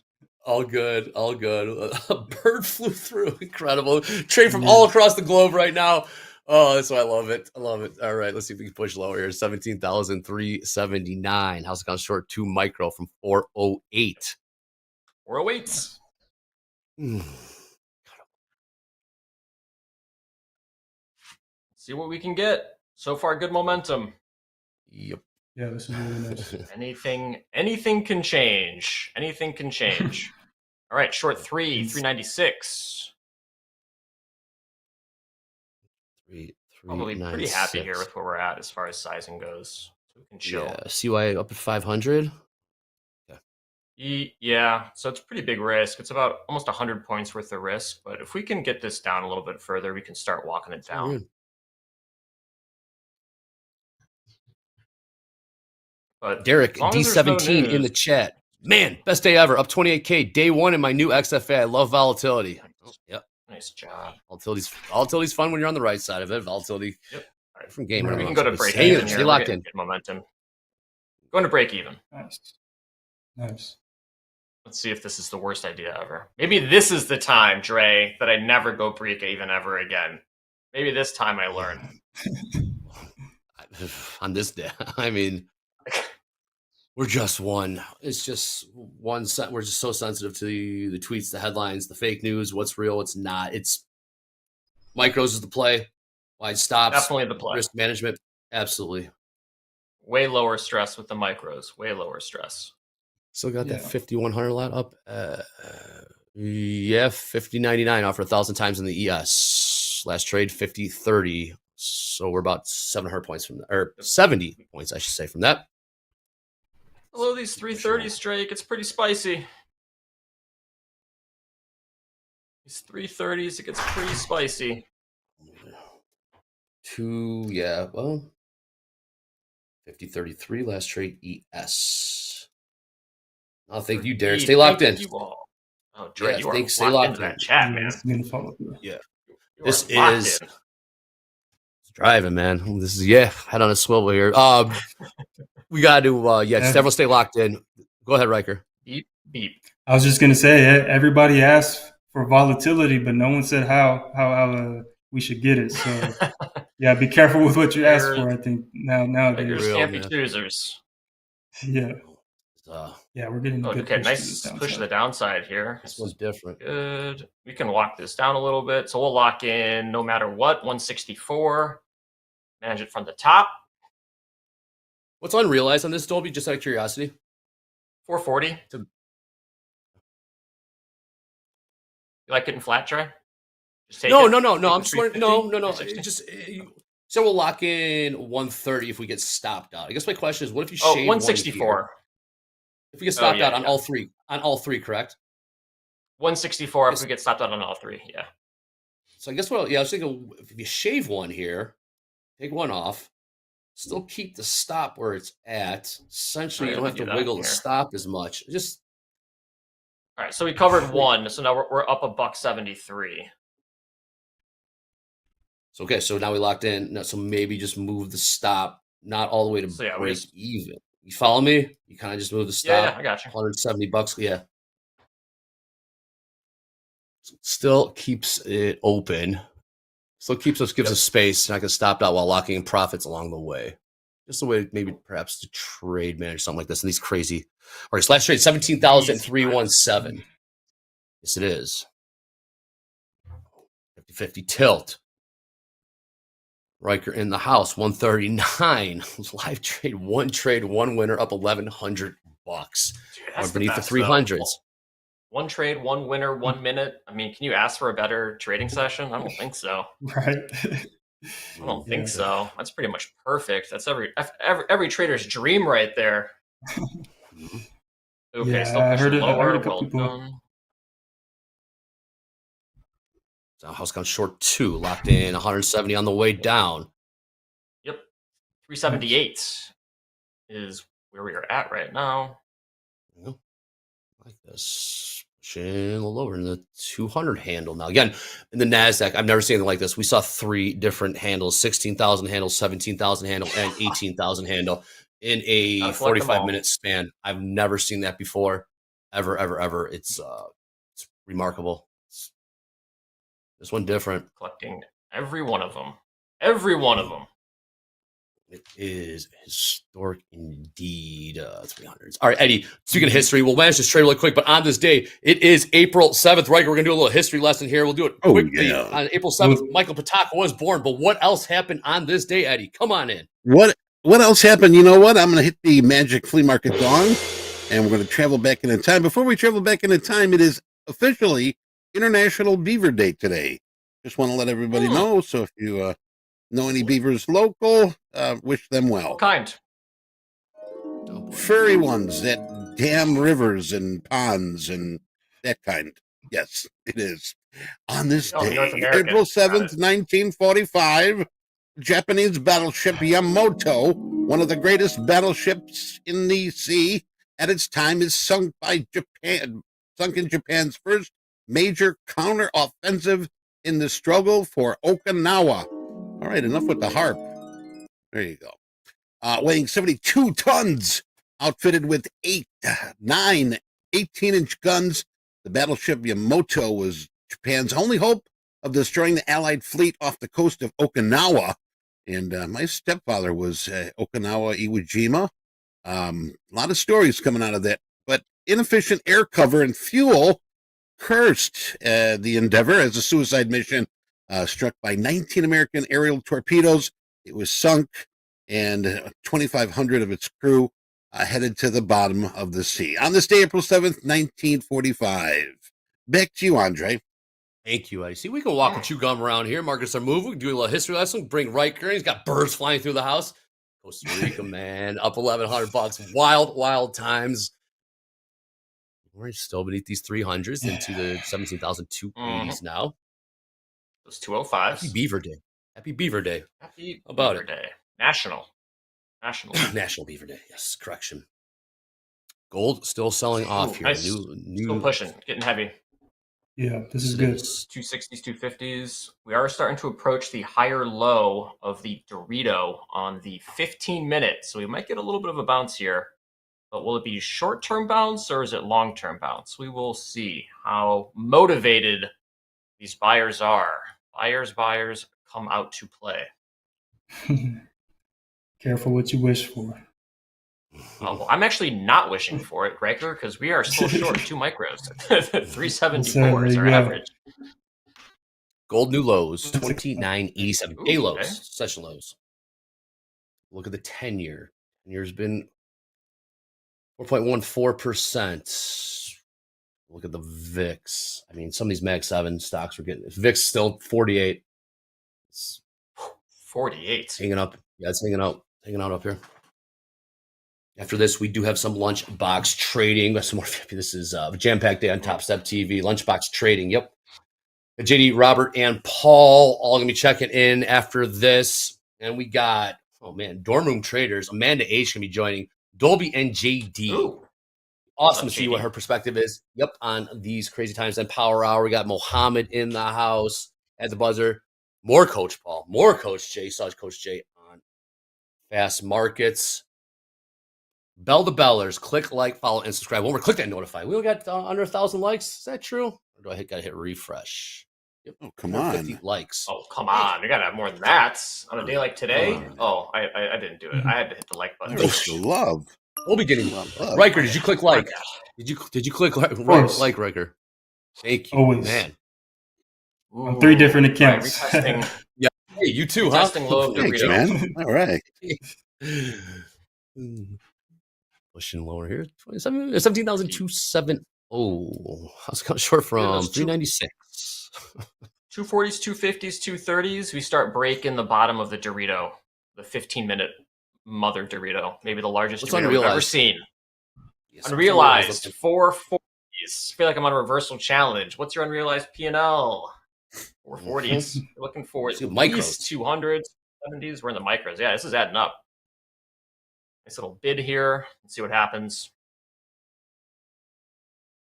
All good. All good. A bird flew through. Incredible. Trade from all across the globe right now. Oh, that's why I love it. I love it. All right, let's see if we can push lower here. 17,379. House gone short 2 micro from 408. 408. See what we can get. So far, good momentum. Yep. Yeah, this is really nice. Anything can change. Anything can change. All right, short 396. Probably pretty happy here with where we're at as far as sizing goes. So we can chill. Yeah, CY up at 500. Yeah, so it's pretty big risk. It's about almost 100 points worth of risk. But if we can get this down a little bit further, we can start walking it down. But Derek D17 in the chat. Man, best day ever. Up 28K. Day 1 in my new XFA. I love volatility. Yep. Nice job. Volatility's fun when you're on the right side of it. Volatility Different game. We can go to break Stay even here. Stay We're locked getting in. good momentum. Going to break even. Nice. Let's see if this is the worst idea ever. Maybe this is the time, Dre, that I never go break even ever again. Maybe this time I learn. On this day, I mean, we're just one. It's just one. We're just so sensitive to the tweets, the headlines, the fake news, what's real, what's not. It's micros is the play. Wide stops. Definitely the play. Risk management. Absolutely. Way lower stress with the micros. Way lower stress. Still got that 5,100 lot up. Yeah, 50.99 offered 1,000 times in the ES. Last trade 50.30. So we're about 700 points from that, or 70 points, I should say, from that. Below these 330s, Drake, it's pretty spicy. These 330s, it gets pretty spicy. Yeah, well, 50.33 last trade ES. Oh, thank you, Derek. Stay locked in. You all. Oh, Dre, you are locked stay locked into in. that chat, man. Yeah. You This are locked is in. driving, man. This is head on a swivel here. We gotta do just everyone stay locked in. Go ahead, Ryker. Beep beep. I was just gonna say, everybody asked for volatility, but no one said how we should get it. So yeah, be careful with what you ask for. I think nowadays. Beggars can't be choosers. Yeah. Yeah, we're getting good. Okay, push nice to the push to downside. the downside here. This one's different. Good. We can lock this down a little bit. So we'll lock in no matter what, 164. Manage it from the top. What's unrealized on this, Dolby? Just out of curiosity. 440. You like getting flat, Trey? Just take No. it? I'm Take just the wondering. No. 350? Just so we'll lock in 130 if we get stopped out. I guess my question is, what if you Oh, shave 164. 1 here? If we get stopped yeah, out on all three, correct? 164 if we get stopped out on all three. Yeah. So I guess I was thinking, if you shave one here, take one off, still keep the stop where it's at. Essentially, you don't have to wiggle the stop as much. Just all right. So we covered one. So now we're up $1.73. So okay, so now we locked in. Now, so maybe just move the stop, not all the way to break even. You follow me? You kind of just move the stop. Yeah, I got you. $170. Yeah. Still keeps it open. Still gives us space, and I can stop out while locking in profits along the way. Just a way, maybe perhaps to trade manage something like this. And these crazy. All right, last trade 17,317. Yes, it is. 50-50 tilt. Ryker in the house, 139. Live trade, one winner, up $1,100. That's Beneath the best, 300s. though. One trade, one winner, 1 minute. I mean, can you ask for a better trading session? I don't think so. Right. I don't think so. That's pretty much perfect. That's every trader's dream right there. Okay, Yeah, still I heard pushing it- I heard lower. a couple Well people- done. So house gone short 2, locked in 170 on the way down. Yep. 378 is where we are at right now. Like this. Pushing a little lower in the 200 handle. Now, again, in the NASDAQ, I've never seen anything like this. We saw 3 different handles, 16,000 handle, 17,000 handle, and 18,000 handle in a Gotta collect them all. 45-minute span. I've never seen that before. Ever. It's remarkable. This one different. Collecting every one of them. Every one of them. It is historic indeed. 300s. All right, Eddie, speaking of history, we'll manage this trade really quick, but on this day, it is April 7th. Right, we're going to do a little history lesson here. We'll do it quickly. yeah. On April 7th, Michael Pataka was born, but what else happened on this day, Eddie? Come on in. What else happened? You know what? I'm going to hit the magic flea market gong, and we're going to travel back in time. Before we travel back into time, it is officially International Beaver Day today. Just want to let everybody know. So if you know any beavers local, wish them well. What kind? Furry ones that dam rivers and ponds and that kind. Yes, it is. On this day, North American. April 7th, 1945, Japanese battleship Yamato, one of the greatest battleships in the sea at its time, is sunk in Japan's first major counter-offensive in the struggle for Okinawa. All right, enough with the harp. There you go. Weighing 72 tons, outfitted with 9 18-inch guns. The battleship Yamato was Japan's only hope of destroying the Allied fleet off the coast of Okinawa. And my stepfather was Okinawa Iwo Jima. A lot of stories coming out of that. But inefficient air cover and fuel cursed the Endeavor as a suicide mission struck by 19 American aerial torpedoes. It was sunk, and 2,500 of its crew headed to the bottom of the sea. On this day, April 7th, 1945. Back to you, Andre. Thank you, Eddie. See, we can walk and chew gum around here. Marcus, our move. We can do a little history lesson. Bring Ryker. He's got birds flying through the house. Costa Rica, man, up $1,100. Wild, wild times. We're still beneath these 300s into the 17,280s now. Those 205s. Happy Beaver Day. Happy Beaver Day. Happy How about Beaver Day. National National Beaver Day. Yes, correction. Gold still selling off here. Nice. New Still pushing, getting heavy. Yeah, this is good. 260s, 250s. We are starting to approach the higher low of the Dorito on the 15-minute. So we might get a little bit of a bounce here. But will it be short-term bounce or is it long-term bounce? We will see how motivated these buyers are. Buyers come out to play. Careful what you wish for. Well, I'm actually not wishing for it, Riker, because we are still short 2 micros. 374 is our average. Gold new lows, 29.87. Day lows, okay. session lows. Look at the 10-year. 10-year's been 4.14%. Look at the VIX. I mean, some of these Mag 7 stocks were getting VIX still 48. It's 48. Hanging up. Yeah, it's hanging out up here. After this, we do have some Lunchbox Trading. We have some more. This is a jam-packed day on TopstepTV. Lunchbox Trading. Yep. JD, Robert, and Paul all going to be checking in after this. And we got, dorm room traders. Amanda H. going to be joining. Dolby and JD. Ooh. Awesome to see what her perspective is. Yep, on these crazy times. And Power Hour. We got Mohammed in the house at the buzzer. More Coach Paul. More Coach Jay. Saw Coach Jay on Fast Markets. Bell to Bellers, click like, follow, and subscribe. When we click that notify, we only got under 1,000 likes. Is that true? Or do I gotta hit refresh? Yep. Oh, come on. Likes. Oh, come on. You got to have more than that on a day like today. Oh, I didn't do it. I had to hit the like button. There's the love. We'll be getting love. Riker, did you click like? Did you click like, Riker? Thank you. Always. Man. Ooh, on 3 different accounts. Right, yeah. Hey, you too, huh? Testing low of Thanks, man. All right. Pushing lower here. 17,270. Oh, I was kind of short from 396. 240s, 250s, 230s. We start breaking the bottom of the Dorito, the 15-minute mother Dorito, maybe the largest Dorito we've ever seen. Yes, unrealized 440s. I feel like I'm on a reversal challenge. What's your unrealized P&L? 440s. We're looking for at least 200s, 70s. We're in the micros. Yeah, this is adding up. Nice little bid here. Let's see what happens.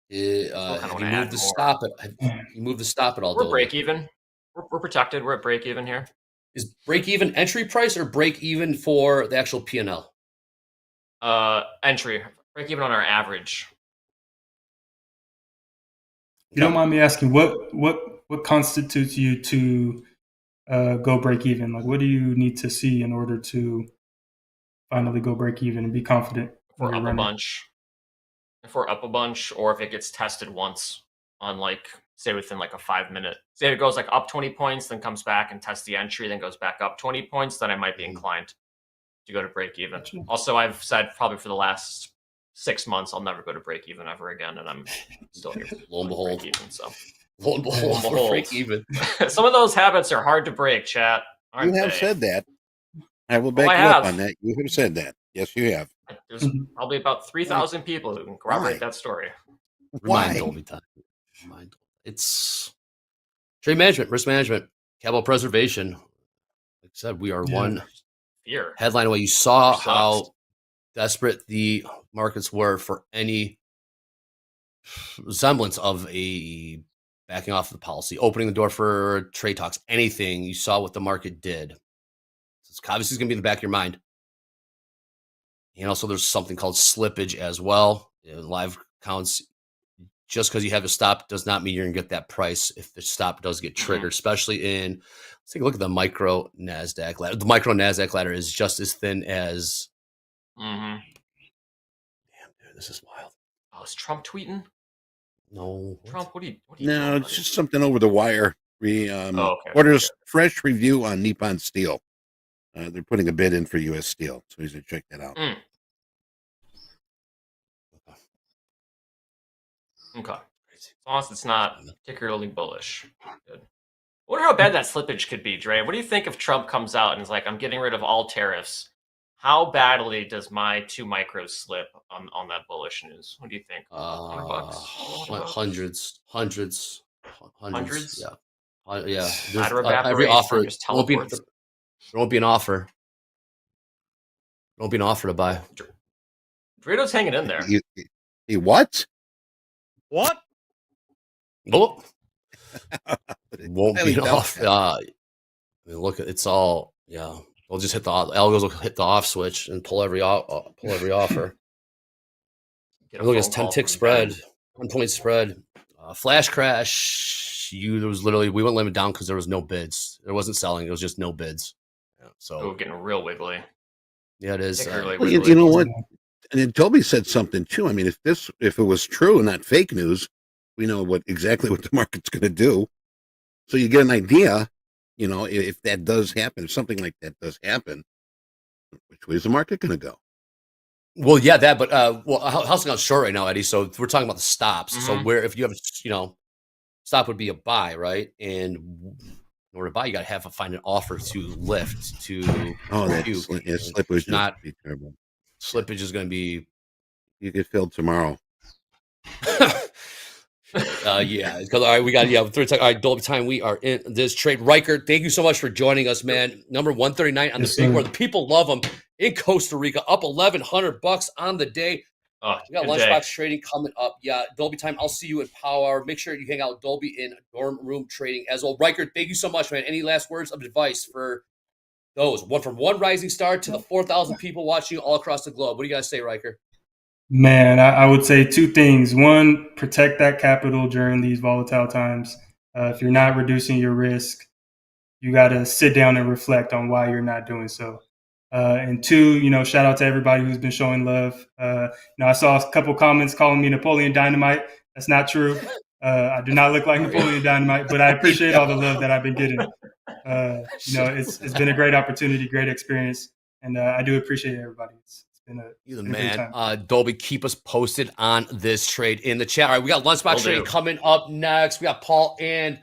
You moved the stop it all. We're break even. We're protected. We're at break even here. Is break even entry price or break even for the actual P&L? Entry. Break even on our average. If you don't mind me asking, what constitutes you to go break even? Like, what do you need to see in order to finally go break even and be confident? If we're up a bunch. If we're up a bunch, or if it gets tested once on, like, say within like a 5-minute. Say if it goes like up 20 points, then comes back and tests the entry, then goes back up 20 points, then I might be inclined to go to break even. Also, I've said probably for the last 6 months I'll never go to break even ever again, and I'm still here. Lo and behold. Break even, so. Lo and behold. Break even. Some of those habits are hard to break, chat. You have said that. I will back you up on that. You have said that. Yes, you have. There's probably about 3,000 people who can corroborate that story. Why? It's trade management, risk management, capital preservation. Like I said, we are one headline away. You saw how desperate the markets were for any semblance of a backing off of the policy, opening the door for trade talks, anything. You saw what the market did. It's It's obviously going to be in the back of your mind. And also there's something called slippage as well. Live counts, just because you have a stop does not mean you're going to get that price if the stop does get triggered, especially in, let's take a look at the micro NASDAQ ladder. The micro NASDAQ ladder is just as thin as, Mm-hmm. Damn, dude, this is wild. Oh, is Trump tweeting? No. Trump, what are you No, doing, it's buddy? just something over the wire. Okay. Orders fresh review on Nippon Steel. They're putting a bid in for U.S. Steel, so he's going to check that out. Okay. As long as it's not particularly bullish. Good. I wonder how bad that slippage could be, Dre. What do you think if Trump comes out and is like, I'm getting rid of all tariffs? How badly does my 2 micros slip on that bullish news? What do you think? $100? Hundreds. Yeah. Yeah. Matter Every evaporates offer from just there won't be an offer. There won't be an offer to buy. Dorito's hanging in there. He what? What? Oh. Won't Highly be an doubt offer. I mean, look, it's all, yeah. They'll just hit the algos will hit the off switch and pull every offer. Look, it's 10 tick spread, 1 point spread, flash crash. There was literally, we went limit down because there was no bids. It wasn't selling. It was just no bids. Yeah, so Getting real wiggly. Yeah, it is. Well, you know what? And then Toby said something too. I mean, if it was true and not fake news, we know exactly what the market's going to do. So you get an idea, you know, if that does happen, if something like that does happen, which way is the market going to go? Well, yeah, that, but how's it on short right now, Eddie? So we're talking about the stops. So where, if you have, stop would be a buy, right? And in order to buy, you got to find an offer to lift to. Oh, slippage not be terrible. Slippage is going to be. You get filled tomorrow. Yeah, because all right, we got all right, Dolby time. We are in this trade. Ryker, thank you so much for joining us, man. Number 139 on the big board. The people love them in Costa Rica, up $1,100 on the day. We got Lunchbox Trading coming up. Yeah, Dolby time. I'll see you in Power. Make sure you hang out with Dolby in dorm room trading as well. Ryker, thank you so much, man. Any last words of advice for those? From one rising star to the 4,000 people watching you all across the globe. What do you guys say, Ryker? Man, I would say 2 things. One, protect that capital during these volatile times. If you're not reducing your risk, you got to sit down and reflect on why you're not doing so. And 2, shout out to everybody who's been showing love. I saw a couple comments calling me Napoleon Dynamite. That's not true. I do not look like Napoleon Dynamite, but I appreciate all the love that I've been getting. It's been a great opportunity, great experience, and I do appreciate everybody. You're the man. Dolby, keep us posted on this trade in the chat. All right, we got Lunchbox Trading coming up next. We got Paul and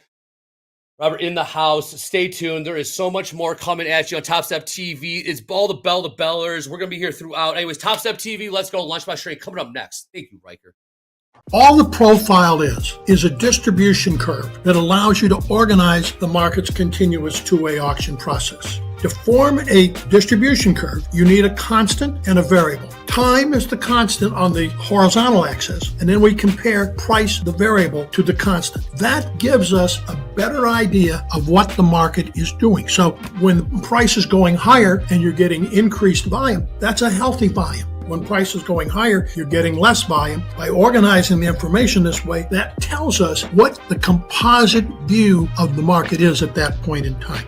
Robert in the house. Stay tuned. There is so much more coming at you on Topstep TV. It's all the bellers. We're going to be here throughout. Anyways, Topstep TV, let's go. Lunchbox Trading coming up next. Thank you, Ryker. All the profile is a distribution curve that allows you to organize the market's continuous two-way auction process. To form a distribution curve, you need a constant and a variable. Time is the constant on the horizontal axis, and then we compare price, the variable, to the constant. That gives us a better idea of what the market is doing. So when the price is going higher and you're getting increased volume, that's a healthy volume. When price is going higher, you're getting less volume. By organizing the information this way, that tells us what the composite view of the market is at that point in time.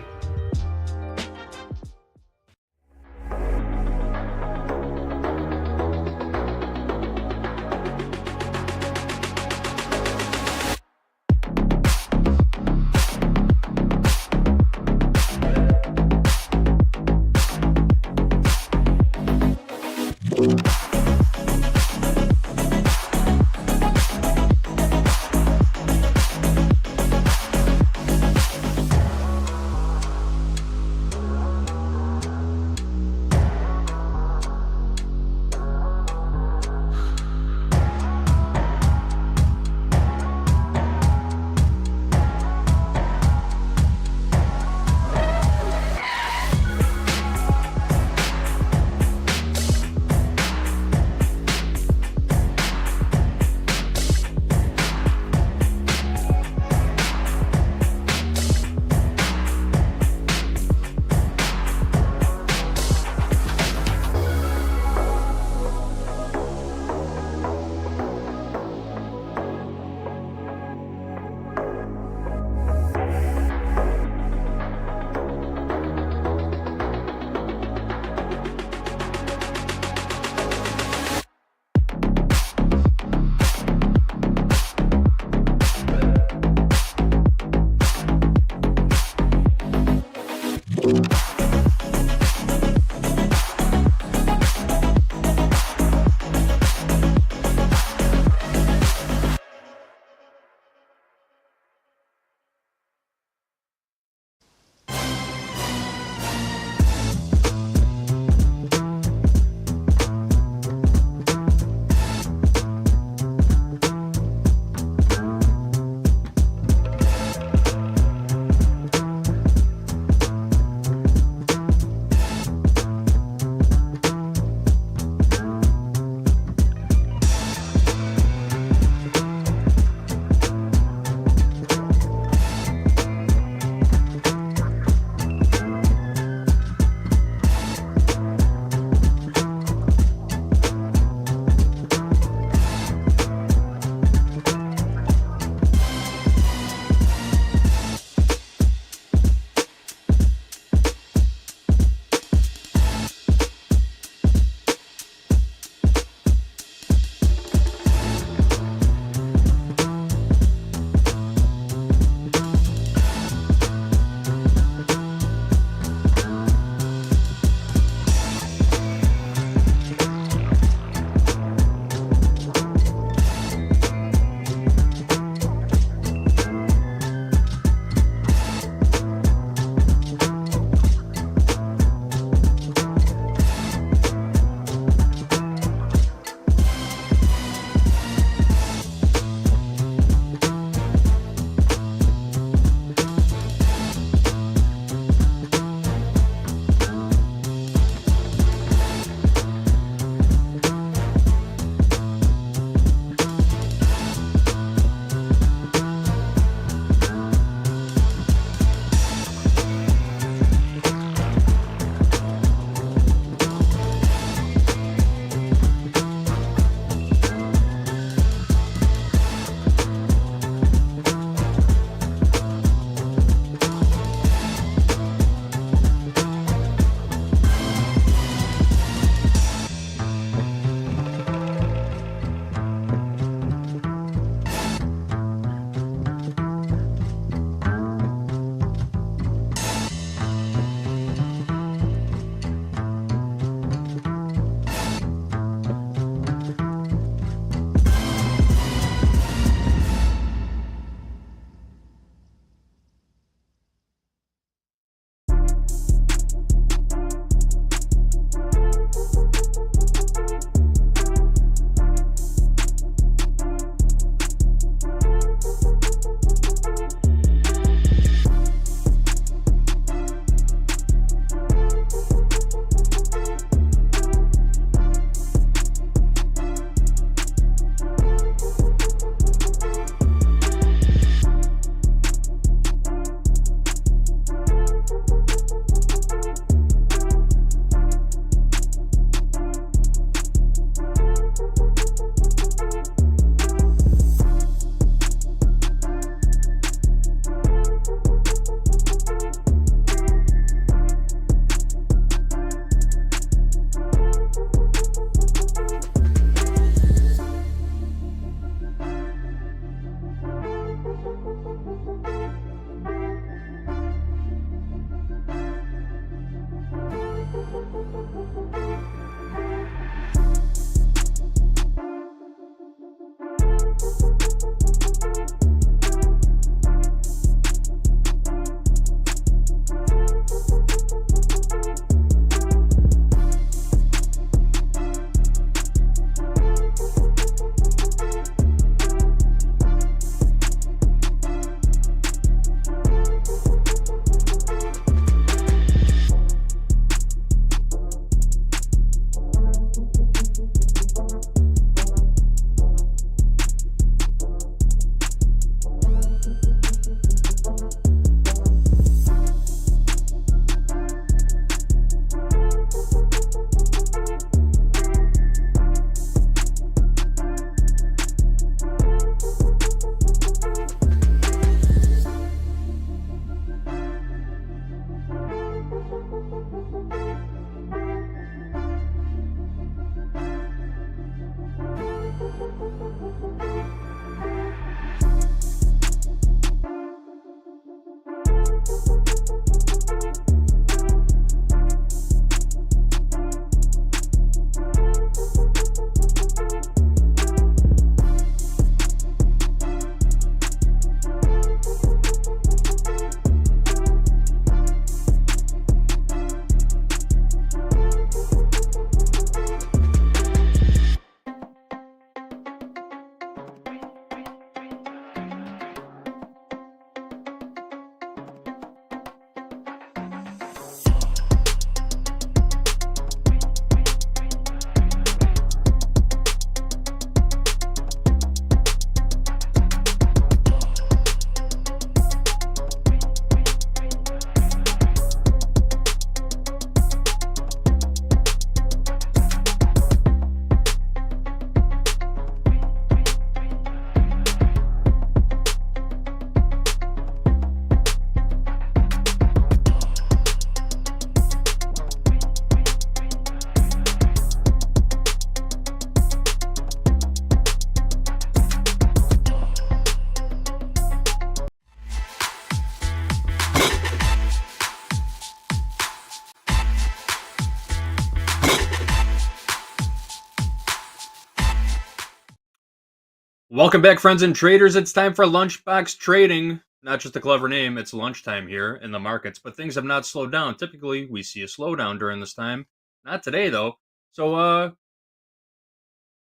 Welcome back, friends and traders. It's time for Lunchbox Trading. Not just a clever name, it's lunchtime here in the markets, but things have not slowed down. Typically, we see a slowdown during this time. Not today, though. So, why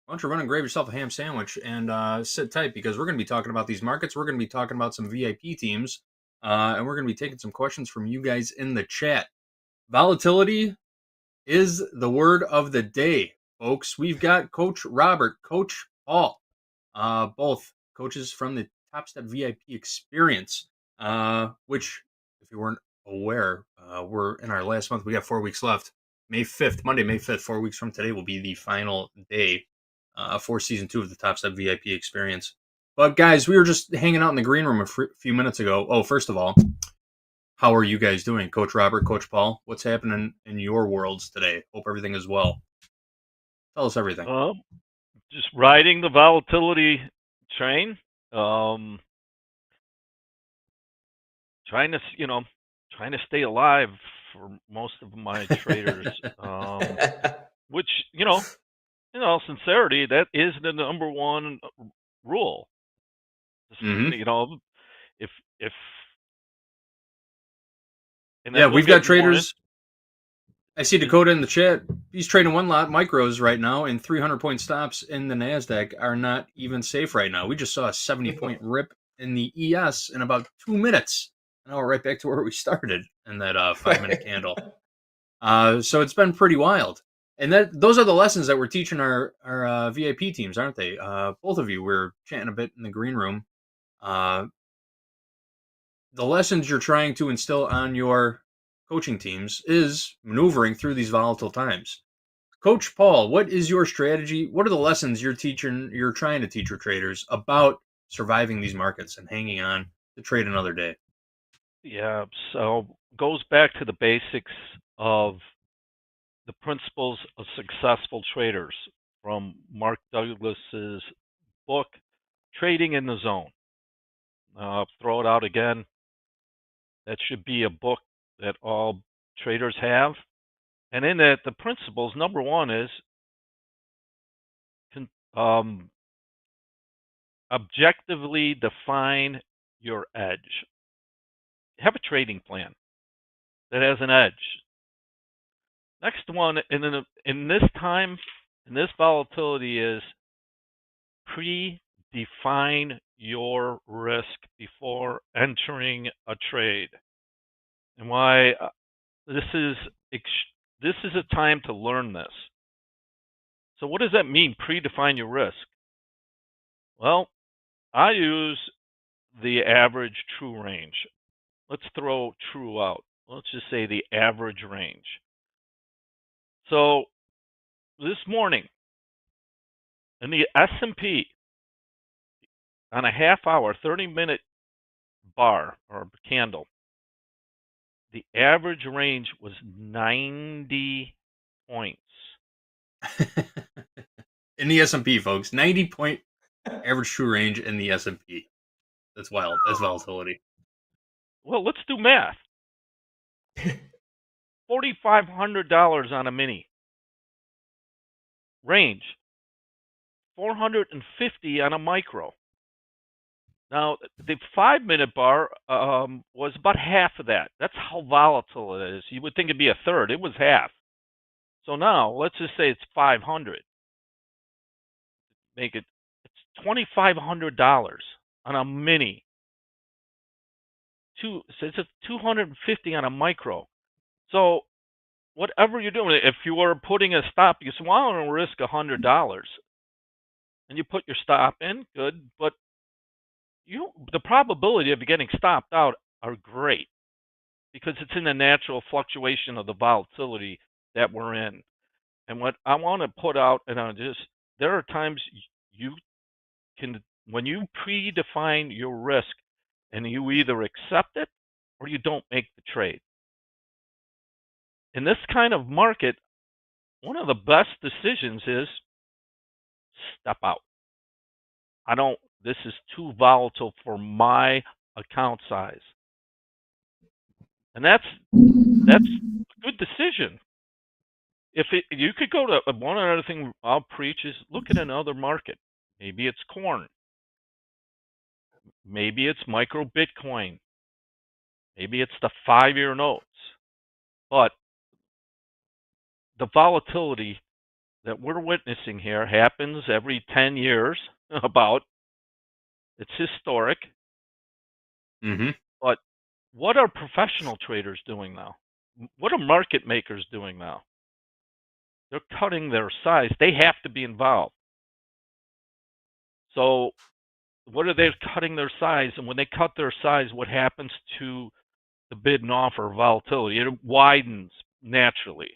don't you run and grab yourself a ham sandwich and sit tight, because we're going to be talking about these markets. We're going to be talking about some VIP teams, and we're going to be taking some questions from you guys in the chat. Volatility is the word of the day, folks. We've got Coach Robert, Coach Paul, both coaches from the Topstep VIP experience, which, if you weren't aware, we're in our last month. We got 4 weeks left. May 5th, Monday, May 5th, 4 weeks from today will be the final day for season 2 of the Topstep VIP experience. But guys, we were just hanging out in the green room a few minutes ago. Oh, first of all, how are you guys doing? Coach Robert, Coach Paul, what's happening in your worlds today? Hope everything is well. Tell us everything. Just riding the volatility train. Trying to stay alive for most of my traders. Which, sincerity, that is the number one rule. If yeah, we've got traders. I see Dakota in the chat. He's trading one lot micros right now, and 300-point stops in the NASDAQ are not even safe right now. We just saw a 70-point rip in the ES in about 2 minutes. Now we're right back to where we started in that 5-minute candle. So it's been pretty wild. And those are the lessons that we're teaching our VIP teams, aren't they? Both of you, we're chatting a bit in the green room. The lessons you're trying to instill on your coaching teams is maneuvering through these volatile times. Coach Paul, what is your strategy? What are the lessons you're trying to teach your traders about surviving these markets and hanging on to trade another day? Yeah, so goes back to the basics of the principles of successful traders from Mark Douglas's book, Trading in the Zone. Throw it out again. That should be a book that all traders have. And in that, the principles, number one is objectively define your edge. Have a trading plan that has an edge. Next one, in this time, in this volatility, is predefine your risk before entering a trade. And why this is a time to learn this. So what does that mean, predefine your risk? Well, I use the average true range. Let's throw true out. Let's just say the average range. So this morning, in the S&P, on a half-hour, 30-minute bar or candle, the average range was 90 points. In the S&P, folks, 90-point average true range in the S&P. That's wild. That's volatility. Well, let's do math. $4,500 on a mini. Range. $450 on a micro. Now, the 5-minute bar was about half of that. That's how volatile it is. You would think it'd be a third. It was half. So now, let's just say it's 500. It's $2,500 on a mini. So it's $250 on a micro. So whatever you're doing, if you are putting a stop, you say, well, I don't risk $100. And you put your stop in, good, but the probability of getting stopped out are great because it's in the natural fluctuation of the volatility that we're in. And what I want to put out, and there are times you can, when you predefine your risk, and you either accept it or you don't make the trade. In this kind of market, one of the best decisions is step out. This is too volatile for my account size. And that's a good decision. You could go to one other thing I'll preach is look at another market. Maybe it's corn. Maybe it's micro Bitcoin. Maybe it's the 5-year notes. But the volatility that we're witnessing here happens every 10 years about. It's historic. Mm-hmm. But what are professional traders doing now? What are market makers doing now? They're cutting their size. They have to be involved. So what are they cutting their size? And when they cut their size, what happens to the bid and offer volatility? It widens naturally.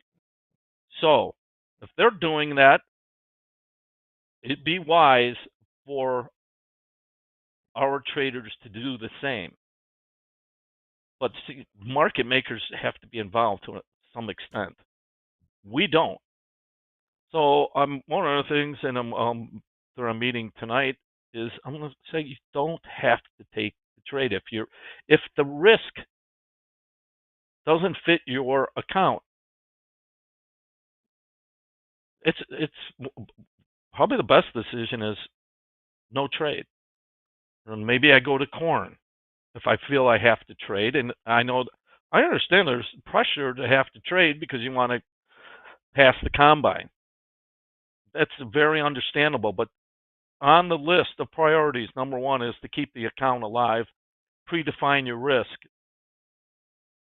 So if they're doing that, it'd be wise for our traders to do the same. But see, market makers have to be involved to some extent. We don't. So one of the things, and I'm through a meeting tonight, is I'm going to say you don't have to take the trade if the risk doesn't fit your account. It's probably the best decision is no trade. Or maybe I go to corn if I feel I have to trade, and I understand there's pressure to have to trade because you want to pass the combine. That's very understandable, but on the list of priorities, number one is to keep the account alive, predefine your risk,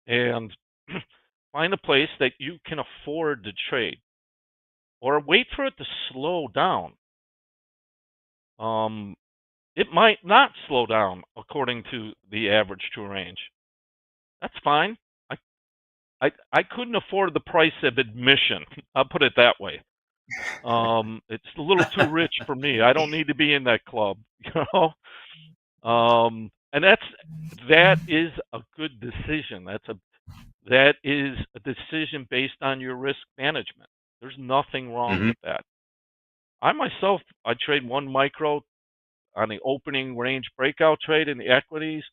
and find a place that you can afford to trade, or wait for it to slow down. It might not slow down according to the average true range. That's fine. I couldn't afford the price of admission. I'll put it that way. It's a little too rich for me. I don't need to be in that club, you know. And that is a good decision. That is a decision based on your risk management. There's nothing wrong with that. I myself, I trade one micro on the opening range breakout trade in the equities,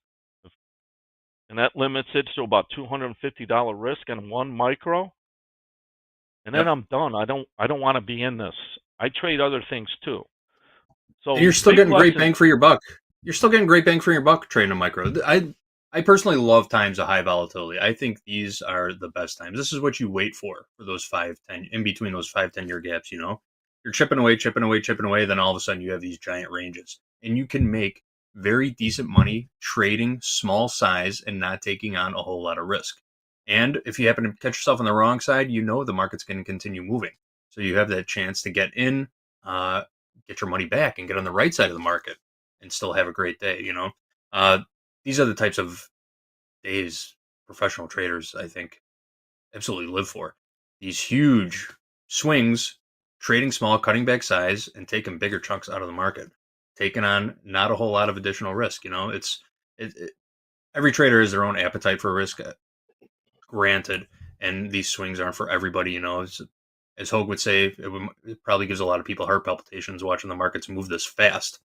and that limits it to about $250 risk in one micro. And then I'm done. I don't want to be in this. I trade other things too. So and you're still getting great bang for your buck. You're still getting great bang for your buck trading a micro. I personally love times of high volatility. I think these are the best times. This is what you wait for those 5, 10, in between those 5-10 year gaps, you know. You're chipping away, then all of a sudden you have these giant ranges. And you can make very decent money trading small size and not taking on a whole lot of risk. And if you happen to catch yourself on the wrong side, you know the market's going to continue moving. So you have that chance to get in, get your money back, and get on the right side of the market and still have a great day, you know. These are the types of days professional traders, I think, absolutely live for. These huge swings, trading small, cutting back size, and taking bigger chunks out of the market, taking on not a whole lot of additional risk. You know, every trader has their own appetite for risk, granted, and these swings aren't for everybody. You know, as Hoag would say, it probably gives a lot of people heart palpitations watching the markets move this fast.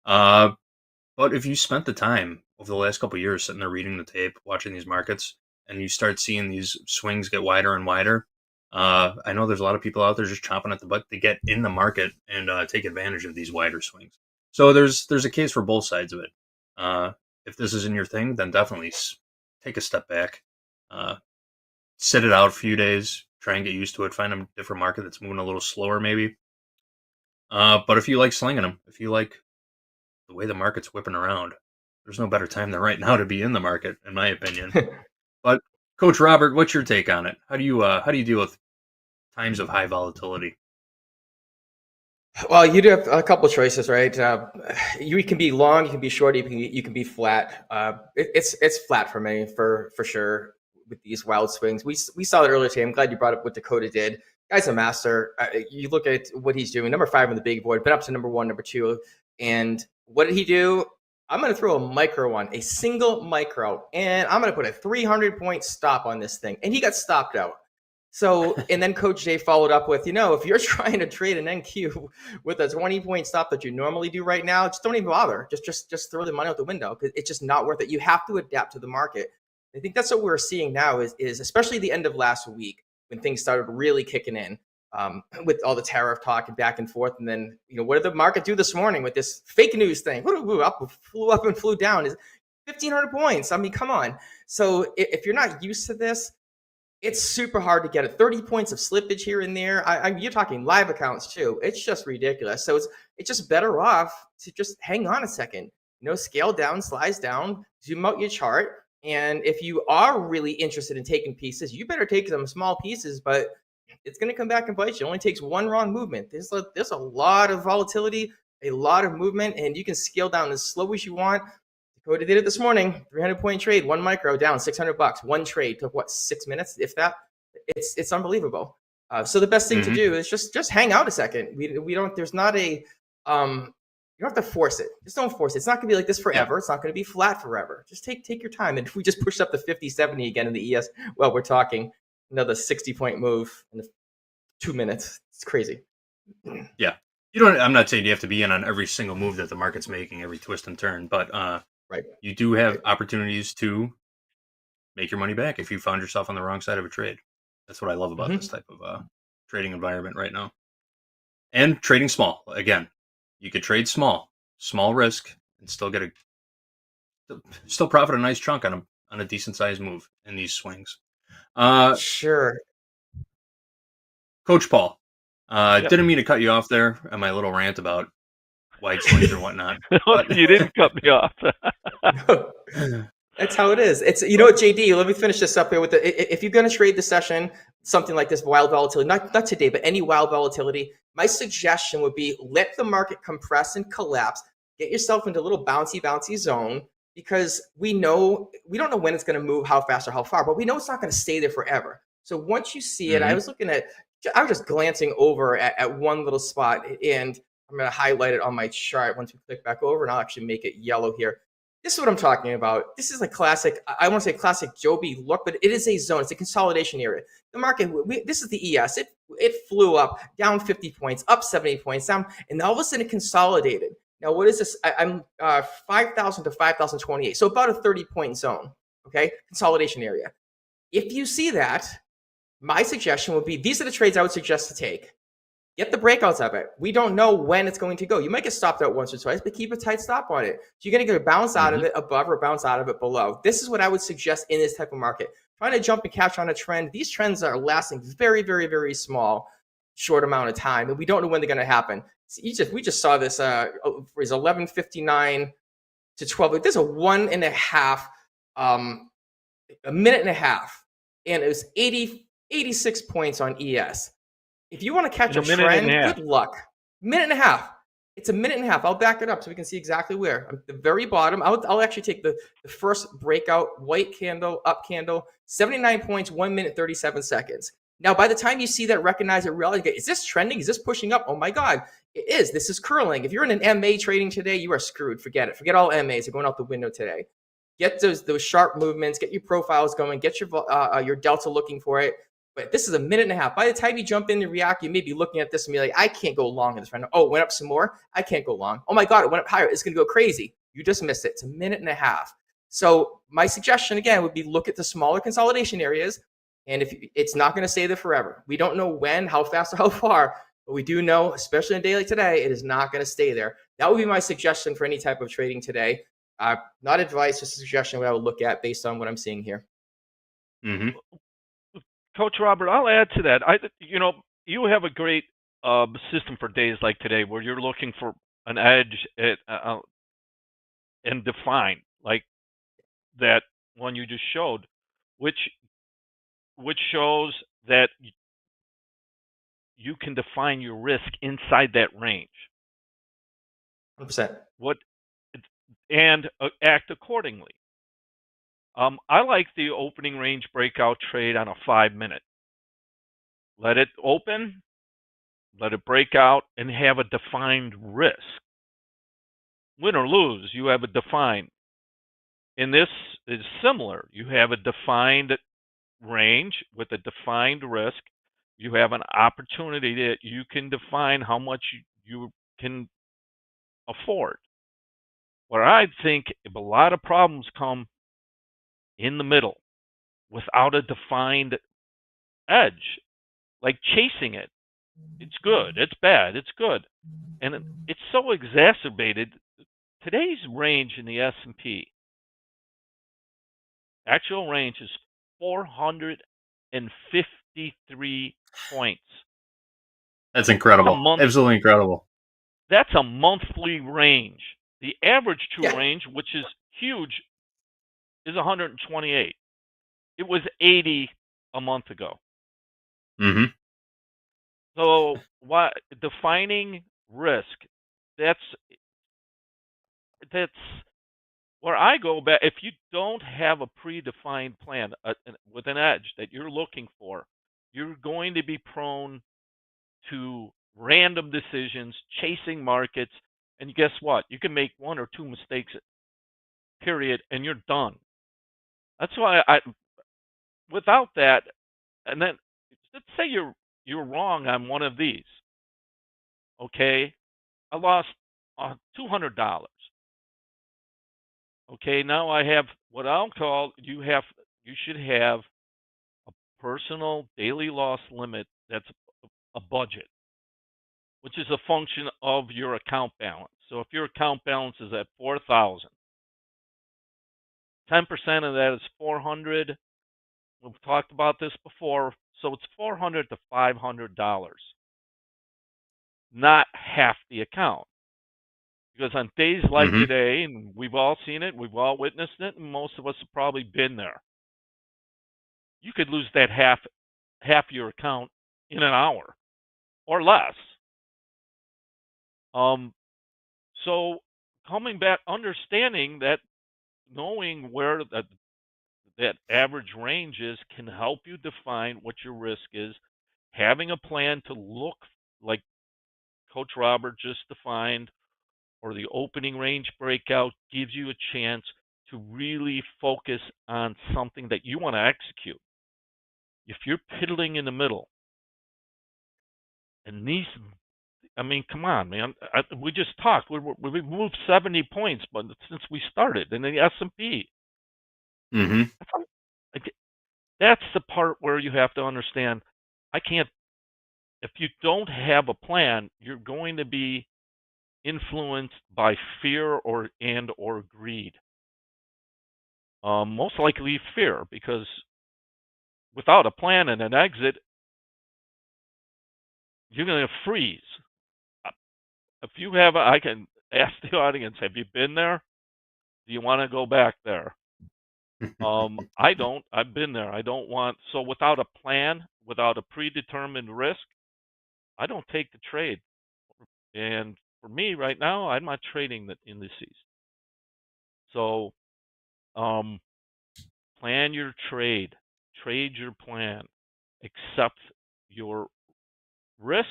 But if you spent the time over the last couple of years sitting there reading the tape, watching these markets, and you start seeing these swings get wider and wider, I know there's a lot of people out there just chomping at the butt to get in the market and take advantage of these wider swings. So there's a case for both sides of it. If this isn't your thing, then definitely take a step back, sit it out a few days, try and get used to it, find a different market that's moving a little slower maybe. But if you like slinging them, if you like the way the market's whipping around, there's no better time than right now to be in the market, in my opinion. But Coach Robert, what's your take on it? How do you deal with times of high volatility? Well, you do have a couple of choices, right? You can be long, you can be short, you can be flat. It's flat for me for sure with these wild swings. We saw it earlier today. I'm glad you brought up what Dakota did. Guy's a master. You look at what he's doing. Number 5 on the big board, been up to number 1, number 2, and what did he do? I'm going to throw a micro one, a single micro, and I'm going to put a 300-point stop on this thing. And he got stopped out. So, and then Coach Jay followed up with, if you're trying to trade an NQ with a 20-point stop that you normally do right now, just don't even bother. Just throw the money out the window because it's just not worth it. You have to adapt to the market. I think that's what we're seeing now is especially the end of last week when things started really kicking in. with all the tariff talk and back and forth. And then, what did the market do this morning with this fake news thing? Flew up and flew down. Is 1,500 points. I mean, come on. So if you're not used to this, it's super hard to get it. 30 points of slippage here and there. You're talking live accounts too. It's just ridiculous. So it's just better off to just hang on a second. Scale down, slice down, zoom out your chart. And if you are really interested in taking pieces, you better take some small pieces, but it's going to come back and bite you. It only takes one wrong movement. There's a lot of volatility, a lot of movement, and you can scale down as slow as you want. Dakota did it this morning, 300-point trade, one micro down $600. One trade took 6 minutes, if that. It's unbelievable. So the best thing to do is just hang out a second. We don't. There's not a. You don't have to force it. Just don't force it. It's not going to be like this forever. Yeah. It's not going to be flat forever. Just take your time. And if we just push up to 50, 70 again in the ES, well, we're talking another 60-point move in 2 minutes. It's crazy. Yeah. I'm not saying you have to be in on every single move that the market's making, every twist and turn, but right. You do have opportunities to make your money back if you found yourself on the wrong side of a trade. That's what I love about this type of trading environment right now. And trading small. Again, you could trade small risk, and still profit a nice chunk on a decent sized move in these swings. Sure. Coach Paul, didn't mean to cut you off there on my little rant about wide swings or whatnot. You didn't cut me off. That's how it is. It's JD. Let me finish this up here with if you're going to trade the session, something like this wild volatility, not today, but any wild volatility. My suggestion would be let the market compress and collapse. Get yourself into a little bouncy zone because we don't know when it's going to move, how fast or how far, but we know it's not going to stay there forever. So once you see it, I was just glancing over at one little spot, and I'm going to highlight it on my chart once we click back over, and I'll actually make it yellow here. This is what I'm talking about. This is a classic, I want to say classic Joby look, but it is a zone. It's a consolidation area. The market, this is the ES. It flew up, down 50 points, up 70 points, down, and all of a sudden it consolidated. Now, what is this? I'm 5,000 to 5,028, so about a 30-point zone, okay? Consolidation area. If you see that, my suggestion would be, these are the trades I would suggest to take. Get the breakouts of it. We don't know when it's going to go. You might get stopped out once or twice, but keep a tight stop on it. So you're going to get a bounce out of it above or bounce out of it below. This is what I would suggest in this type of market. Trying to jump and catch on a trend. These trends are lasting very, very, very small, short amount of time, and we don't know when they're going to happen. So we just saw this. It was 11:59 to 12. There's a 1.5, a minute and a half, and it was 86 points on ES. If you want to catch a trend, good luck. Minute and a half. It's a minute and a half. I'll back it up so we can see exactly where. At the very bottom, I'll actually take the first breakout, white candle, up candle, 79 points, 1 minute, 37 seconds. Now, by the time you see that, recognize it, realize, is this trending? Is this pushing up? Oh my God, it is. This is curling. If you're in an MA trading today, you are screwed. Forget it. Forget all MAs. They're going out the window today. Get those sharp movements. Get your profiles going. Get your delta looking for it. But this is a minute and a half. By the time you jump in and react, you may be looking at this and be like, I can't go long in this right now. Oh, it went up some more. I can't go long. Oh my God, it went up higher. It's going to go crazy. You just missed it. It's a minute and a half. So my suggestion, again, would be look at the smaller consolidation areas. And if it's not going to stay there forever. We don't know when, how fast, or how far. But we do know, especially in a day like today, it is not going to stay there. That would be my suggestion for any type of trading today. Not advice, just a suggestion what I would look at based on what I'm seeing here. Mm-hmm. Coach Robert, I'll add to that. You have a great system for days like today where you're looking for an edge and define, like that one you just showed, which shows that you can define your risk inside that range. 100%. And act accordingly. I like the opening range breakout trade on a 5-minute. Let it open, let it break out, and have a defined risk. Win or lose, you have a defined. And this is similar. You have a defined range with a defined risk. You have an opportunity that you can define how much you can afford. Where I think a lot of problems come in the middle without a defined edge, like chasing it. It's good. It's bad. It's good. And it's so exacerbated. Today's range in the S&P, actual range is 453 points. That's incredible. month- Absolutely incredible. That's a monthly range. The average true Yeah. range, which is huge, is 128. It was 80 a month ago. Mm-hmm. So why defining risk? That's where I go back. If you don't have a predefined plan with an edge that you're looking for, you're going to be prone to random decisions, chasing markets, and guess what? You can make one or two mistakes, period, and you're done. That's why without that, and then let's say you're wrong on one of these. Okay, I lost $200. Okay, now I have what I'll call you should have a personal daily loss limit that's a budget, which is a function of your account balance. So if your account balance is at 4,000, 10% of that is 400. We've talked about this before, so it's $400 to $500, not half the account. Because on days like today, and we've all seen it, we've all witnessed it, and most of us have probably been there. You could lose that half your account in an hour or less. So coming back, understanding that, knowing where that average range is can help you define what your risk is. Having a plan to look like Coach Robert just defined, or the opening range breakout, gives you a chance to really focus on something that you want to execute. If you're piddling in the middle, and these, I mean, come on, man. We just talked. We've moved 70 points, but since we started in the S&P, that's the part where you have to understand. If you don't have a plan, you're going to be influenced by fear or greed. Most likely fear, because without a plan and an exit, you're going to freeze. If you have, I can ask the audience, have you been there? Do you want to go back there? I don't. I've been there. I don't want. So without a plan, without a predetermined risk, I don't take the trade. And for me right now, I'm not trading the indices. So plan your trade. Trade your plan. Accept your risk.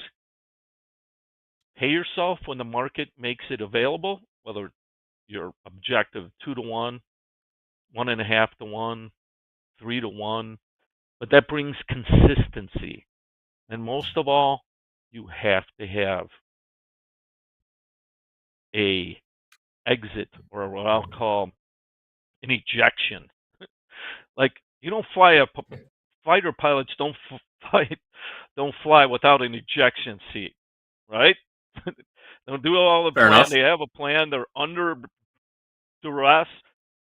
Pay yourself when the market makes it available, whether your objective 2 to 1, 1.5 to 1, 3 to 1. But that brings consistency. And most of all, you have to have a exit, or what I'll call an ejection. Like, you don't fly fighter pilots don't fly without an ejection seat, right? Don't do all the Fair plan. enough. They have a plan. They're under duress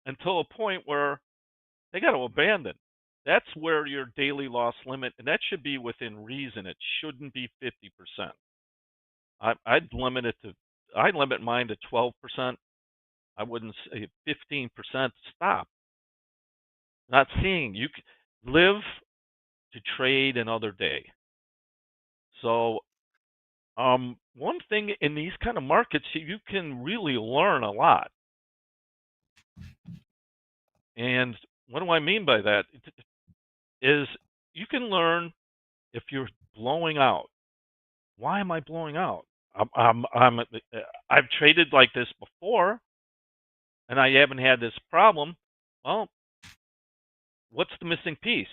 until a point where they got to abandon. That's where your daily loss limit, and that should be within reason. It shouldn't be 50%. I'd limit it to. I limit mine to 12%. I wouldn't say 15%. Stop. Not seeing you live to trade another day. So, one thing in these kind of markets, you can really learn a lot. And what do I mean by that? Is you can learn if you're blowing out. Why am I blowing out? I've traded like this before, and I haven't had this problem. Well, what's the missing piece?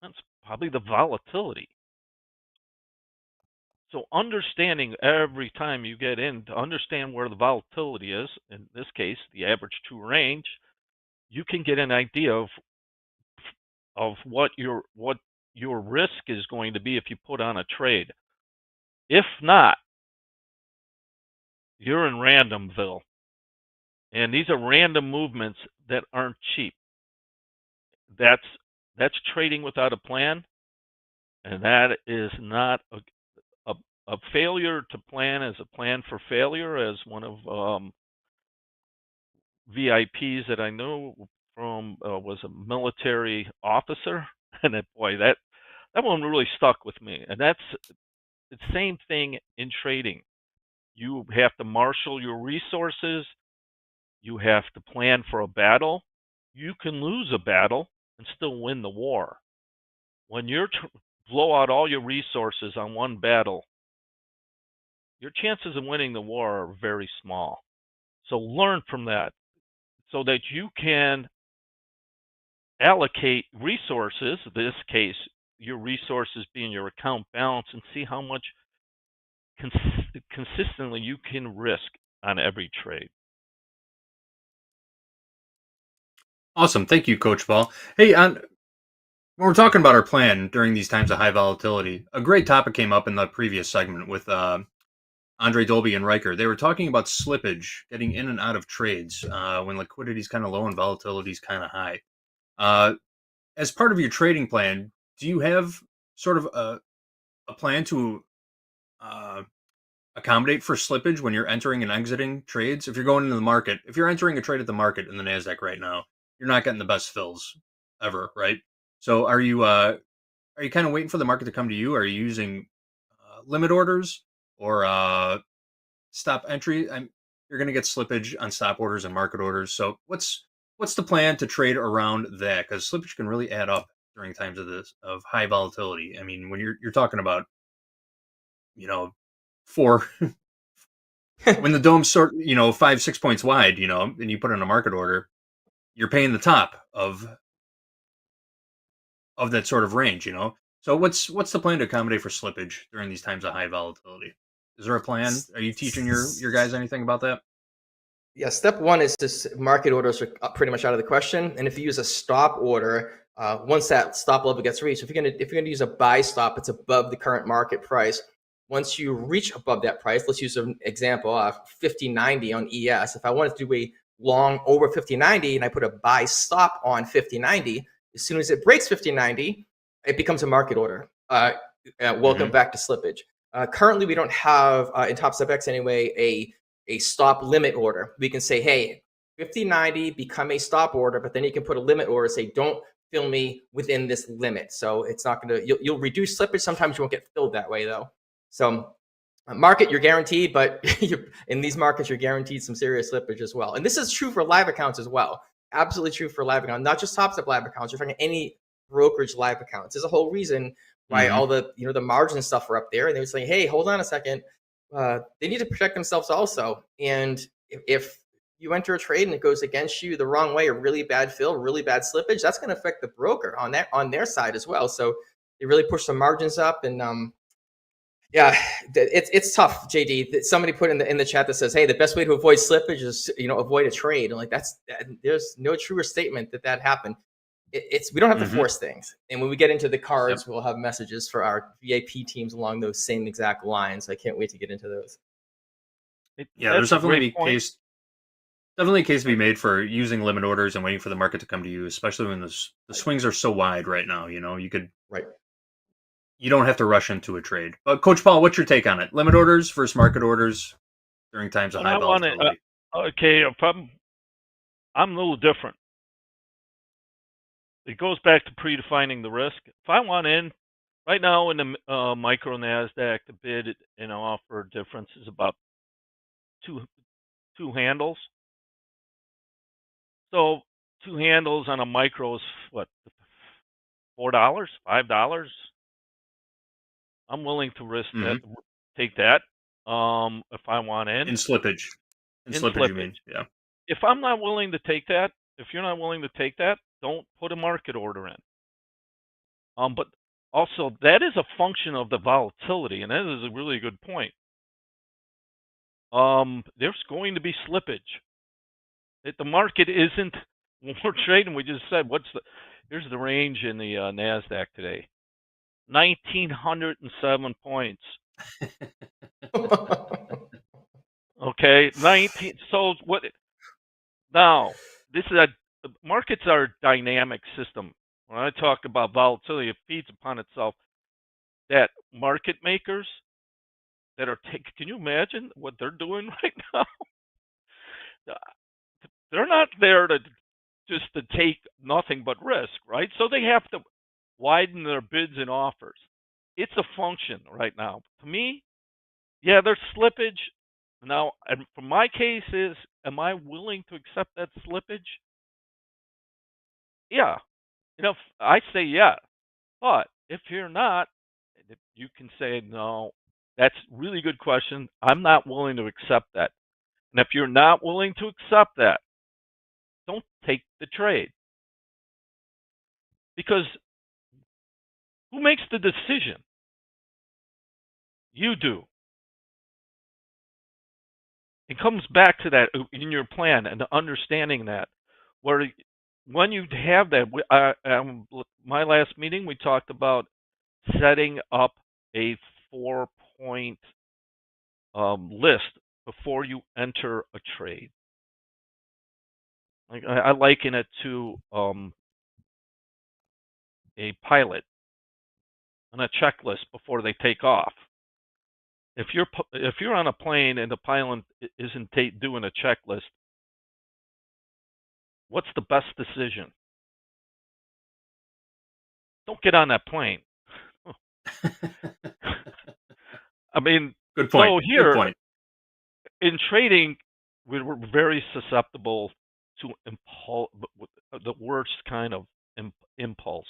That's probably the volatility. So understanding every time you get in to understand where the volatility is, in this case, the average true range, you can get an idea of what your risk is going to be if you put on a trade. If not, you're in randomville. And these are random movements that aren't cheap. That's trading without a plan, and that is not a failure to plan as a plan for failure, as one of VIPs that I know from was a military officer, and that one really stuck with me. And that's the same thing in trading. You have to marshal your resources. You have to plan for a battle. You can lose a battle and still win the war. When you blow out all your resources on one battle, your chances of winning the war are very small. So learn from that so that you can allocate resources, in this case, your resources being your account balance, and see how much consistently you can risk on every trade. Awesome. Thank you, Coach Paul. Hey, when we're talking about our plan during these times of high volatility, a great topic came up in the previous segment with Andre Dolby and Ryker. They were talking about slippage, getting in and out of trades when liquidity is kind of low and volatility is kind of high. As part of your trading plan, do you have sort of a plan to accommodate for slippage when you're entering and exiting trades? If you're going into the market, if you're entering a trade at the market in the NASDAQ right now, you're not getting the best fills ever, right? So are you kind of waiting for the market to come to you? Are you using limit orders or stop entry? You're going to get slippage on stop orders and market orders. So what's the plan to trade around that? Because slippage can really add up during times of high volatility. I mean, when you're talking about, when the dome's 5-6 points wide, and you put in a market order, you're paying the top of that sort of range, So what's the plan to accommodate for slippage during these times of high volatility? Is there a plan? Are you teaching your guys anything about that? Yeah, step one is just market orders are pretty much out of the question. And if you use a stop order, once that stop level gets reached, if you're gonna use a buy stop, it's above the current market price. Once you reach above that price, let's use an example, 50.90 on ES. If I wanted to do a long over 50.90 and I put a buy stop on 50.90, as soon as it breaks 50.90, it becomes a market order. Welcome back to slippage. Currently, we don't have, in Topstep X anyway, a stop limit order. We can say, hey, 50.90 become a stop order, but then you can put a limit order, say, don't fill me within this limit. So it's not going to, you'll reduce slippage. Sometimes you won't get filled that way though. So market, you're guaranteed, but in these markets, you're guaranteed some serious slippage as well. And this is true for live accounts as well. Absolutely true for live accounts, not just Topstep live accounts. You're finding any brokerage live accounts. There's a whole reason why all the the margin stuff are up there, and they're saying, hey, hold on a second. They need to protect themselves also. And if you enter a trade and it goes against you the wrong way, a really bad fill, really bad slippage, that's going to affect the broker on their side as well. So they really push the margins up, and it's tough. JD, somebody put in the chat that says, hey, the best way to avoid slippage is avoid a trade. And like there's no truer statement that happened. We don't have to force things. And when we get into the cards, we'll have messages for our VIP teams along those same exact lines. I can't wait to get into those. There's definitely a case to be made for using limit orders and waiting for the market to come to you, especially when the swings are so wide right now. You could you don't have to rush into a trade. But Coach Paul, what's your take on it? Limit orders versus market orders during times of high volatility? Okay, if I'm a little different. It goes back to predefining the risk. If I want in, right now in the micro NASDAQ, the bid and offer difference is about two handles. So 2 handles on a micro is what, $4, $5? I'm willing to risk that, take that. If I want in slippage, you mean? Yeah. If I'm not willing to take that, if you're not willing to take that, don't put a market order in. But also that is a function of the volatility, and that is a really good point. There's going to be slippage. The market isn't, when we're trading, we just said, here's the range in the NASDAQ today. 1,907 points. Okay, 19. So what? Now, this is markets are a dynamic system. When I talk about volatility, it feeds upon itself. That market makers that are taking, can you imagine what they're doing right now? They're not there to just to take nothing but risk, right? So they have to widen their bids and offers. It's a function right now. To me, yeah, there's slippage. Now, and for my case is, am I willing to accept that slippage? Yeah. I say yeah. But if you're not, you can say no. That's a really good question. I'm not willing to accept that. And if you're not willing to accept that, don't take the trade. Because who makes the decision? You do. It comes back to that in your plan and understanding that. Where when you have that, my last meeting, we talked about setting up a 4-point list before you enter a trade. Like I liken it to a pilot on a checklist before they take off. If you're on a plane and the pilot isn't doing a checklist, what's the best decision? Don't get on that plane. I mean, good point. So here, good point. In trading, we're very susceptible to the worst kind of impulse.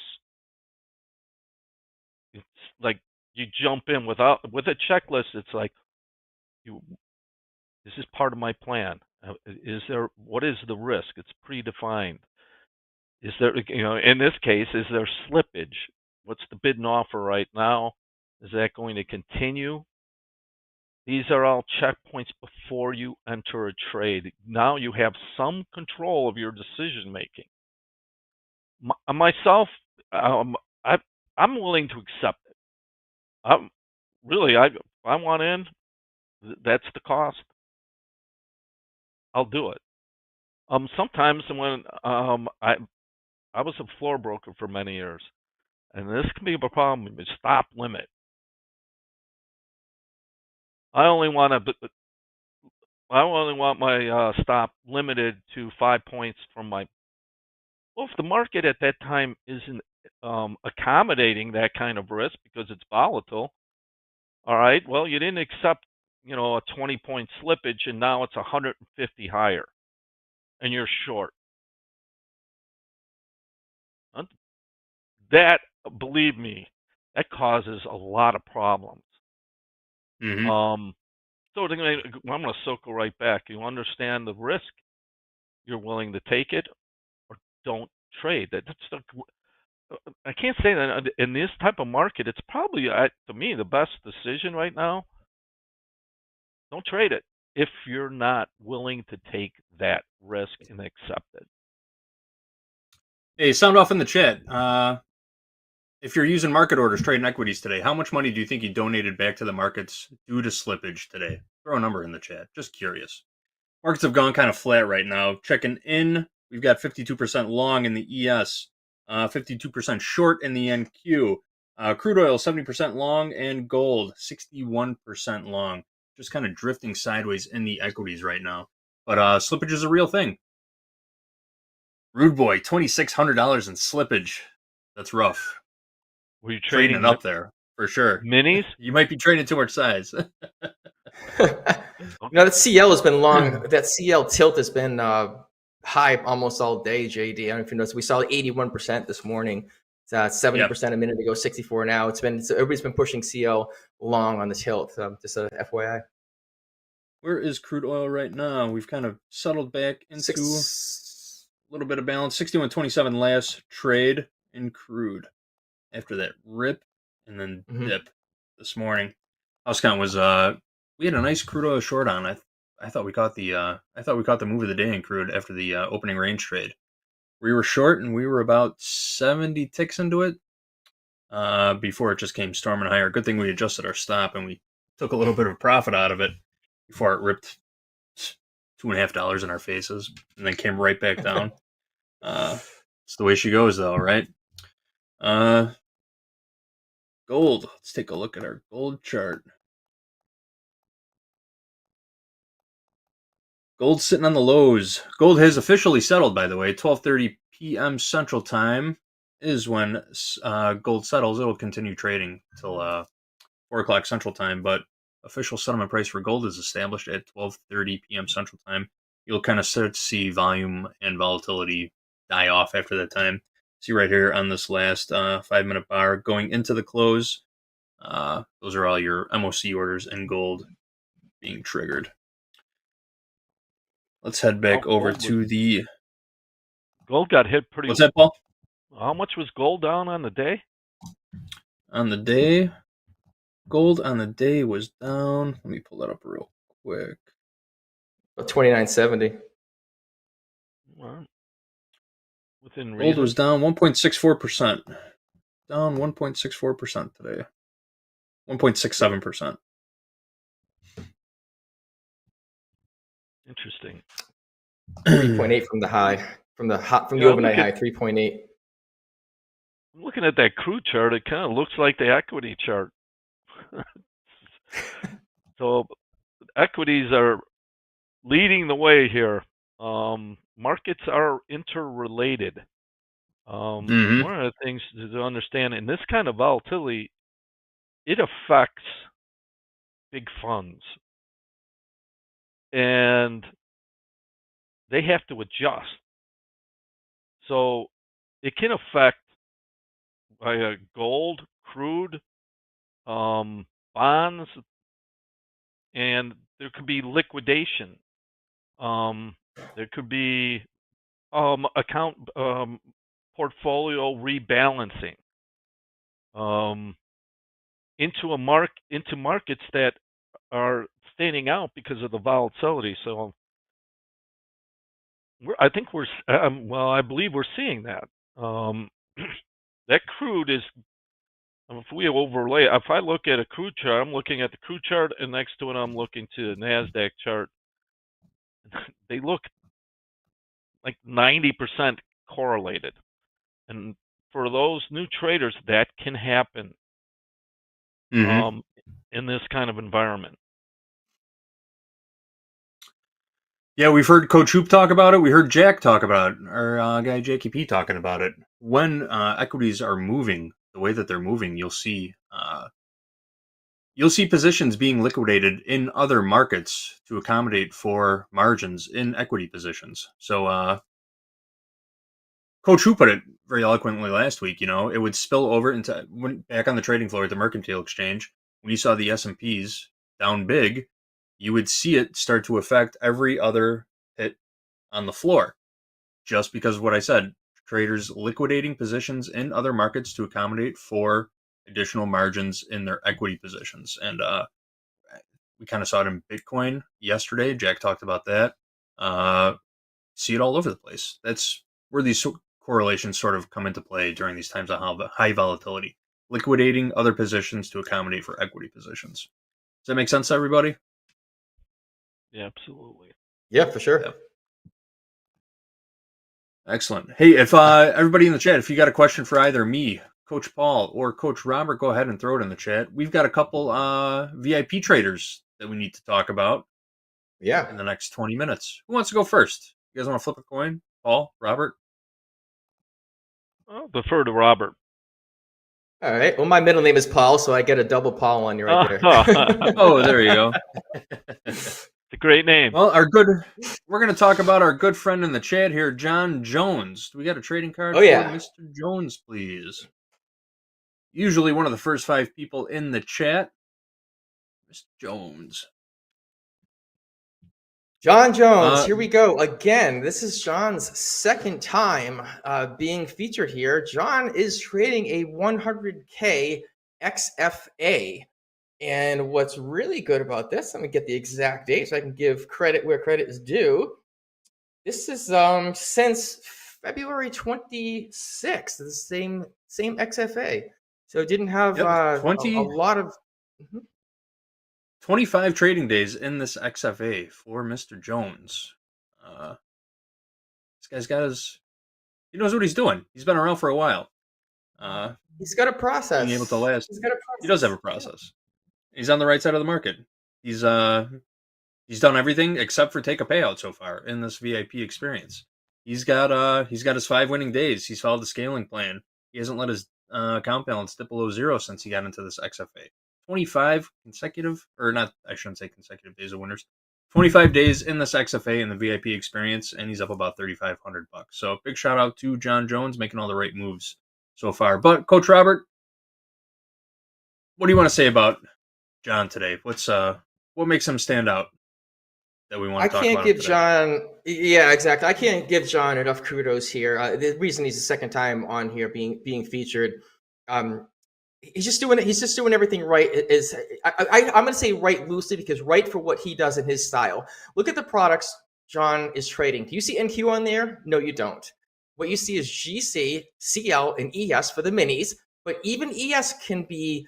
It's like you jump in with a checklist. It's like, this is part of my plan. What is the risk? It's predefined. Is there, in this case, is there slippage? What's the bid and offer right now? Is that going to continue? These are all checkpoints before you enter a trade. Now you have some control of your decision making. Myself, I'm willing to accept it. If I want in, that's the cost. I'll do it. Sometimes when I was a floor broker for many years, and this can be a problem with stop limit. I only want my stop limited to 5 points from my. Well, if the market at that time isn't accommodating that kind of risk because it's volatile, all right. Well, you didn't accept, a 20-point slippage, and now it's 150 higher, and you're short. That, believe me, that causes a lot of problems. Mm-hmm. So I'm going to circle right back. You understand the risk. You're willing to take it, or don't trade. I can't say that in this type of market. It's probably, to me, the best decision right now. Don't trade it if you're not willing to take that risk and accept it. Hey, sound off in the chat. If you're using market orders trading equities today, how much money do you think you donated back to the markets due to slippage today? Throw a number in the chat. Just curious. Markets have gone kind of flat right now. Checking in, we've got 52% long in the ES, 52% short in the NQ. Crude oil, 70% long, and gold, 61% long. Just kind of drifting sideways in the equities right now. But slippage is a real thing. Rude boy, $2,600 in slippage. That's rough. Were you trading it up there for sure? Minis? You might be trading too much size. That CL has been long. That CL tilt has been high almost all day, JD. I don't know if you noticed. We saw 81% this morning. It's 70% a minute ago, 64 now. Everybody's been pushing CL long on the tilt. Just a FYI. Where is crude oil right now? We've kind of settled back into a little bit of balance. 61.27 last trade in crude. After that rip and then dip this morning. House count was we had a nice crude oil short on. I thought we caught the move of the day in crude after the opening range trade. We were short and we were about 70 ticks into it. before it just came storming higher. Good thing we adjusted our stop and we took a little bit of a profit out of it before it ripped $2.50 in our faces and then came right back down. It's the way she goes, though, right? Gold. Let's take a look at our gold chart. Gold sitting on the lows. Gold has officially settled, by the way. 12:30 p.m. Central Time is when gold settles. It'll continue trading till 4 o'clock Central Time, but official settlement price for gold is established at 12:30 p.m. Central Time. You'll kind of start to see volume and volatility die off after that time. See right here on this last 5-minute bar going into the close. Those are all your MOC orders in gold being triggered. Let's head back over to the... Gold got hit pretty... What's that, Paul? How much was gold down on the day? On the day, gold on the day was down. Let me pull that up real quick. About 29.70. Well, within reason. Gold was down 1.64%. Down 1.64% today. 1.67%. Interesting. 3.8 from the high. From the overnight high, 3.8. I'm looking at that crude chart. It kind of looks like the equity chart. So equities are leading the way here. Markets are interrelated. One of the things to understand in this kind of volatility, it affects big funds. And they have to adjust. So it can affect gold, crude, bonds, and there could be liquidation. There could be account portfolio rebalancing into markets that are standing out because of the volatility. So I think I believe we're seeing that. That crude is, if we overlay, if I look at a crude chart, I'm looking at the crude chart, and next to it, I'm looking to the NASDAQ chart. They look like 90% correlated. And for those new traders, that can happen in this kind of environment. Yeah, we've heard Coach Hoop talk about it. We heard Jack talk about it. Our guy JKP talking about it. When equities are moving the way that they're moving, you'll see positions being liquidated in other markets to accommodate for margins in equity positions. So Coach Hoop put it very eloquently last week. It would spill over into back on the trading floor at the Mercantile Exchange. When you saw the S&Ps down big, you would see it start to affect every other hit on the floor. Just because of what I said, traders liquidating positions in other markets to accommodate for additional margins in their equity positions. And we kind of saw it in Bitcoin yesterday. Jack talked about that. See it all over the place. That's where these correlations sort of come into play during these times of high volatility. Liquidating other positions to accommodate for equity positions. Does that make sense to everybody? Yeah, absolutely. Yeah, for sure. Yep. Excellent. Hey, if everybody in the chat, if you got a question for either me, Coach Paul, or Coach Robert, go ahead and throw it in the chat. We've got a couple VIP traders that we need to talk about. Yeah. In the next 20 minutes. Who wants to go first? You guys want to flip a coin? Paul, Robert? I'll defer to Robert. All right. Well, my middle name is Paul, so I get a double Paul on you right there. Oh, there you go. It's a great name. Well, we're going to talk about our good friend in the chat here, John Jones. Do we got a trading card for Mr. Jones, please? Usually one of the first 5 people in the chat. Mr. Jones. John Jones, here we go again. This is John's second time being featured here. John is trading a 100K XFA. And what's really good about this, let me get the exact date so I can give credit where credit is due. This is since February 26th, the same XFA. So it didn't have Yep, a 20 lot of. Mhm. 25 trading days in this XFA for Mr. Jones. This guy's got his. He knows what he's doing. He's been around for a while. He's got a process. Being able to last. He's got a He does have a process. He's on the right side of the market. He's done everything except for take a payout so far in this VIP experience. He's got his 5 winning days. He's followed the scaling plan. He hasn't let his account balance dip below 0 since he got into this XFA. 25 consecutive, or not, I shouldn't say consecutive days of winners. 25 days in this XFA in the VIP experience, and he's up about $3,500. So big shout out to John Jones making all the right moves so far. But Coach Robert, what do you want to say about John today? What makes him stand out that we want to talk about? I can't give John. Yeah, exactly. I can't give John enough kudos here. The reason he's the second time on here being featured, he's just doing everything right. I'm going to say right loosely because right for what he does in his style. Look at the products John is trading. Do you see NQ on there? No, you don't. What you see is GC, CL, and ES for the minis. But even ES can be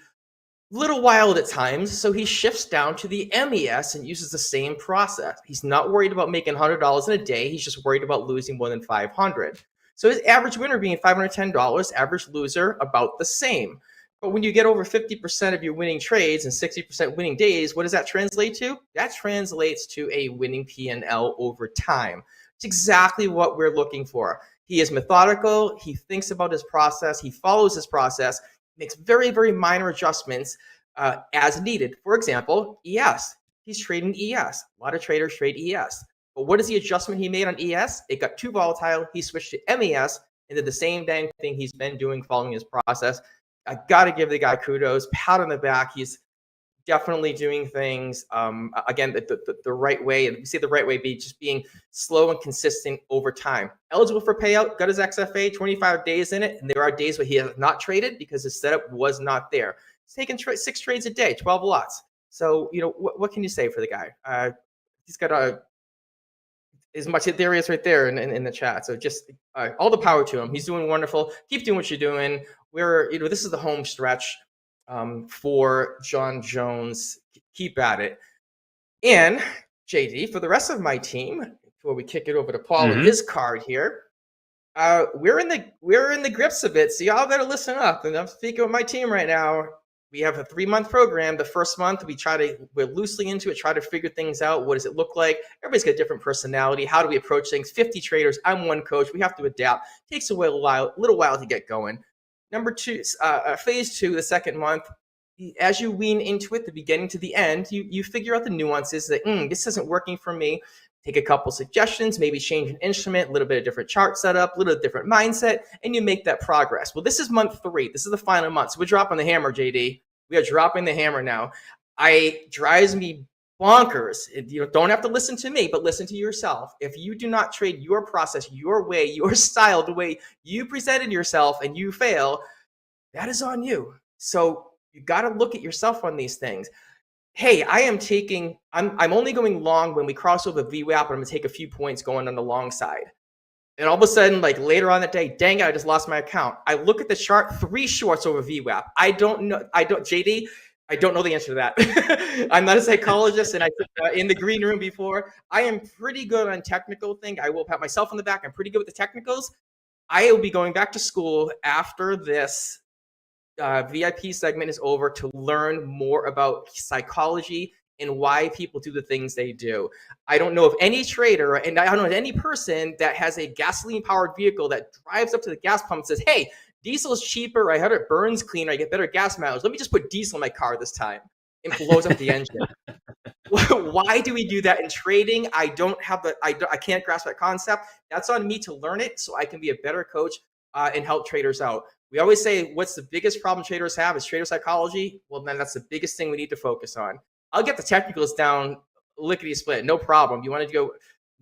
little wild at times, so he shifts down to the MES and uses the same process. He's not worried about making $100 in a day. He's just worried about losing more than $500. So his average winner being $510, average loser about the same. But when you get over 50% of your winning trades and 60% winning days, what does that translate to? That translates to a winning P&L over time. It's exactly what we're looking for. He is methodical. He thinks about his process. He follows his process, makes very, very minor adjustments as needed. For example, ES. He's trading ES. A lot of traders trade ES. But what is the adjustment he made on ES? It got too volatile. He switched to MES and did the same dang thing he's been doing following his process. I got to give the guy kudos, pat on the back. He's definitely doing things, again, the right way. And we say the right way be just being slow and consistent over time. Eligible for payout, got his XFA, 25 days in it. And there are days where he has not traded because his setup was not there. He's taking 6 trades a day, 12 lots. So, what can you say for the guy? He's got as much there is right there in the chat. So just all the power to him. He's doing wonderful. Keep doing what you're doing. This is the home stretch for John Jones. Keep at it. And JD, for the rest of my team, before we kick it over to Paul with his card here, we're in the grips of it. So y'all better listen up. And I'm speaking with my team right now. We have a 3-month program. The first month, we're loosely into it, try to figure things out. What does it look like? Everybody's got a different personality. How do we approach things? 50 traders. I'm one coach. We have to adapt. Takes a little while to get going. Number 2, phase 2, the second month, as you wean into it, the beginning to the end, you figure out the nuances that this isn't working for me. Take a couple suggestions, maybe change an instrument, a little bit of different chart setup, a little different mindset, and you make that progress. Well, this is month 3. This is the final month. So we're dropping the hammer, JD. We are dropping the hammer now. It drives me bonkers. You don't have to listen to me, but listen to yourself. If you do not trade your process, your way, your style, the way you presented yourself and you fail, that is on you. So you got to look at yourself on these things. Hey, I'm only going long when we cross over VWAP, and I'm going to take a few points going on the long side. And all of a sudden, like later on that day, dang it, I just lost my account. I look at the chart, 3 shorts over VWAP. JD, I don't know the answer to that. I'm not a psychologist, and I in the green room before. I am pretty good on technical things. I will pat myself on the back. I'm pretty good with the technicals. I will be going back to school after this VIP segment is over to learn more about psychology and why people do the things they do. I don't know of any trader, and I don't know of any person that has a gasoline-powered vehicle that drives up to the gas pump and says, hey, diesel is cheaper, I heard it burns cleaner, I get better gas mileage. Let me just put diesel in my car this time. It blows up the engine. Why do we do that in trading? I can't grasp that concept. That's on me to learn it so I can be a better coach and help traders out. We always say, what's the biggest problem traders have is trader psychology. Well, then that's the biggest thing we need to focus on. I'll get the technicals down lickety split, no problem. You want to go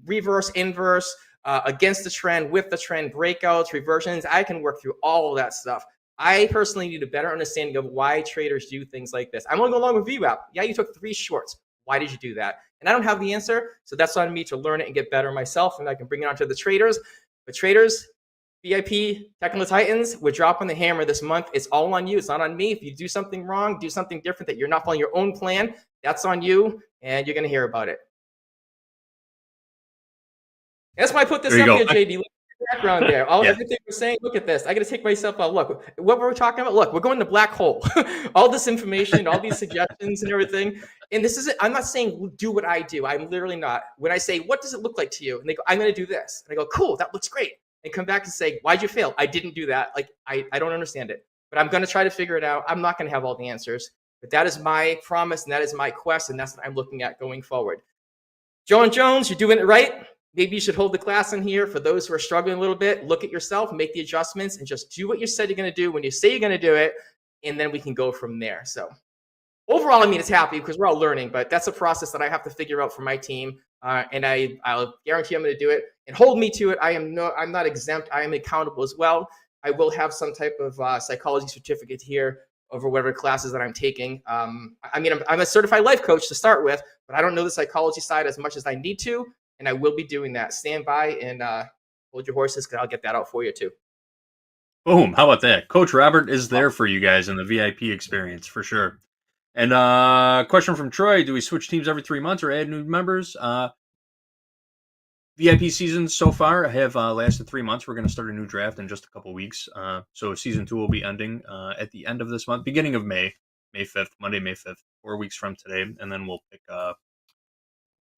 reverse, inverse, against the trend, with the trend, breakouts, reversions. I can work through all of that stuff. I personally need a better understanding of why traders do things like this. I'm going to go along with VWAP. Yeah, you took 3 shorts. Why did you do that? And I don't have the answer, so that's on me to learn it and get better myself, and I can bring it on to the traders. But traders, VIP Technical Titans, we're dropping the hammer this month. It's all on you. It's not on me. If you do something wrong, do something different that you're not following your own plan, that's on you, and you're going to hear about it. That's why I put this There you up go. here, JD. Look at the background there. Everything we're saying, look at this. I got to take myself out. Look, what we're talking about. Look, we're going to black hole. All this information, all these suggestions and everything. And this is it. I'm not saying do what I do. I'm literally not. When I say, what does it look like to you? And they go, I'm going to do this. And I go, cool, that looks great. And come back and say, why'd you fail? I didn't do that. Like, I don't understand it. But I'm going to try to figure it out. I'm not going to have all the answers. But that is my promise, and that is my quest, and that's what I'm looking at going forward. John Jones, you're doing it right. Maybe you should hold the class in here for those who are struggling a little bit. Look at yourself, make the adjustments, and just do what you said you're going to do when you say you're going to do it, and then we can go from there. So overall, I mean, it's happy because we're all learning, but that's a process that I have to figure out for my team, and I'll guarantee I'm going to do it. And hold me to it. I'm not exempt. I am accountable as well. I will have some type of psychology certificate here over whatever classes that I'm taking. I mean, I'm a certified life coach to start with, but I don't know the psychology side as much as I need to. And I will be doing that. Stand by and hold your horses, because I'll get that out for you too. Boom. How about that? Coach Robert is there for you guys in the VIP experience for sure. And question from Troy: do we switch teams every 3 months or add new members? VIP seasons so far have lasted 3 months. We're going to start a new draft in just a couple weeks. So season 2 will be ending at the end of this month, beginning of May 5th, Monday, May 5th, 4 weeks from today. And then we'll pick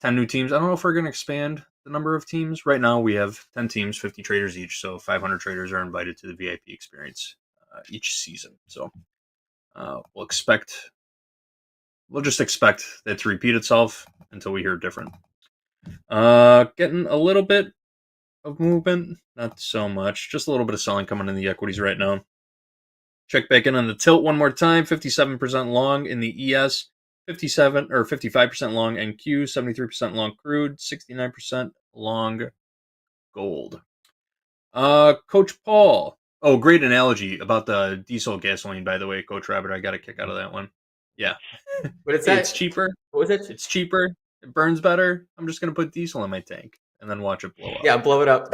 10 new teams. I don't know if we're going to expand the number of teams. Right now we have 10 teams, 50 traders each. So 500 traders are invited to the VIP experience each season. So we'll just expect that to repeat itself until we hear different. Getting a little bit of movement, not so much. Just a little bit of selling coming in the equities right now. Check back in on the tilt one more time. 57% long in the ES. 55% long NQ, 73% long crude, 69% long gold. Coach Paul. Oh, great analogy about the diesel gasoline, by the way, Coach Robert. I got a kick out of that one. Yeah. But it's cheaper. What was it? It's cheaper. It burns better. I'm just going to put diesel in my tank and then watch it blow up. Yeah, blow it up.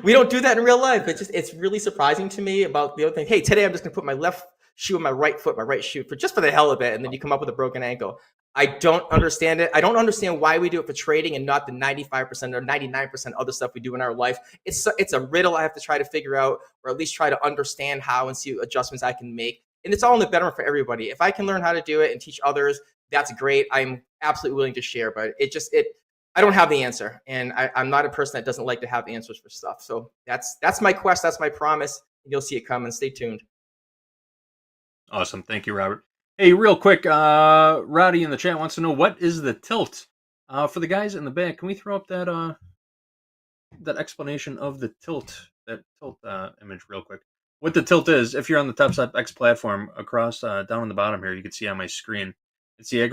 We don't do that in real life. It's really surprising to me about the other thing. Hey, today I'm just going to put my left shoe on my right foot, my right shoe for the hell of it, and then you come up with a broken ankle. I don't understand it. I don't understand why we do it for trading and not the 95% or 99% other stuff we do in our life. It's a riddle I have to try to figure out, or at least try to understand how and see what adjustments I can make. And it's all in the betterment for everybody. If I can learn how to do it and teach others, that's great. I'm absolutely willing to share, but I don't have the answer, and I'm not a person that doesn't like to have answers for stuff. So that's my quest. That's my promise. You'll see it coming. Stay tuned. Awesome. Thank you, Robert. Hey, real quick, Roddy in the chat wants to know, what is the tilt? For the guys in the back, can we throw up that explanation of the tilt, image real quick? What the tilt is, if you're on the Topstep X platform, across down on the bottom here, you can see on my screen, it's the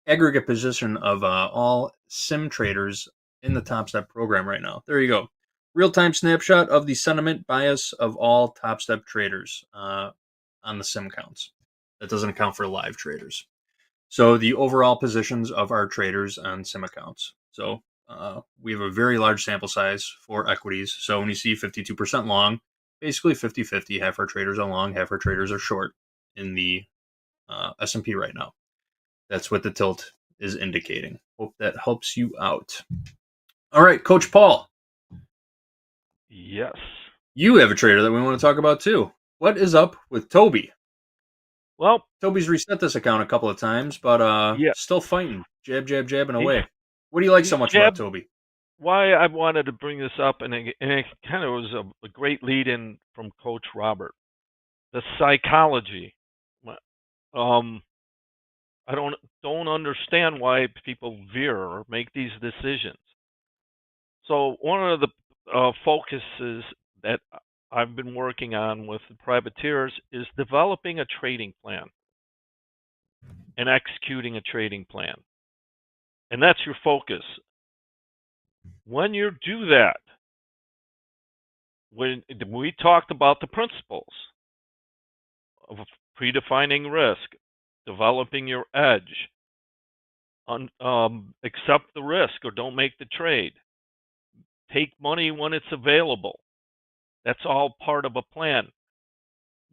aggregate position of all sim traders in the Topstep program right now. There you go. Real-time snapshot of the sentiment bias of all Topstep traders on the sim counts. That doesn't account for live traders. So the overall positions of our traders on sim accounts. So we have a very large sample size for equities. So when you see 52% long, basically 50-50, half our traders are long, half our traders are short in the S&P right now. That's what the tilt is indicating. Hope that helps you out. All right, Coach Paul. Yes. You have a trader that we want to talk about too. What is up with Toby? Well, Toby's reset this account a couple of times, but still fighting. Jabbing away. What do you like so much about Toby? Why I wanted to bring this up, and it kind of was a great lead-in from Coach Robert. The psychology. I don't understand why people veer or make these decisions. So one of the focuses that I've been working on with the privateers is developing a trading plan and executing a trading plan. And that's your focus. When you do that, when we talked about the principles of predefining risk, developing your edge, accept the risk or don't make the trade, take money when it's available, That's all part of a plan.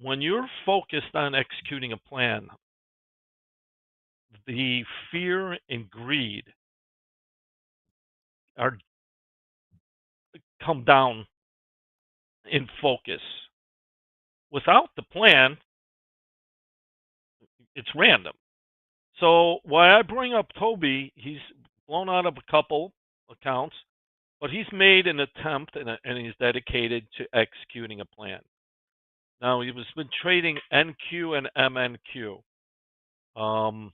When you're focused on executing a plan, the fear and greed are come down in focus. Without the plan, it's random. So why I bring up Toby, he's blown out of a couple accounts, but he's made an attempt and he's dedicated to executing a plan. Now he's been trading NQ and MNQ, and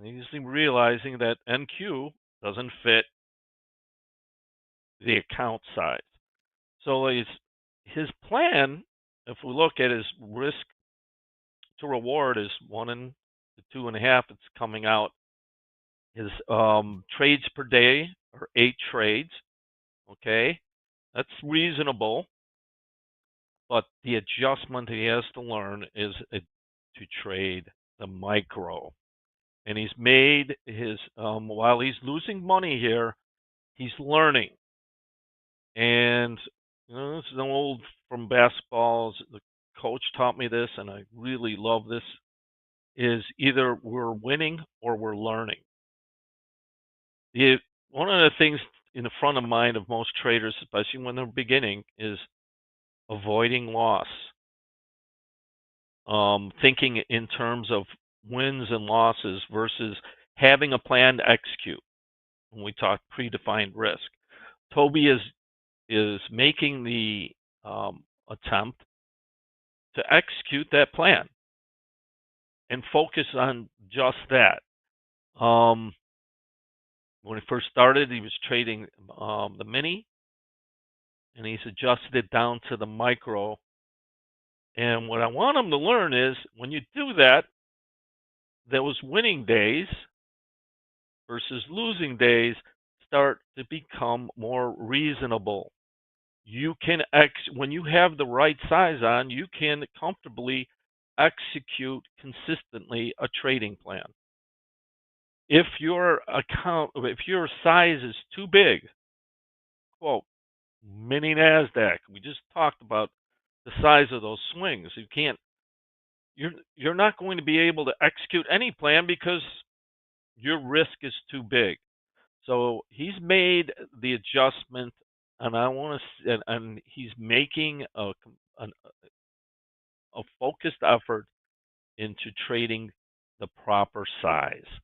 he's realizing that NQ doesn't fit the account size. So his plan, if we look at his risk to reward, is 1 to 2.5. It's coming out. His trades per day are 8 trades. Okay, that's reasonable, but the adjustment he has to learn is to trade the micro. And he's made his while he's losing money here, he's learning. And this is an old from basketball. The coach taught me this, and I really love this. Is either we're winning or we're learning. One of the things in the front of mind of most traders, especially when they're beginning, is avoiding loss. Thinking in terms of wins and losses versus having a plan to execute. When we talk predefined risk, Toby is making the attempt to execute that plan and focus on just that. When he first started, he was trading the mini, and he's adjusted it down to the micro. And what I want him to learn is when you do that, those winning days versus losing days start to become more reasonable. You can when you have the right size on, you can comfortably execute consistently a trading plan. If your size is too big, quote, mini NASDAQ, we just talked about the size of those swings. You're not going to be able to execute any plan because your risk is too big. So he's made the adjustment, and and he's making a focused effort into trading the proper size.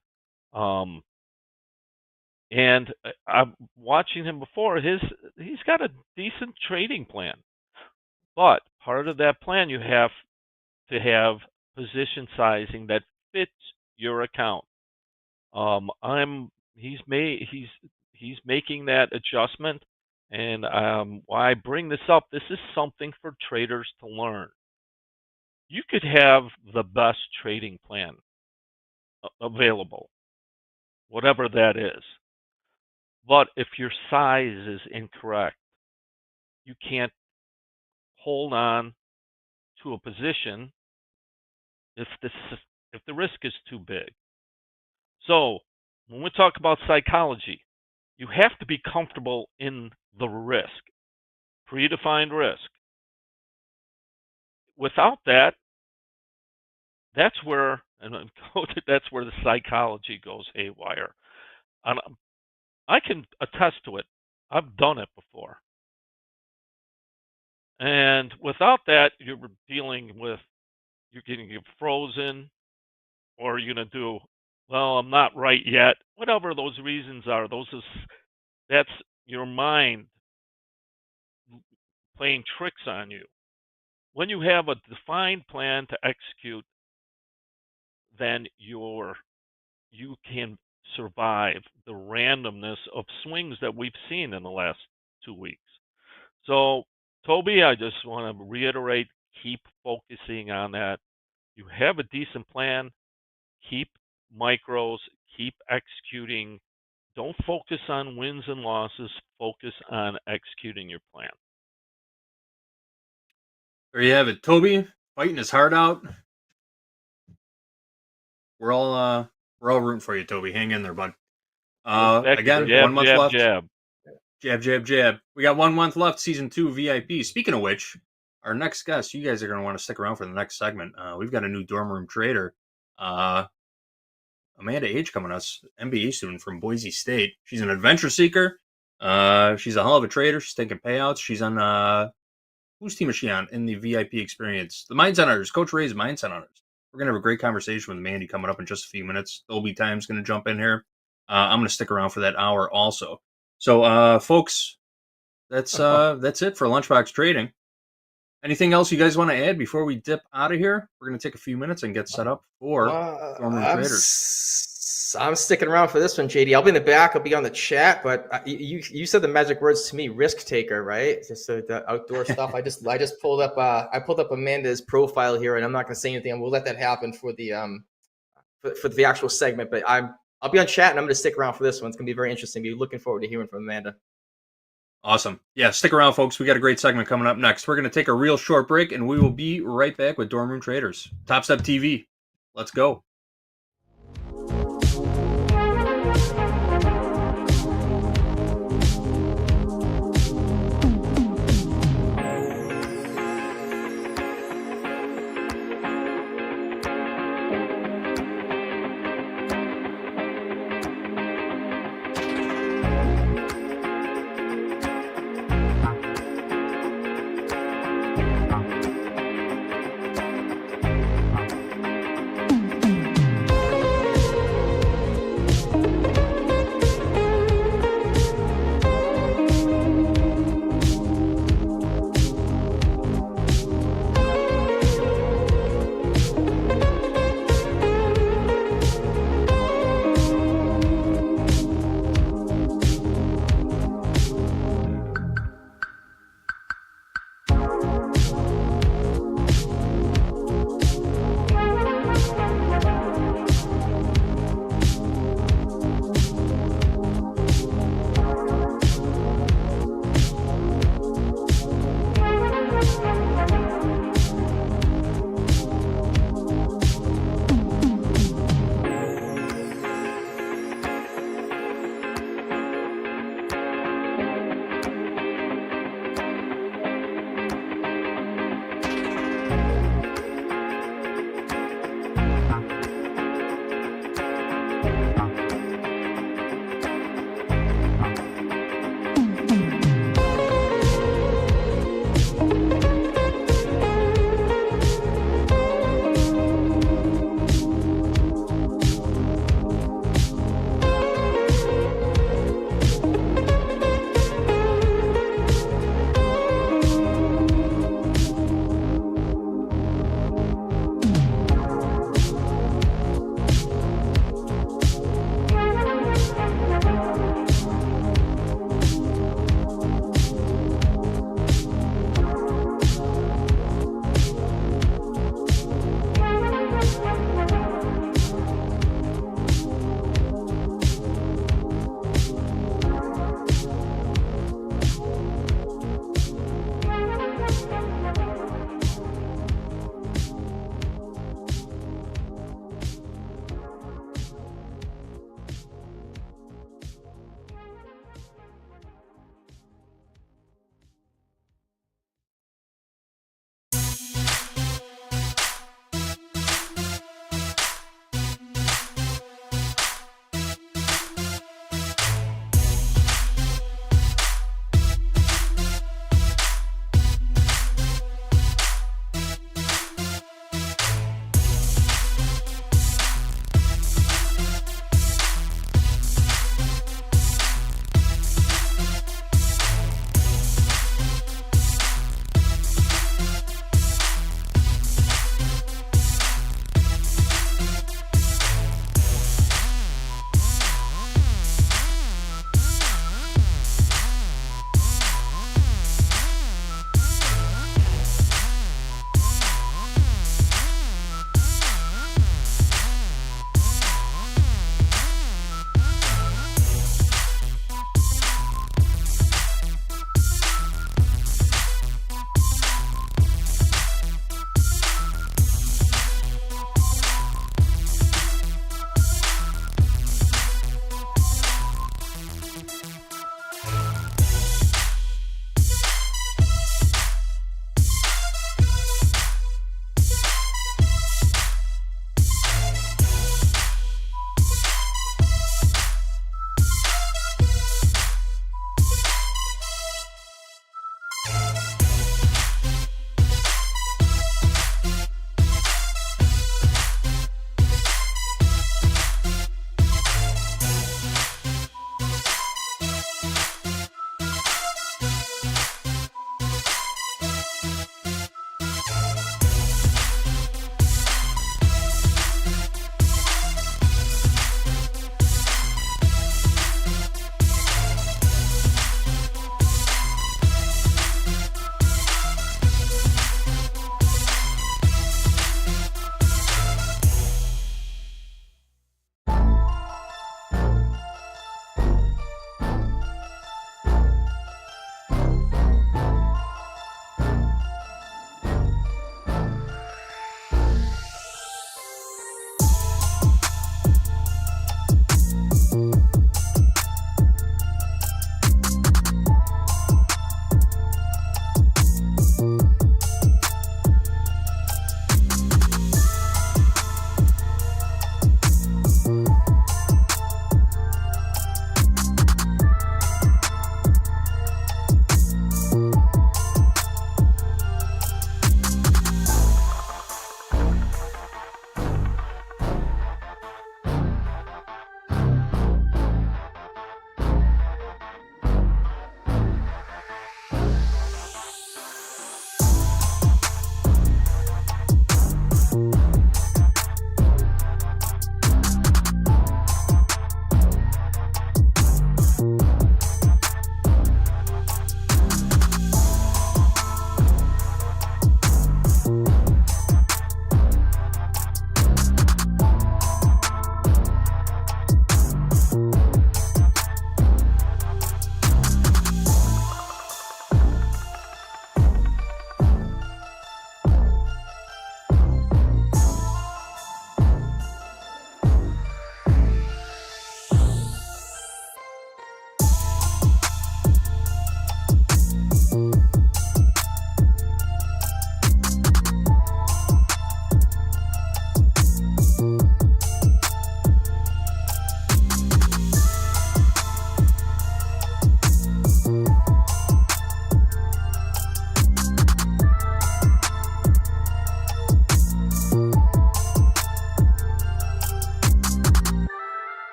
And I'm watching him before. He's got a decent trading plan, but part of that plan you have to have position sizing that fits your account. He's making that adjustment, and why I bring this up, this is something for traders to learn. You could have the best trading plan available, whatever that is, but if your size is incorrect, you can't hold on to a position if the risk is too big. So when we talk about psychology, you have to be comfortable in the risk, predefined risk. Without that, that's where the psychology goes haywire. And I can attest to it. I've done it before. And without that, you're dealing with, you're getting frozen, or you're going to do, well, I'm not right yet. Whatever those reasons are, that's your mind playing tricks on you. When you have a defined plan to execute, then you can survive the randomness of swings that we've seen in the last 2 weeks. So, Toby, I just want to reiterate, keep focusing on that. You have a decent plan. Keep micros. Keep executing. Don't focus on wins and losses. Focus on executing your plan. There you have it, Toby, fighting his heart out. We're all rooting for you, Toby. Hang in there, bud. Again, 1 month left. Jab. Jab, jab, jab. We got 1 month left, season 2 VIP. Speaking of which, our next guest, you guys are going to want to stick around for the next segment. We've got a new dorm room trader, Amanda H. coming to us, MBA student from Boise State. She's an adventure seeker. She's a hell of a trader. She's taking payouts. She's on, whose team is she on in the VIP experience? The Mindset Hunters, Coach Ray's Mindset Hunters. We're going to have a great conversation with Mandy coming up in just a few minutes. Dolby Time's going to jump in here. I'm going to stick around for that hour also. So, folks, that's it for Lunchbox Trading. Anything else you guys want to add before we dip out of here? We're going to take a few minutes and get set up for dorm room traders. I'm sticking around for this one, JD. I'll be in the back. I'll be on the chat. But you said the magic words to me, risk taker, right? Just the outdoor stuff. I just pulled up. I pulled up Amanda's profile here, and I'm not going to say anything. We'll let that happen for the for the actual segment. But I'll be on chat, and I'm going to stick around for this one. It's going to be very interesting. Be looking forward to hearing from Amanda. Awesome. Yeah, stick around, folks. We got a great segment coming up next. We're going to take a real short break, and we will be right back with Dorm Room Traders. TopstepTV. Let's go.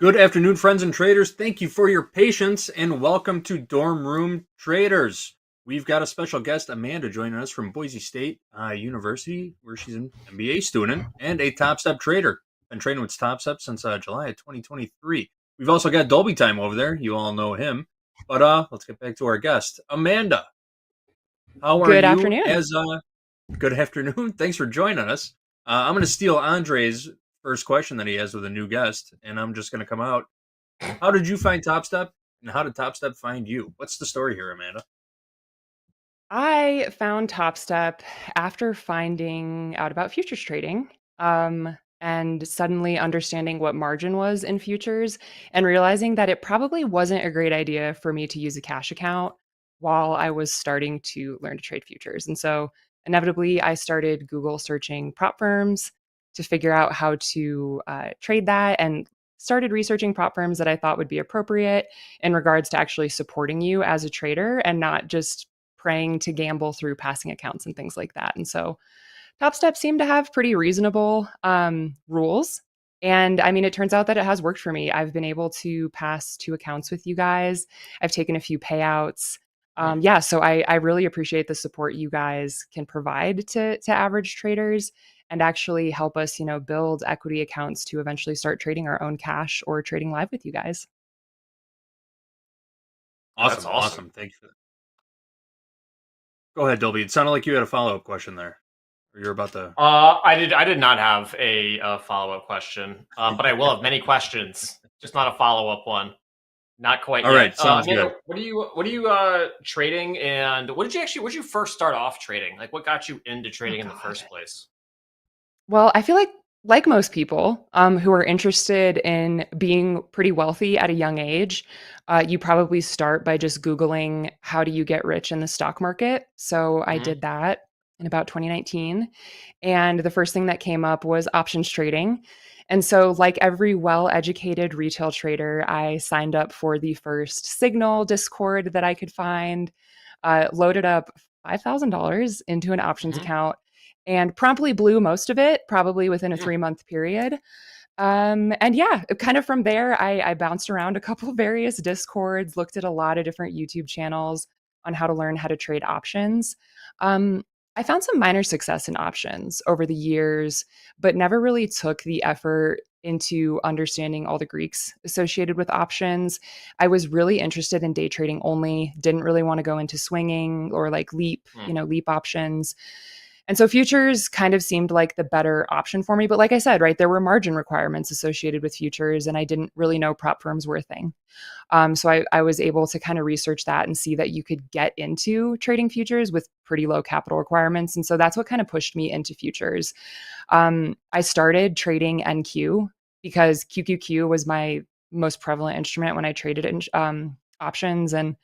Good afternoon, friends and traders. Thank you for your patience and welcome to Dorm Room Traders. We've got a special guest, Amanda, joining us from Boise State University, where she's an MBA student and a Topstep trader. Been trading with Topstep since July of 2023. We've also got Dolby Time over there. You all know him. But let's get back to our guest. Amanda, how are Good you? afternoon. Good afternoon. Thanks for joining us. I'm going to steal Andre's first question that he has with a new guest, and I'm just going to come out. How did you find Topstep, and how did Topstep find you? What's the story here, Amanda? I found Topstep after finding out about futures trading, and suddenly understanding what margin was in futures and realizing that it probably wasn't a great idea for me to use a cash account while I was starting to learn to trade futures. And so inevitably, I started Google searching prop firms to figure out how to trade that, and started researching prop firms that I thought would be appropriate in regards to actually supporting you as a trader and not just praying to gamble through passing accounts and things like that. And so Topstep seemed to have pretty reasonable rules. And I mean, it turns out that it has worked for me. I've been able to pass 2 accounts with you guys. I've taken a few payouts. Yeah, so I really appreciate the support you guys can provide to average traders and actually help us, build equity accounts to eventually start trading our own cash or trading live with you guys. Awesome. Thank you for that. Go ahead, Dolby. It sounded like you had a follow-up question there. Or you're about to... I did not have a follow-up question, but I will have many questions, just not a follow-up one. Not quite All yet. right, sounds Amanda, good. What are you trading, and what did you first start off trading? Like, what got you into trading in the first place? Well, I feel like most people who are interested in being pretty wealthy at a young age, you probably start by just Googling how do you get rich in the stock market. So I did that in about 2019. And the first thing that came up was options trading. And so, like every well-educated retail trader, I signed up for the first Signal Discord that I could find, loaded up $5,000 into an options account, and promptly blew most of it, probably within a 3-month period. And yeah, kind of from there, I bounced around a couple of various Discords, looked at a lot of different YouTube channels on how to learn how to trade options. I found some minor success in options over the years, but never really took the effort into understanding all the Greeks associated with options. I was really interested in day trading only, didn't really want to go into swinging or like leap options. And so futures kind of seemed like the better option for me. But like I said, right, there were margin requirements associated with futures, and I didn't really know prop firms were a thing. So I was able to kind of research that and see that you could get into trading futures with pretty low capital requirements. And so that's what kind of pushed me into futures. I started trading NQ because QQQ was my most prevalent instrument when I traded in options. And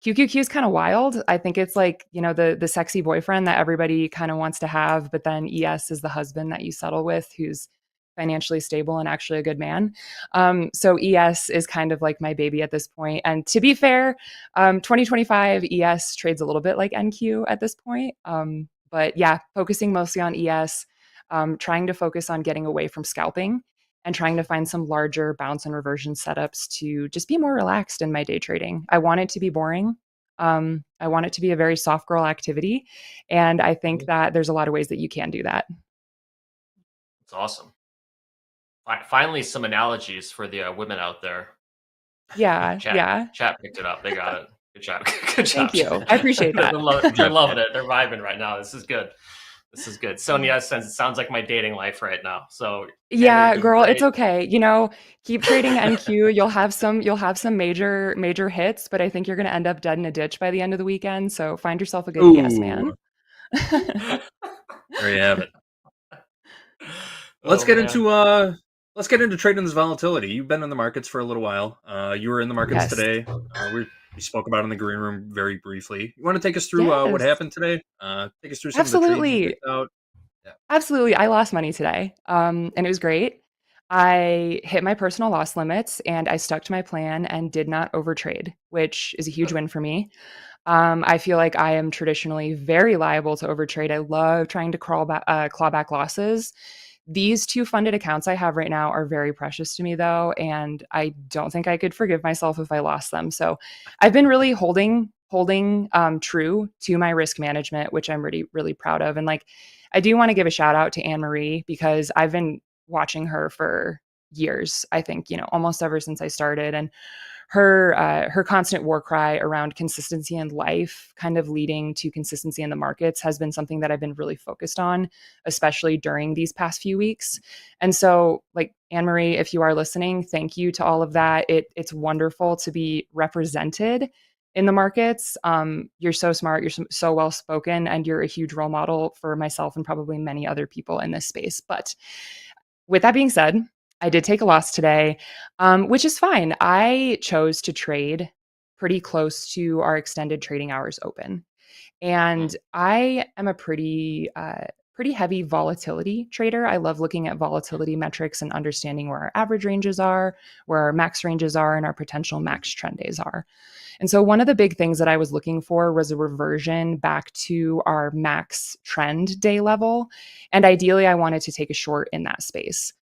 QQQ is kind of wild. I think it's like, the sexy boyfriend that everybody kind of wants to have, but then ES is the husband that you settle with who's financially stable and actually a good man. So ES is kind of like my baby at this point. And to be fair, 2025 ES trades a little bit like NQ at this point. But yeah, focusing mostly on ES, trying to focus on getting away from scalping and trying to find some larger bounce and reversion setups to just be more relaxed in my day trading. I want it to be boring. I want it to be a very soft girl activity. And I think that there's a lot of ways that you can do that. It's awesome. Finally, some analogies for the women out there. Yeah, Chat picked it up. They got it. Good job. Good job. Thank you. I appreciate that. They're loving it. They're vibing right now. This is good. This is good. Sonia says it sounds like my dating life right now. So Yeah, doing girl, it's great. okay. Keep trading NQ. You'll have some major hits, but I think you're gonna end up dead in a ditch by the end of the weekend. So find yourself a good ES man. There you have it. Let's Oh, get man. into trading this volatility. You've been in the markets for a little while. You were in the markets Yes. today. We spoke about it in the green room very briefly. You want to take us through what Yes. happened today? Take us through some of the trades you Absolutely. picked out. Absolutely. I lost money today. And it was great. I hit my personal loss limits and I stuck to my plan and did not overtrade, which is a huge win for me. I feel like I am traditionally very liable to overtrade. I love trying to claw back losses. These two funded accounts I have right now are very precious to me, though, and I don't think I could forgive myself if I lost them. So I've been really holding true to my risk management, which I'm really proud of. And I do want to give a shout out to Anne Marie because I've been watching her for years. I think almost ever since I started, and her constant war cry around consistency in life, kind of leading to consistency in the markets, has been something that I've been really focused on, especially during these past few weeks. And so, Anne Marie, if you are listening, thank you to all of that. It's wonderful to be represented in the markets. You're so smart, you're so well spoken, and you're a huge role model for myself and probably many other people in this space. But with that being said, I did take a loss today, which is fine. I chose to trade pretty close to our extended trading hours open. And I am a pretty heavy volatility trader. I love looking at volatility metrics and understanding where our average ranges are, where our max ranges are, and our potential max trend days are. And so one of the big things that I was looking for was a reversion back to our max trend day level. And ideally, I wanted to take a short in that space.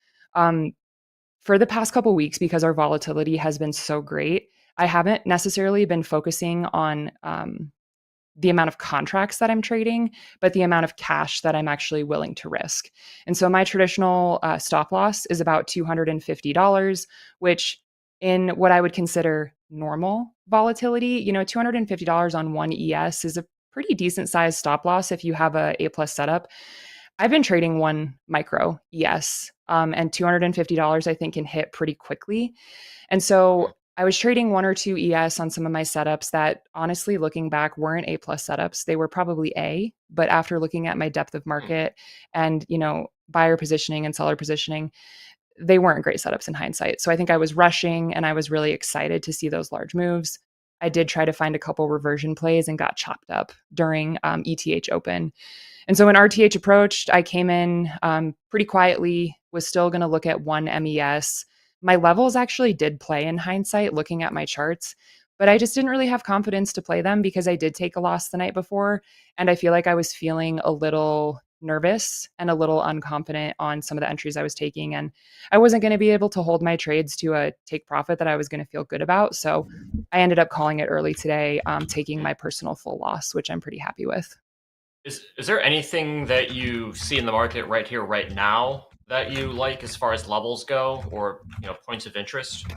For the past couple weeks, because our volatility has been so great, I haven't necessarily been focusing on the amount of contracts that I'm trading, but the amount of cash that I'm actually willing to risk. And so my traditional stop loss is about $250, which in what I would consider normal volatility, $250 on one ES is a pretty decent sized stop loss if you have a A+ setup. I've been trading one micro ES, and $250 I think can hit pretty quickly. And so I was trading one or two ES on some of my setups that honestly, looking back, weren't A+ setups. They were probably A, but after looking at my depth of market and, buyer positioning and seller positioning, they weren't great setups in hindsight. So I think I was rushing and I was really excited to see those large moves. I did try to find a couple reversion plays and got chopped up during ETH open. And so when RTH approached, I came in pretty quietly, was still going to look at one MES. My levels actually did play in hindsight, looking at my charts, but I just didn't really have confidence to play them because I did take a loss the night before. And I feel like I was feeling a little nervous and a little unconfident on some of the entries I was taking. And I wasn't going to be able to hold my trades to a take profit that I was going to feel good about. So I ended up calling it early today, taking my personal full loss, which I'm pretty happy with. Is there anything that you see in the market right here, right now, that you like as far as levels go, or points of interest?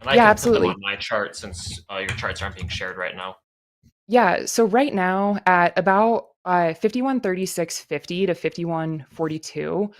And I Yeah, can absolutely. put them on my chart since your charts aren't being shared right now. Yeah, so right now at about 5136.50 to 5142,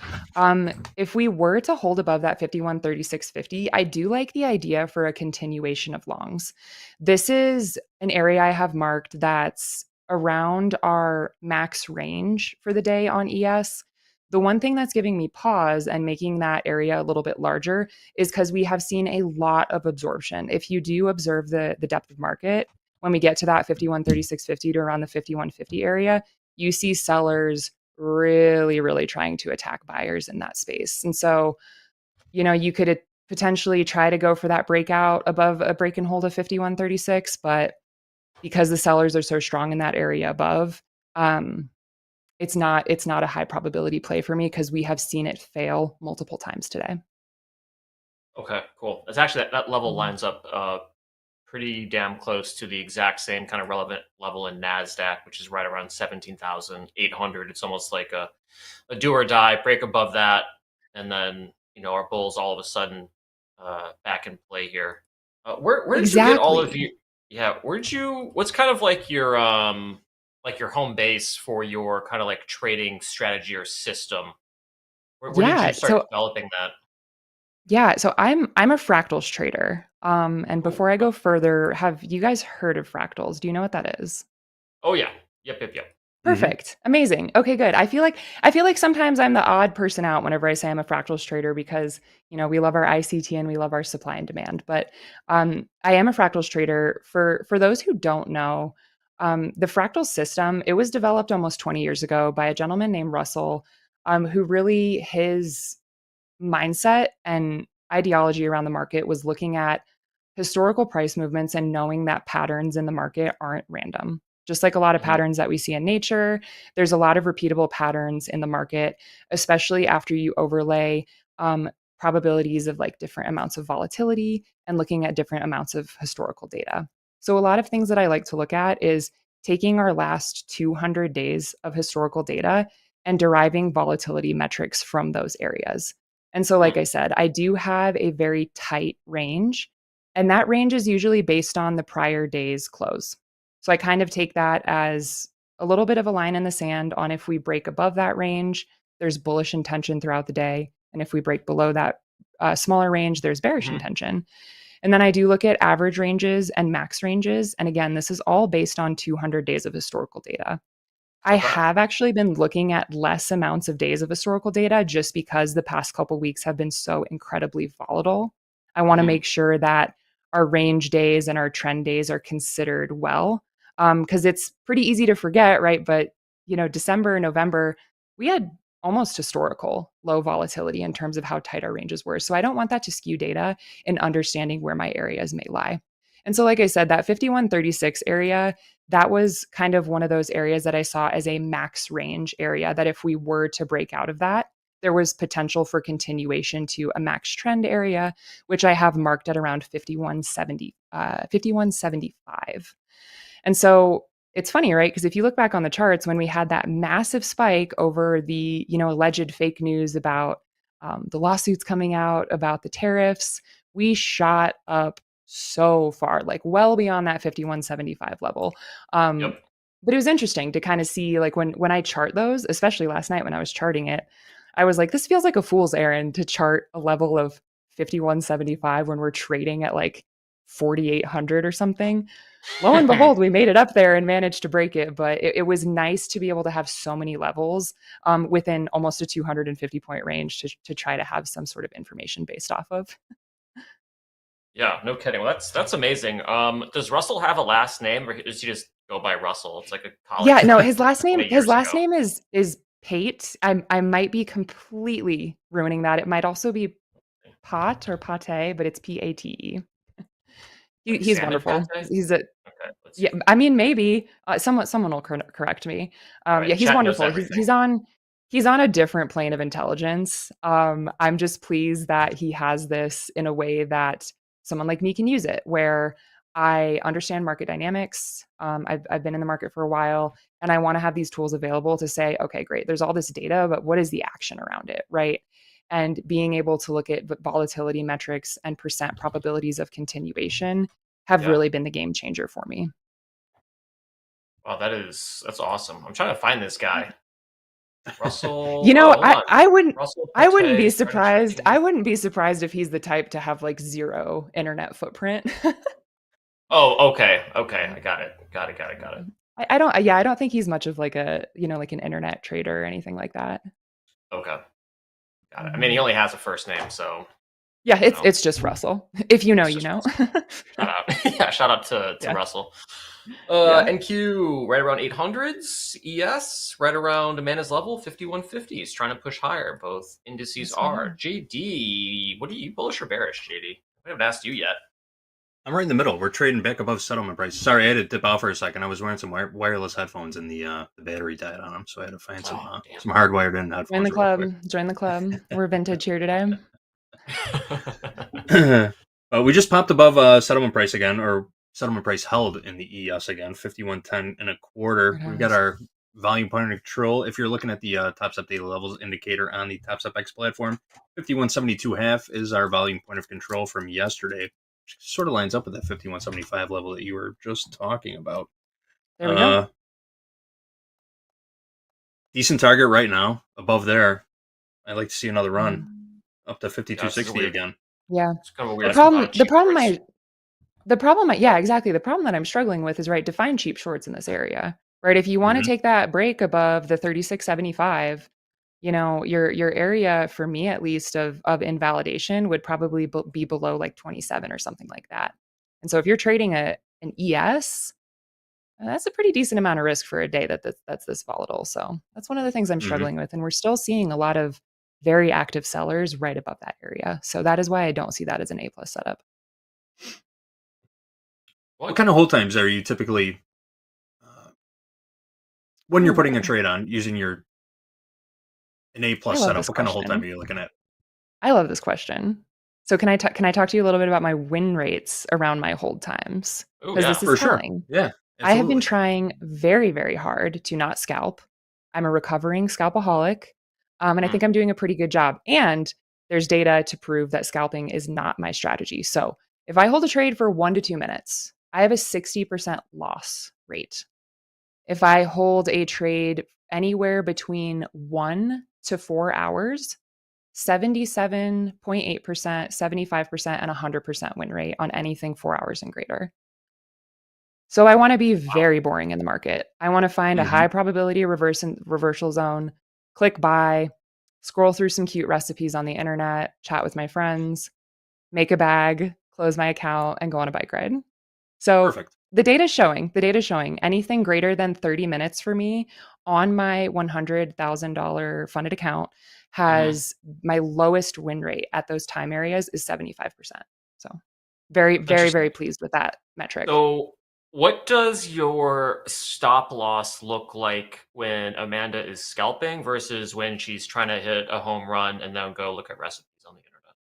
if we were to hold above that 5136.50, I do like the idea for a continuation of longs. This is an area I have marked that's around our max range for the day on ES. The one thing that's giving me pause and making that area a little bit larger is because we have seen a lot of absorption. If you do observe the depth of market, when we get to that 5136.50 to around the 5150 area, you see sellers really trying to attack buyers in that space. And so, you could potentially try to go for that breakout above a break and hold of 5136, but because the sellers are so strong in that area above, it's not a high probability play for me because we have seen it fail multiple times today. Okay, cool. It's actually that level lines up pretty damn close to the exact same kind of relevant level in NASDAQ, which is right around 17,800. It's almost like a do or die, break above that, and then our bulls all of a sudden back in play here. Where did you get all of you? Yeah, what's kind of like your like your home base for your kind of like trading strategy or system? Where did Yeah, you start developing that? Yeah, so I'm a fractals trader. And before I go further, have you guys heard of fractals? Do you know what that is? Oh yeah. Yep. Perfect. Amazing. Okay, good. I feel like sometimes I'm the odd person out whenever I say I'm a fractals trader because, we love our ICT and we love our supply and demand. But I am a fractals trader. For those who don't know, the fractal system, it was developed almost 20 years ago by a gentleman named Russell, who really his mindset and ideology around the market was looking at historical price movements and knowing that patterns in the market aren't random. Just like a lot of patterns that we see in nature, there's a lot of repeatable patterns in the market, especially after you overlay probabilities of like different amounts of volatility and looking at different amounts of historical data. So, a lot of things that I like to look at is taking our last 200 days of historical data and deriving volatility metrics from those areas. And so, like I said, I do have a very tight range, and that range is usually based on the prior day's close. So I kind of take that as a little bit of a line in the sand on if we break above that range, there's bullish intention throughout the day. And if we break below that smaller range, there's bearish intention. And then I do look at average ranges and max ranges. And again, this is all based on 200 days of historical data. I have actually been looking at less amounts of days of historical data just because the past couple weeks have been so incredibly volatile. I want to make sure that our range days and our trend days are considered well, because it's pretty easy to forget, right? But December, November, we had almost historical low volatility in terms of how tight our ranges were. So I don't want that to skew data in understanding where my areas may lie. And so, like I said, that 5136 area, that was kind of one of those areas that I saw as a max range area that if we were to break out of that, there was potential for continuation to a max trend area, which I have marked at around 5175. And so it's funny, right? Because if you look back on the charts, when we had that massive spike over the alleged fake news about the lawsuits coming out about the tariffs, we shot up so far, like well beyond that 5175 level. But it was interesting to kind of see, like when I chart those, especially last night when I was charting it, I was like, this feels like a fool's errand to chart a level of 5175 when we're trading at like 4800 or something. Lo and behold, we made it up there and managed to break it. But it was nice to be able to have so many levels within almost a 250 point range to try to have some sort of information based off of. Yeah, no kidding. Well, that's amazing. Does Russell have a last name, or does he just go by Russell? It's like a college. Yeah, no, his last name 20 years ago. name is Pate. I might be completely ruining that. It might also be Pot or Pate, but it's Pate. Like He's salmon wonderful. pate? He's a Okay, let's yeah. see. I mean, maybe someone will correct me. All right, Yeah, he's chat knows wonderful. everything. He's on a different plane of intelligence. I'm just pleased that he has this in a way that someone like me can use it, where I understand market dynamics. I've been in the market for a while, and I want to have these tools available to say, okay, great, there's all this data, but what is the action around it, right? And being able to look at volatility metrics and percent probabilities of continuation have really been the game changer for me. Wow, that's awesome. I'm trying to find this guy. Russell. hold on. I wouldn't Russell I wouldn't be Pate, surprised. I wouldn't be surprised if he's the type to have like zero internet footprint. Oh, okay. I got it. I don't think he's much of like a, like an internet trader or anything like that. Okay, got it. I mean, he only has a first name, so Yeah, it's just Russell. If you know, you know. shout out. Yeah, shout out to Yeah. Russell. Yeah. NQ right around 800s. ES right around Amanda's level 5150s, trying to push higher. Both indices are. JD, what are you, bullish or bearish, JD? I haven't asked you yet. I'm right in the middle. We're trading back above settlement price. Sorry, I had to dip out for a second. I was wearing some wireless headphones and the battery died on them, so I had to find some hardwired in headphones. Join the club. Join the club. We're vintage here today. We just popped above settlement price again, or settlement price held in the ES again, 51.10 1/4. We've got our volume point of control. If you're looking at the Topstep data levels indicator on the Topstep X platform, 51.72.5 is our volume point of control from yesterday, which sort of lines up with that 51.75 level that you were just talking about. There we go. Decent target right now. Above there, I'd like to see another run up to 52.60 again. Yeah. It's kind of a The weird problem, the cheap problem shorts. yeah, exactly. The problem that I'm struggling with is, right, define cheap shorts in this area, right? If you want to Mhm. take that break above the 36.75, your area, for me at least, of invalidation would probably be below like 27 or something like that. And so if you're trading an ES, that's a pretty decent amount of risk for a day that's this volatile. So that's one of the things I'm Mhm. struggling with, and we're still seeing a lot of very active sellers right above that area. So that is why I don't see that as an A+ setup. What kind of hold times are you typically when you're putting a trade on using an A+ I love setup? this What kind of hold time are question. you looking at? I love this question. So can I talk to you a little bit about my win rates around my hold times? Oh, Because yeah. this is For sure. telling. Yeah, I have been absolutely. trying very, very hard to not scalp. I'm a recovering scalpaholic, and I think I'm doing a pretty good job. And there's data to prove that scalping is not my strategy. So if I hold a trade for 1 to 2 minutes, I have a 60% loss rate. If I hold a trade anywhere between 1 to 4 hours, 77.8%, 75%, and 100% win rate on anything 4 hours and greater. So I want to be very boring in the market. I want to find a Mhm. high probability reversal zone, click buy, scroll through some cute recipes on the internet, chat with my friends, make a bag, close my account, and go on a bike ride. So Perfect. the data's showing anything greater than 30 minutes for me on my $100,000 funded account has my lowest win rate at those time areas is 75%. So very, very, Interesting. very pleased with that metric. So, what does your stop loss look like when Amanda is scalping versus when she's trying to hit a home run and then go look at recipes on the internet?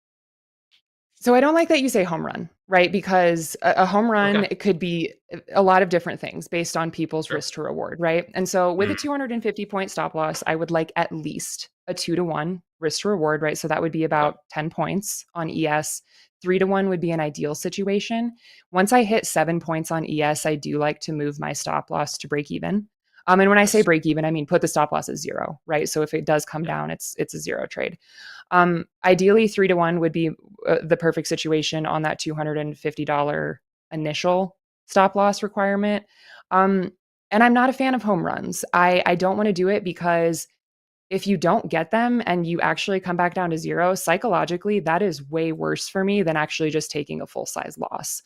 So I don't like that you say home run, right? Because a home run, Okay. it could be a lot of different things based on people's Sure. risk to reward, right? And so with a Mhm. 250 point stop loss, I would like at least a 2-to-1 risk to reward, right? So that would be about 10 points on ES. 3-to-1 would be an ideal situation. Once I hit 7 points on ES, I do like to move my stop loss to break even. And when I say break even, I mean put the stop loss at 0, right? So if it does come down, it's a 0 trade. Ideally, 3-to-1 would be the perfect situation on that $250 initial stop loss requirement. And I'm not a fan of home runs. I don't want to do it because if you don't get them and you actually come back down to 0, psychologically, that is way worse for me than actually just taking a full size loss.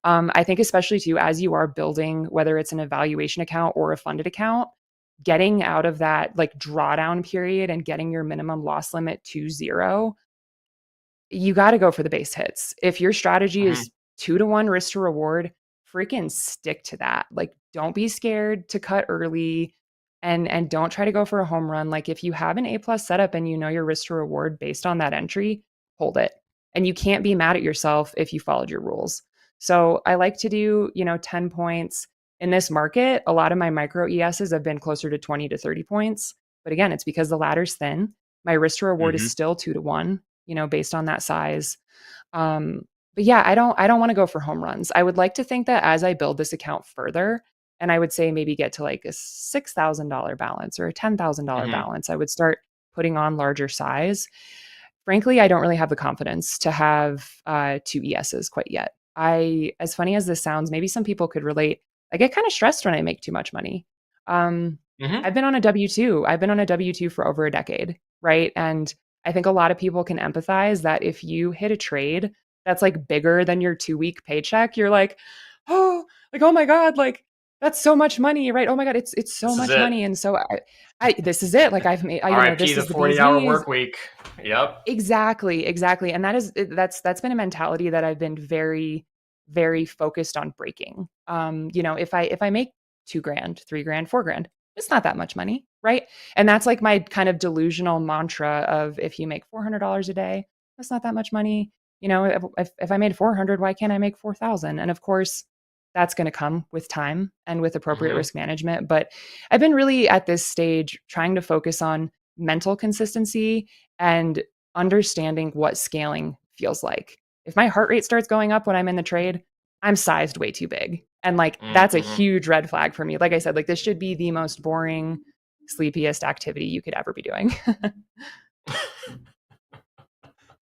I think, especially too, as you are building, whether it's an evaluation account or a funded account, getting out of that like drawdown period and getting your minimum loss limit to 0, you got to go for the base hits. If your strategy is 2-to-1 risk to reward, freaking stick to that. Like, don't be scared to cut early, and don't try to go for a home run. Like, if you have an A+ setup and you know your risk to reward based on that entry, hold it. And you can't be mad at yourself if you followed your rules. So I like to do, 10 points in this market. A lot of my micro ESs have been closer to 20 to 30 points. But again, it's because the ladder's thin. My risk to reward is Mhm. still 2-to-1, based on that size. But yeah, I don't want to go for home runs. I would like to think that as I build this account further, and I would say maybe get to like a $6,000 balance or a $10,000 balance, I would start putting on larger size. Frankly, I don't really have the confidence to have 2 ESs quite yet. As funny as this sounds, maybe some people could relate. I get kind of stressed when I make too much money. Um, I've been on a W-2. I've been on a W-2 for over a decade, right? And I think a lot of people can empathize that if you hit a trade that's like bigger than your 2-week paycheck, you're like, oh my God, like that's so much money, right? Oh my God, it's so This is much it. money. And so this is it. Like I've made, this RIP the is the bee's 40-hour knees. work week. Yep. Exactly. And that's been a mentality that I've been very, very focused on breaking. If I make $2,000, $3,000, $4,000, it's not that much money, right? And that's like my kind of delusional mantra of, if you make $400 a day, that's not that much money. If I made 400, why can't I make 4,000? And of course, that's going to come with time and with appropriate risk management. But I've been really at this stage trying to focus on mental consistency and understanding what scaling feels like. If my heart rate starts going up when I'm in the trade, I'm sized way too big. And like that's a huge red flag for me. Like I said, like this should be the most boring sleepiest activity you could ever be doing.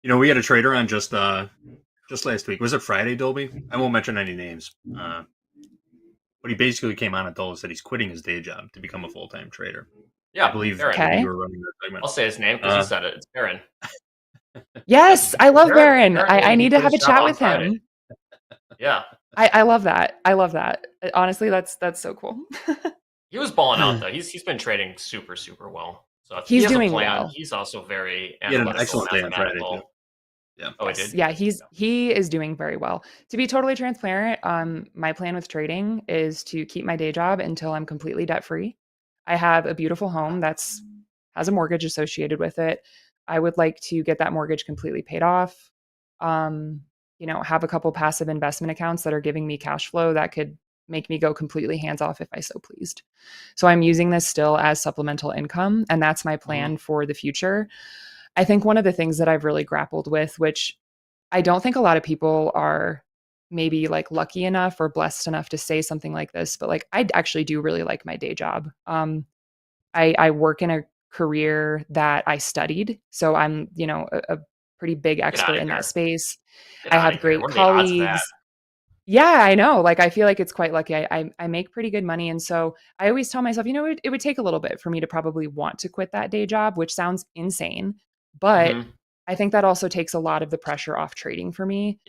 We had a trader on just last week. Was it Friday, Dolby? I won't mention any names. But he basically came on and told us that he's quitting his day job to become a full-time trader. Yeah, I believe Baron. you were running that segment. I'll say his name because he said it. It's Baron. Yes, I love Baron. Baron I he need to quit have a his job chat on with Friday. him. Yeah. I love that. I love that. Honestly, that's so cool. He was balling out though. He's been trading super, super well. So if He's he has doing a plan, well. he's also very He had an analytical, excellent day on Friday, mathematical. too. Yeah. Oh, he Yes. did? Yeah, he is doing very well. To be totally transparent, my plan with trading is to keep my day job until I'm completely debt free. I have a beautiful home that's has a mortgage associated with it. I would like to get that mortgage completely paid off. Have a couple passive investment accounts that are giving me cash flow that could make me go completely hands off if I so pleased. So I'm using this still as supplemental income, and that's my plan for the future. I think one of the things that I've really grappled with, which I don't think a lot of people are maybe like lucky enough or blessed enough to say something like this, but like I actually do really like my day job. I work in a career that I studied, so I'm a pretty big expert in that space. Get I outta have here. great What are the odds of that? colleagues. Yeah, I know. Like, I feel like it's quite lucky. I make pretty good money, and so I always tell myself, it would take a little bit for me to probably want to quit that day job, which sounds insane, but I think that also takes a lot of the pressure off trading for me.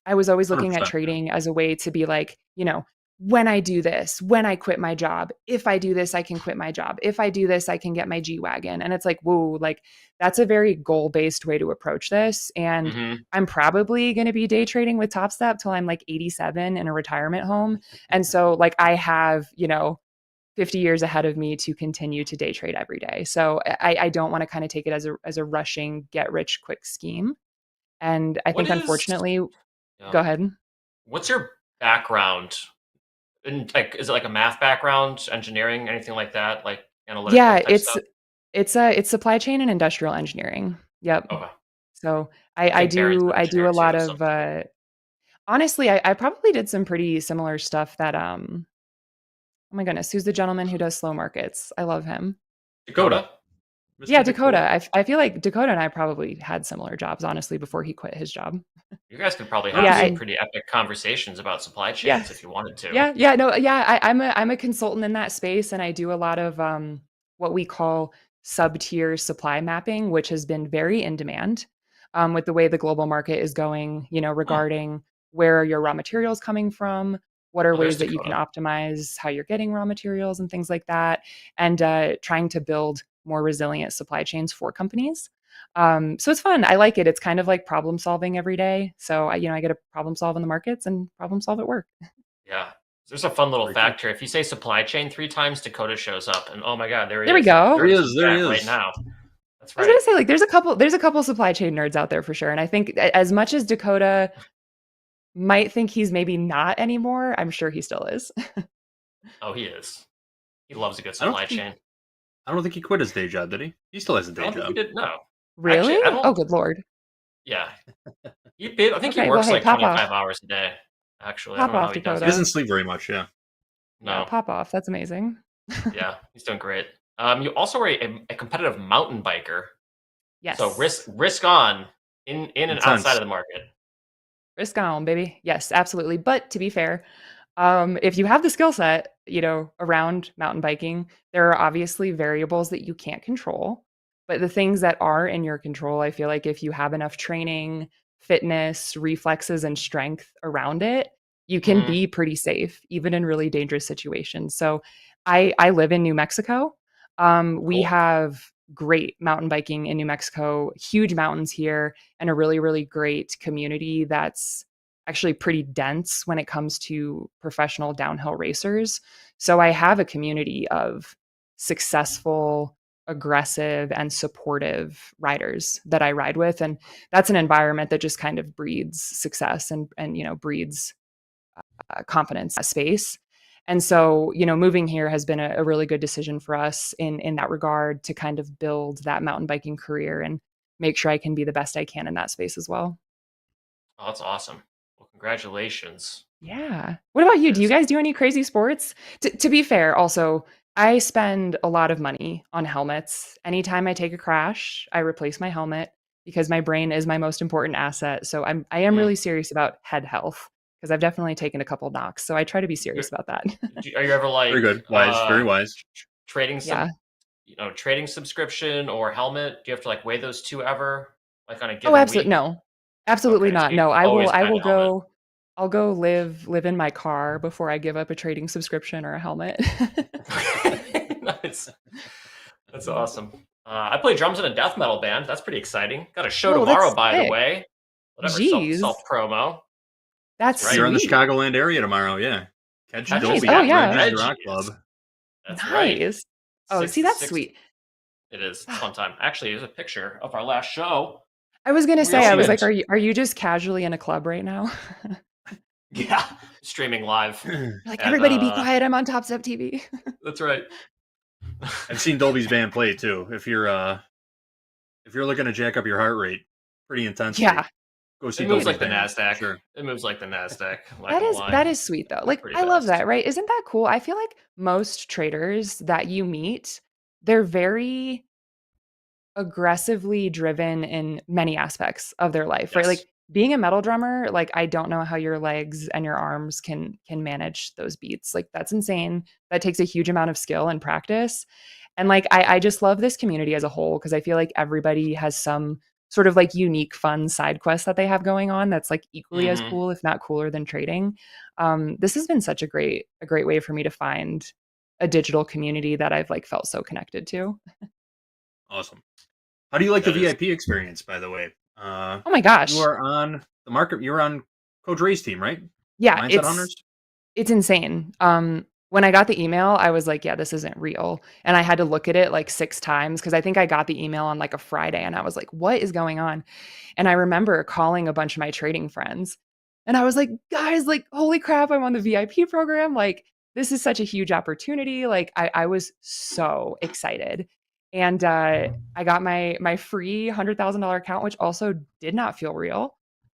I was always looking at 100%. trading as a way to be like, when I do this, when I quit my job, if I do this, I can quit my job. If I do this, I can get my G-Wagon. And it's like, whoa, like that's a very goal-based way to approach this. And I'm probably going to be day trading with Topstep till I'm like 87 in a retirement home. And so like I have, 50 years ahead of me to continue to day trade every day. So I don't want to kind of take it as a rushing, get rich quick scheme. And I think unfortunately, go ahead. What's your background? Is it like a math background, engineering, anything like that? Like analytical Yeah, type stuff? it's supply chain and industrial engineering. Yep. Okay. So I I think Barry's an do engineer a too, lot so- of honestly, I probably did some pretty similar stuff that oh my goodness, who's the gentleman who does slow markets? I love him. Dakota. Yeah, Dakota. I feel like Dakota and I probably had similar jobs, honestly, before he quit his job. You guys could probably Yeah, have some pretty epic conversations about supply chains if you wanted to. I'm a consultant in that space, and I do a lot of what we call sub-tier supply mapping, which has been very in demand with the way the global market is going, regarding where are your raw materials coming from, what are Oh, there's ways that you can Dakota. optimize how you're getting raw materials and things like that, and trying to build more resilient supply chains for companies. So it's fun. I like it. It's kind of like problem solving every day. So I get to problem solve in the markets and problem solve at work. Yeah. There's a fun little fact here. If you say supply chain 3 times, Dakota shows up, and oh my God, there he There we is. go. There he is. There he is. Right now. That's I was right. gonna say, like, there's a couple supply chain nerds out there for sure. And I think as much as Dakota might think he's maybe not anymore, I'm sure he still is. Oh, he is. He loves a good I don't supply think- chain. I don't think he quit his day job, did he? He still has a I day don't think he job. did. No. Really? Actually, I don't. Oh, good lord. Yeah. I think Okay, he well, works hey, like pop 25 off. hours a day. Actually, Pop I don't know off, how he does Dakota. He doesn't sleep very much, yeah. No. Yeah, pop off. That's amazing. Yeah, he's doing great. You also are a competitive mountain biker. Yes. So risk on in and Intense. outside of the market. Risk on, baby. Yes, absolutely. But to be fair, if you have the skill set, around mountain biking, there are obviously variables that you can't control. But the things that are in your control, I feel like if you have enough training, fitness, reflexes, and strength around it, you can be pretty safe, even in really dangerous situations. So I live in New Mexico. We Cool. have great mountain biking in New Mexico, huge mountains here, and a really, really great community that's actually pretty dense when it comes to professional downhill racers. So I have a community of successful, aggressive, and supportive riders that I ride with. And that's an environment that just kind of breeds success and breeds confidence in that space. And so, moving here has been a really good decision for us in that regard to kind of build that mountain biking career and make sure I can be the best I can in that space as well. Oh, that's awesome. Well, congratulations. Yeah. What about you? Do you guys do any crazy sports? To be fair, also, I spend a lot of money on helmets. Anytime I take a crash, I replace my helmet because my brain is my most important asset. So I am really serious about head health because I've definitely taken a couple knocks. So I try to be serious about that. Are you ever Very like good. Wise. Very wise. trading Yeah. trading subscription or helmet? Do you have to like weigh those two ever, like on a Oh, given absolutely week? no. Absolutely Okay, so not. you No, always I pack will a helmet. go I'll go live in my car before I give up a trading subscription or a helmet. Nice. That's awesome. I play drums in a death metal band. That's pretty exciting. Got a show Oh, tomorrow, that's by the sick. way. Whatever, Jeez. self promo. That's right. You're in the sweet. Chicagoland area tomorrow. Yeah. Catch Nice. Dobie Oh, at yeah. Reggie's Rock Club. That's right. Nice. Oh, 6 see, to that's 6. sweet. It is. It's a fun time. Actually, there's a picture of our last show. I was gonna We say, I was opened. like, are you just casually in a club right now? Yeah, streaming live. Like, at, everybody be quiet, I'm on TopstepTV. That's right. I've seen Dolby's band play too. If you're looking to jack up your heart rate pretty intensely, Yeah. go see It moves Dolby's like the band. Nasdaq. Sure. It moves like the Nasdaq. I'm not gonna lie. That is sweet though. Like, Pretty I love fast. that, right? Isn't that cool? I feel like most traders that you meet, they're very aggressively driven in many aspects of their life, right? Yes. Like being a metal drummer, like I don't know how your legs and your arms can manage those beats. Like that's insane. That takes a huge amount of skill and practice. And like I just love this community as a whole because I feel like everybody has some sort of like unique fun side quest that they have going on that's like equally as cool, if not cooler than trading. This has been such a great way for me to find a digital community that I've like felt so connected to. Awesome. How do you like the That is- VIP experience, by the way? Oh my gosh. You are on the market. You're on Coach Ray's team, right? Yeah, Mindset Hunters. it's insane. When I got the email, I was like, yeah, this isn't real. And I had to look at it like 6 times because I think I got the email on like a Friday and I was like, what is going on? And I remember calling a bunch of my trading friends and I was like, guys, like, holy crap, I'm on the VIP program. Like, this is such a huge opportunity. Like, I was so excited. And I got my free $100,000 account, which also did not feel real.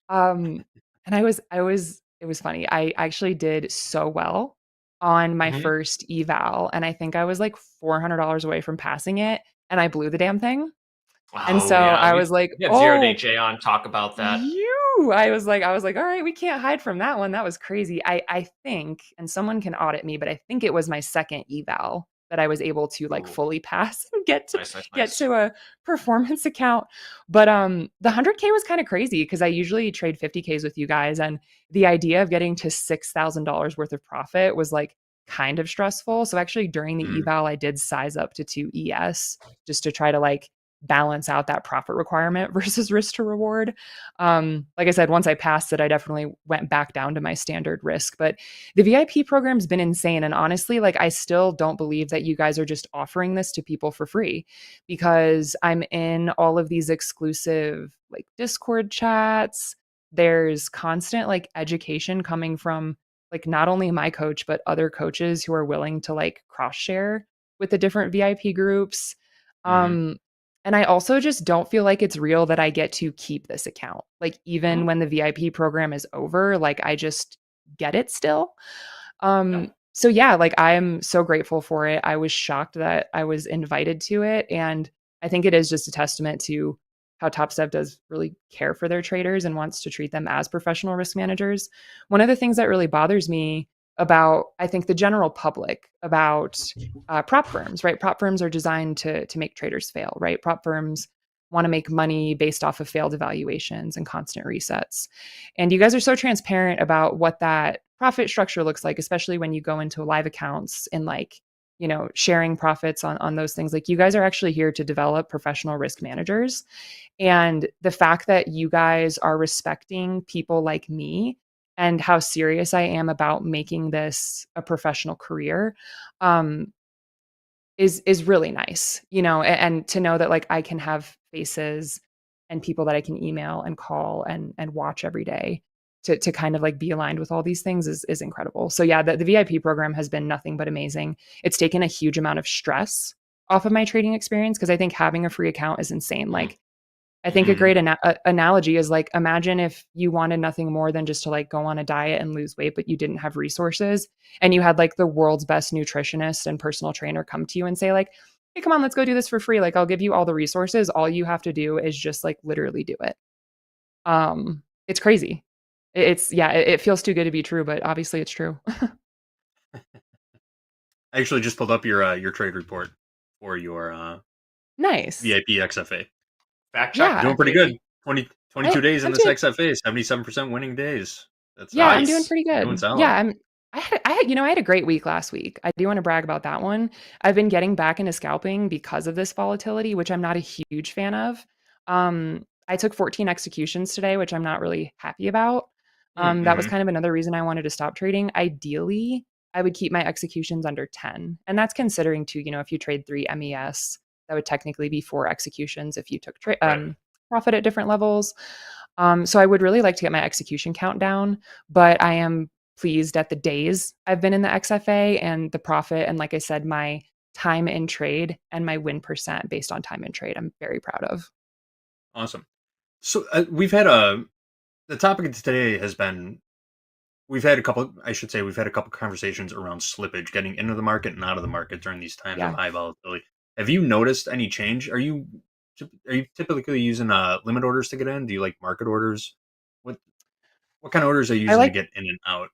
And it was funny. I actually did so well on my first eval, and I think I was like $400 away from passing it, and I blew the damn thing. And so I was like, we had Zero Day "Oh, J on talk about that. I was like, all right, we can't hide from that one. That was crazy. I think, and someone can audit me, but I think it was my second eval that I was able to like fully pass and get to a performance account. But the 100K was kind of crazy because I usually trade 50Ks with you guys, and the idea of getting to $6,000 worth of profit was like kind of stressful. So actually during the eval, I did size up to 2 ES just to try to like balance out that profit requirement versus risk to reward. Like I said, once I passed it, I definitely went back down to my standard risk. But the VIP program's been insane. And honestly, like I still don't believe that you guys are just offering this to people for free because I'm in all of these exclusive like Discord chats. There's constant like education coming from like not only my coach, but other coaches who are willing to like cross share with the different VIP groups. And I also just don't feel like it's real that I get to keep this account. Like even when the VIP program is over, like I just get it still. So yeah, like I'm so grateful for it. I was shocked that I was invited to it. And I think it is just a testament to how Topstep does really care for their traders and wants to treat them as professional risk managers. One of the things that really bothers me about, I think, the general public about prop firms, right? Prop firms are designed to make traders fail, right? Prop firms want to make money based off of failed evaluations and constant resets. And you guys are so transparent about what that profit structure looks like, especially when you go into live accounts and like, you know, sharing profits on those things. Like you guys are actually here to develop professional risk managers. And the fact that you guys are respecting people like me and how serious I am about making this a professional career is really nice, you know, and to know that like I can have faces and people that I can email and call and watch every day to kind of like be aligned with all these things is incredible. So yeah, the VIP program has been nothing but amazing. It's taken a huge amount of stress off of my trading experience because I think having a free account is insane. Like I think a Mhm. great analogy is like, imagine if you wanted nothing more than just to like go on a diet and lose weight, but you didn't have resources, and you had like the world's best nutritionist and personal trainer come to you and say like, hey, come on, let's go do this for free. Like, I'll give you all the resources. All you have to do is just like literally do it. It's crazy. It's yeah, it feels too good to be true, but obviously it's true. I actually just pulled up your trade report for your Nice. VIP XFA. Fact check. Yeah. Doing pretty good. 22 days in I'm this doing XFA, 77% winning days. That's Yeah, I'm doing pretty you're doing good. solid. Yeah, I had a great week last week. I do want to brag about that one. I've been getting back into scalping because of this volatility, which I'm not a huge fan of. I took 14 executions today, which I'm not really happy about. That was Mm-hmm. kind of another reason I wanted to stop trading. Ideally, I would keep my executions under 10. And that's considering too, if you trade 3 MES, that would technically be 4 executions if you took profit at different levels. So I would really like to get my execution count down, but I am pleased at the days I've been in the XFA and the profit. And like I said, my time in trade and my win percent based on time in trade, I'm very proud of. Awesome. So we've had the topic of today has been we've had a couple conversations around slippage, getting into the market and out of the market during these times of Yeah. high volatility. Have you noticed any change? Are you typically using limit orders to get in? Do you like market orders? What kind of orders are you I using to like get in and out?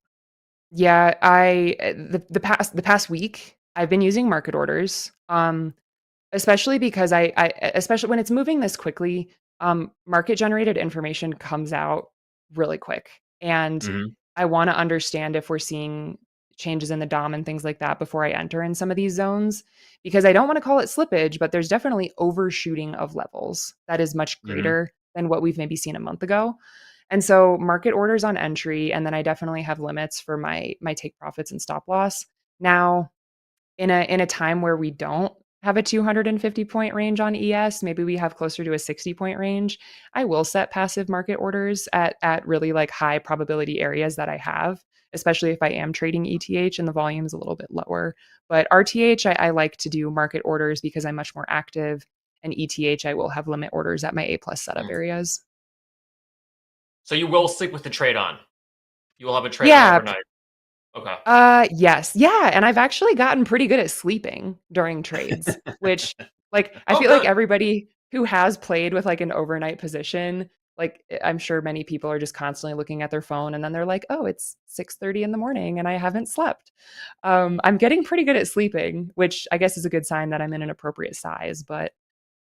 Yeah, the past week I've been using market orders. Especially because I especially when it's moving this quickly, market generated information comes out really quick. And Mhm. I want to understand if we're seeing changes in the DOM and things like that before I enter in some of these zones, because I don't want to call it slippage, but there's definitely overshooting of levels that is much Mhm. greater than what we've maybe seen a month ago. And so market orders on entry, and then I definitely have limits for my take profits and stop loss. Now, in a time where we don't have a 250 point range on ES, maybe we have closer to a 60 point range, I will set passive market orders at really like high probability areas that I have, especially if I am trading ETH and the volume is a little bit lower. But RTH, I like to do market orders because I'm much more active, and ETH, I will have limit orders at my A plus setup areas. So you will sleep with the trade on. You will have a trade on Yeah. overnight. Okay. Yes. Yeah, and I've actually gotten pretty good at sleeping during trades, which like I Oh, feel like good. everybody who has played with like an overnight position, like I'm sure many people are just constantly looking at their phone and then they're like, "Oh, it's 6:30 in the morning and I haven't slept." I'm getting pretty good at sleeping, which I guess is a good sign that I'm in an appropriate size, but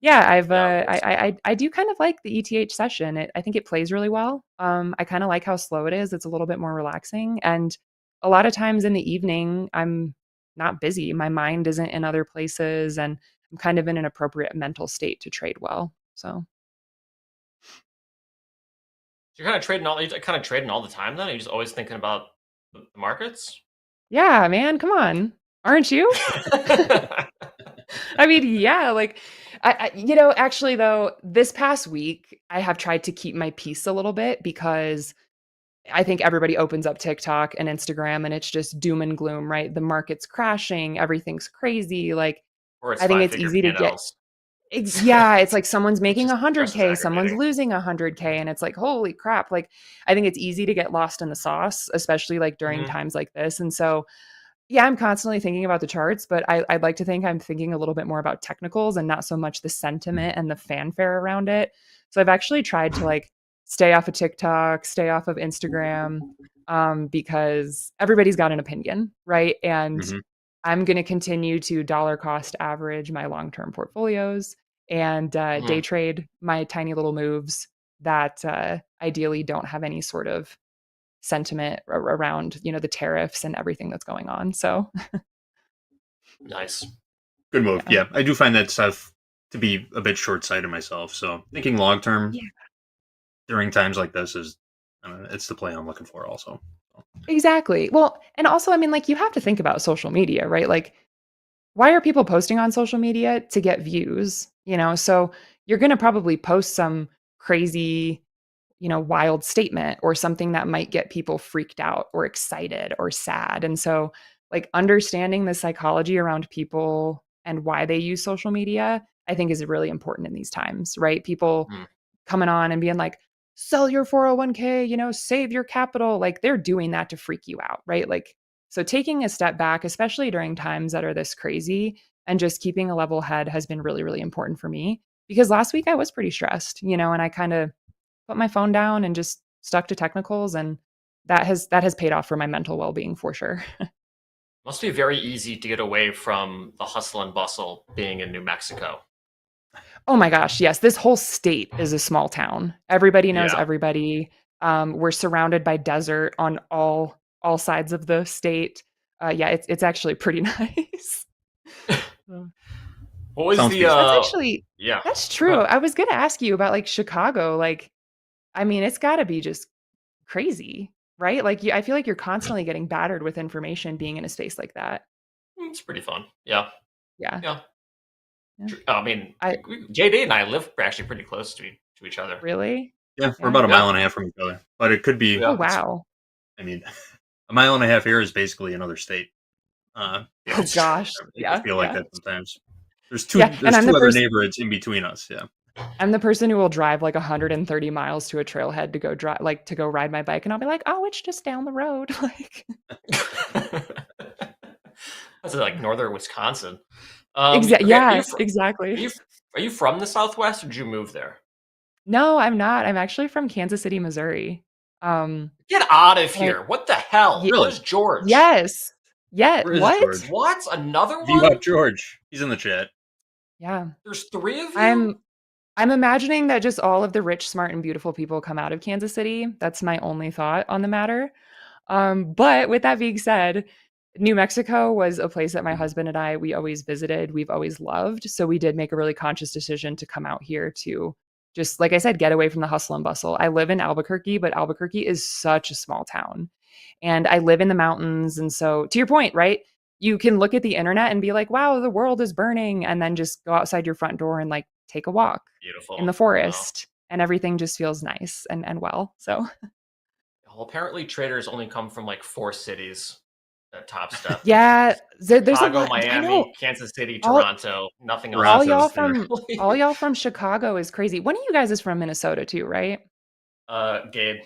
yeah, Yeah, of course. I do kind of like the ETH session. I think it plays really well. I kind of like how slow it is. It's a little bit more relaxing, and a lot of times in the evening, I'm not busy. My mind isn't in other places, and I'm kind of in an appropriate mental state to trade well. So, You're kind of trading all the time then? Are you just always thinking about the markets? yeah, man, come on. Aren't you? I mean, yeah, like actually though, this past week I have tried to keep my peace a little bit because I think everybody opens up TikTok and Instagram and it's just doom and gloom, right? The market's crashing, everything's crazy. Like Or it's I think it's five-figure easy to get P&Ls? yeah, it's like someone's It's making just just as 100K, someone's aggravating. losing 100K, and it's like, holy crap. Like, I think it's easy to get lost in the sauce, especially like during Mhm. times like this. And so, yeah, I'm constantly thinking about the charts, but I'd like to think I'm thinking a little bit more about technicals and not so much the sentiment and the fanfare around it. So I've actually tried to like stay off of TikTok, stay off of Instagram, because everybody's got an opinion, right? And Mhm. I'm going to continue to dollar cost average my long term portfolios and day Mhm. trade my tiny little moves that ideally don't have any sort of sentiment around the tariffs and everything that's going on. So Nice. Good move. yeah. Yeah, I do find that stuff to be a bit short sighted myself. So thinking long term Yeah. during times like this is it's the play I'm looking for also. Exactly. Well, and also I mean like you have to think about social media, right? Like why are people posting on social media? To get views, So you're going to probably post some crazy, wild statement or something that might get people freaked out or excited or sad. And so, like, understanding the psychology around people and why they use social media, I think is really important in these times, right? People Mhm. coming on and being like, sell your 401k, save your capital. Like they're doing that to freak you out, right? Like, so taking a step back, especially during times that are this crazy, and just keeping a level head has been really, really important for me, because last week I was pretty stressed, and I kind of put my phone down and just stuck to technicals, and that has paid off for my mental well-being for sure. Must be very easy to get away from the hustle and bustle being in New Mexico. Oh my gosh, yes. This whole state is a small town. Everybody knows Yeah. everybody. We're surrounded by desert on all sides of the state. Yeah, it's actually pretty nice. What was Sounds the peaceful. That's actually yeah. that's true. I was gonna ask you about like Chicago. Like, I mean, it's got to be just crazy, right? Like, I feel like you're constantly getting battered with information being in a space like that. It's pretty fun. Yeah. Yeah. Yeah. Yeah. I mean, JD and I live actually pretty close to each other. Really? Yeah, we're about a mile and a half from each other, but it could be. Oh wow. I mean, a mile and a half here is basically another state. Yeah, Oh gosh. I feel like Yeah. that sometimes. There's two. Yeah, There's and I'm two the other person. neighborhoods in between us. Yeah. I'm the person who will drive like 130 miles to a trailhead to go to go ride my bike, and I'll be like, "Oh, it's just down the road." Like, That's like northern Wisconsin. yes, exactly. Are you from the Southwest, or did you move there? No, I'm not. I'm actually from Kansas City, Missouri. Get out of here! What the hell? Ye- Where's George? Yes. Yeah. Where is What? George? What? Another one? V-Up George. He's in the chat. Yeah. There's 3 of you. I'm imagining that just all of the rich, smart, and beautiful people come out of Kansas City. That's my only thought on the matter. But with that being said, New Mexico was a place that my husband and we always visited. We've always loved. So we did make a really conscious decision to come out here to just, like I said, get away from the hustle and bustle. I live in Albuquerque, but Albuquerque is such a small town. And I live in the mountains. And so to your point, right? You can look at the internet and be like, wow, the world is burning. And then just go outside your front door and like take a walk Beautiful. in the forest. And everything just feels nice and well. So Well, apparently traders only come from like 4 cities at Topstep. yeah, there's Chicago, a lot. I Miami, know. Kansas City, All- Toronto. Nothing else. All y'all from Chicago is crazy. One of you guys is from Minnesota too, right? Gabe,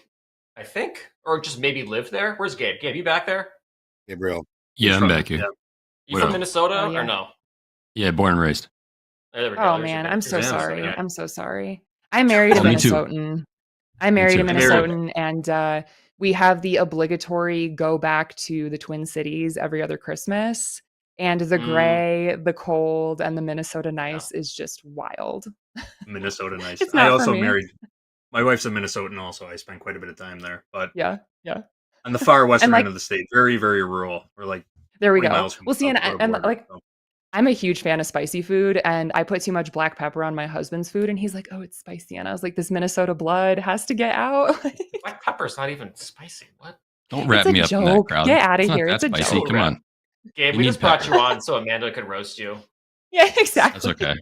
I think, or just maybe live there. Where's Gabe? Gabe, you back there? Gabriel. Yeah, I'm back here. Yeah. You What from up? Minnesota Oh, yeah. or no? Yeah, born and raised. There we go. Oh There's your man, big- I'm so there's your sorry. Minnesota guy. I'm so sorry. I married a Oh, me too. Minnesotan. I married a too. Minnesotan, and we have the obligatory go back to the Twin Cities every other Christmas. And the gray, the cold, and the Minnesota nice is just wild. Minnesota nice. It's I not for also me. married. My wife's a Minnesotan. Also, I spent quite a bit of time there, but Yeah. on the far western like- end of the state, very, very rural. We're like There we 20 go. miles from Well, see, the and South Dakota border, like, so. I'm a huge fan of spicy food, and I put too much black pepper on my husband's food, and he's like, "Oh, it's spicy," and I was like, "This Minnesota blood has to get out." Black pepper's not even spicy. What? Don't wrap a me up in that joke. crowd. Get outta It's not here. that It's a spicy. joke. Come on. Gabe, You we need just brought pepper. you on so Amanda could roast you. Yeah, exactly. That's okay.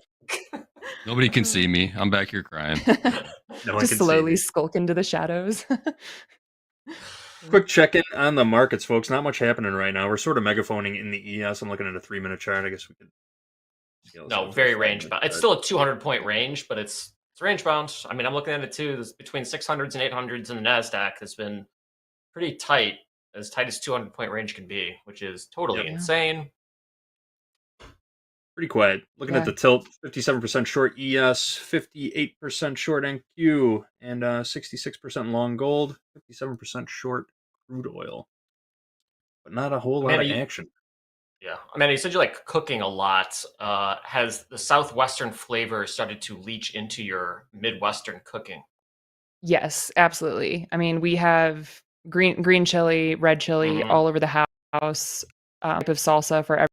Nobody can see me. I'm back here crying. No one Just can see slowly me. skulk into the shadows. Quick check-in on the markets, folks. Not much happening right now. We're sort of megaphoning in the ES. I'm looking at a 3-minute chart. I guess we could. No, very range bound. It's still a 200-point range, but it's range bound. I mean, I'm looking at it too. There's between 600s and 800s in the Nasdaq has been pretty tight as 200-point range can be, which is totally Yeah. insane. Pretty quiet. Looking at the tilt, 57% short ES, 58% short NQ, and 66% long gold, 57% short crude oil. But not a whole lot of action. Yeah. Amanda, you said you like cooking a lot. Has the Southwestern flavor started to leach into your Midwestern cooking? Yes, absolutely. I mean, we have green chili, red chili all over the house. Type of salsa for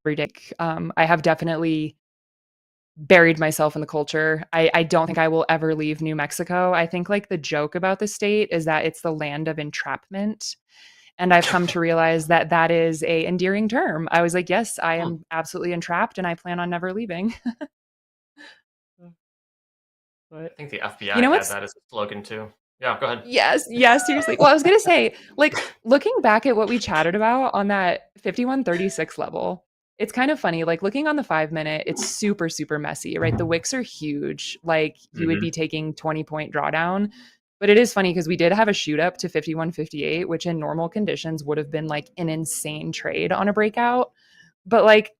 every day. I have definitely buried myself in the culture. I don't think I will ever leave New Mexico. I think like the joke about the state is that it's the land of entrapment. And I've come to realize that that is a endearing term. I was like, yes, I am absolutely entrapped and I plan on never leaving. I think the FBI You know had what's- that as a slogan too. Yeah, go ahead. Yes, seriously. Well, I was going to say, like, looking back at what we chatted about on that 5136 level, it's kind of funny. Like looking on the 5-minute, it's super, super messy, right? The wicks are huge. Like you would be taking 20-point drawdown. But it is funny because we did have a shoot up to 51.58, which in normal conditions would have been like an insane trade on a breakout. But like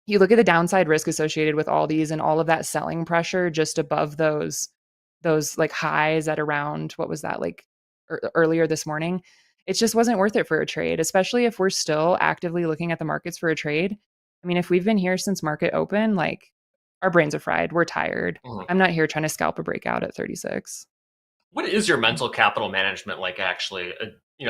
you look at the downside risk associated with all these and all of that selling pressure just above those like highs at around, what was that, like earlier this morning, it just wasn't worth it for a trade, especially if we're still actively looking at the markets for a trade. I mean, if we've been here since market open, like our brains are fried, we're tired. I'm not here trying to scalp a breakout at 36. What is your mental capital management like, actually?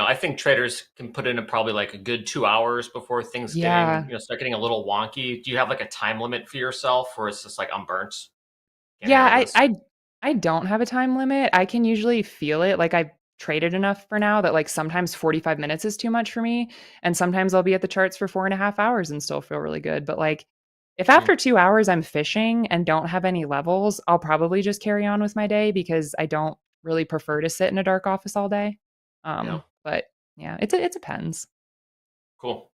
I think traders can put in probably like a good 2 hours before things Yeah. start getting a little wonky. Do you have like a time limit for yourself, or it's just like I'm burnt? Can't Yeah, handle I, this? I I don't have a time limit. I can usually feel it. Like I've traded enough for now that like sometimes 45 minutes is too much for me. And sometimes I'll be at the charts for 4.5 hours and still feel really good. But like if after 2 hours I'm fishing and don't have any levels, I'll probably just carry on with my day because I don't really prefer to sit in a dark office all day. Yeah. But yeah, it depends. Cool.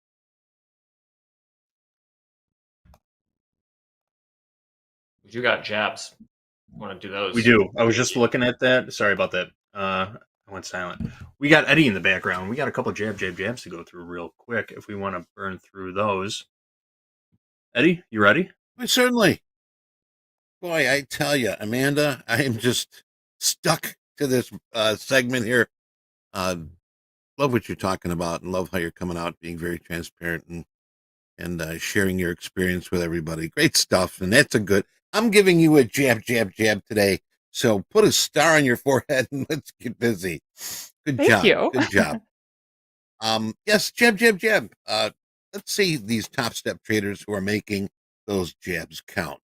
You got jabs. Want to do those? We do. I was just looking at that. Sorry about that. I went silent. We got Eddie in the background. We got a couple jabs to go through real quick if we want to burn through those. Eddie, you ready? Certainly. Boy, I tell you, Amanda, I am just stuck to this segment here. Love what you're talking about and love how you're coming out, being very transparent and sharing your experience with everybody. Great stuff. And that's a good, I'm giving you a jab today. So put a star on your forehead and let's get busy. Good Thank job. you. Good job. Yes, jab. Let's see these top step traders who are making those jabs count.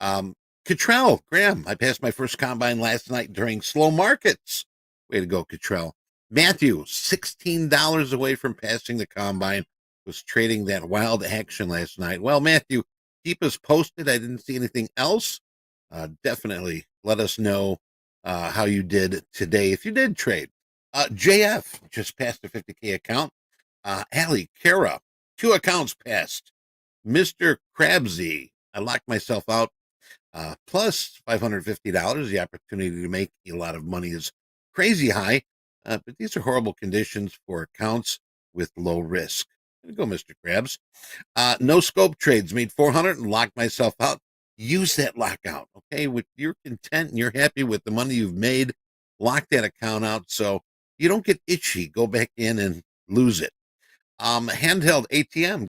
Cottrell, Graham, I passed my first combine last night during slow markets. Way to go, Cottrell. Matthew, $16 away from passing the combine, was trading that wild action last night. Well, Matthew, keep us posted. I didn't see anything else. Definitely let us know how you did today if you did trade. JF just passed a 50K account. Allie, Kara, 2 accounts passed. Mr. Krabsy, I locked myself out. Plus $550. The opportunity to make a lot of money is crazy high, but these are horrible conditions for accounts with low risk. There you go, Mr. Krabs. No scope trades, made 400 and locked myself out. Use that lockout, okay? If you're content and you're happy with the money you've made, lock that account out so you don't get itchy. Go back in and lose it. Handheld ATM